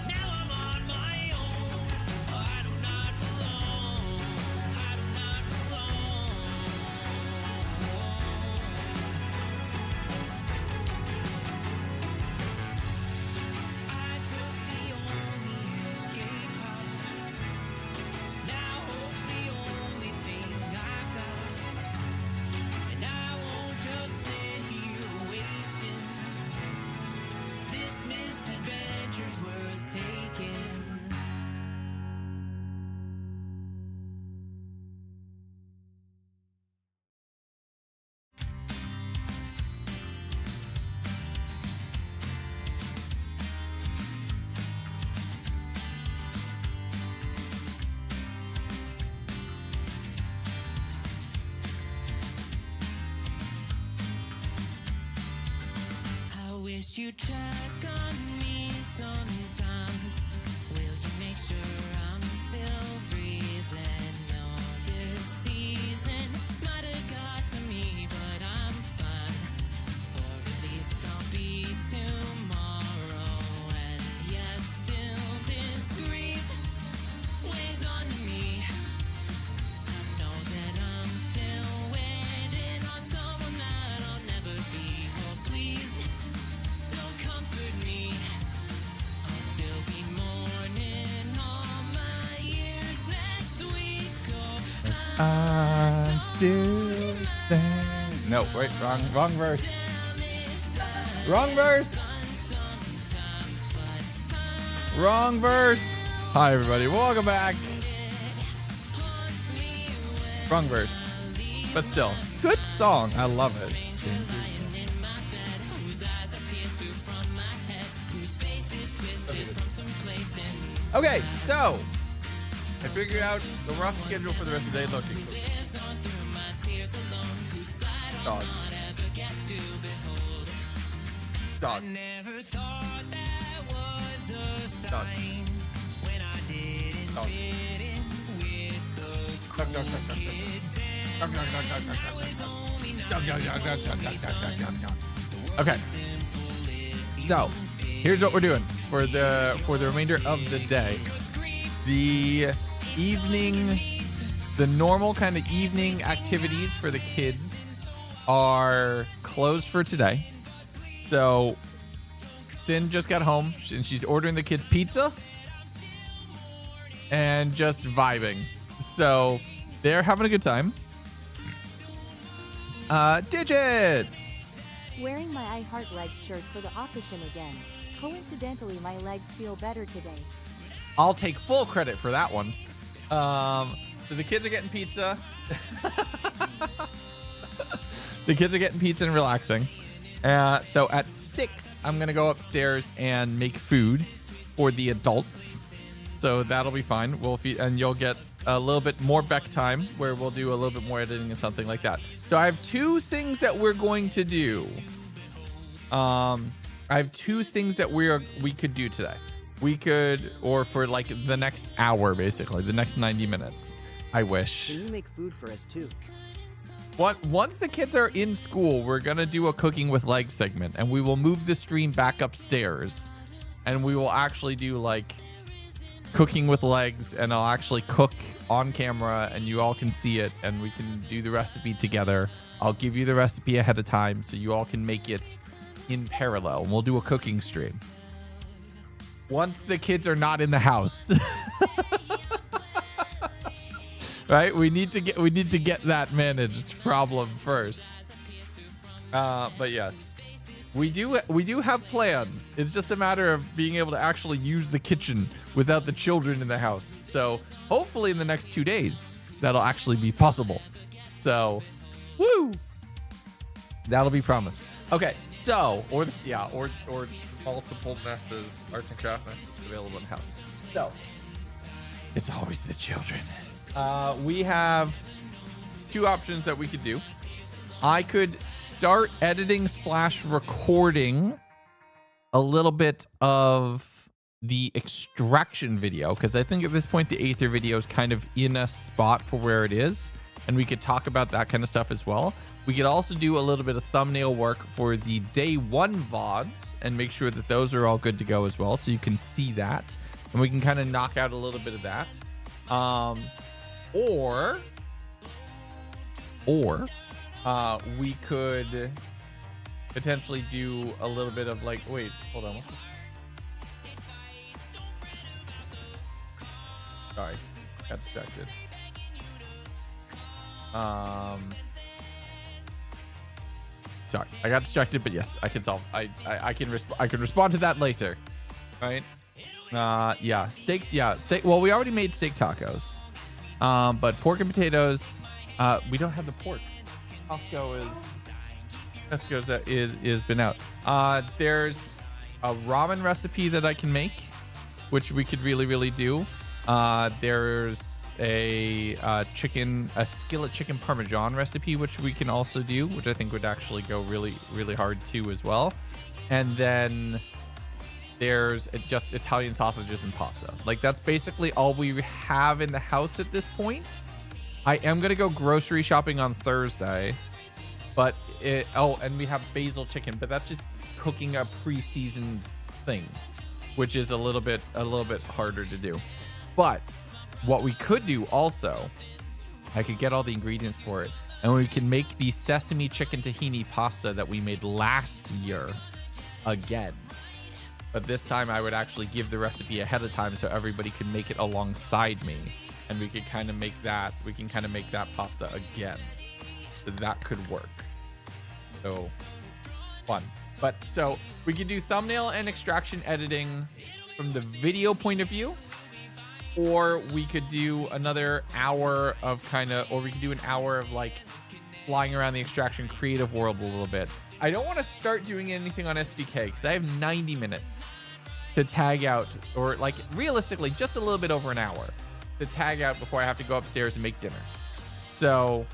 Now I'm on my own. I do not belong. I do not belong. I took the only escape out. Now hope's the only thing I've got. And I won't just sit here wasting. This misadventure's worth taking. I wish you'd check on me sometime. Will you make sure I'm still breathing? No, this season might I'm still standing. No, wait, wrong verse. Wrong verse. Wrong verse. Hi, everybody. Welcome back. Wrong verse. But still, good song. I love it. Okay, so I figured out the rough schedule for the rest of the day. Look, dog. Dog. Dog. Okay. So, here's what we're doing for the remainder of the day. The normal kind of evening activities for the kids are closed for today. So, Sin just got home and she's ordering the kids pizza and just vibing. So they're having a good time. Digit! Wearing my I Heart Legs shirt for the occasion again. Coincidentally, my legs feel better today. I'll take full credit for that one. So the kids are getting pizza. The kids are getting pizza and relaxing. So at 6, I'm going to go upstairs and make food for the adults. So that'll be fine. We'll feed, and you'll get a little bit more Beck time where we'll do a little bit more editing and something like that. So I have 2 things that we're going to do. I have 2 things that we could do today. We could, or for like the next hour, basically, the next 90 minutes. I wish. Can you make food for us too? Once the kids are in school, we're going to do a cooking with legs segment, and we will move the stream back upstairs, and we will actually do like cooking with legs, and I'll actually cook on camera and you all can see it and we can do the recipe together. I'll give you the recipe ahead of time so you all can make it in parallel. We'll do a cooking stream once the kids are not in the house. Right? We need to get that managed problem first. But yes. We do have plans. It's just a matter of being able to actually use the kitchen without the children in the house. So hopefully in the next 2 days, that'll actually be possible. So, woo! That'll be promised. Okay, so, or multiple messes, arts and crafts messes available in the house. So, it's always the children. We have 2 options that we could do. I could start editing / recording a little bit of the extraction video, because I think at this point the Aether video is kind of in a spot for where it is, and we could talk about that kind of stuff as well. We could also do a little bit of thumbnail work for the day 1 VODs and make sure that those are all good to go as well, so you can see that, and we can kind of knock out a little bit of that. Or we could potentially do a little bit of like, wait, hold on. Sorry, got distracted. Sorry, I got distracted, but yes, I can solve. I can respond to that later. Right? Yeah, steak. Yeah, steak. Well, we already made steak tacos. But pork and potatoes. We don't have the pork. Costco's is been out. There's a ramen recipe that I can make, which we could really do. There's a skillet chicken parmesan recipe, which we can also do, which I think would actually go really hard too as well. And then there's just Italian sausages and pasta. Like, that's basically all we have in the house at this point. I am gonna go grocery shopping on Thursday, but and we have basil chicken, but that's just cooking a pre-seasoned thing, which is a little bit harder to do. But what we could do also, I could get all the ingredients for it, and we can make the sesame chicken tahini pasta that we made last year again. But this time I would actually give the recipe ahead of time so everybody could make it alongside me. and we could kind of make that. We can kind of make that pasta again. So that could work. So fun. But so we could do thumbnail and extraction editing from the video point of view, or we could do another hour of or we could do an hour of like flying around the extraction creative world a little bit. I don't want to start doing anything on SBK because I have 90 minutes to tag out, or like realistically just a little bit over an hour to tag out before I have to go upstairs and make dinner. So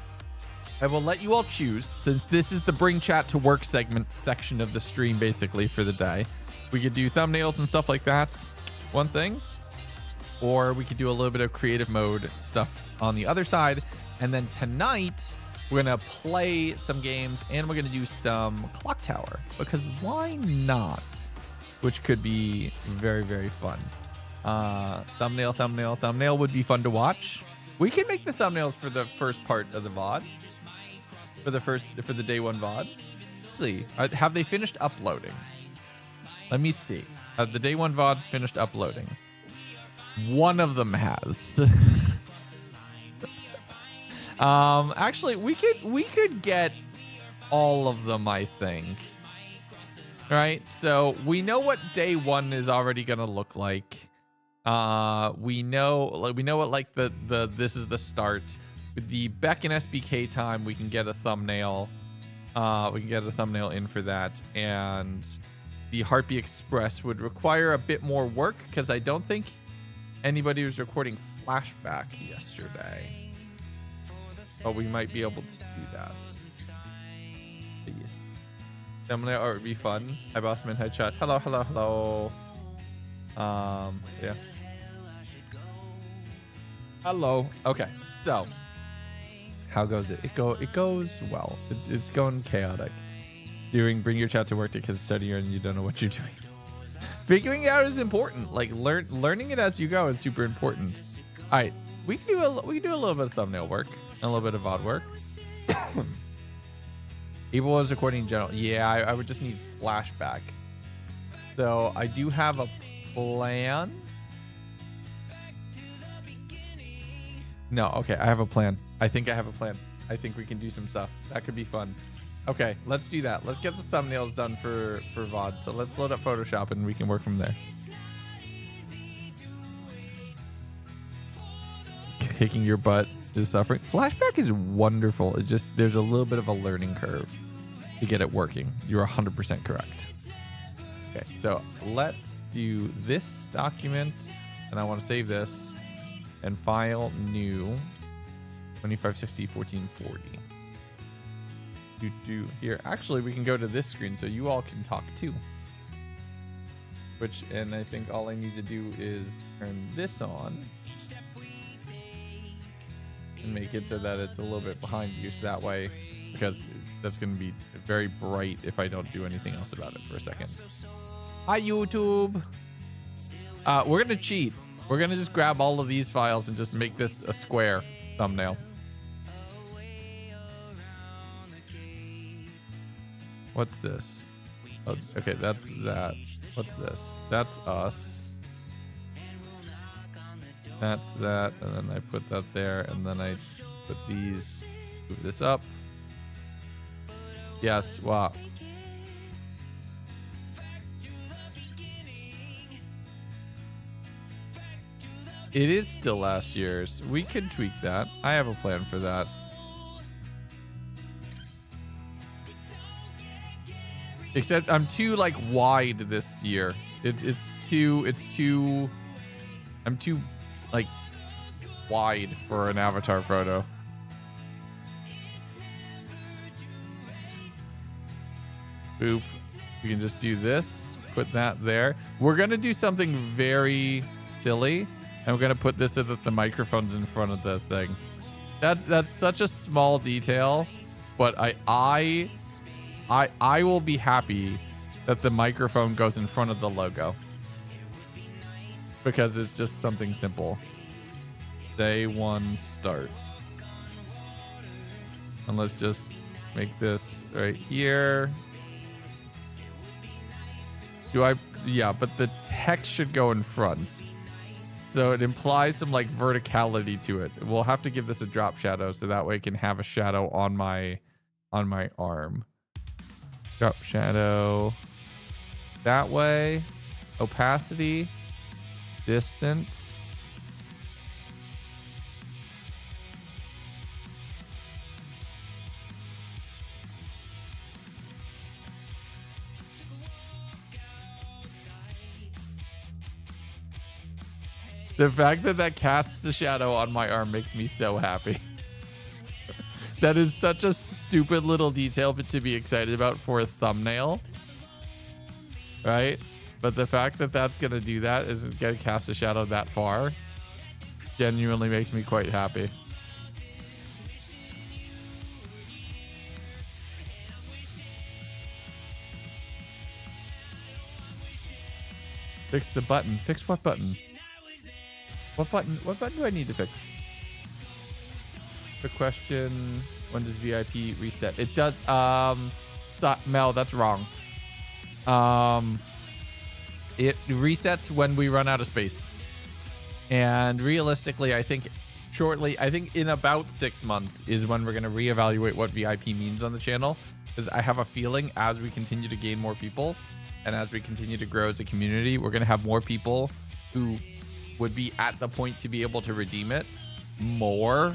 I will let you all choose, since this is the bring chat to work section of the stream basically for the day. We could do thumbnails and stuff like that, one thing, or we could do a little bit of creative mode stuff on the other side. And then tonight we're gonna play some games and we're gonna do some Clock Tower, because why not? Which could be very, very fun. Thumbnail would be fun to watch. We can make the thumbnails for the first part of the VOD. For the day one VOD. Let's see. Have they finished uploading? Let me see. Have the day one VODs finished uploading? One of them has. Actually, we could get all of them, I think. Right? So we know what day one is already gonna look like. We know what like the this is the start. With the Beck and SBK time, we can get a thumbnail. We can get a thumbnail in for that. And the Harpy Express would require a bit more work because I don't think anybody was recording flashback yesterday. But we might be able to do that. Please. Thumbnail art would be fun. Hi, Bossman. Hi, chat. Hello, hello, hello. Yeah. Hello. Okay. So, how goes it? It goes well. It's going chaotic. Bring your chat to work because studying and you don't know what you're doing. Figuring it out is important. Like learning it as you go is super important. All right, we can do a little bit of thumbnail work and a little bit of VOD work. Evil was recording in general. Yeah, I would just need flashback. So I do have a plan. No, okay, I have a plan. I think I have a plan. I think we can do some stuff. That could be fun. Okay, let's do that. Let's get the thumbnails done for VOD. So let's load up Photoshop and we can work from there. Kicking your butt is suffering. Flashback is wonderful. It just, there's a little bit of a learning curve to get it working. You're 100% correct. Okay, so let's do this document, and I want to save this and file new 2560 1440. Do here. Actually, we can go to this screen so you all can talk too. And I think all I need to do is turn this on and make it so that it's a little bit behind you, so that way, because that's going to be very bright if I don't do anything else about it for a second. Hi, YouTube. We're going to cheat. We're going to just grab all of these files and just make this a square thumbnail. What's this? Oh, okay, that's that. What's this? That's us. That's that, and then I put that there, and then I put these, move this up. Yes, wow. It is still last year's. We could tweak that. I have a plan for that. Except I'm too like wide this year. I'm too like wide for an avatar photo. Boop. We can just do this, put that there. We're gonna do something very silly, and we're gonna put this so that the microphone's in front of the thing. That's such a small detail, but I will be happy that the microphone goes in front of the logo, because it's just something simple. Day one start. And let's just make this right here. Yeah, but the text should go in front. So it implies some like verticality to it. We'll have to give this a drop shadow so that way it can have a shadow on my arm. Drop shadow that way. Opacity, distance. The fact that that casts the shadow on my arm makes me so happy. That is such a stupid little detail to be excited about for a thumbnail, right? But the fact that that's going to do that is going to cast a shadow that far genuinely makes me quite happy. Fix the button. Fix what button? What button? What button do I need to fix? The question, when does VIP reset? It does. Mel, that's wrong. It resets when we run out of space. And realistically, I think in about 6 months is when we're going to reevaluate what VIP means on the channel. Because I have a feeling as we continue to gain more people and as we continue to grow as a community, we're going to have more people who would be at the point to be able to redeem it more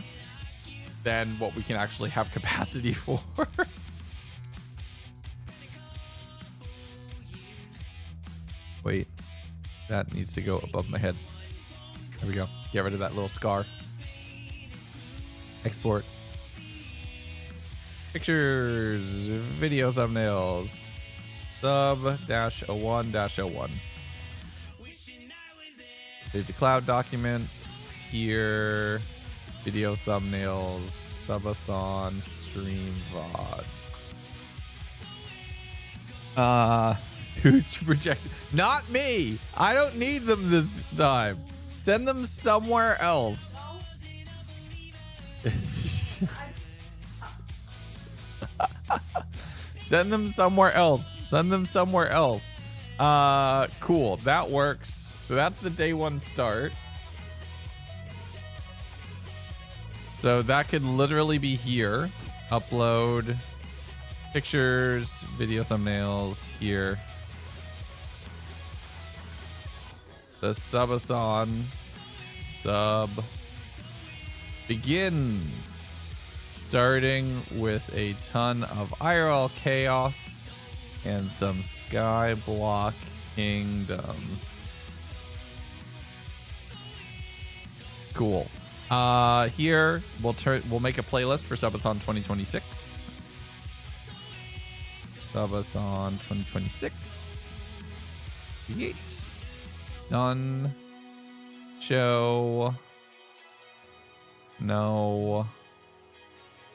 than what we can actually have capacity for. Wait, that needs to go above my head. There we go. Get rid of that little scar. Export. Pictures, video thumbnails. Sub-01-01. Save to cloud documents here. Video thumbnails. Subathon stream VODs. Huge projected. Not me. I don't need them this time. Send them somewhere else. Send them somewhere else. Send them somewhere else. Cool. That works. So that's the day one start. So that could literally be here. Upload pictures, video thumbnails here. The subathon sub begins. Starting with a ton of IRL chaos and some skyblock kingdoms. Cool. Here we'll make a playlist for Subathon 2026. Subathon 2026. Create. Done. Show. No.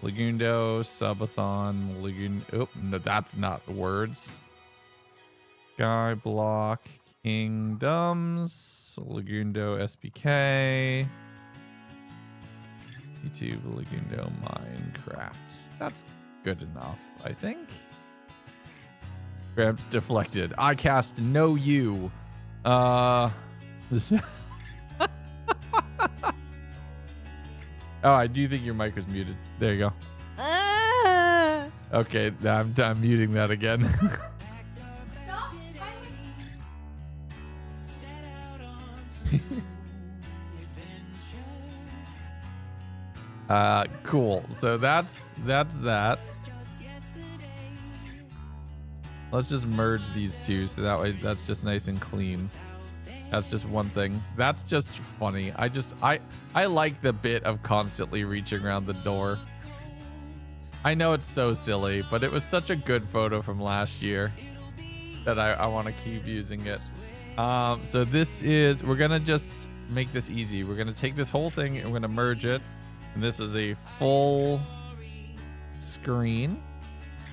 Lagundo, Subathon, Lagoon. Oh, no, that's not the words. Skyblock Kingdoms, Lagundo SBK, YouTube, Lagundo Minecraft. That's good enough, I think. Gramps deflected. I cast no you. Oh, I do think your mic was muted. There you go. Okay, I'm muting that again. Cool. So that's that. Let's just merge these two so that way that's just nice and clean. That's just one thing. That's just funny. I like the bit of constantly reaching around the door. I know it's so silly, but it was such a good photo from last year that I want to keep using it. So we're going to just make this easy. We're going to take this whole thing and we're going to merge it. And this is a full screen.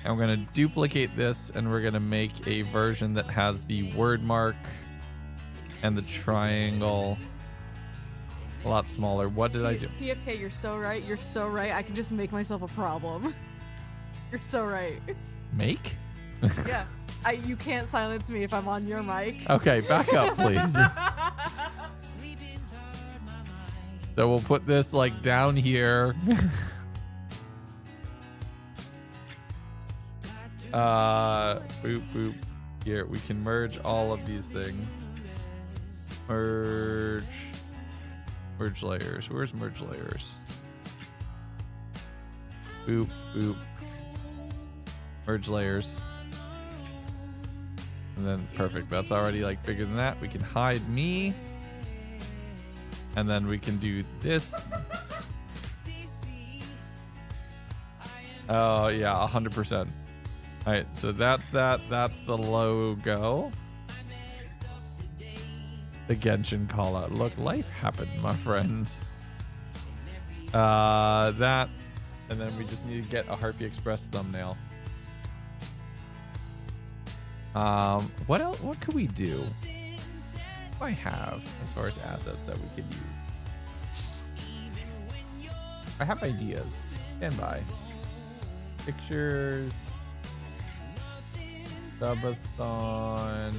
And we're going to duplicate this and we're going to make a version that has the word mark and the triangle a lot smaller. What did I do? PFK, you're so right. You're so right. I can just make myself a problem. You're so right. Make? Yeah. You can't silence me if I'm on your mic. Okay, back up, please. So we'll put this like down here. Boop, boop. Here, we can merge all of these things. Merge layers. Where's merge layers? Boop, boop. Merge layers. And then perfect. That's already like bigger than that. We can hide me. And then we can do this. Oh yeah, 100%. All right, so that's that. That's the logo. The Genshin call out. Look, life happened, my friends. That, and then we just need to get a Harpy Express thumbnail. What else? What could we do? What do I have as far as assets that we could use? I have ideas. Stand by. Pictures. Subathon.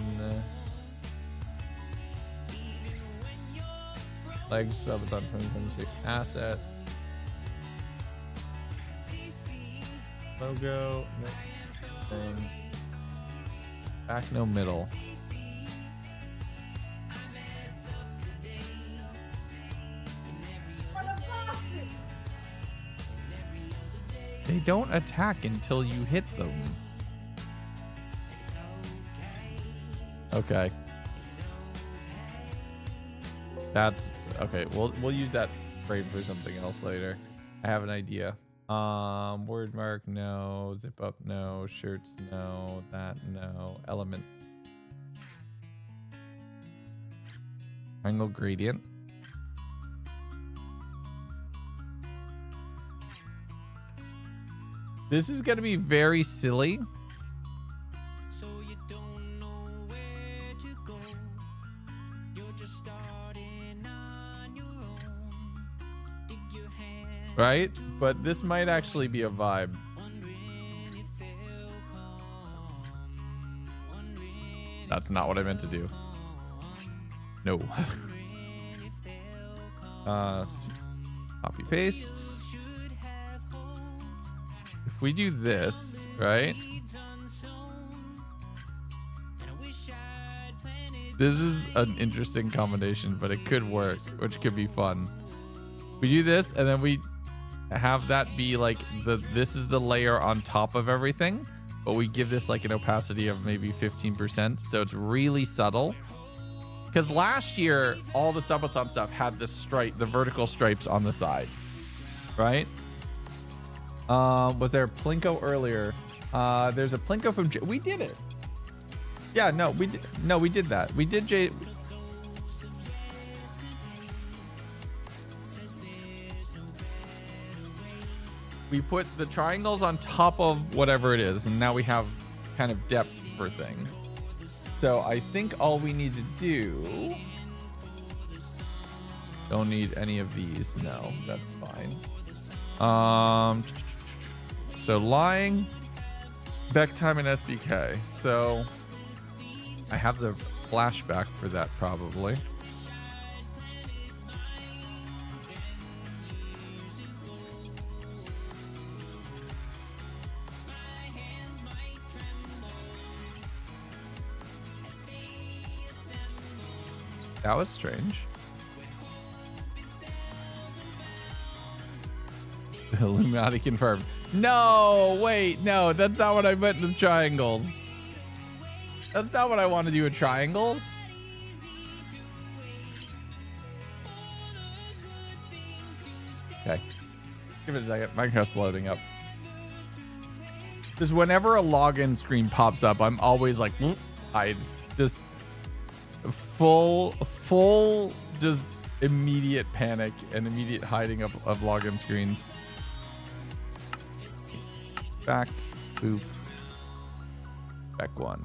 Legs Subathon 2026 assets. Logo. Thing. Back no middle. They don't attack until you hit them. Okay. That's okay. We'll use that frame for something else later. I have an idea. Word mark, no. Zip up, no. Shirts, no. That, no. Element. Triangle gradient. This is gonna be very silly. So you don't know where to go. You're just starting on your own. Dig your hand. Right? But this might actually be a vibe. That's not what I meant to do. No. Copy paste. If we do this, right? This is an interesting combination, but it could work, which could be fun. We do this, and then we have that be like this is the layer on top of everything, but we give this like an opacity of maybe 15%, so it's really subtle. Because last year, all the Subathon stuff had this stripe, the vertical stripes on the side, right? Was there a Plinko earlier? There's a Plinko from we did it. Yeah, no, we did. No, we did that. We did J. We put the triangles on top of whatever it is, and now we have kind of depth for things. So I think all we need to do. Don't need any of these. No, that's fine. So lying, back time, and SBK. So I have the flashback for that probably. That was strange. Illuminati confirmed. No, wait, no, that's not what I meant with triangles. That's not what I want to do with triangles. Okay. Give it a second. Minecraft's loading up. Just whenever a login screen pops up, I'm always like, hide. Just full, just immediate panic and immediate hiding of login screens. Back, boop. Back one.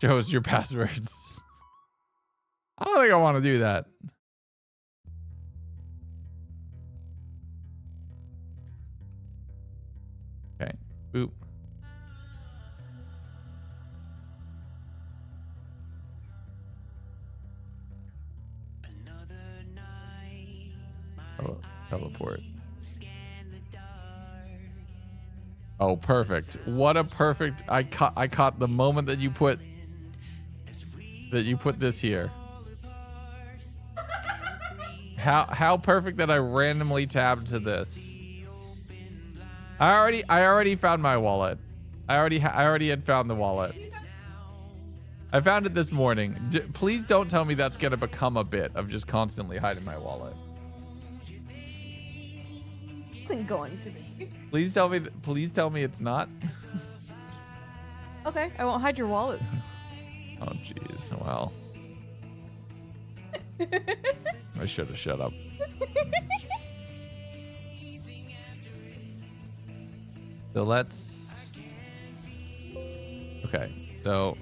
Shows your passwords. I don't think I want to do that. Okay, boop. Teleport. Oh, perfect. What a perfect. I caught the moment that you put this here. How perfect that I randomly tabbed to this. I already found my wallet. I already had found the wallet. I found it this morning. Please don't tell me that's gonna become a bit of just constantly hiding my wallet. It isn't going to be. Please tell me it's not. Okay, I won't hide your wallet. Oh jeez. Well. I should have shut up. So let's. Okay, so.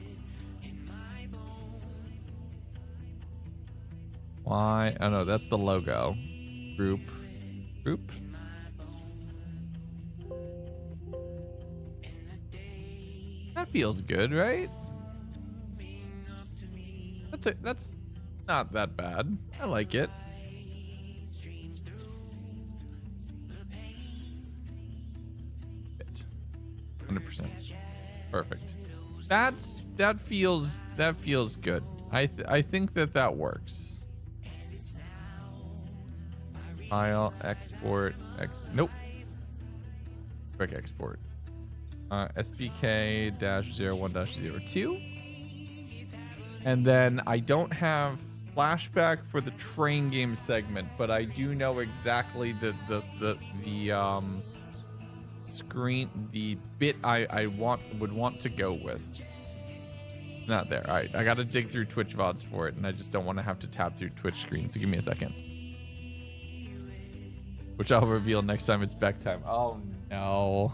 Why? Oh no, that's the logo. Group. That feels good, right? That's not that bad. I like it. It. 100%. Perfect. That feels good. I think that works. File export nope. Quick export. SBK-01-02. And then I don't have flashback for the train game segment, but I do know exactly the screen, the bit I would want to go with. Not there. All right, I got to dig through Twitch VODs for it, and I just don't want to have to tab through Twitch screen. So give me a second, which I'll reveal next time it's back time. Oh no.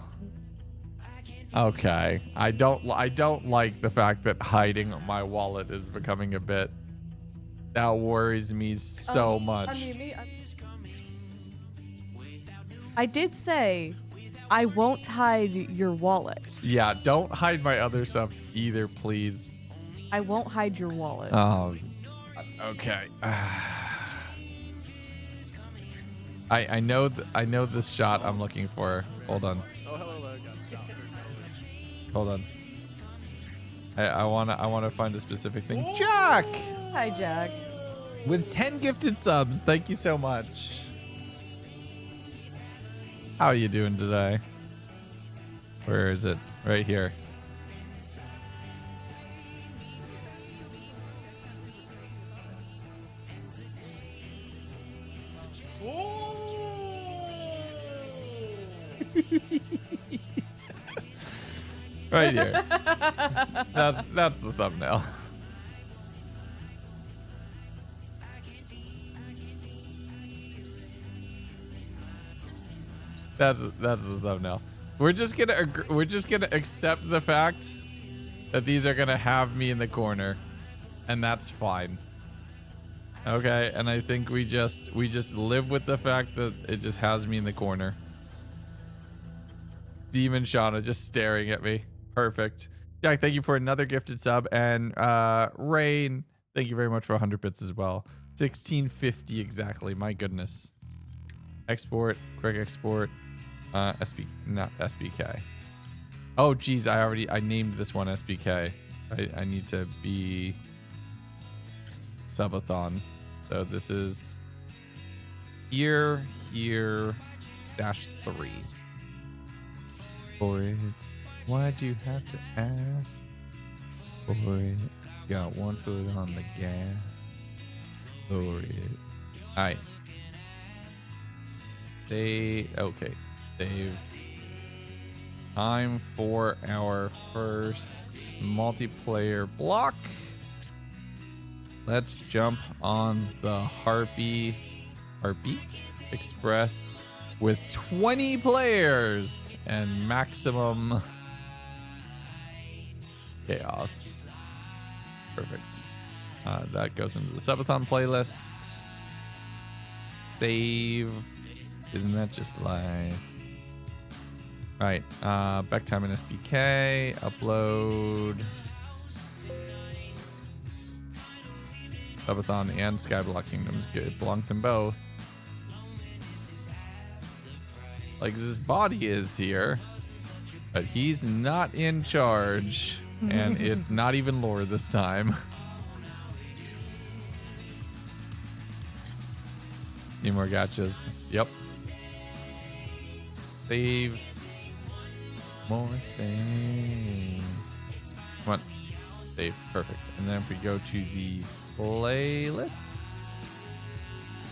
Okay, I don't like the fact that hiding my wallet is becoming a bit. That worries me so much. I did say I won't hide your wallet. Yeah, don't hide my other stuff either, please. I won't hide your wallet. Oh, okay. I know this shot I'm looking for. Hold on. Oh, hello there. Got shot. Hold on. I wanna find a specific thing. Jack! Hi, Jack. With 10 gifted subs, thank you so much. How are you doing today? Where is it? Right here. Right here. That's the thumbnail. That's the thumbnail. We're just gonna accept the fact that these are gonna have me in the corner, and that's fine. Okay, and I think we just live with the fact that it just has me in the corner. Demon Shauna just staring at me. Perfect. Jack, thank you for another gifted sub, and Rain, thank you very much for 100 bits as well. 1650 exactly. My goodness. Export, quick export. Not SBK. Oh geez, I named this one SBK. I need to be subathon. So this is here -3. For it, why'd you have to ask for it? Got one foot on the gas for it. Alright. Okay. Save. Time for our first multiplayer block. Let's jump on the Harpy Express with 20 players and maximum chaos. Perfect. That goes into the subathon playlist. Save. Isn't that just live? Right. Back time in SBK. Upload. Subathon and Skyblock Kingdoms. It belongs in both. Like his body is here, but he's not in charge, and it's not even lore this time. Need more gotchas. Yep. Save more things. Come on. Save. Perfect. And then if we go to the playlists,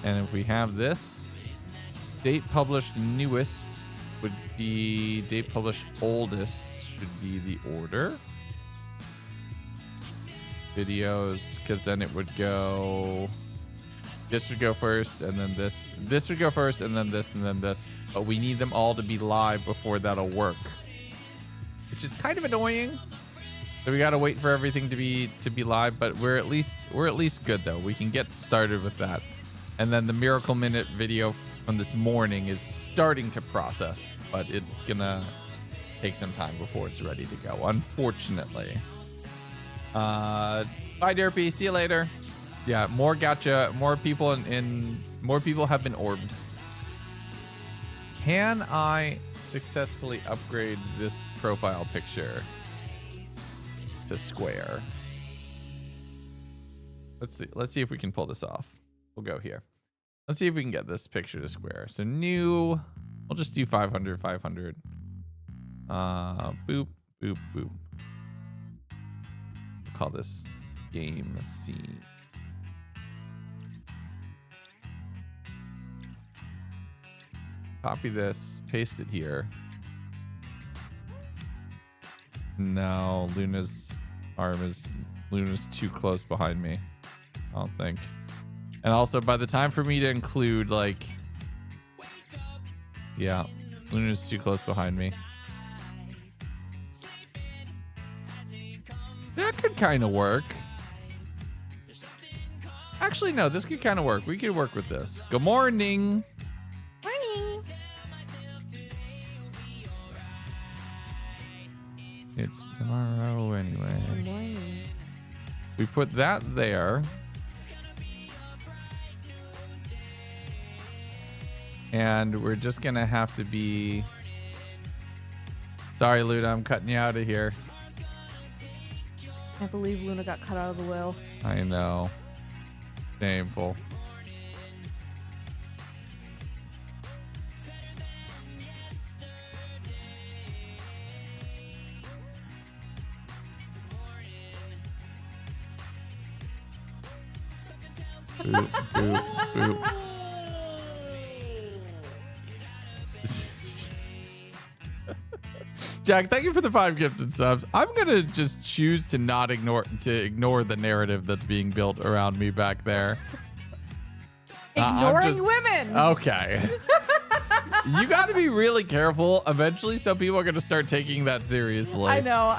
and if we have this, date published newest would be date published oldest should be the order. Videos, because then it would go, this would go first, and then this. This would go first, and then this, and then this. But we need them all to be live before that'll work, which is kind of annoying. So we gotta wait for everything to be live, but we're at least good though. We can get started with that. And then the Miracle Minute video from this morning is starting to process, but it's gonna take some time before it's ready to go, unfortunately. Bye, Derpy. See you later. Yeah, more gotcha. More people more people have been orbed. Can I successfully upgrade this profile picture to square? Let's see if we can pull this off. We'll go here. Let's see if we can get this picture to square. So new, we'll just do 500, 500. Boop, boop, boop. We'll call this game scene. Copy this, paste it here. No, Luna's too close behind me, I don't think. And also, by the time for me to include, like, yeah, Luna's too close behind me. That could kind of work. Actually, no, this could kind of work. We could work with this. Good morning. Morning. It's tomorrow anyway. We put that there. And we're just going to have to be... Sorry, Luna, I'm cutting you out of here. Can't believe Luna got cut out of the will. I know. Shameful. Boop, boop, boop. Jack, thank you for the 5 gifted subs. I'm gonna just choose to not ignore the narrative that's being built around me back there. Ignoring women. Okay. You got to be really careful. Eventually, some people are gonna start taking that seriously. I know.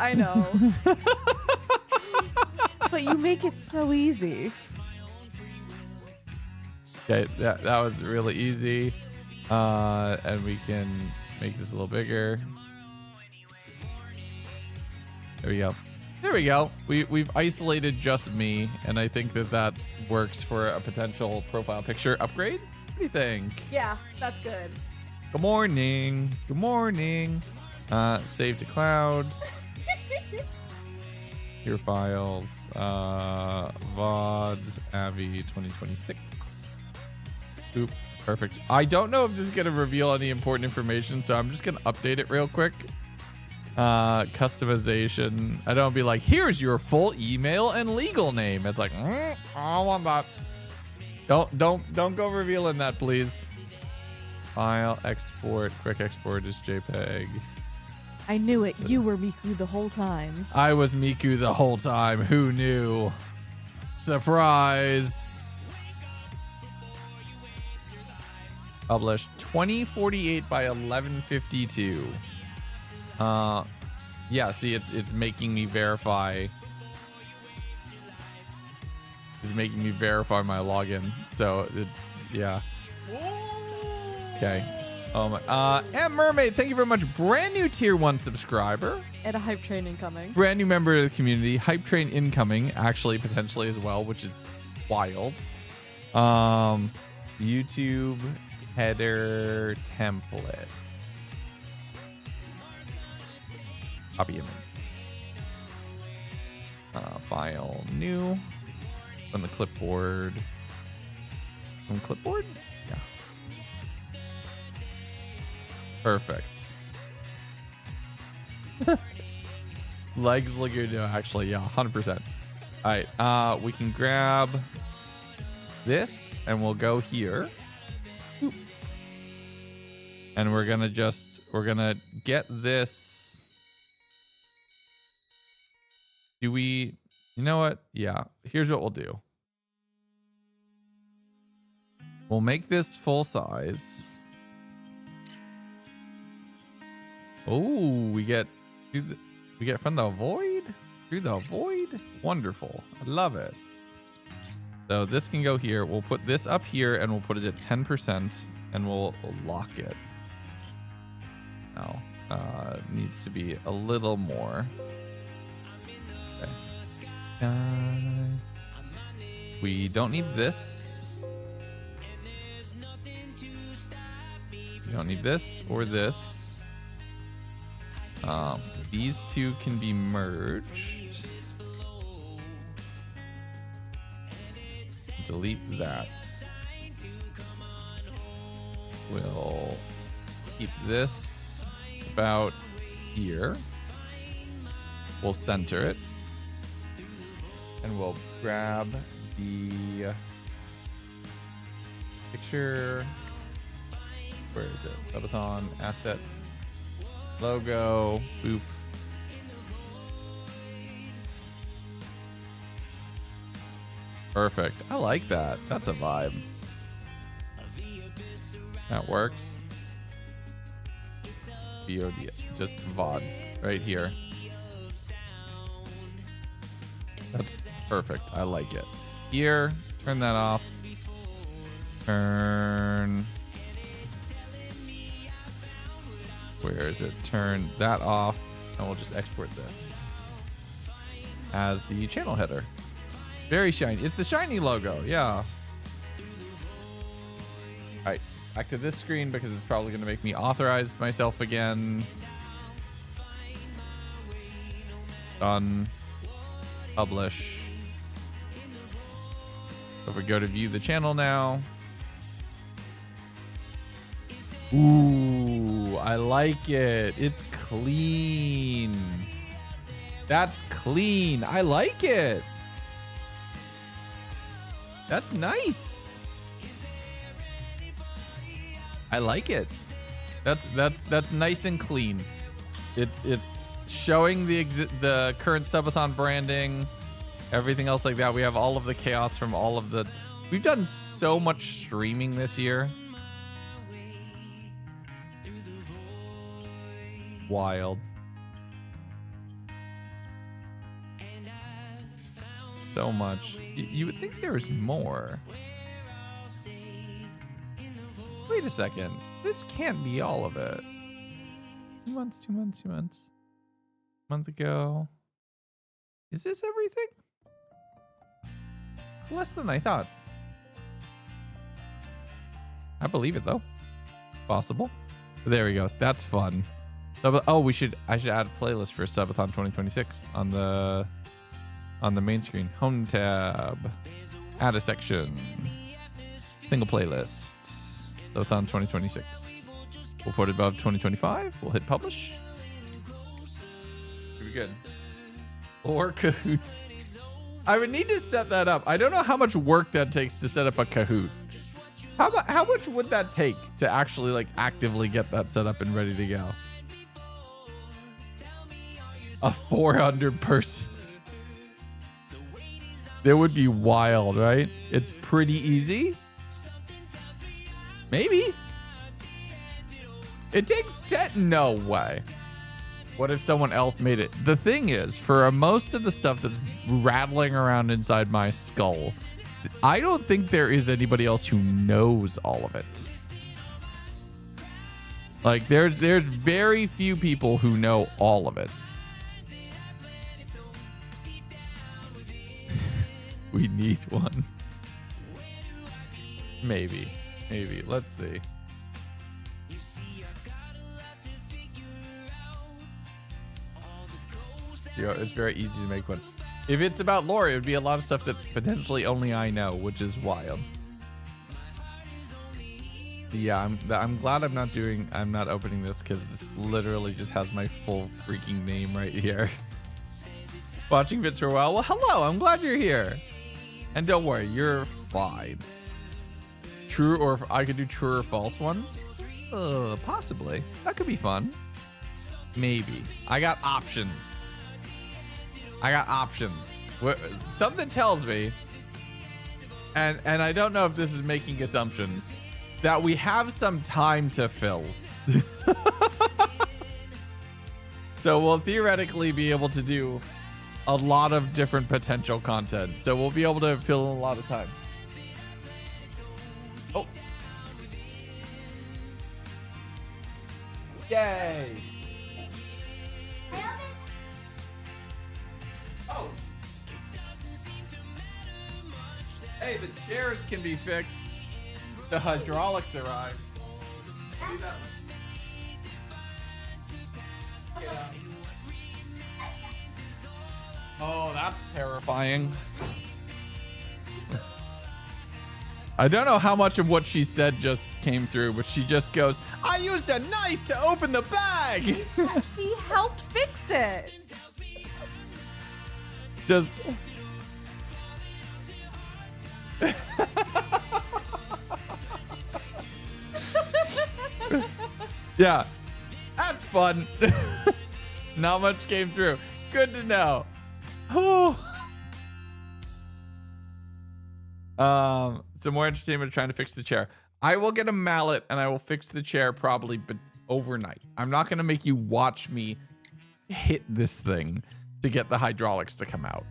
But you make it so easy. Okay, that was really easy. And we can make this a little bigger. There we go. There we go. We've isolated just me, and I think that works for a potential profile picture upgrade. What do you think? Yeah, that's good. Good morning. Good morning. Save to clouds. Your files. VODs Avi 2026. Oop. Perfect. I don't know if this is going to reveal any important information, so I'm just going to update it real quick. Customization. I don't be like, here's your full email and legal name. It's like, I don't want that. Don't go revealing that, please. File export. Quick export is JPEG. I knew it. You were Miku the whole time. I was Miku the whole time. Who knew? Surprise. Published 2048 by 1152. Yeah, see, it's making me verify. It's making me verify my login. So it's, yeah. Okay. And Mermaid, thank you very much. Brand new tier 1 subscriber. And a hype train incoming. Brand new member of the community. Hype train incoming, actually, potentially as well, which is wild. YouTube header template. Copy image. File new. On the clipboard. On clipboard? Yeah. Perfect. Legs look good. No, actually, yeah, 100%. All right, we can grab this and we'll go here. And we're gonna get this. Do we, you know what? Yeah, here's what we'll do. We'll make this full size. Oh, we get from the void through the void. Wonderful. I love it. So this can go here. We'll put this up here and we'll put it at 10% and we'll lock it. No, it needs to be a little more. Okay. We don't need this. We don't need this or this. These two can be merged. Delete that. We'll keep this about here. We'll center it. And we'll grab the picture. Where is it? Subathon, assets, logo, boop. Perfect. I like that. That's a vibe. That works. VOD, just VODs right here. That's perfect. I like it. Here, turn that off. Turn. Where is it? Turn that off. And we'll just export this as the channel header. Very shiny. It's the shiny logo. Yeah. All right. Back to this screen because it's probably going to make me authorize myself again. Done. Publish. If we go to view the channel now. Ooh, I like it. It's clean. That's clean. I like it. That's nice. I like it. That's nice and clean. It's showing the current Subathon branding, everything else like that. We have all of the chaos from all of the. We've done so much streaming this year. Wild. So much. You would think there was more. Wait a second. This can't be all of it. 2 months, 2 months, 2 months. A month ago. Is this everything? It's less than I thought. I believe it though. Possible. There we go. That's fun. Oh, I should add a playlist for Subathon 2026 on the main screen. Home tab. Add a section. Single playlists. Subathon 2026. We'll put it above 2025. We'll hit publish. Should be good. Or Kahoots. I would need to set that up. I don't know how much work that takes to set up a Kahoot. How much would that take to actually like actively get that set up and ready to go? A 400 person. That would be wild, right? It's pretty easy. Maybe. It takes 10. No way. What if someone else made it? The thing is, for most of the stuff that's rattling around inside my skull, I don't think there is anybody else who knows all of it. Like, there's very few people who know all of it. We need one. Maybe. Let's see. It's very easy to make one. If it's about lore, it would be a lot of stuff that potentially only I know, which is wild. Yeah, I'm glad I'm not opening this because this literally just has my full freaking name right here. Watching Fits for a while. Well, hello. I'm glad you're here. And don't worry, you're fine. True, or I could do true or false ones. Possibly. That could be fun. Maybe. I got options. Something tells me, and I don't know if this is making assumptions, that we have some time to fill. So we'll theoretically be able to do a lot of different potential content. So we'll be able to fill in a lot of time. Oh. Yay. Oh. Hey, the chairs can be fixed. The hydraulics arrived. See that? Yeah. Oh, that's terrifying. I don't know how much of what she said just came through, but she just goes, I used a knife to open the bag. She helped fix it. Just. Yeah, that's fun. Not much came through. Good to know. Some more entertainment trying to fix the chair. I will get a mallet and I will fix the chair probably, but overnight. I'm not going to make you watch me hit this thing to get the hydraulics to come out.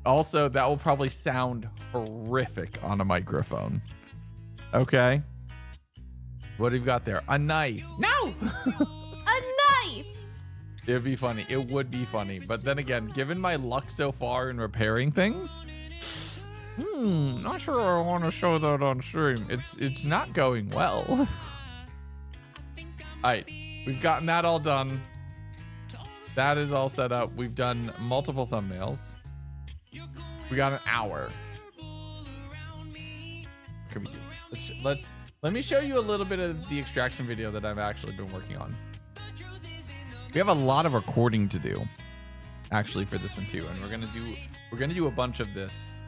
Also, that will probably sound horrific on a microphone. Okay. What have you got there? A knife. No! A knife! It'd be funny. It would be funny. But then again, given my luck so far in repairing things, not sure I want to show that on stream. It's not going well. All right. We've gotten that all done. That is all set up. We've done multiple thumbnails. We got an hour. What can we do? Let me show you a little bit of the extraction video that I've actually been working on. We have a lot of recording to do, actually, for this one too, and we're gonna do a bunch of this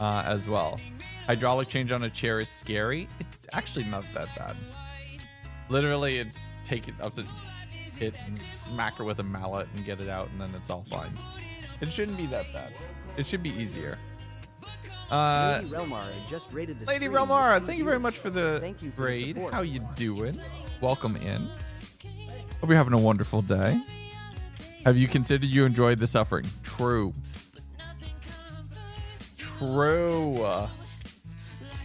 as well. Hydraulic change on a chair is scary. It's actually not that bad. Literally, it's take it up to hit and smack her with a mallet and get it out, and then it's all fine. It shouldn't be that bad. It should be easier. Lady Relmar just rated the Lady stream with Relmar, 2 thank you very viewers. much for the Thank you for the raid. support. How you doing? Welcome in. Hope you're having a wonderful day. Have you considered you enjoyed the suffering? True. True.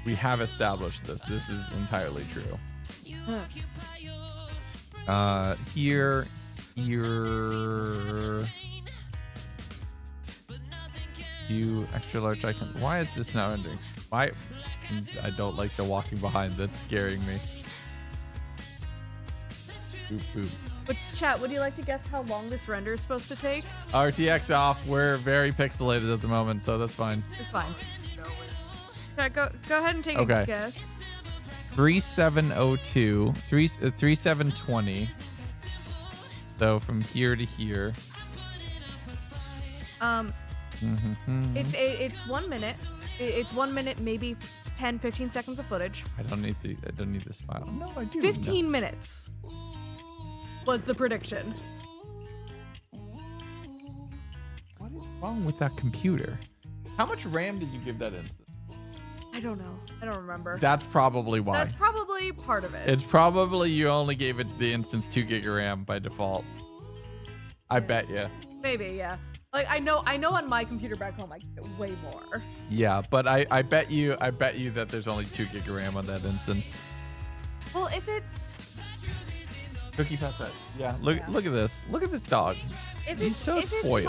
We have established this. This is entirely true. Here. You extra large icon. Why is this now ending? Why? I don't like the walking behind. That's scaring me. Boop, boop. But chat, would you like to guess how long this render is supposed to take? RTX off. We're very pixelated at the moment, so that's fine. It's fine. Chat, go ahead and take Okay. a guess. 3702, 3720. So from here to here. It's 1 minute. It's 1 minute, maybe 10, 15 seconds of footage. I don't need this file. No, I do. 15 minutes was the prediction. What is wrong with that computer? How much RAM did you give that instance? I don't know. I don't remember. That's probably why. That's probably part of it. It's probably you only gave it the instance 2 gig of RAM by default. I bet you. Maybe, yeah. Like I know on my computer back home I get way more. Yeah, but I bet you that there's only 2 gig of RAM on that instance. Well, if Cookie Pet Pet. Yeah. Look at this. Look at this dog. He's so spoiled.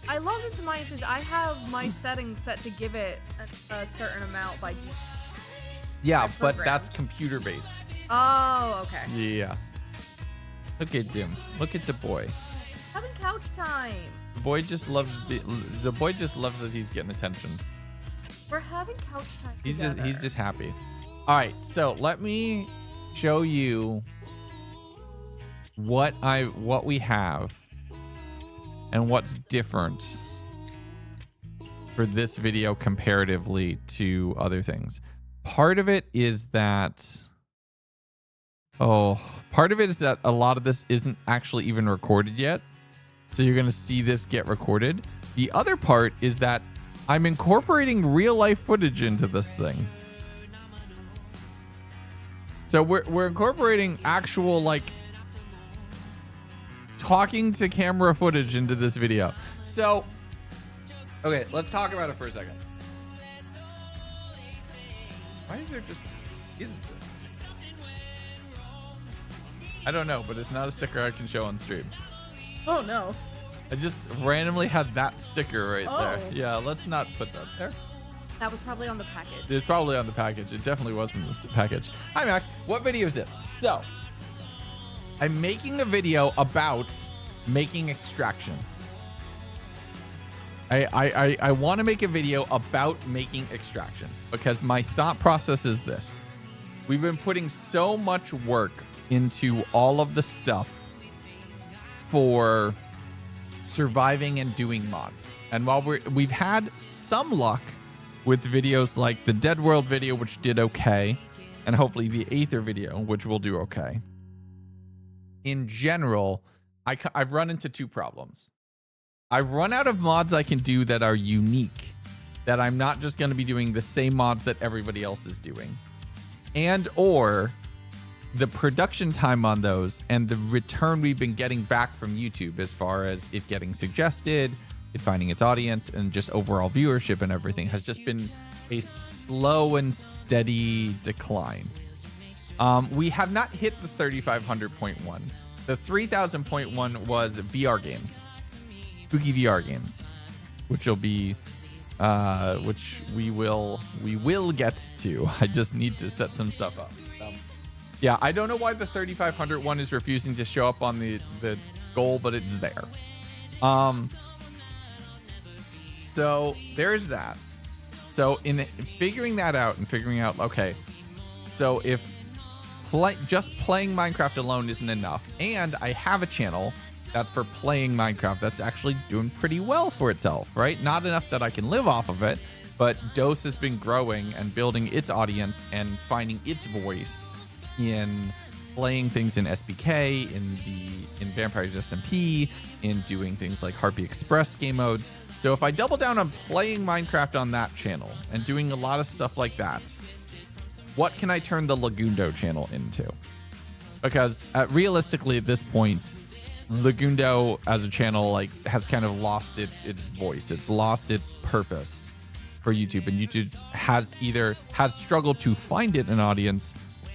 I logged into my instance. I have my settings set to give it a certain amount by default. Yeah, but programmed. that's computer based. Oh, okay. Yeah. Look at him. Look at the boy. Having couch time. The boy just loves that he's getting attention. We're having couch time. He's together. just happy. All right, so let me show you what we have and what's different for this video comparatively to other things. Part of it is that a lot of this isn't actually even recorded yet. So you're going to see this get recorded. The other part is that I'm incorporating real life footage into this thing. So we're incorporating actual like talking to camera footage into this video. So, okay, let's talk about it for a second. Why is there just is this? I don't know, but it's not a sticker I can show on stream. Oh no. I just randomly had that sticker right there. Oh. Yeah, let's not put that there. That was probably on the package. It's probably on the package. It definitely wasn't this package. Hi, Max. What video is this? So, I'm making a video about making extraction. I want to make a video about making extraction because my thought process is this. We've been putting so much work into all of the stuff for surviving and doing mods. And while we've had some luck with videos like the Dead World video, which did okay, and hopefully the Aether video, which will do okay. In general, I've run into two problems. I've run out of mods I can do that are unique, that I'm not just going to be doing the same mods that everybody else is doing. And or the production time on those and the return we've been getting back from YouTube as far as it getting suggested, it finding its audience, and just overall viewership and everything has just been a slow and steady decline. We have not hit the 3,500.1. The 3,000.1 was VR games, spooky VR games, which will be, which we will get to. I just need to set some stuff up. Yeah, I don't know why the 3,500 one is refusing to show up on the goal, but it's there. So there's that. So in figuring that out and figuring out, okay, so if just playing Minecraft alone isn't enough, and I have a channel that's for playing Minecraft that's actually doing pretty well for itself, right? Not enough that I can live off of it, but Dose has been growing and building its audience and finding its voice in playing things in SBK, in Vampire's SMP, in doing things like Harpy Express game modes. So if I double down on playing Minecraft on that channel and doing a lot of stuff like that, what can I turn the Lagundo channel into? Because realistically at this point, Lagundo as a channel has kind of lost its voice. It's lost its purpose for YouTube, and YouTube has struggled to find it an audience,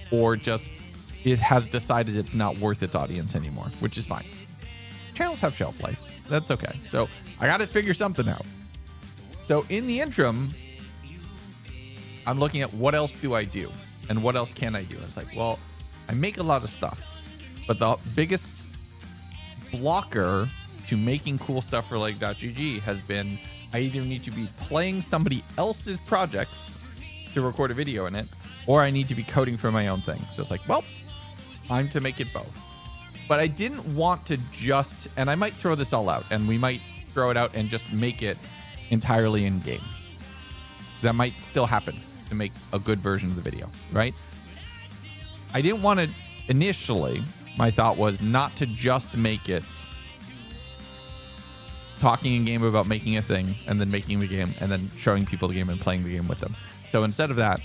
or just it has decided it's not worth its audience anymore, which is fine. Channels have shelf life. That's okay. So I got to figure something out. So in the interim, I'm looking at what else do I do and what else can I do? And it's like, well, I make a lot of stuff, but the biggest blocker to making cool stuff for Leg.gg has been I either need to be playing somebody else's projects to record a video in it, or I need to be coding for my own thing. So it's like, well, time to make it both. But I didn't want to just, and I might throw this all out, and we might throw it out and just make it entirely in game. That might still happen to make a good version of the video, right? I didn't want to, initially, my thought was not to just make it talking in game about making a thing and then making the game and then showing people the game and playing the game with them. So instead of that,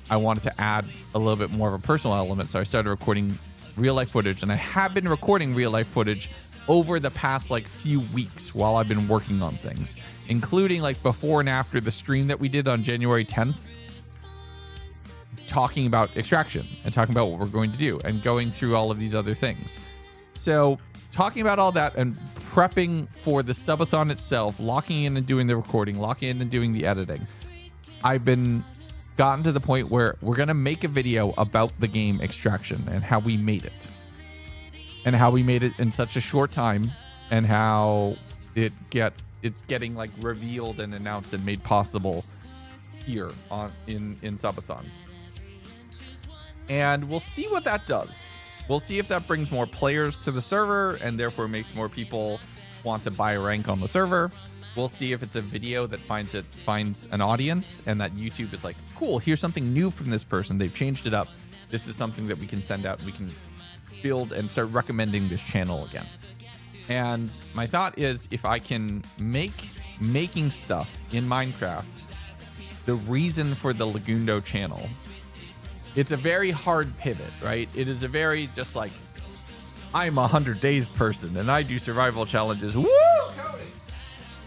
I wanted to add a little bit more of a personal element. So I started recording real life footage, and I have been recording real life footage over the past few weeks while I've been working on things, including before and after the stream that we did on January 10th, talking about extraction and talking about what we're going to do and going through all of these other things. So talking about all that and prepping for the subathon itself, locking in and doing the recording, locking in and doing the editing, I've gotten to the point where we're going to make a video about the game Extraction and how we made it. And how we made it in such a short time and how it's getting like revealed and announced and made possible here in Subathon. And we'll see what that does. We'll see if that brings more players to the server and therefore makes more people want to buy rank on the server. We'll see if it's a video that finds an audience and that YouTube is like, cool, here's something new from this person. They've changed it up. This is something that we can send out. We can build and start recommending this channel again. And my thought is, if I can making stuff in Minecraft the reason for the Lagundo channel, it's a very hard pivot, right? It is a very just like, I'm a 100 days person and I do survival challenges. Woo! Cody!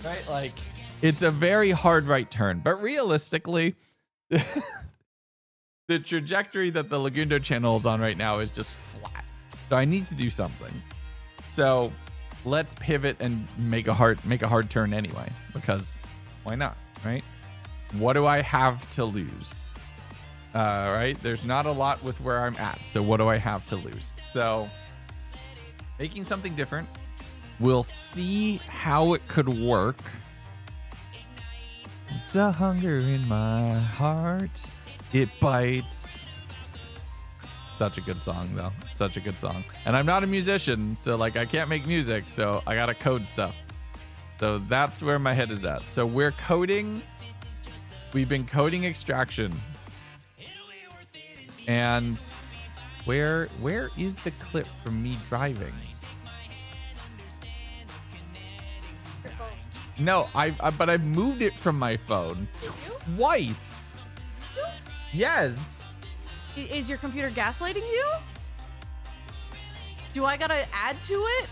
Right? Like, it's a very hard right turn. But realistically, the trajectory that the Lagundo channel is on right now is just flat. So I need to do something. So let's pivot and make a hard turn anyway, because why not, right? What do I have to lose? Right? There's not a lot with where I'm at. So what do I have to lose? So making something different. We'll see how it could work. It's a hunger in my heart. It bites. Such a good song, though. Such a good song. And I'm not a musician, so like I can't make music, so I gotta code stuff. So that's where my head is at. So we're coding. We've been coding extraction. And where is the clip from me driving? No, but I moved it from my phone twice. Yes. Is your computer gaslighting you? Do I gotta add to it?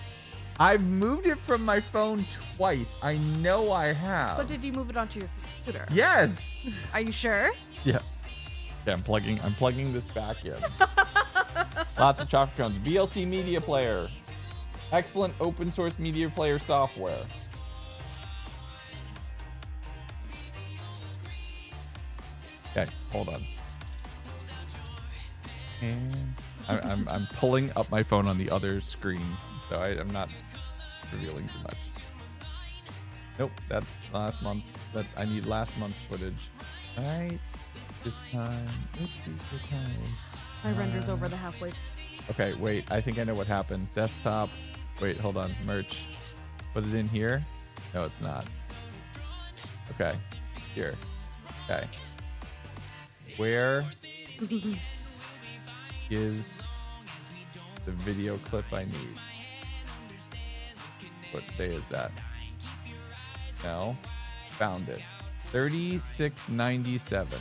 I've moved it from my phone twice. I know I have. But did you move it onto your computer? Yes. Are you sure? Yes. Okay, I'm plugging this back in. Lots of traffic cones. VLC media player. Excellent open source media player software. Okay, hold on. And I'm pulling up my phone on the other screen, so I'm not revealing too much. Nope, that's last month. But I need last month's footage. All right, this time. This is the time. My render's over the halfway. Okay, wait. I think I know what happened. Desktop. Wait, hold on. Merch. Was it in here? No, it's not. Okay, here. Okay. Where is the video clip I need? What day is that? No. Found it. 3697.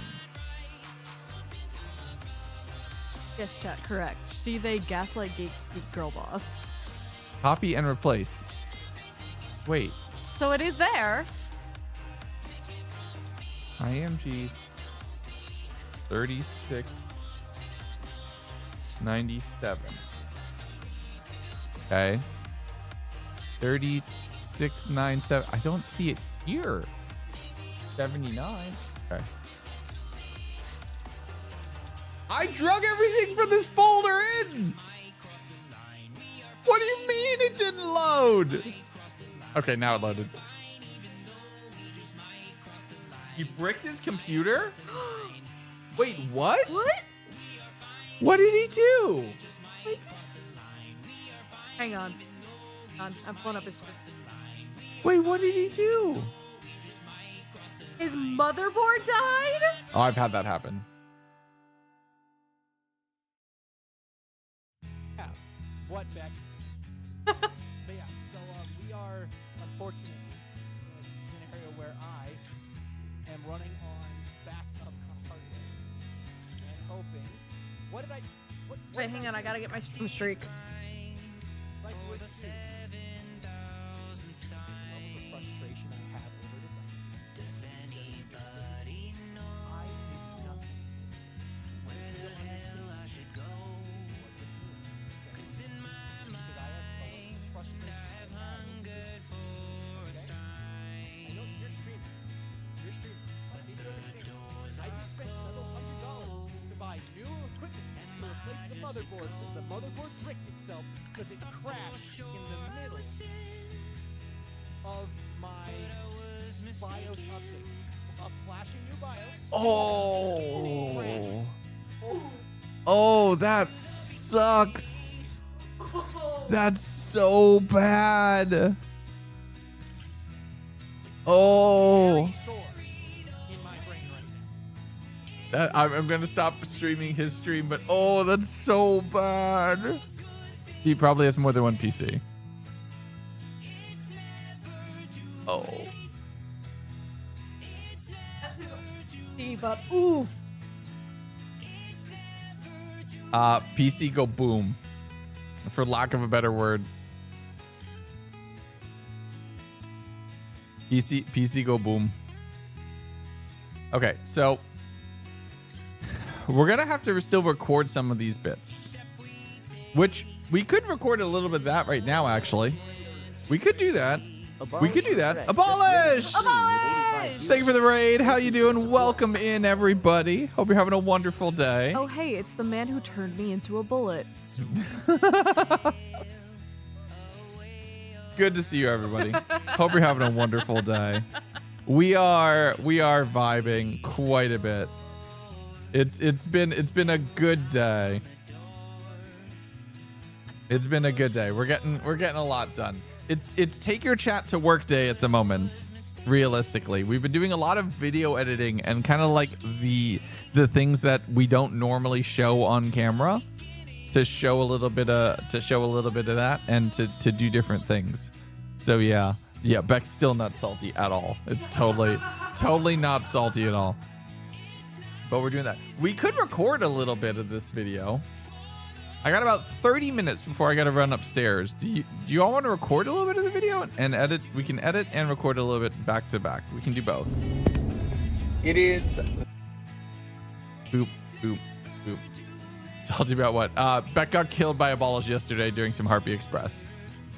Yes, chat, correct. She, they, gaslight, gatekeep, girl boss. Copy and replace. Wait. So it is there. IMG 3697. Okay. 3697. I don't see it here. 79. Okay. I drug everything from this folder in. What do you mean it didn't load? Okay, now it loaded. He bricked his computer? Wait, what? What? What did he do? Hang on. I'm pulling up his. Wait, what did he do? His motherboard died? Oh, I've had that happen. Yeah. What, Beck? But yeah, so we are unfortunately in a scenario where I am running on backup hardware and hoping. What did I? What Wait, hang on. I gotta get my stream streak. like with levels of frustration I have over this. Does anybody know? I did nothing. Where the hell I should go? Because in my mind, I have hungered for a sign. I know you're streaming. You're streaming. But did you understand? I just spent several $100s to buy new equipment to replace replace the motherboard because the motherboard bricked itself because it crashed in the middle of my BIOS update. A flashing new BIOS. Oh. Oh, that sucks. That's so bad. Oh. I'm gonna stop streaming his stream, but oh, that's so bad. He probably has more than one PC. Oh. But oof. PC go boom, for lack of a better word. PC go boom. Okay, so we're gonna have to still record some of these bits, which we could record a little bit of that right now. Actually, we could do that. We could do that. Abolish! Abolish! Thank you for the raid. How you doing? Welcome in, everybody. Hope you're having a wonderful day. Oh, hey, it's the man who turned me into a bullet. Good to see you, everybody. Hope you're having a wonderful day. We are vibing quite a bit. It's been a good day. It's been a good day. We're getting a lot done. It's take your chat to work day at the moment. Realistically, we've been doing a lot of video editing and kind of like the things that we don't normally show on camera to show a little bit of that and to do different things. So yeah, Beck's still not salty at all. It's totally not salty at all. But we're doing that. We could record a little bit of this video. I got about 30 minutes before I got to run upstairs. Do you all want to record a little bit of the video and edit? We can edit and record a little bit back to back. We can do both. It is boop, boop, boop. Salty about what? Beck got killed by Abolish yesterday during some Harpy Express.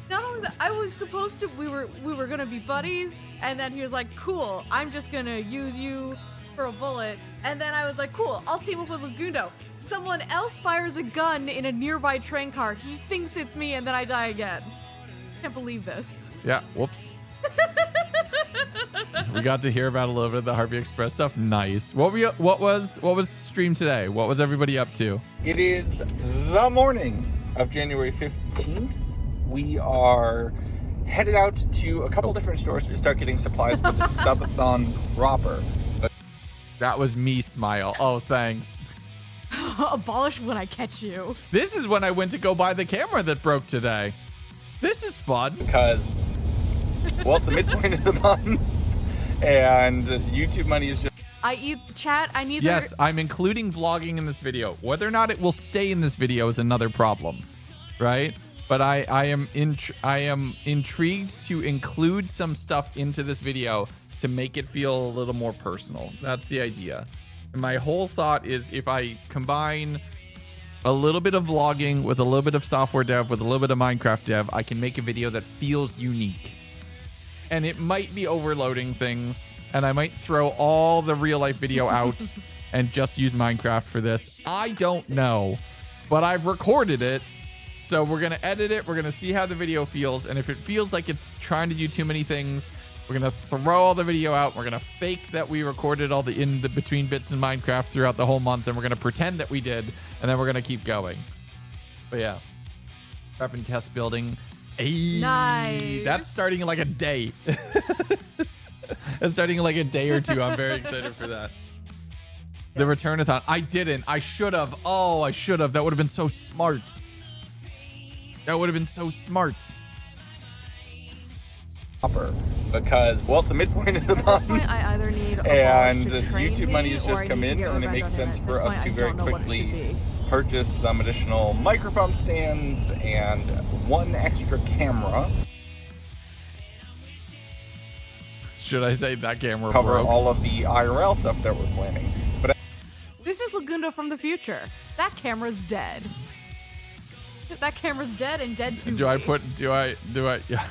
Not only that, I was supposed to, we were gonna be buddies, and then he was like, cool, I'm just gonna use you for a bullet. And then I was like, cool, I'll team up with Lagundo. Someone else fires a gun in a nearby train car. He thinks it's me, and then I die again. Can't believe this. Yeah, whoops. We got to hear about a little bit of the Harpy Express stuff. Nice. What was stream today? What was everybody up to? It is the morning of January 15th. We are headed out to a couple different stores to start getting supplies for the subathon proper. That was me, Smile. Oh, thanks. Abolish when I catch you. This is when I went to go buy the camera that broke today. This is fun. Because, well, it's the midpoint of the month, and YouTube money is just... I need Yes, I'm including vlogging in this video. Whether or not it will stay in this video is another problem, right? But I am intrigued to include some stuff into this video to make it feel a little more personal. That's the idea. And my whole thought is if I combine a little bit of vlogging with a little bit of software dev, with a little bit of Minecraft dev, I can make a video that feels unique. And it might be overloading things, and I might throw all the real life video out and just use Minecraft for this. I don't know, but I've recorded it. So we're going to edit it. We're going to see how the video feels. And if it feels like it's trying to do too many things, we're going to throw all the video out. We're going to fake that we recorded all the between bits in Minecraft throughout the whole month. And we're going to pretend that we did. And then we're going to keep going. But yeah. Prep and test building. Hey, nice. That's starting in like a day. That's starting in like a day or two. I'm very excited for that. The returnathon. I didn't. I should have. Oh, I should have. That would have been so smart. That would have been so smart. Because, well, it's the midpoint of the month. At this point, I either need and to train YouTube me, money has or just I come need to in, get and it revenge makes on him. sense At for this us point, to I very don't know what it should quickly be. purchase some additional microphone stands and one extra camera. Should I say that camera cover broke? All of the IRL stuff that we're planning. But This is Lagundo from the future. That camera's dead. That camera's dead and dead too. do I yeah.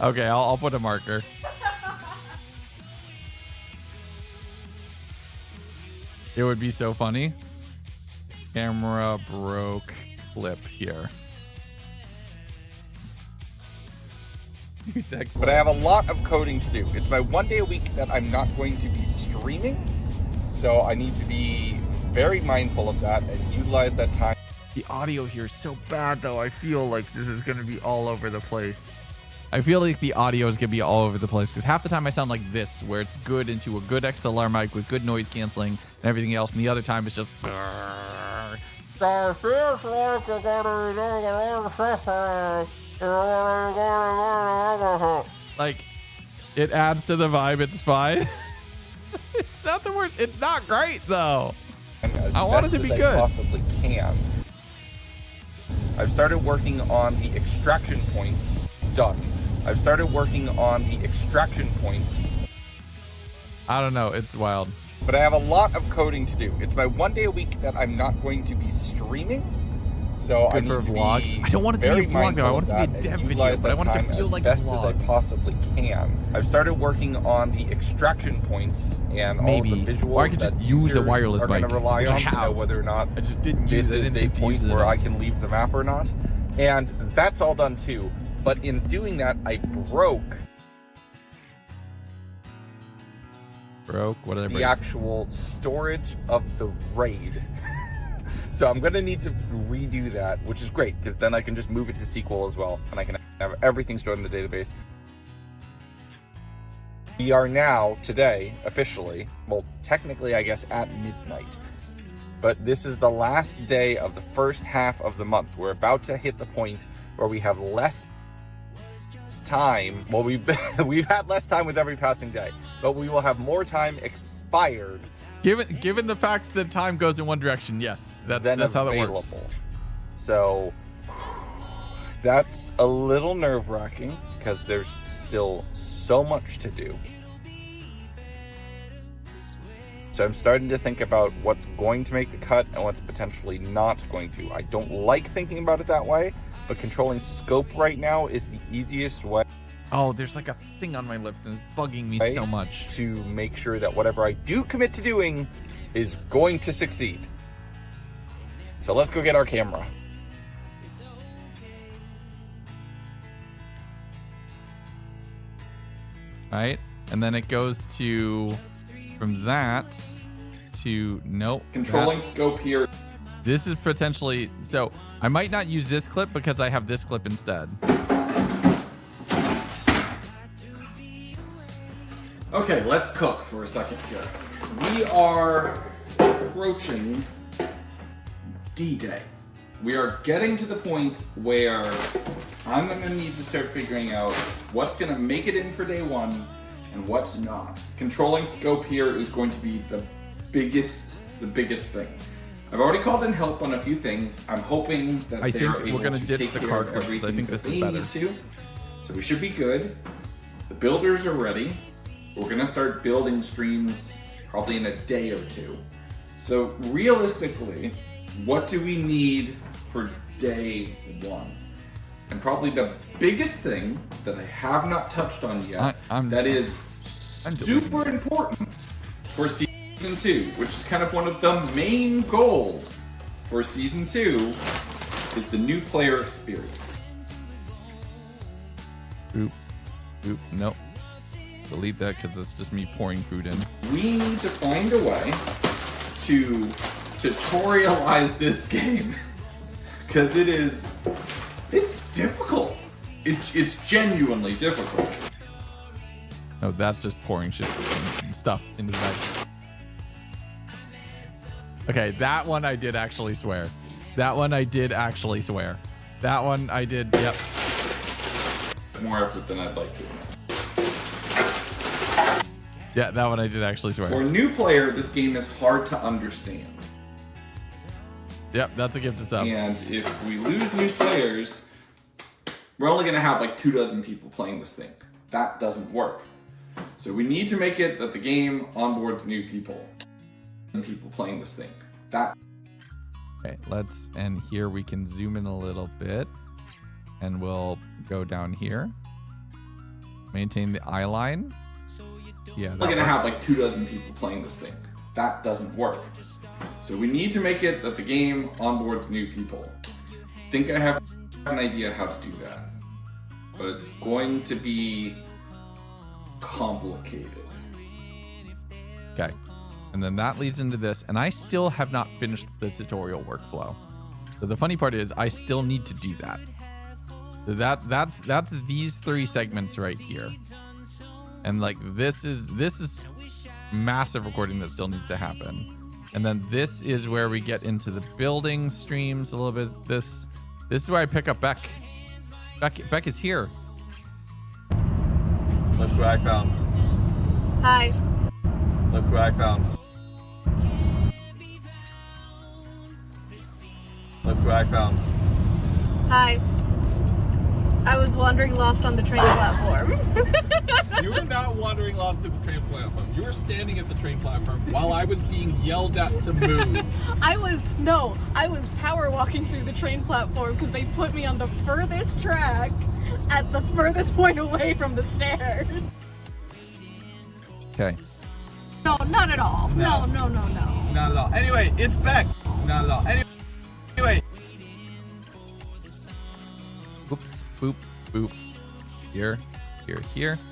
Okay, I'll put a marker. It would be so funny. Camera broke clip here. But I have a lot of coding to do. It's my 1 day a week that I'm not going to be streaming. So I need to be very mindful of that and utilize that time. The audio here is so bad, though. I feel like this is going to be all over the place. I feel like the audio is going to be all over the place because half the time I sound like this, where it's good into a good XLR mic with good noise canceling and everything else. And the other time it's just... Like, it adds to the vibe. It's fine. It's not the worst. It's not great, though. I want it to be good. I possibly can. I've started working on the extraction points. Done. I've started working on the extraction points. I don't know. It's wild. But I have a lot of coding to do. It's my 1 day a week that I'm not going to be streaming. So Good I for need a to vlog. be I don't want it to very be a vlog, though. I want it to be a mindful of dev that and video, utilize but I that want it to time feel as like a best as I vlog. possibly can. I've started working on the extraction points and Maybe. all the visuals. Or I could just that use a users wireless are going mic, to rely which I on to know have. whether or not I just didn't this use it. is I a didn't point use it where at all. I can leave the map or not. And that's all done too. But in doing that, I broke What did I break? the actual storage of the RAID. So I'm going to need to redo that, which is great because then I can just move it to SQL as well and I can have everything stored in the database. We are now, today, officially, well, technically, I guess, at midnight. But this is the last day of the first half of the month. We're about to hit the point where we have less time. Well, we've had less time with every passing day, but we will have more time expired. Given the fact that time goes in one direction, yes, that's how that works. So that's a little nerve-wracking because there's still so much to do. So I'm starting to think about what's going to make the cut and what's potentially not going to. I don't like thinking about it that way, but controlling scope right now is the easiest way. Oh, there's like a thing on my lips and it's bugging me so much. To make sure that whatever I do commit to doing is going to succeed. So let's go get our camera. Right? And then it goes to, from that to, nope. Controlling scope here. This is potentially, so I might not use this clip because I have this clip instead. Okay, let's cook for a second here. We are approaching D-Day. We are getting to the point where I'm gonna need to start figuring out what's gonna make it in for day one and what's not. Controlling scope here is going to be the biggest thing. I've already called in help on a few things. I'm hoping that I they think are we're able gonna to ditch take the care card of clip, 'cause I everything think this that is they better. need to. So we should be good. The builders are ready. We're gonna start building streams probably in a day or two. So realistically, what do we need for day one? And probably the biggest thing that I have not touched on yet, that is super important for season 2, which is kind of one of the main goals for season 2, is the new player experience. Oop, nope. Delete that because it's just me pouring food in. We need to find a way to tutorialize this game because it's difficult. It's genuinely difficult. No, that's just pouring stuff into the bag. Okay, that one I did actually swear. That one I did, yep. More effort than I'd like to. Yeah, that one I did actually swear. For a new player, this game is hard to understand. Yep, that's a gift itself. And if we lose new players, we're only going to have like 24 people playing this thing. That doesn't work. So we need to make it that the game onboards new people. People playing this thing. Okay, and here we can zoom in a little bit. And we'll go down here. Maintain the eye line. Yeah, we're going to have like 24 people playing this thing. That doesn't work. So we need to make it that the game onboards new people. I think I have an idea how to do that, but it's going to be complicated. Okay. And then that leads into this, and I still have not finished the tutorial workflow. So the funny part is I still need to do that. So that's these 3 segments right here. And like this is massive recording that still needs to happen. And then this is where we get into the building streams a little bit. This is where I pick up Beck. Beck is here. Look who I found. Hi. Look who I found. Look who I found. Hi. I was wandering lost on the train platform. You were not wandering lost at the train platform. You were standing at the train platform while I was being yelled at to move. I was power walking through the train platform because they put me on the furthest track at the furthest point away from the stairs. Okay. No, not at all. No. Not at all. Anyway, it's Beck. Not at all. Anyway. Oops. Boop. Boop. Here.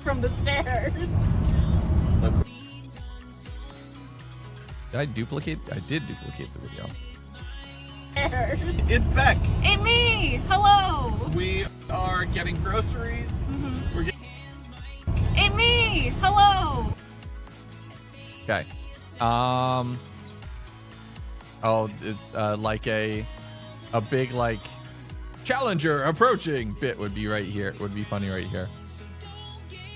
From the stairs. Look. Did I duplicate? I did duplicate the video. It's Beck. It's me. Hello. We are getting groceries. Mm-hmm. We're getting. It's me. Hello. Okay. Oh, it's like a big like challenger approaching bit would be right here. It would be funny right here.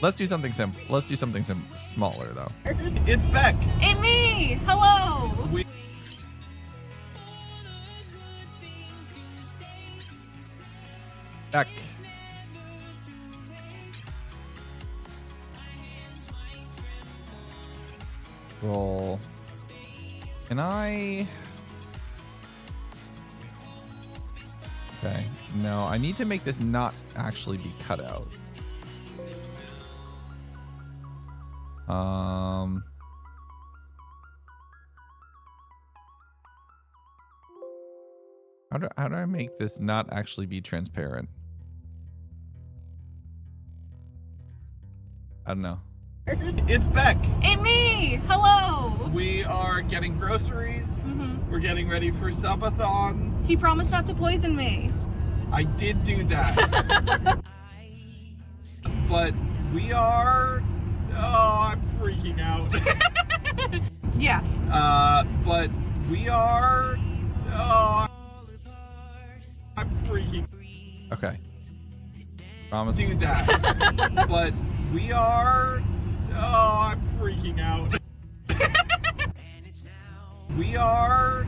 Let's do something simple. Let's do something smaller though. It's Beck. It's me. Hello. Beck. Roll. Can I? Okay. No, I need to make this not actually be cut out. How do I make this not actually be transparent? I don't know. It's Beck. It's me. Hello. We are getting groceries. Mm-hmm. We're getting ready for Subathon. He promised not to poison me. I did do that. But we are... Oh, I'm freaking out. Yeah. But we are... Oh, I'm freaking... Okay. Promise. Do that. But we are... Oh, I'm freaking out. We are...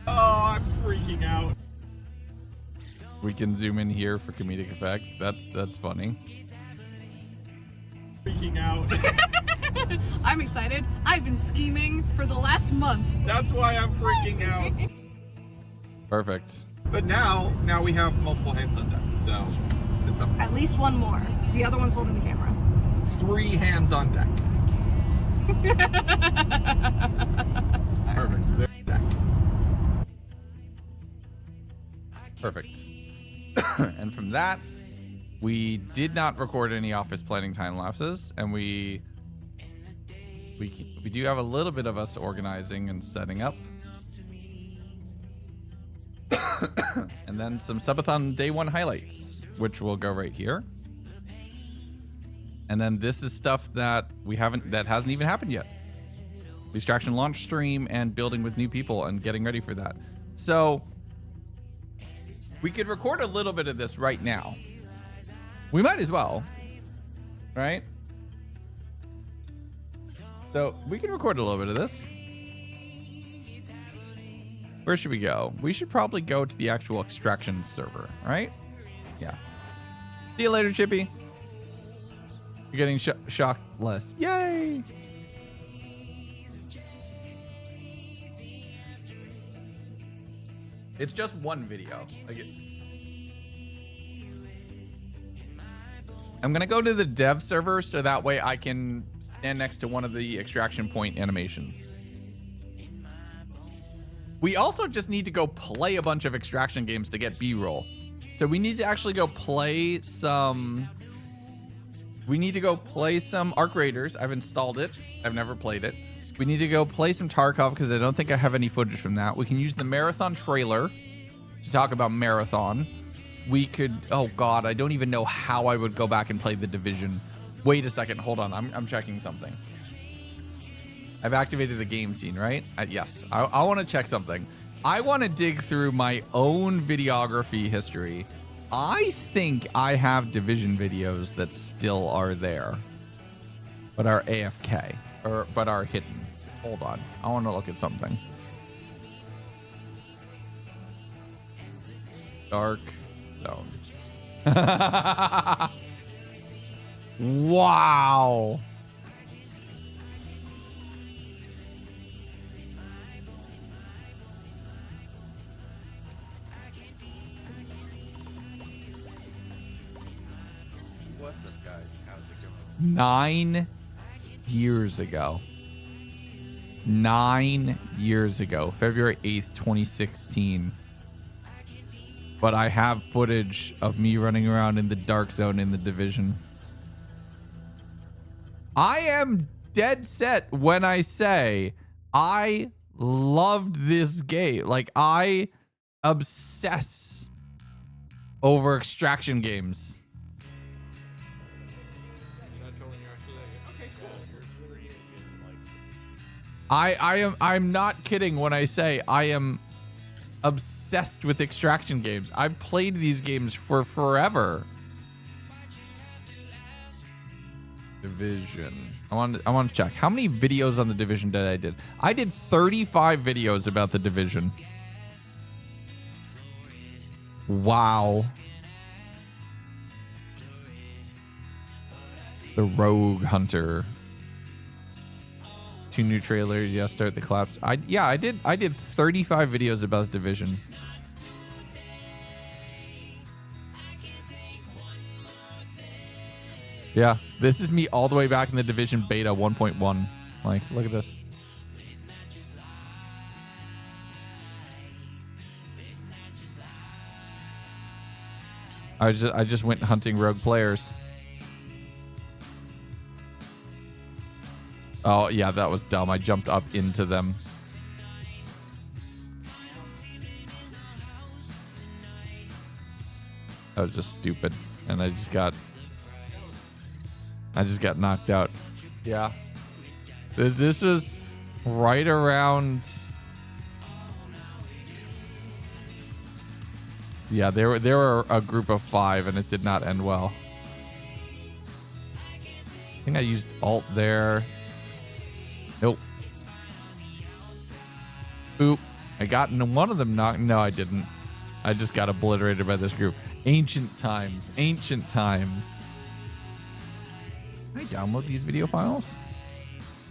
Oh, I'm freaking out. We can zoom in here for comedic effect. That's funny. Freaking out. I'm excited. I've been scheming for the last month. That's why I'm freaking out. Perfect. But now we have multiple hands on deck, so it's up. At least one more. The other one's holding the camera. 3 hands on deck. Perfect. There, deck. Perfect. And from that, we did not record any office planning time lapses, and we do have a little bit of us organizing and setting up. And then some Subathon day 1 highlights, which will go right here. And then this is stuff that hasn't even happened yet. Extraction launch stream and building with new people and getting ready for that. So we could record a little bit of this right now. We might as well, right? So we can record a little bit of this. Where should we go? We should probably go to the actual extraction server, right? Yeah. See you later, Chippy. You're getting shocked less. Yay! It's just one video. I'm gonna go to the dev server so that way I can stand next to one of the extraction point animations. We also just need to go play a bunch of extraction games to get B-roll. So we need to actually go play some... We need to go play some Arc Raiders. I've installed it. I've never played it. We need to go play some Tarkov because I don't think I have any footage from that. We can use the Marathon trailer to talk about Marathon. We could... Oh, God. I don't even know how I would go back and play The Division. Wait a second. Hold on. I'm checking something. I've activated the game scene, right? Yes. I want to check something. I want to dig through my own videography history. I think I have Division videos that still are there, but are AFK, but are hidden. Hold on. I want to look at something. Dark Zone. Wow. What's up, guys? How's it going? 9 years ago. 9 years ago. February 8th, 2016. But I have footage of me running around in the dark zone in the Division. I am dead set when I say I loved this game. Like, I obsess over extraction games. I'm not kidding when I say I am obsessed with extraction games. I've played these games for forever. Division. I want to check. How many videos on the Division did I did? I did 35 videos about the Division. Wow. The Rogue Hunter. 2 new trailers. Yeah, start the collapse. I did 35 videos about the Division. Yeah, this is me all the way back in the Division beta 1.1. Like, look at this. I just went hunting rogue players. Oh, yeah, that was dumb. I jumped up into them. That was just stupid. And I just got knocked out. Yeah. This was right around... Yeah, there were a group of 5 and it did not end well. I think I used alt there. Nope. Oop. I got into one of them knocked. No, I didn't. I just got obliterated by this group. Ancient times. Ancient times. Can I download these video files?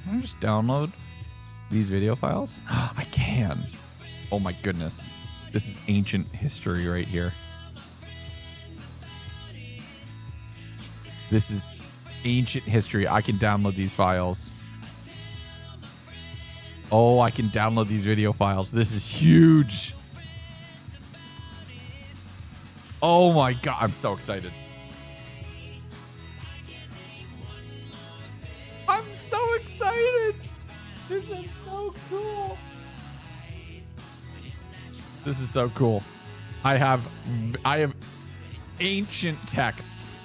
Can I just download these video files? I can. Oh my goodness. This is ancient history right here. This is ancient history. I can download these files. Oh, I can download these video files. This is huge. Oh my God. I'm so excited. I'm so excited. This is so cool. This is so cool. I have ancient texts.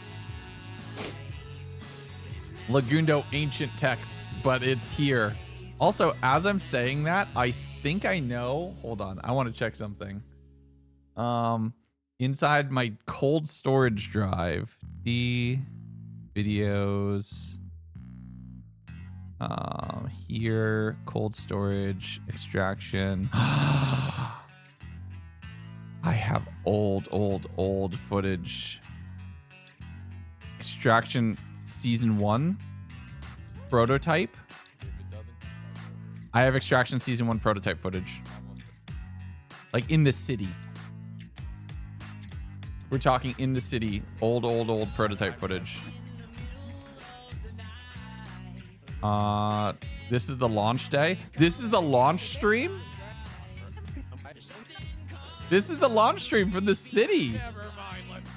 Lagundo ancient texts, but it's here. Also, as I'm saying that, I think I know. Hold on. I want to check something. Inside my cold storage drive, the videos. Here, cold storage, extraction. I have old footage. Extraction season 1 prototype. I have extraction season 1 prototype footage. Like in the city. We're talking in the city. Old prototype footage. This is the launch day. This is the launch stream. This is the launch stream from the city. Never mind. Let's.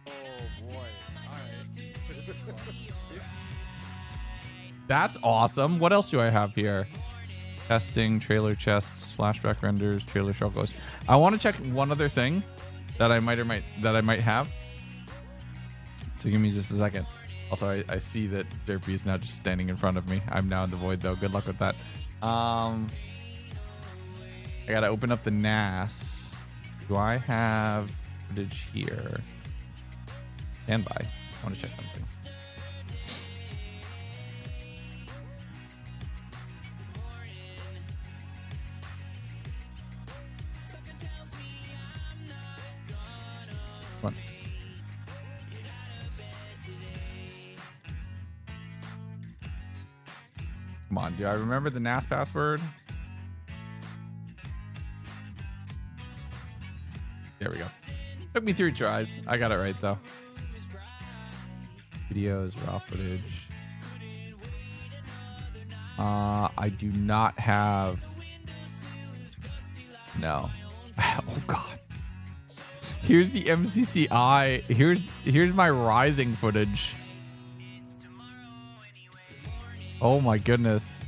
Oh boy. All right. That's awesome. What else do I have here? Testing, trailer chests, flashback renders, trailer struggles. I want to check one other thing that I might have. So give me just a second. Also, I see that Derpy is now just standing in front of me. I'm now in the void though. Good luck with that. I gotta open up the NAS. Do I have footage here? Stand by. I want to check something. Come on. Come on, do I remember the NAS password? There we go. Took me 3 tries. I got it right though. Videos, raw footage. I do not have. No. Oh God. Here's the MCCI. Here's my Rising footage. Oh my goodness.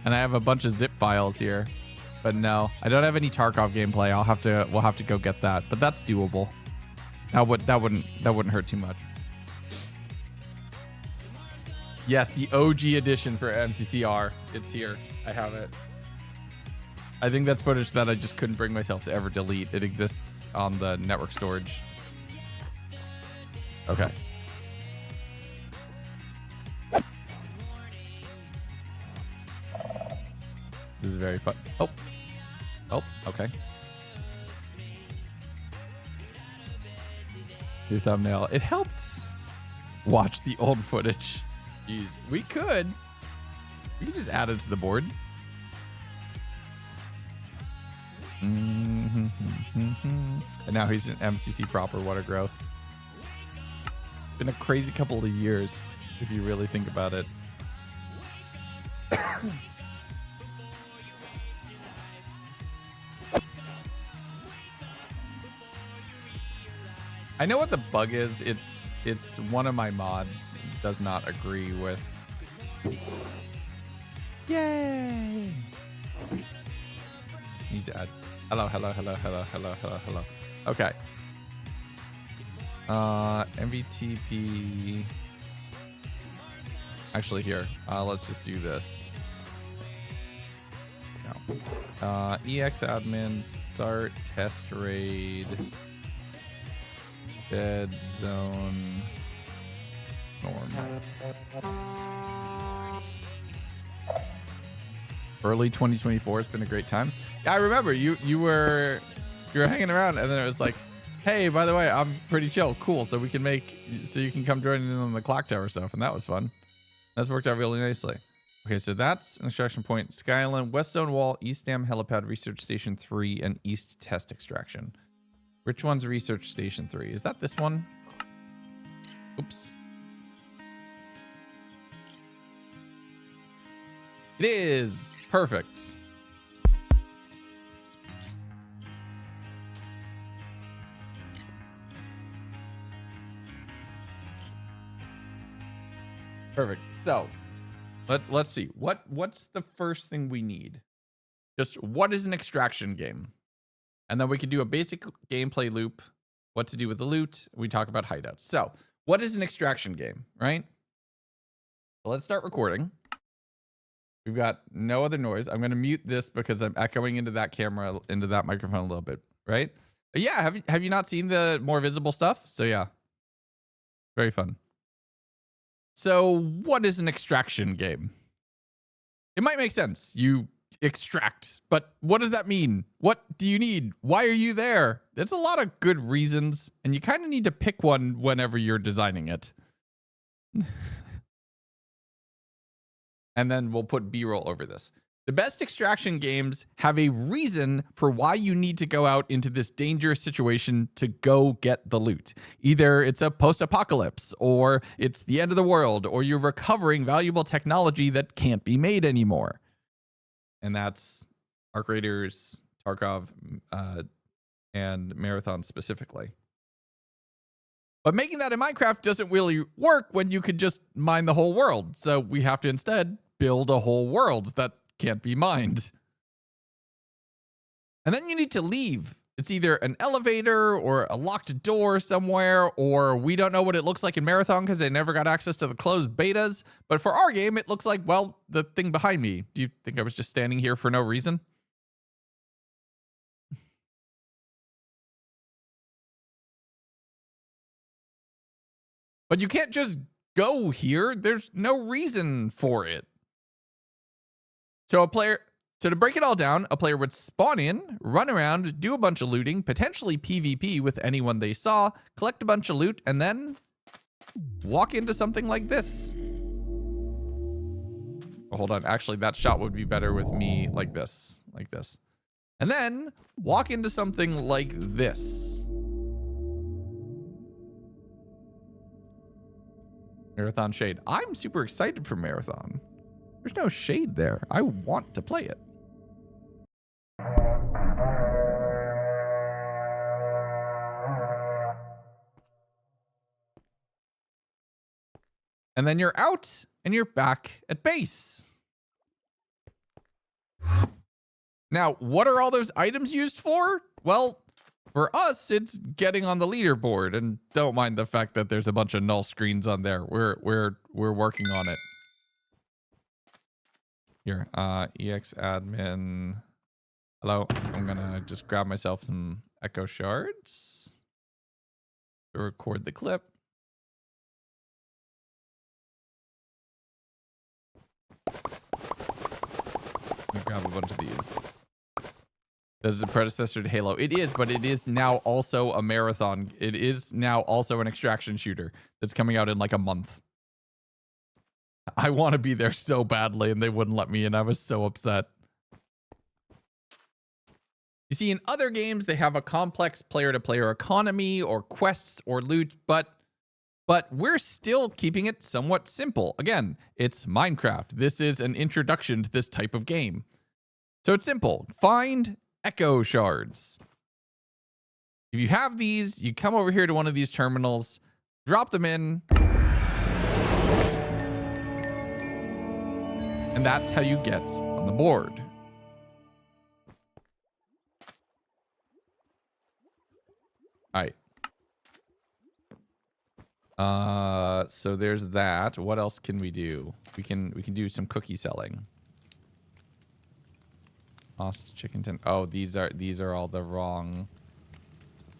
And I have a bunch of zip files here. But no, I don't have any Tarkov gameplay. We'll have to go get that. But that's doable. That wouldn't hurt too much. Yes, the OG edition for MCCR. It's here. I have it. I think that's footage that I just couldn't bring myself to ever delete. It exists on the network storage. Okay. This is very fun. Oh, okay. Your thumbnail. It helps. Watch the old footage. Jeez, we could just add it to the board. And now he's an MCC proper water growth. Been a crazy couple of years, if you really think about it. I know what the bug is. It's one of my mods does not agree with. Yay! Just need to add. Hello. Okay. MVTP. Actually, here. Let's just do this. No. EX admin start test raid. Dead zone normal. Early 2024 has been a great time. Yeah, I remember you were hanging around, and then it was like, hey, by the way, I'm pretty chill. Cool. So you can come join in on the clock tower stuff, and that was fun. That's worked out really nicely. Okay, so that's an extraction point. Skyline, West Zone Wall, East Dam Helipad, Research Station 3, and East Test Extraction. Which one's Research Station 3? Is that this one? Oops. It is. Perfect. Perfect. So, let's see. What's the first thing we need? Just what is an extraction game? And then we could do a basic gameplay loop, what to do with the loot. We talk about hideouts. So what is an extraction game, right? Well, let's start recording. We've got no other noise. I'm going to mute this because I'm echoing into that camera, into that microphone a little bit, right? But yeah, have you not seen the more visible stuff? So yeah, very fun. So what is an extraction game? It might make sense. You extract, but what does that mean? What do you need? Why are you there? There's a lot of good reasons, and you kind of need to pick one whenever you're designing it. And then we'll put B-roll over this. The best extraction games have a reason for why you need to go out into this dangerous situation to go get the loot. Either it's a post-apocalypse, or it's the end of the world, or you're recovering valuable technology that can't be made anymore. And that's Arc Raiders, Tarkov, and Marathon specifically. But making that in Minecraft doesn't really work when you could just mine the whole world. So we have to instead build a whole world that can't be mined. And then you need to leave. It's either an elevator or a locked door somewhere, or we don't know what it looks like in Marathon because they never got access to the closed betas. But for our game, it looks like, well, the thing behind me. Do you think I was just standing here for no reason? But you can't just go here. There's no reason for it. So to break it all down, a player would spawn in, run around, do a bunch of looting, potentially PvP with anyone they saw, collect a bunch of loot, and then walk into something like this. Oh, hold on. Actually, that shot would be better with me like this. And then walk into something like this. Marathon Shade. I'm super excited for Marathon. There's no shade there. I want to play it. And then you're out and you're back at base. Now, what are all those items used for? Well, for us, it's getting on the leaderboard, and don't mind the fact that there's a bunch of null screens on there. We're working on it. Here, EX admin. Hello. I'm gonna just grab myself some echo shards to record the clip. Let me grab a bunch of these. This is a predecessor to Halo. It is, but it is now also a Marathon. It is now also an extraction shooter that's coming out in like a month. I want to be there so badly, and they wouldn't let me in. I was so upset. You see, in other games, they have a complex player-to-player economy or quests or loot, but we're still keeping it somewhat simple. Again, it's Minecraft. This is an introduction to this type of game. So it's simple. Find echo shards. If you have these, you come over here to one of these terminals, drop them in, and that's how you get on the board. All right. So there's that. What else can we do? We can do some cookie selling. Lost chicken tin. Oh, these are all the wrong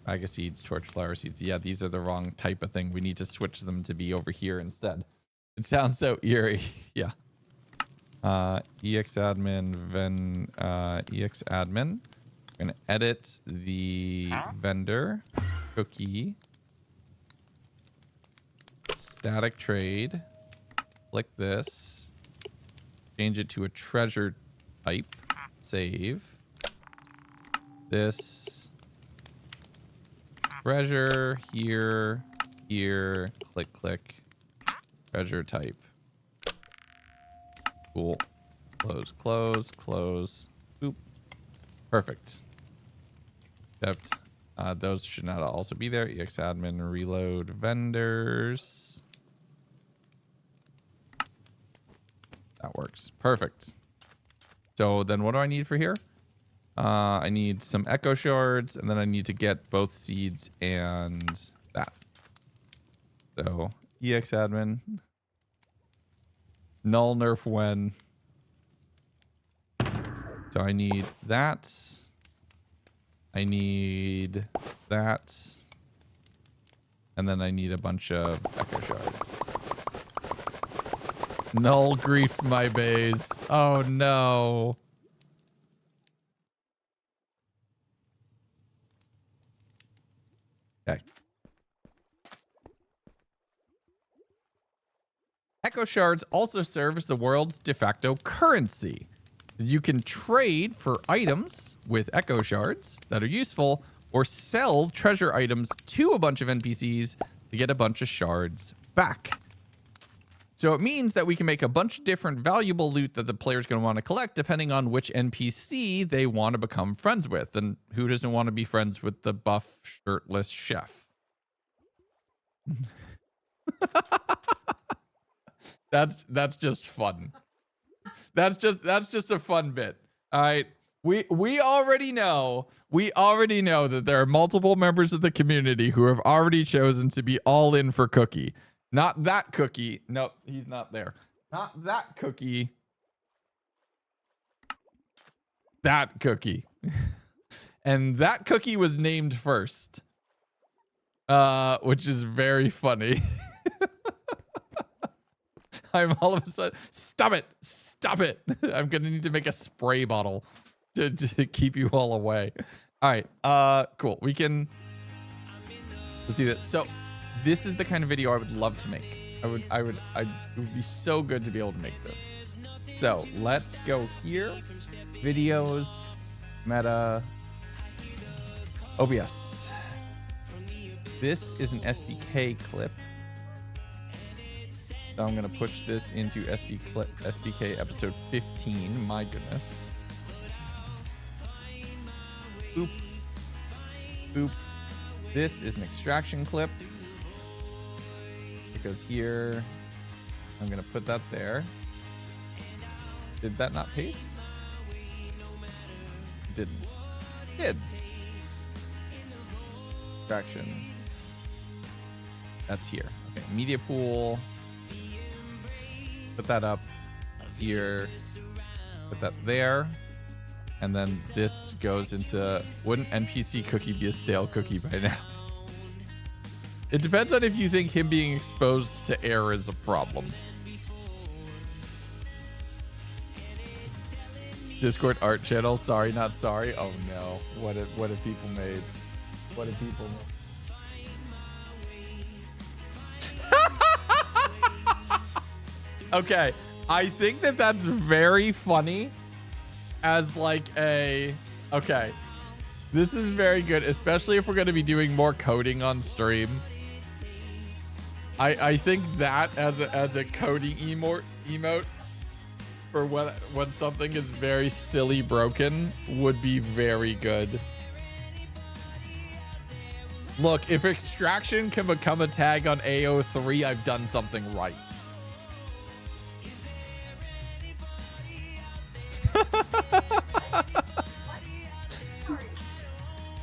bag of seeds, torch flower seeds. Yeah, these are the wrong type of thing. We need to switch them to be over here instead. It sounds so eerie. Yeah. EXAdmin, EXAdmin. I'm gonna edit the vendor cookie. Static trade. Click this. Change it to a treasure type. Save. This. Treasure here. Here. Click, click. Treasure type. Cool. Close, close, close. Boop. Perfect. Except those should not also be there. EXAdmin, reload vendors. That works. Perfect. So then what do I need for here? I need some echo shards, and then I need to get both seeds and that. So EXAdmin. Null nerf when. So I need that. I need that. And then I need a bunch of echo shards. Null grief my base. Oh no. Okay. Echo shards also serve as the world's de facto currency. You can trade for items with echo shards that are useful, or sell treasure items to a bunch of NPCs to get a bunch of shards back. So it means that we can make a bunch of different valuable loot that the player's going to want to collect depending on which NPC they want to become friends with. And who doesn't want to be friends with the buff, shirtless chef? That's just fun. That's just a fun bit. All right. We already know that there are multiple members of the community who have already chosen to be all in for Cookie. Not that Cookie. Nope, he's not there. Not that Cookie. That Cookie. And that Cookie was named first. Which is very funny. I'm all of a sudden, stop it. I'm gonna need to make a spray bottle to keep you all away. All right, cool. Let's do this. So this is the kind of video I would love to make. It would be so good to be able to make this. So let's go here, videos, meta, OBS. This is an SBK clip. So I'm gonna push this into SBK episode 15. My goodness. Boop. Boop. This is an extraction clip. It goes here. I'm gonna put that there. Did that not paste? It didn't. It did. Extraction. That's here. Okay, media pool. Put that up here. Put that there. And then this goes into, wouldn't NPC Cookie be a stale cookie by now? It depends on if you think him being exposed to air is a problem. Discord art channel, sorry, not sorry. Oh no, what have people made? What have people made? Okay, I think that's very funny as like okay, this is very good, especially if we're going to be doing more coding on stream. I think that as a coding emote for when something is very silly broken would be very good. Look, if extraction can become a tag on AO3, I've done something right.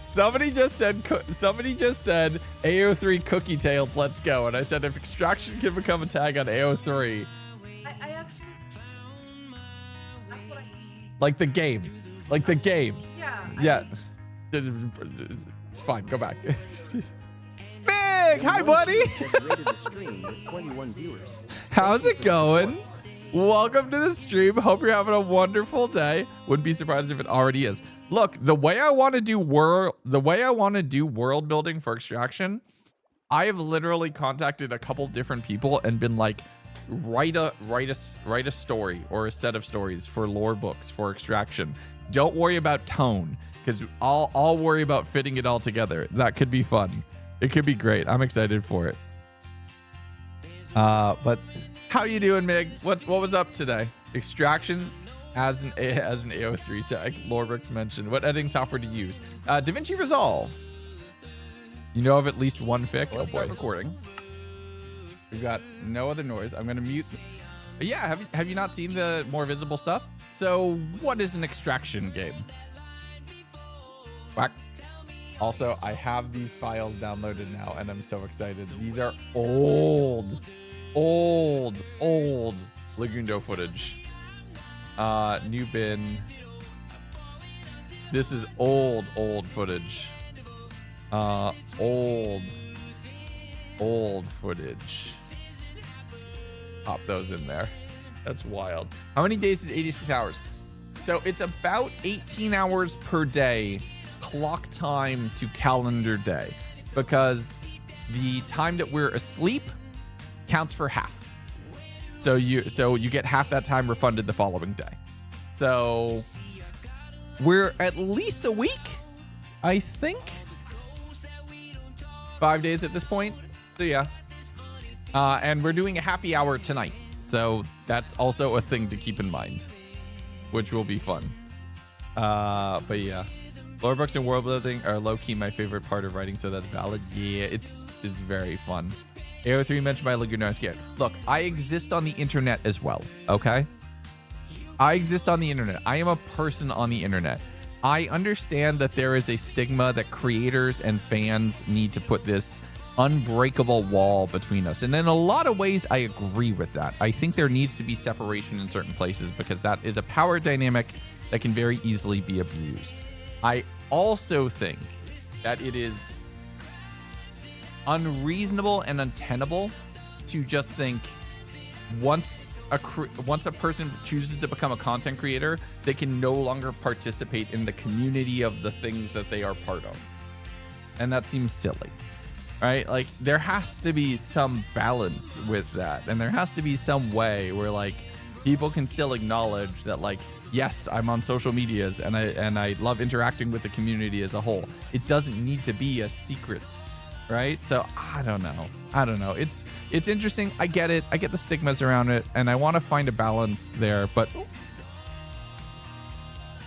Somebody just said AO3 cookie tailed, let's go. And I said if extraction can become a tag on AO3. I actually, that's what I like the game. Like the game. Yeah. Yeah. It's fine. Go back. Big! Hi, buddy! How's it going? Welcome to the stream. Hope you're having a wonderful day. Wouldn't be surprised if it already is. Look, the way I want to do world building for extraction, I have literally contacted a couple different people and been like, write a story or a set of stories for lore books for extraction. Don't worry about tone, because I'll worry about fitting it all together. That could be fun. It could be great. I'm excited for it. But how you doing, Mig? What was up today? Extraction as an AO3 tag. Lorbrix mentioned. What editing software to use? DaVinci Resolve. You know of at least one fic. Oh, boy. Recording. We've got no other noise. I'm gonna mute. Yeah, have you not seen the more visible stuff? So what is an extraction game? Whack. Also, I have these files downloaded now, and I'm so excited. These are old Lagundo footage. New bin. This is old footage. Old footage. Pop those in there. That's wild. How many days is 86 hours? So it's about 18 hours per day, clock time to calendar day, because the time that we're asleep counts for half. So you get half that time refunded the following day. So we're at least a week, I think. 5 days at this point. So yeah. And we're doing a happy hour tonight. So that's also a thing to keep in mind, which will be fun. But yeah, lore books and world building are low-key my favorite part of writing, so that's valid. Yeah, it's very fun. AO3 mentioned by Laguna. Look, I exist on the internet as well, okay? I exist on the internet. I am a person on the internet. I understand that there is a stigma that creators and fans need to put this unbreakable wall between us. And in a lot of ways, I agree with that. I think there needs to be separation in certain places because that is a power dynamic that can very easily be abused. I also think that it is unreasonable and untenable to just think once a person chooses to become a content creator, they can no longer participate in the community of the things that they are part of. And that seems silly, right? Like there has to be some balance with that. And there has to be some way where like people can still acknowledge that like, yes, I'm on social medias and I love interacting with the community as a whole. It doesn't need to be a secret, right? So I don't know. It's interesting. I get it. I get the stigmas around it, and I want to find a balance there. But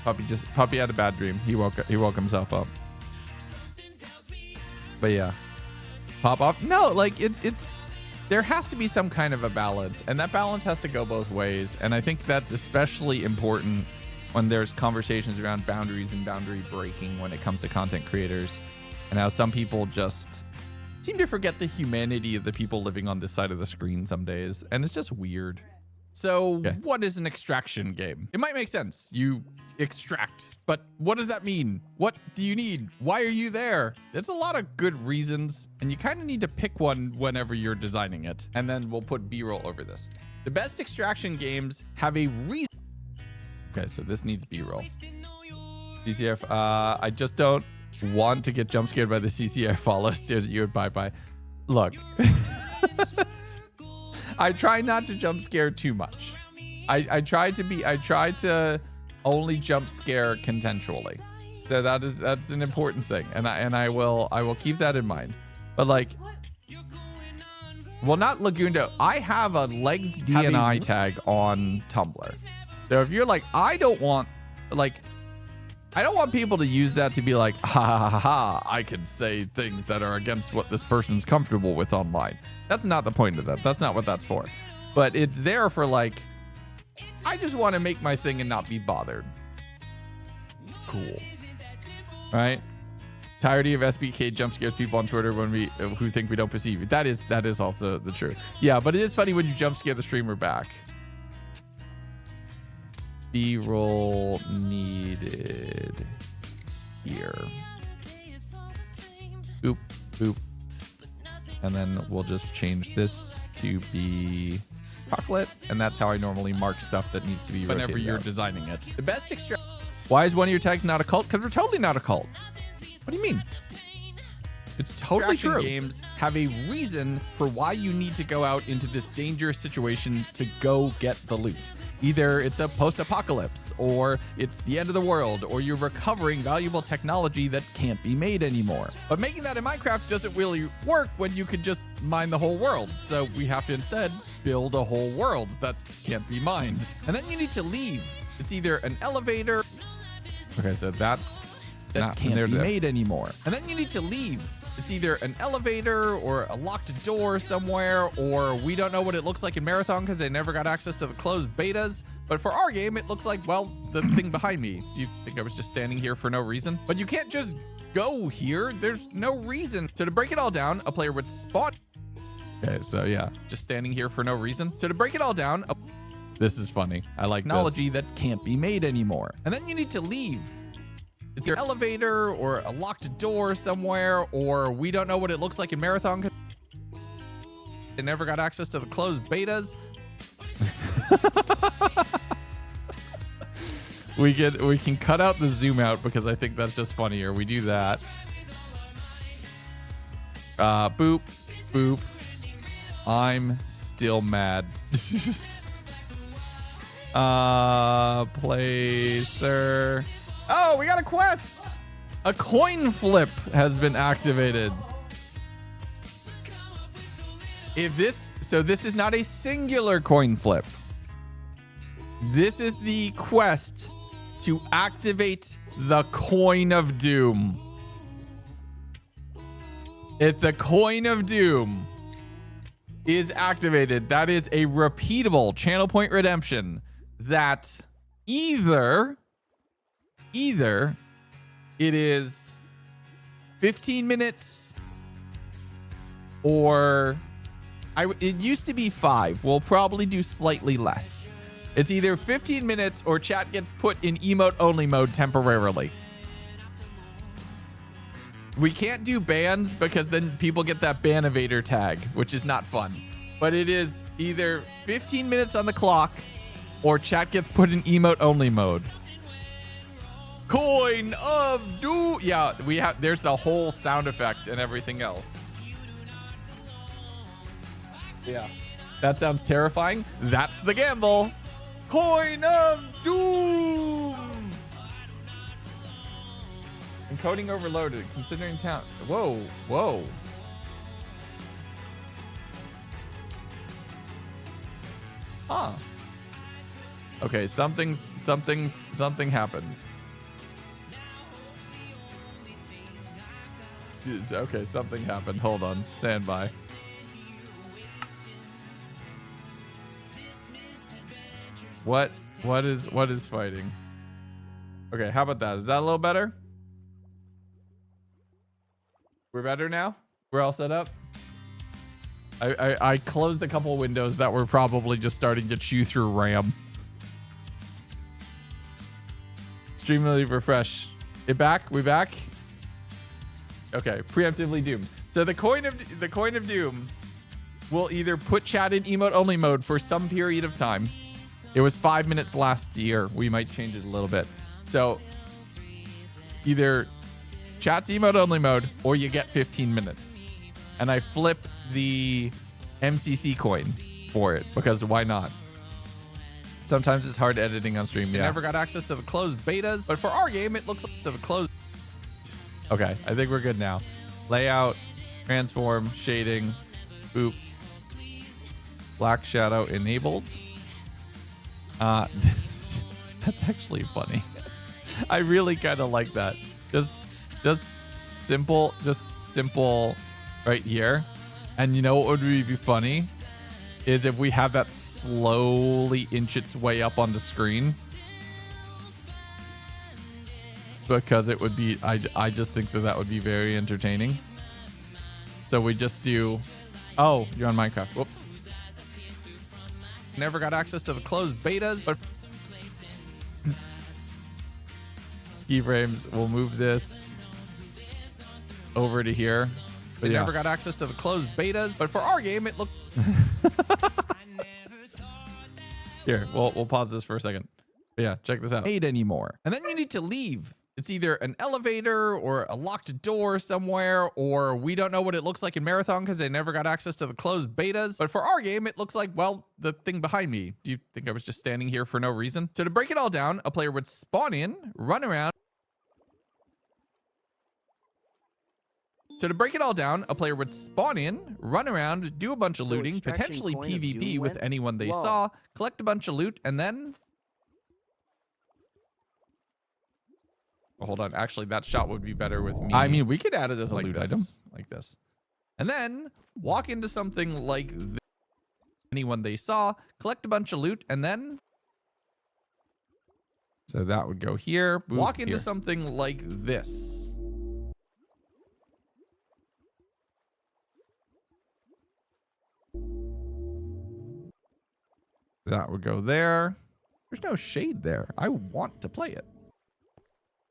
Puppy had a bad dream. He woke himself up. But yeah, pop off. No, like it's there has to be some kind of a balance, and that balance has to go both ways. And I think that's especially important when there's conversations around boundaries and boundary breaking when it comes to content creators, and how some people just seem to forget the humanity of the people living on this side of the screen some days, and it's just weird. So what is an extraction game? It might make sense. You extract, but what does that mean? What do you need? Why are you there? There's a lot of good reasons, and you kind of need to pick one whenever you're designing it. And then we'll put B-roll over this. The best extraction games have a reason. Okay, so this needs B-roll. CCF, I just don't want to get jump scared by the CCI follow stares at you and bye. Look, I try not to jump scare too much. I try to only jump scare consensually. So that's an important thing, and I will keep that in mind. But like, well, not Lagundo. I have a legs DNI tag on Tumblr. So if you're like, I don't want people to use that to be like, ha, I can say things that are against what this person's comfortable with online. That's not the point of that. That's not what that's for. But it's there for like, I just want to make my thing and not be bothered. Cool. Right? Entirety of SBK jump scares people on Twitter who think we don't perceive it. That is also the truth. Yeah, but it is funny when you jump scare the streamer back. B-roll needed here. Boop, boop. And then we'll just change this to be chocolate. And that's how I normally mark stuff that needs to be rotated whenever you're designing it. The best extra. Why is one of your tags not a cult? Because we're totally not a cult. What do you mean? It's totally true. Games have a reason for why you need to go out into this dangerous situation to go get the loot. Either it's a post-apocalypse, or it's the end of the world, or you're recovering valuable technology that can't be made anymore. But making that in Minecraft doesn't really work when you could just mine the whole world. So we have to instead build a whole world that can't be mined. And then you need to leave. It's either an elevator. Okay, so that can't be made anymore. And then you need to leave. It's either an elevator or a locked door somewhere, or we don't know what it looks like in Marathon because they never got access to the closed betas. But for our game, it looks like, well, the thing behind me. Do you think I was just standing here for no reason? But you can't just go here. There's no reason. So to break it all down, a player would spawn. Okay, so yeah, just standing here for no reason. So to break it all down, this is funny. I like technology that can't be made anymore. And then you need to leave. It's your elevator or a locked door somewhere, or we don't know what it looks like in Marathon because they never got access to the closed betas. we can cut out the zoom out because I think that's just funnier. We do that. Boop, boop. I'm still mad. Placer. Oh, we got a quest. A coin flip has been activated. So this is not a singular coin flip. This is the quest to activate the coin of doom. If the coin of doom is activated, that is a repeatable channel point redemption that either it is 15 minutes or it used to be 5. We'll probably do slightly less. It's either 15 minutes or chat gets put in emote only mode temporarily. We can't do bans because then people get that ban evader tag, which is not fun. But it is either 15 minutes on the clock or chat gets put in emote only mode. Coin of doom. Yeah, there's the whole sound effect and everything else. Yeah. That sounds terrifying. That's the gamble. Coin of doom. Encoding overloaded. Considering town. Whoa. Huh. Okay, something happened. Okay, something happened. Hold on. Stand by. What is fighting? Okay, how about that? Is that a little better? We're better now? We're all set up? I closed a couple windows that were probably just starting to chew through RAM. Streamlabs refresh. It back? We back? Okay, preemptively doomed. So the coin of doom will either put chat in emote only mode for some period of time. It was 5 minutes last year. We might change it a little bit. So either chat's emote only mode or you get 15 minutes. And I flip the MCC coin for it because why not? Sometimes it's hard editing on stream. Yeah. Never got access to the closed betas, but for our game, it looks like to the closed. Okay, I think we're good now. Layout, transform, shading, boop, black shadow enabled. That's actually funny. I really kind of like that. Just simple right here. And you know what would be funny is if we have that slowly inch its way up on the screen. Because it would be, I just think that would be very entertaining. So we just do, oh, you're on Minecraft. Whoops. Never got access to the closed betas. But keyframes, we'll move this over to here. But never got access to the closed betas. But for our game, it looked. Here, we'll pause this for a second. But yeah, check this out. Made anymore. And then you need to leave. It's either an elevator or a locked door somewhere, or we don't know what it looks like in Marathon because they never got access to the closed betas. But for our game, it looks like, well, the thing behind me. Do you think I was just standing here for no reason? So to break it all down, a player would spawn in, run around. Do a bunch of looting, potentially PvP with anyone they saw, collect a bunch of loot, and then... Oh, hold on. Actually, that shot would be better with me. I mean, we could add it as a loot item like this. And then walk into something like this. Anyone they saw, collect a bunch of loot, and then... So that would go here. Walk into something like this. That would go there. There's no shade there. I want to play it.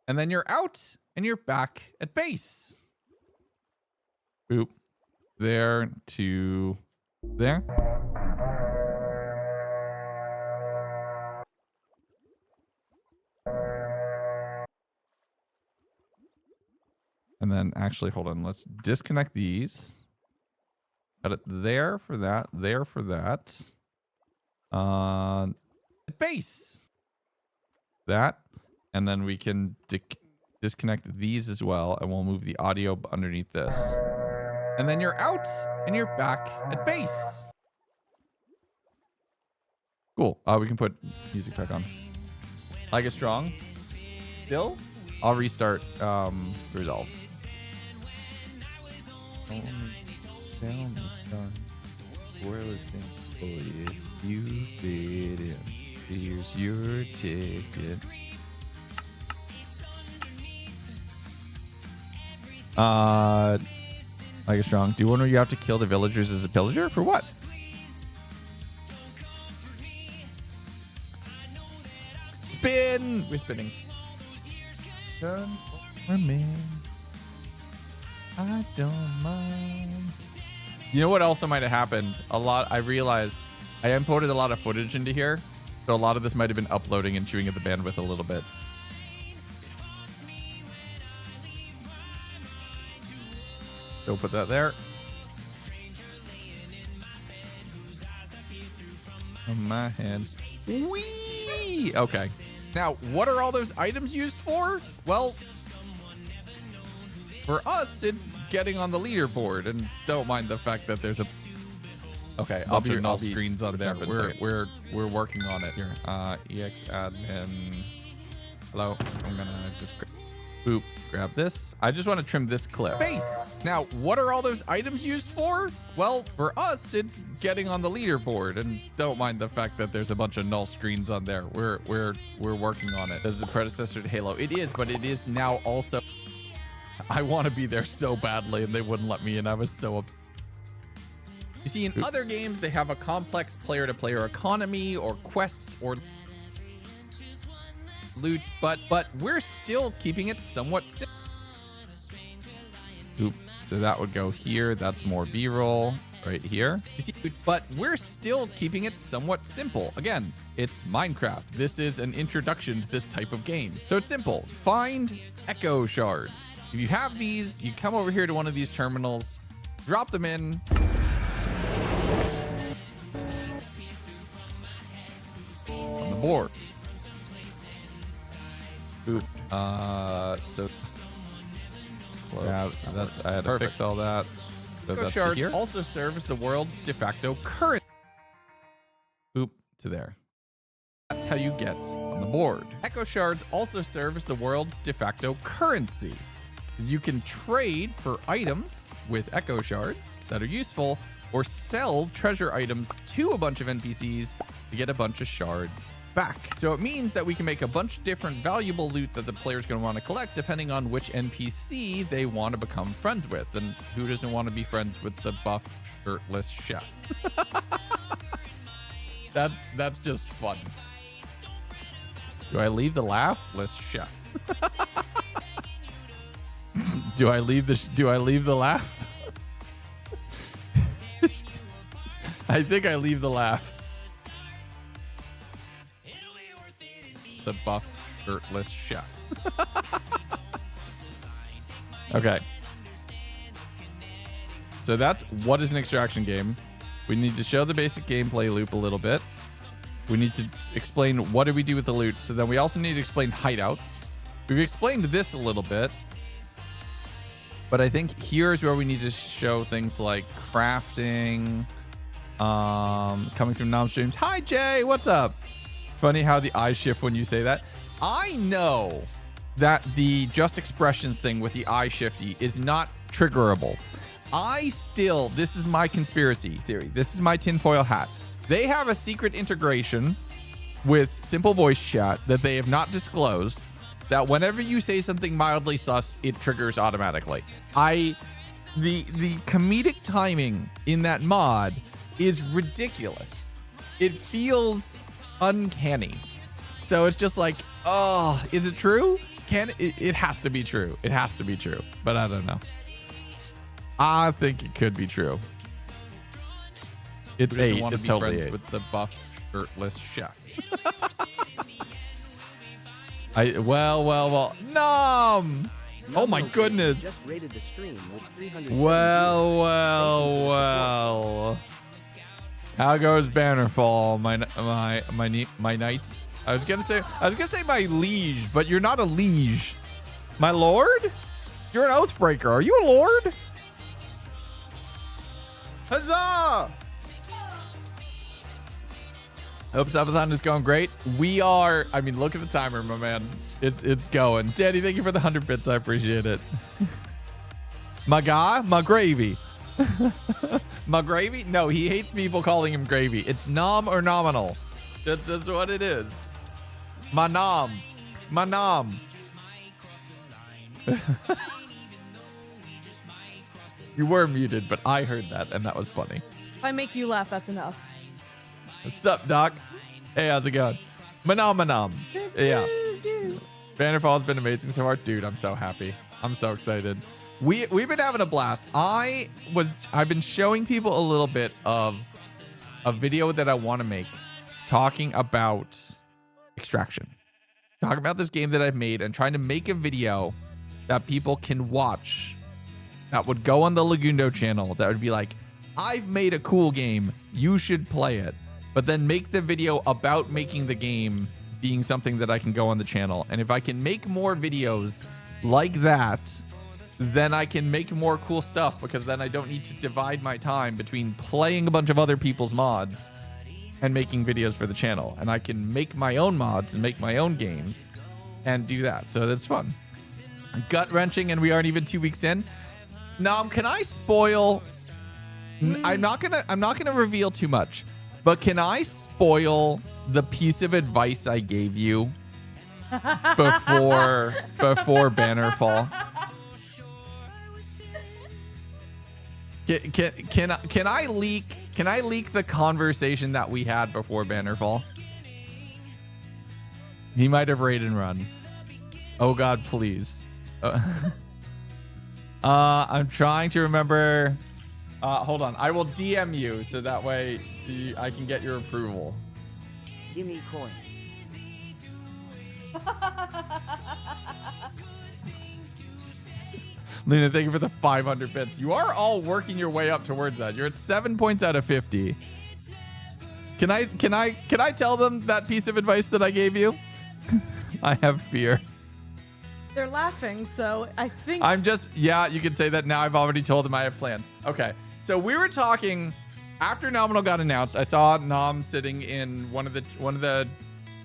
And then you're out and you're back at base. Boop. There to there. And then actually, hold on. Let's disconnect these. Got it there for that. There for that. Base. That. And then we can disconnect these as well. And we'll move the audio underneath this. and then you're out and you're back at base. Cool. We can put music back on. I get strong. Still? I'll restart resolve. You didn't. Here's your ticket. I get strong. Do one where you have to kill the villagers as a pillager? For what? Spin! We're spinning. Turn for me. I don't mind. You know what also might have happened? I realized I imported a lot of footage into here. So a lot of this might have been uploading and chewing at the bandwidth a little bit. So put that there. On my hand. Whee! Okay. Now, what are all those items used for? Well, for us, it's getting on the leaderboard, and don't mind the fact that there's a. Okay, I'll be screens on there. We're working on it here. EX admin. Hello. I'm gonna just boop, grab this. I just want to trim this clip. Base. Now, what are all those items used for? Well, for us, it's getting on the leaderboard, and don't mind the fact that there's a bunch of null screens on there. We're working on it. As a predecessor to Halo, it is, but it is now also. I want to be there so badly, and they wouldn't let me in. I was so upset. You see, in other games, they have a complex player-to-player economy or quests or loot, but we're still keeping it somewhat simple. Oop. So that would go here. That's more B-roll right here. You see, but we're still keeping it somewhat simple. Again, it's Minecraft. This is an introduction to this type of game. So it's simple. Find echo shards. If you have these, you come over here to one of these terminals, drop them in. On the board. Oop. So yeah, that's I had to fix all that. So that's shards here. Also serve as the world's de facto currency. Oop to there. That's how you get on the board. Echo shards also serve as the world's de facto currency. You can trade for items with echo shards that are useful, or sell treasure items to a bunch of NPCs to get a bunch of shards back. So it means that we can make a bunch of different valuable loot that the player's going to want to collect depending on which NPC they want to become friends with. And who doesn't want to be friends with the buff shirtless chef? That's just fun. Do I leave the laughless chef? Do I leave the laugh? I think I leave the laugh. The buff shirtless chef. Okay. So that's what is an extraction game. We need to show the basic gameplay loop a little bit. We need to explain what do we do with the loot. So then we also need to explain hideouts. We've explained this a little bit. But I think here's where we need to show things like crafting, coming from Nom streams. Hi, Jay. What's up? Funny how the eyes shift when you say that. I know that the just expressions thing with the eye shifty is not triggerable. This is my conspiracy theory. This is my tinfoil hat. They have a secret integration with simple voice chat that they have not disclosed, that whenever you say something mildly sus, it triggers automatically. The comedic timing in that mod is ridiculous. It feels uncanny. So it's just like, oh, is it true? It has to be true. It has to be true. But I don't know. I think it could be true. It's 8. It's totally 8. With the buff shirtless chef. Well. Nom! Oh my goodness. Just rated the stream with 300. Well. How goes Bannerfall, my knight? I was gonna say my liege, but you're not a liege. My lord? You're an oathbreaker. Are you a lord? Huzzah! Hope SUBATHON is going great. We are, I mean, look at the timer, my man. It's going. Danny, thank you for the 100 bits. I appreciate it. My guy, my gravy. My gravy? No, he hates people calling him gravy. It's nom or nominal. That's what it is. My nom. My nom. You were muted, but I heard that, and that was funny. If I make you laugh, that's enough. What's up, Doc? Hey, how's it going? Manom. Yeah. Bannerfall has been amazing so far. Dude, I'm so happy. I'm so excited. We've been having a blast. I've been showing people a little bit of a video that I want to make talking about Extraction. Talking about this game that I've made and trying to make a video that people can watch that would go on the Lagundo channel that would be like, I've made a cool game. You should play it. But then make the video about making the game being something that I can go on the channel. And if I can make more videos like that, then I can make more cool stuff, because then I don't need to divide my time between playing a bunch of other people's mods and making videos for the channel. And I can make my own mods and make my own games and do that. So that's fun. Gut wrenching, and we aren't even 2 weeks in. Nom, can I spoil? I'm not gonna reveal too much, but can I spoil the piece of advice I gave you before Bannerfall? Can I leak the conversation that we had before Bannerfall? He might have raid and run. Oh God, please. I'm trying to remember. Hold on. I will DM you so that way I can get your approval. Give me coin. Luna, thank you for the 500 bits. You are all working your way up towards that. You're at 7 points out of 50. Can I tell them that piece of advice that I gave you? I have fear. They're laughing, so I think yeah, you can say that now. I've already told them I have plans. Okay. So we were talking after Nominal got announced. I saw Nom sitting in one of the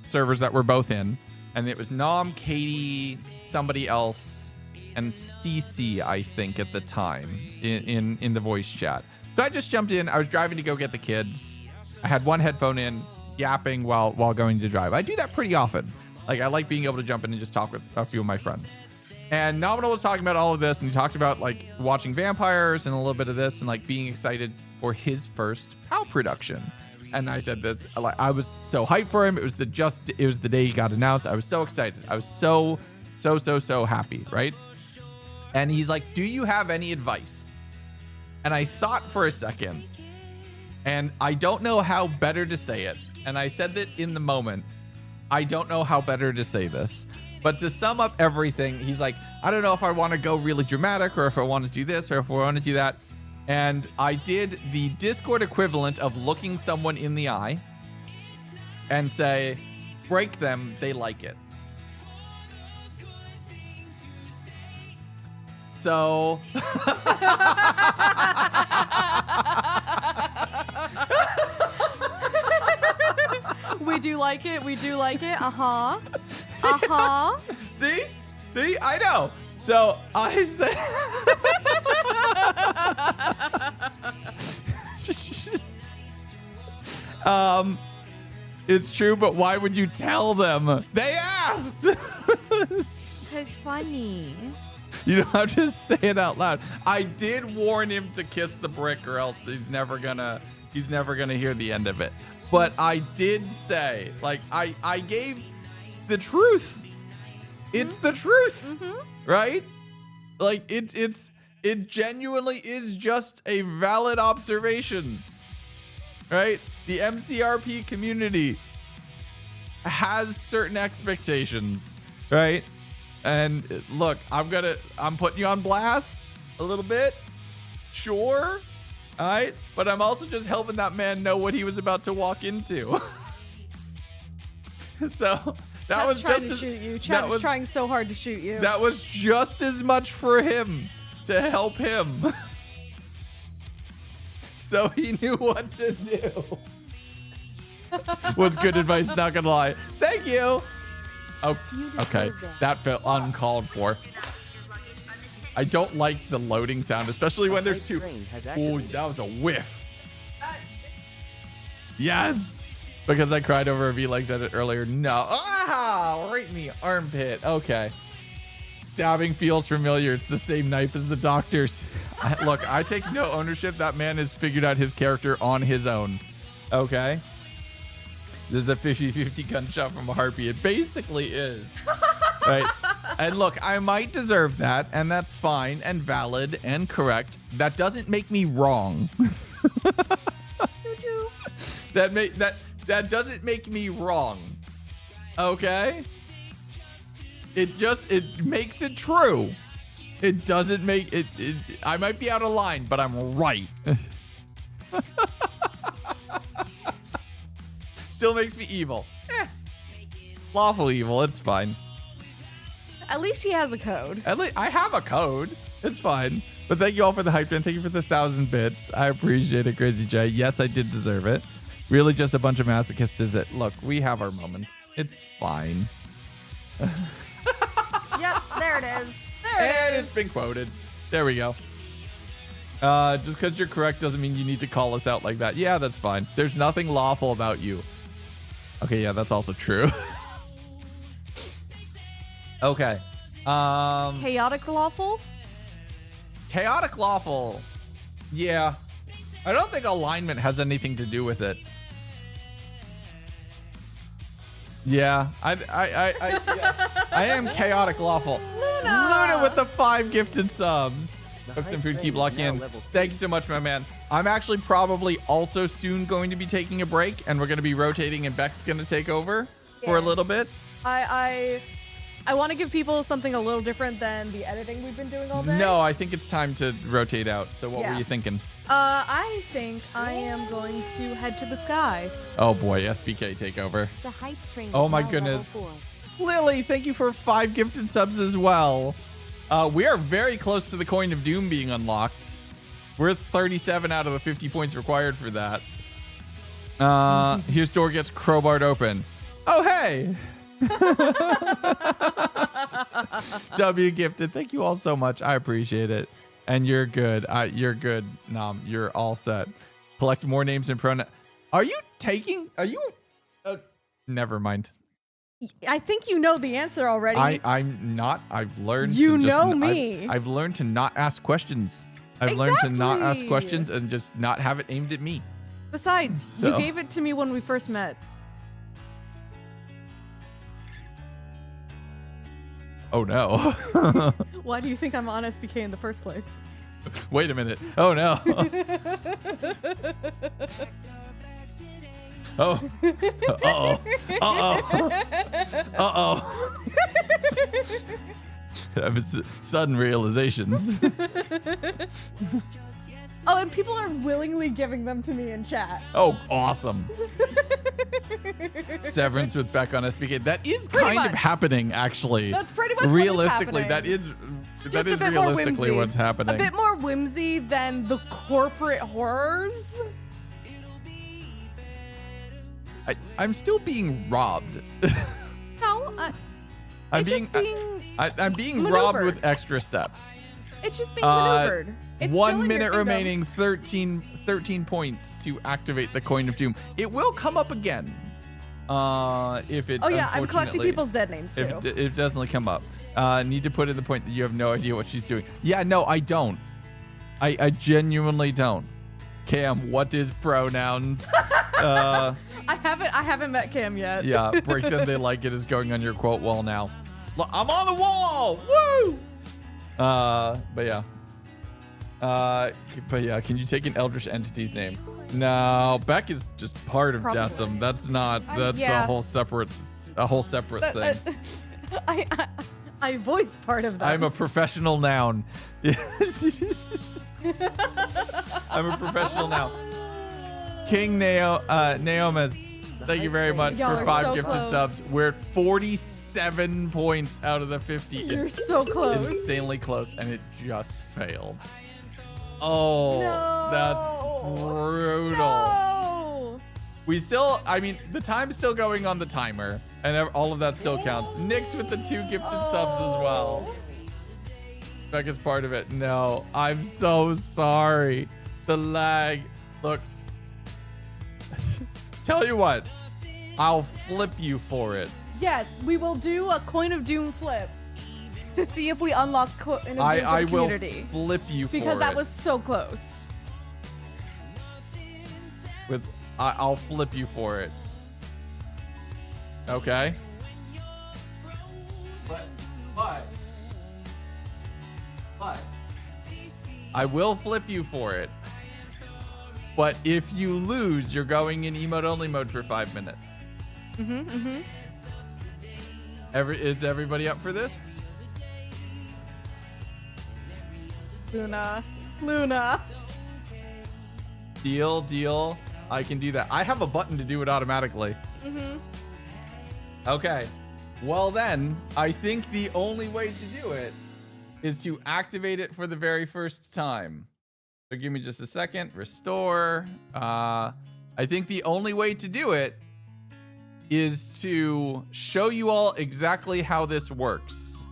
servers that we're both in, and it was Nom, Katie, somebody else, and CC, I think, at the time in the voice chat. So I just jumped in. I was driving to go get the kids. I had one headphone in, yapping while going to drive. I do that pretty often. Like, I like being able to jump in and just talk with a few of my friends. And Nominal was talking about all of this, and he talked about like watching vampires and a little bit of this, and like being excited for his first POW production. And I said that like I was so hyped for him. It was the day he got announced. I was so excited. I was so happy, right? And he's like, "Do you have any advice?" And I thought for a second, and I don't know how better to say it. And I said that in the moment. I don't know how better to say this. But to sum up everything, he's like, I don't know if I want to go really dramatic or if I want to do this or if I want to do that. And I did the Discord equivalent of looking someone in the eye and say, break them, they like it. So... We do like it. We do like it. Uh-huh. Uh-huh. See? I know. So I said... It's true, but why would you tell them? They asked! It's funny. You don't have to say it out loud. I did warn him to kiss the brick or else he's never gonna hear the end of it. But I did say, like, I gave the truth. It's the truth, right? Like, it genuinely is just a valid observation, right? The MCRP community has certain expectations, right? And look, I'm putting you on blast a little bit, sure. All right, but I'm also just helping that man know what he was about to walk into. So that was trying just to shoot you. Chad was trying so hard to shoot you. That was just as much for him to help him. So he knew what to do. Was good advice, not gonna lie. Thank you. Oh, okay. That felt uncalled for. I don't like the loading sound, especially when there's two. Oh, that was a whiff. Yes. Because I cried over a V-Legs edit earlier. No. Ah, right in the armpit. Okay. Stabbing feels familiar. It's the same knife as the doctor's. Look, I take no ownership. That man has figured out his character on his own. Okay. This is a 50-50 gunshot from a harpy. It basically is. Right. And look, I might deserve that, and that's fine and valid and correct. That doesn't make me wrong. That doesn't make me wrong. Okay? It makes it true. It doesn't make it, I might be out of line, but I'm right. Still makes me evil. Lawful evil, it's fine. At least he has a code. At least I have a code. It's fine. But thank you all for the hype, and thank you for the 1,000 bits. I appreciate it, Crazy J. Yes, I did deserve it. Really just a bunch of masochists, is it? Look, we have our moments. It's fine. Yep, there it is. And it's been quoted. There we go. Just because you're correct doesn't mean you need to call us out like that. Yeah, that's fine. There's nothing lawful about you. Okay, yeah, that's also true. Okay. Chaotic lawful? Chaotic lawful. Yeah. I don't think alignment has anything to do with it. Yeah. I am chaotic lawful. Luna with the 5 gifted subs. Cook some food, keep locking in. Thank you so much, my man. I'm actually probably also soon going to be taking a break, and we're going to be rotating, and Beck's going to take over for a little bit. I want to give people something a little different than the editing we've been doing all day. No, I think it's time to rotate out. So what were you thinking? I think I am going to head to the sky. Oh boy, SBK takeover. The hype train. Oh my goodness. Lily, thank you for 5 gifted subs as well. We are very close to the Coin of Doom being unlocked. We're 37 out of the 50 points required for that. Here's door gets crowbarred open. Oh, hey. W gifted. Thank you all so much. I appreciate it. And you're good. You're good, Nom. You're all set. Collect more names and pronouns. Are you? Never mind. I think you know the answer already. I'm not. I've learned. Me. I've learned to not ask questions. I've learned to not ask questions and just not have it aimed at me. Besides, you gave it to me when we first met. Oh no. Why do you think I'm on SBK in the first place? Wait a minute. Oh no. Oh. Uh-oh. Uh-oh. Uh-oh. Sudden realizations. Oh, and people are willingly giving them to me in chat. Oh, awesome. Severance with Beck on SBK. That is Pretty kind of happening, actually. That's pretty much realistically. What is That is realistically what's happening. A bit more whimsy than the corporate horrors. I'm still being robbed. No, I'm being robbed with extra steps. It's just being maneuvered. It's 1 minute remaining, 13 points to activate the Coin of Doom. It will come up again. If it. Oh yeah, I'm collecting people's dead names too. If it doesn't come up, need to put in the point that you have no idea what she's doing. Yeah, no, I don't. I genuinely don't. Cam, what is pronouns? I haven't met Cam yet. Yeah, break them, they like it is going on your quote wall now. Look, I'm on the wall. Woo! But yeah, can you take an Eldritch entity's name? No, Beck is just part of Decim. That's not. That's a whole separate thing. I voice part of that. I'm a professional noun. I'm a professional now. King Naomas, thank you very much for 5 gifted subs. We're at 47 points out of the 50. You're so close. Insanely close, and it just failed. Oh, brutal. No! We still, I mean, the time's still going on the timer, and all of that still counts. Nick's with the 2 gifted subs as well. Becca's part of it. No, I'm so sorry. The lag. Look. Tell you what, I'll flip you for it. Yes, we will do a Coin of Doom flip to see if we unlock Coin of Doom for I the will community. flip you for it. Because that was so close. I'll flip you for it. Okay. But I will flip you for it. But if you lose, you're going in emote only mode for 5 minutes. Is everybody up for this? Luna. Deal. I can do that. I have a button to do it automatically. Okay. Well then, I think the only way to do it is to activate it for the very first time. So give me just a second. Restore. I think the only way to do it is to show you all exactly how this works.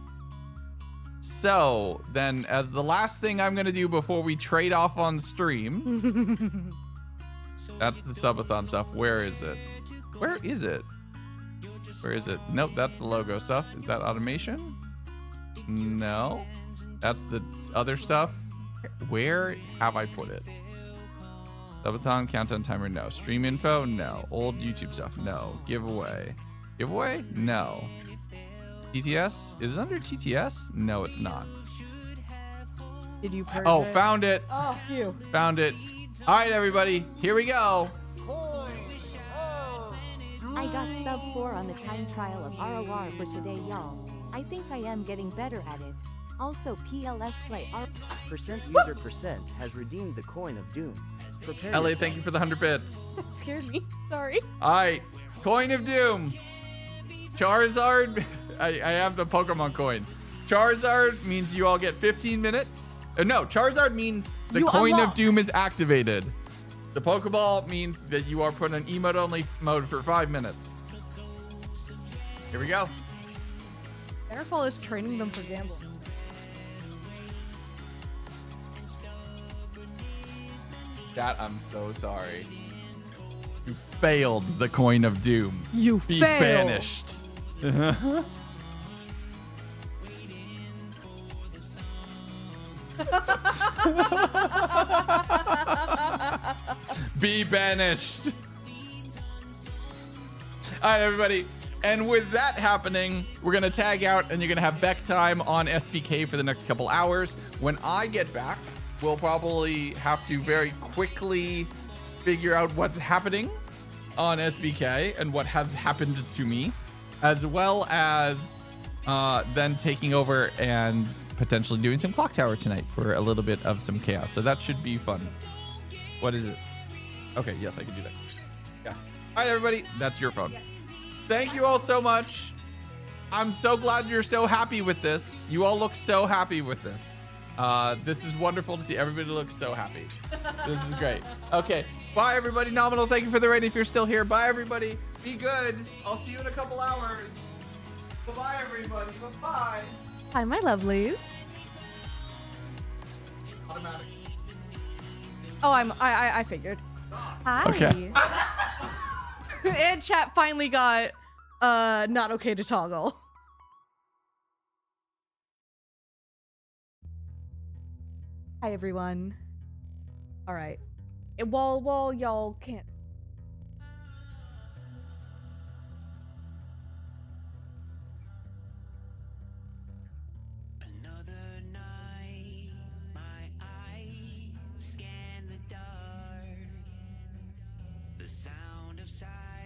So then, as the last thing I'm going to do before we trade off on stream, that's the subathon stuff. Where is it? Where is it? Where is it? Nope, that's the logo stuff. Is that automation? No. That's the other stuff. Where have I put it? Subathon, countdown timer, no. Stream info, no. Old YouTube stuff, no. Giveaway. Giveaway? No. TTS? Is it under TTS? No, it's not. Did you purge Oh, it? found it. Oh, phew. Found it. All right, everybody. Here we go. I got sub 4 on the time trial of ROR for today, y'all. I think I am getting better at it. Also, PLS play R. Percent user percent has redeemed the Coin of Doom. Prepare LA, yourself. thank you for the 100 bits. That scared me. Sorry. All right, Coin of Doom. Charizard. I have the Pokemon coin. Charizard means you all get 15 minutes. No, Charizard means the You Coin unlock. of Doom is activated. The Pokeball means that you are put in emote only mode for 5 minutes. Here we go. Bannerfall is training them for gambling. That I'm so sorry. You failed the Coin of Doom. You Be failed. banished. Be banished. All right, everybody. And with that happening, we're going to tag out and you're going to have Beck time on SBK for the next couple hours. When I get back, we'll probably have to very quickly figure out what's happening on SBK and what has happened to me, as well as then taking over and potentially doing some Clock Tower tonight for a little bit of some chaos. So that should be fun. What is it? Okay, yes, I can do that. Yeah. All right, everybody, that's your phone. Thank you all so much. I'm so glad you're so happy with this. You all look so happy with this. This is wonderful to see. Everybody looks so happy. This is great. Okay, bye everybody. Nominal, thank you for the rating if you're still here. Bye everybody. Be good. I'll see you in a couple hours. Bye-bye everybody. Bye-bye. Hi, my lovelies. Automatic. Oh, I figured. Hi. Okay. And chat finally got not okay to toggle. Hi everyone. All right. While y'all can't.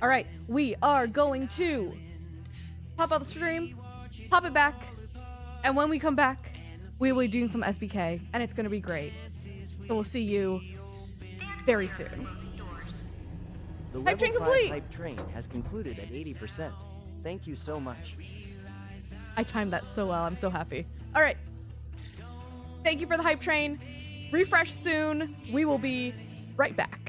All right, we are going to pop out the stream, pop it back, and when we come back, we will be doing some SBK, and it's going to be great. So we'll see you very soon. The Hype level train 5 complete. hype train has concluded at 80%. Thank you so much. I timed that so well. I'm so happy. All right. Thank you for the hype train. Refresh soon. We will be right back.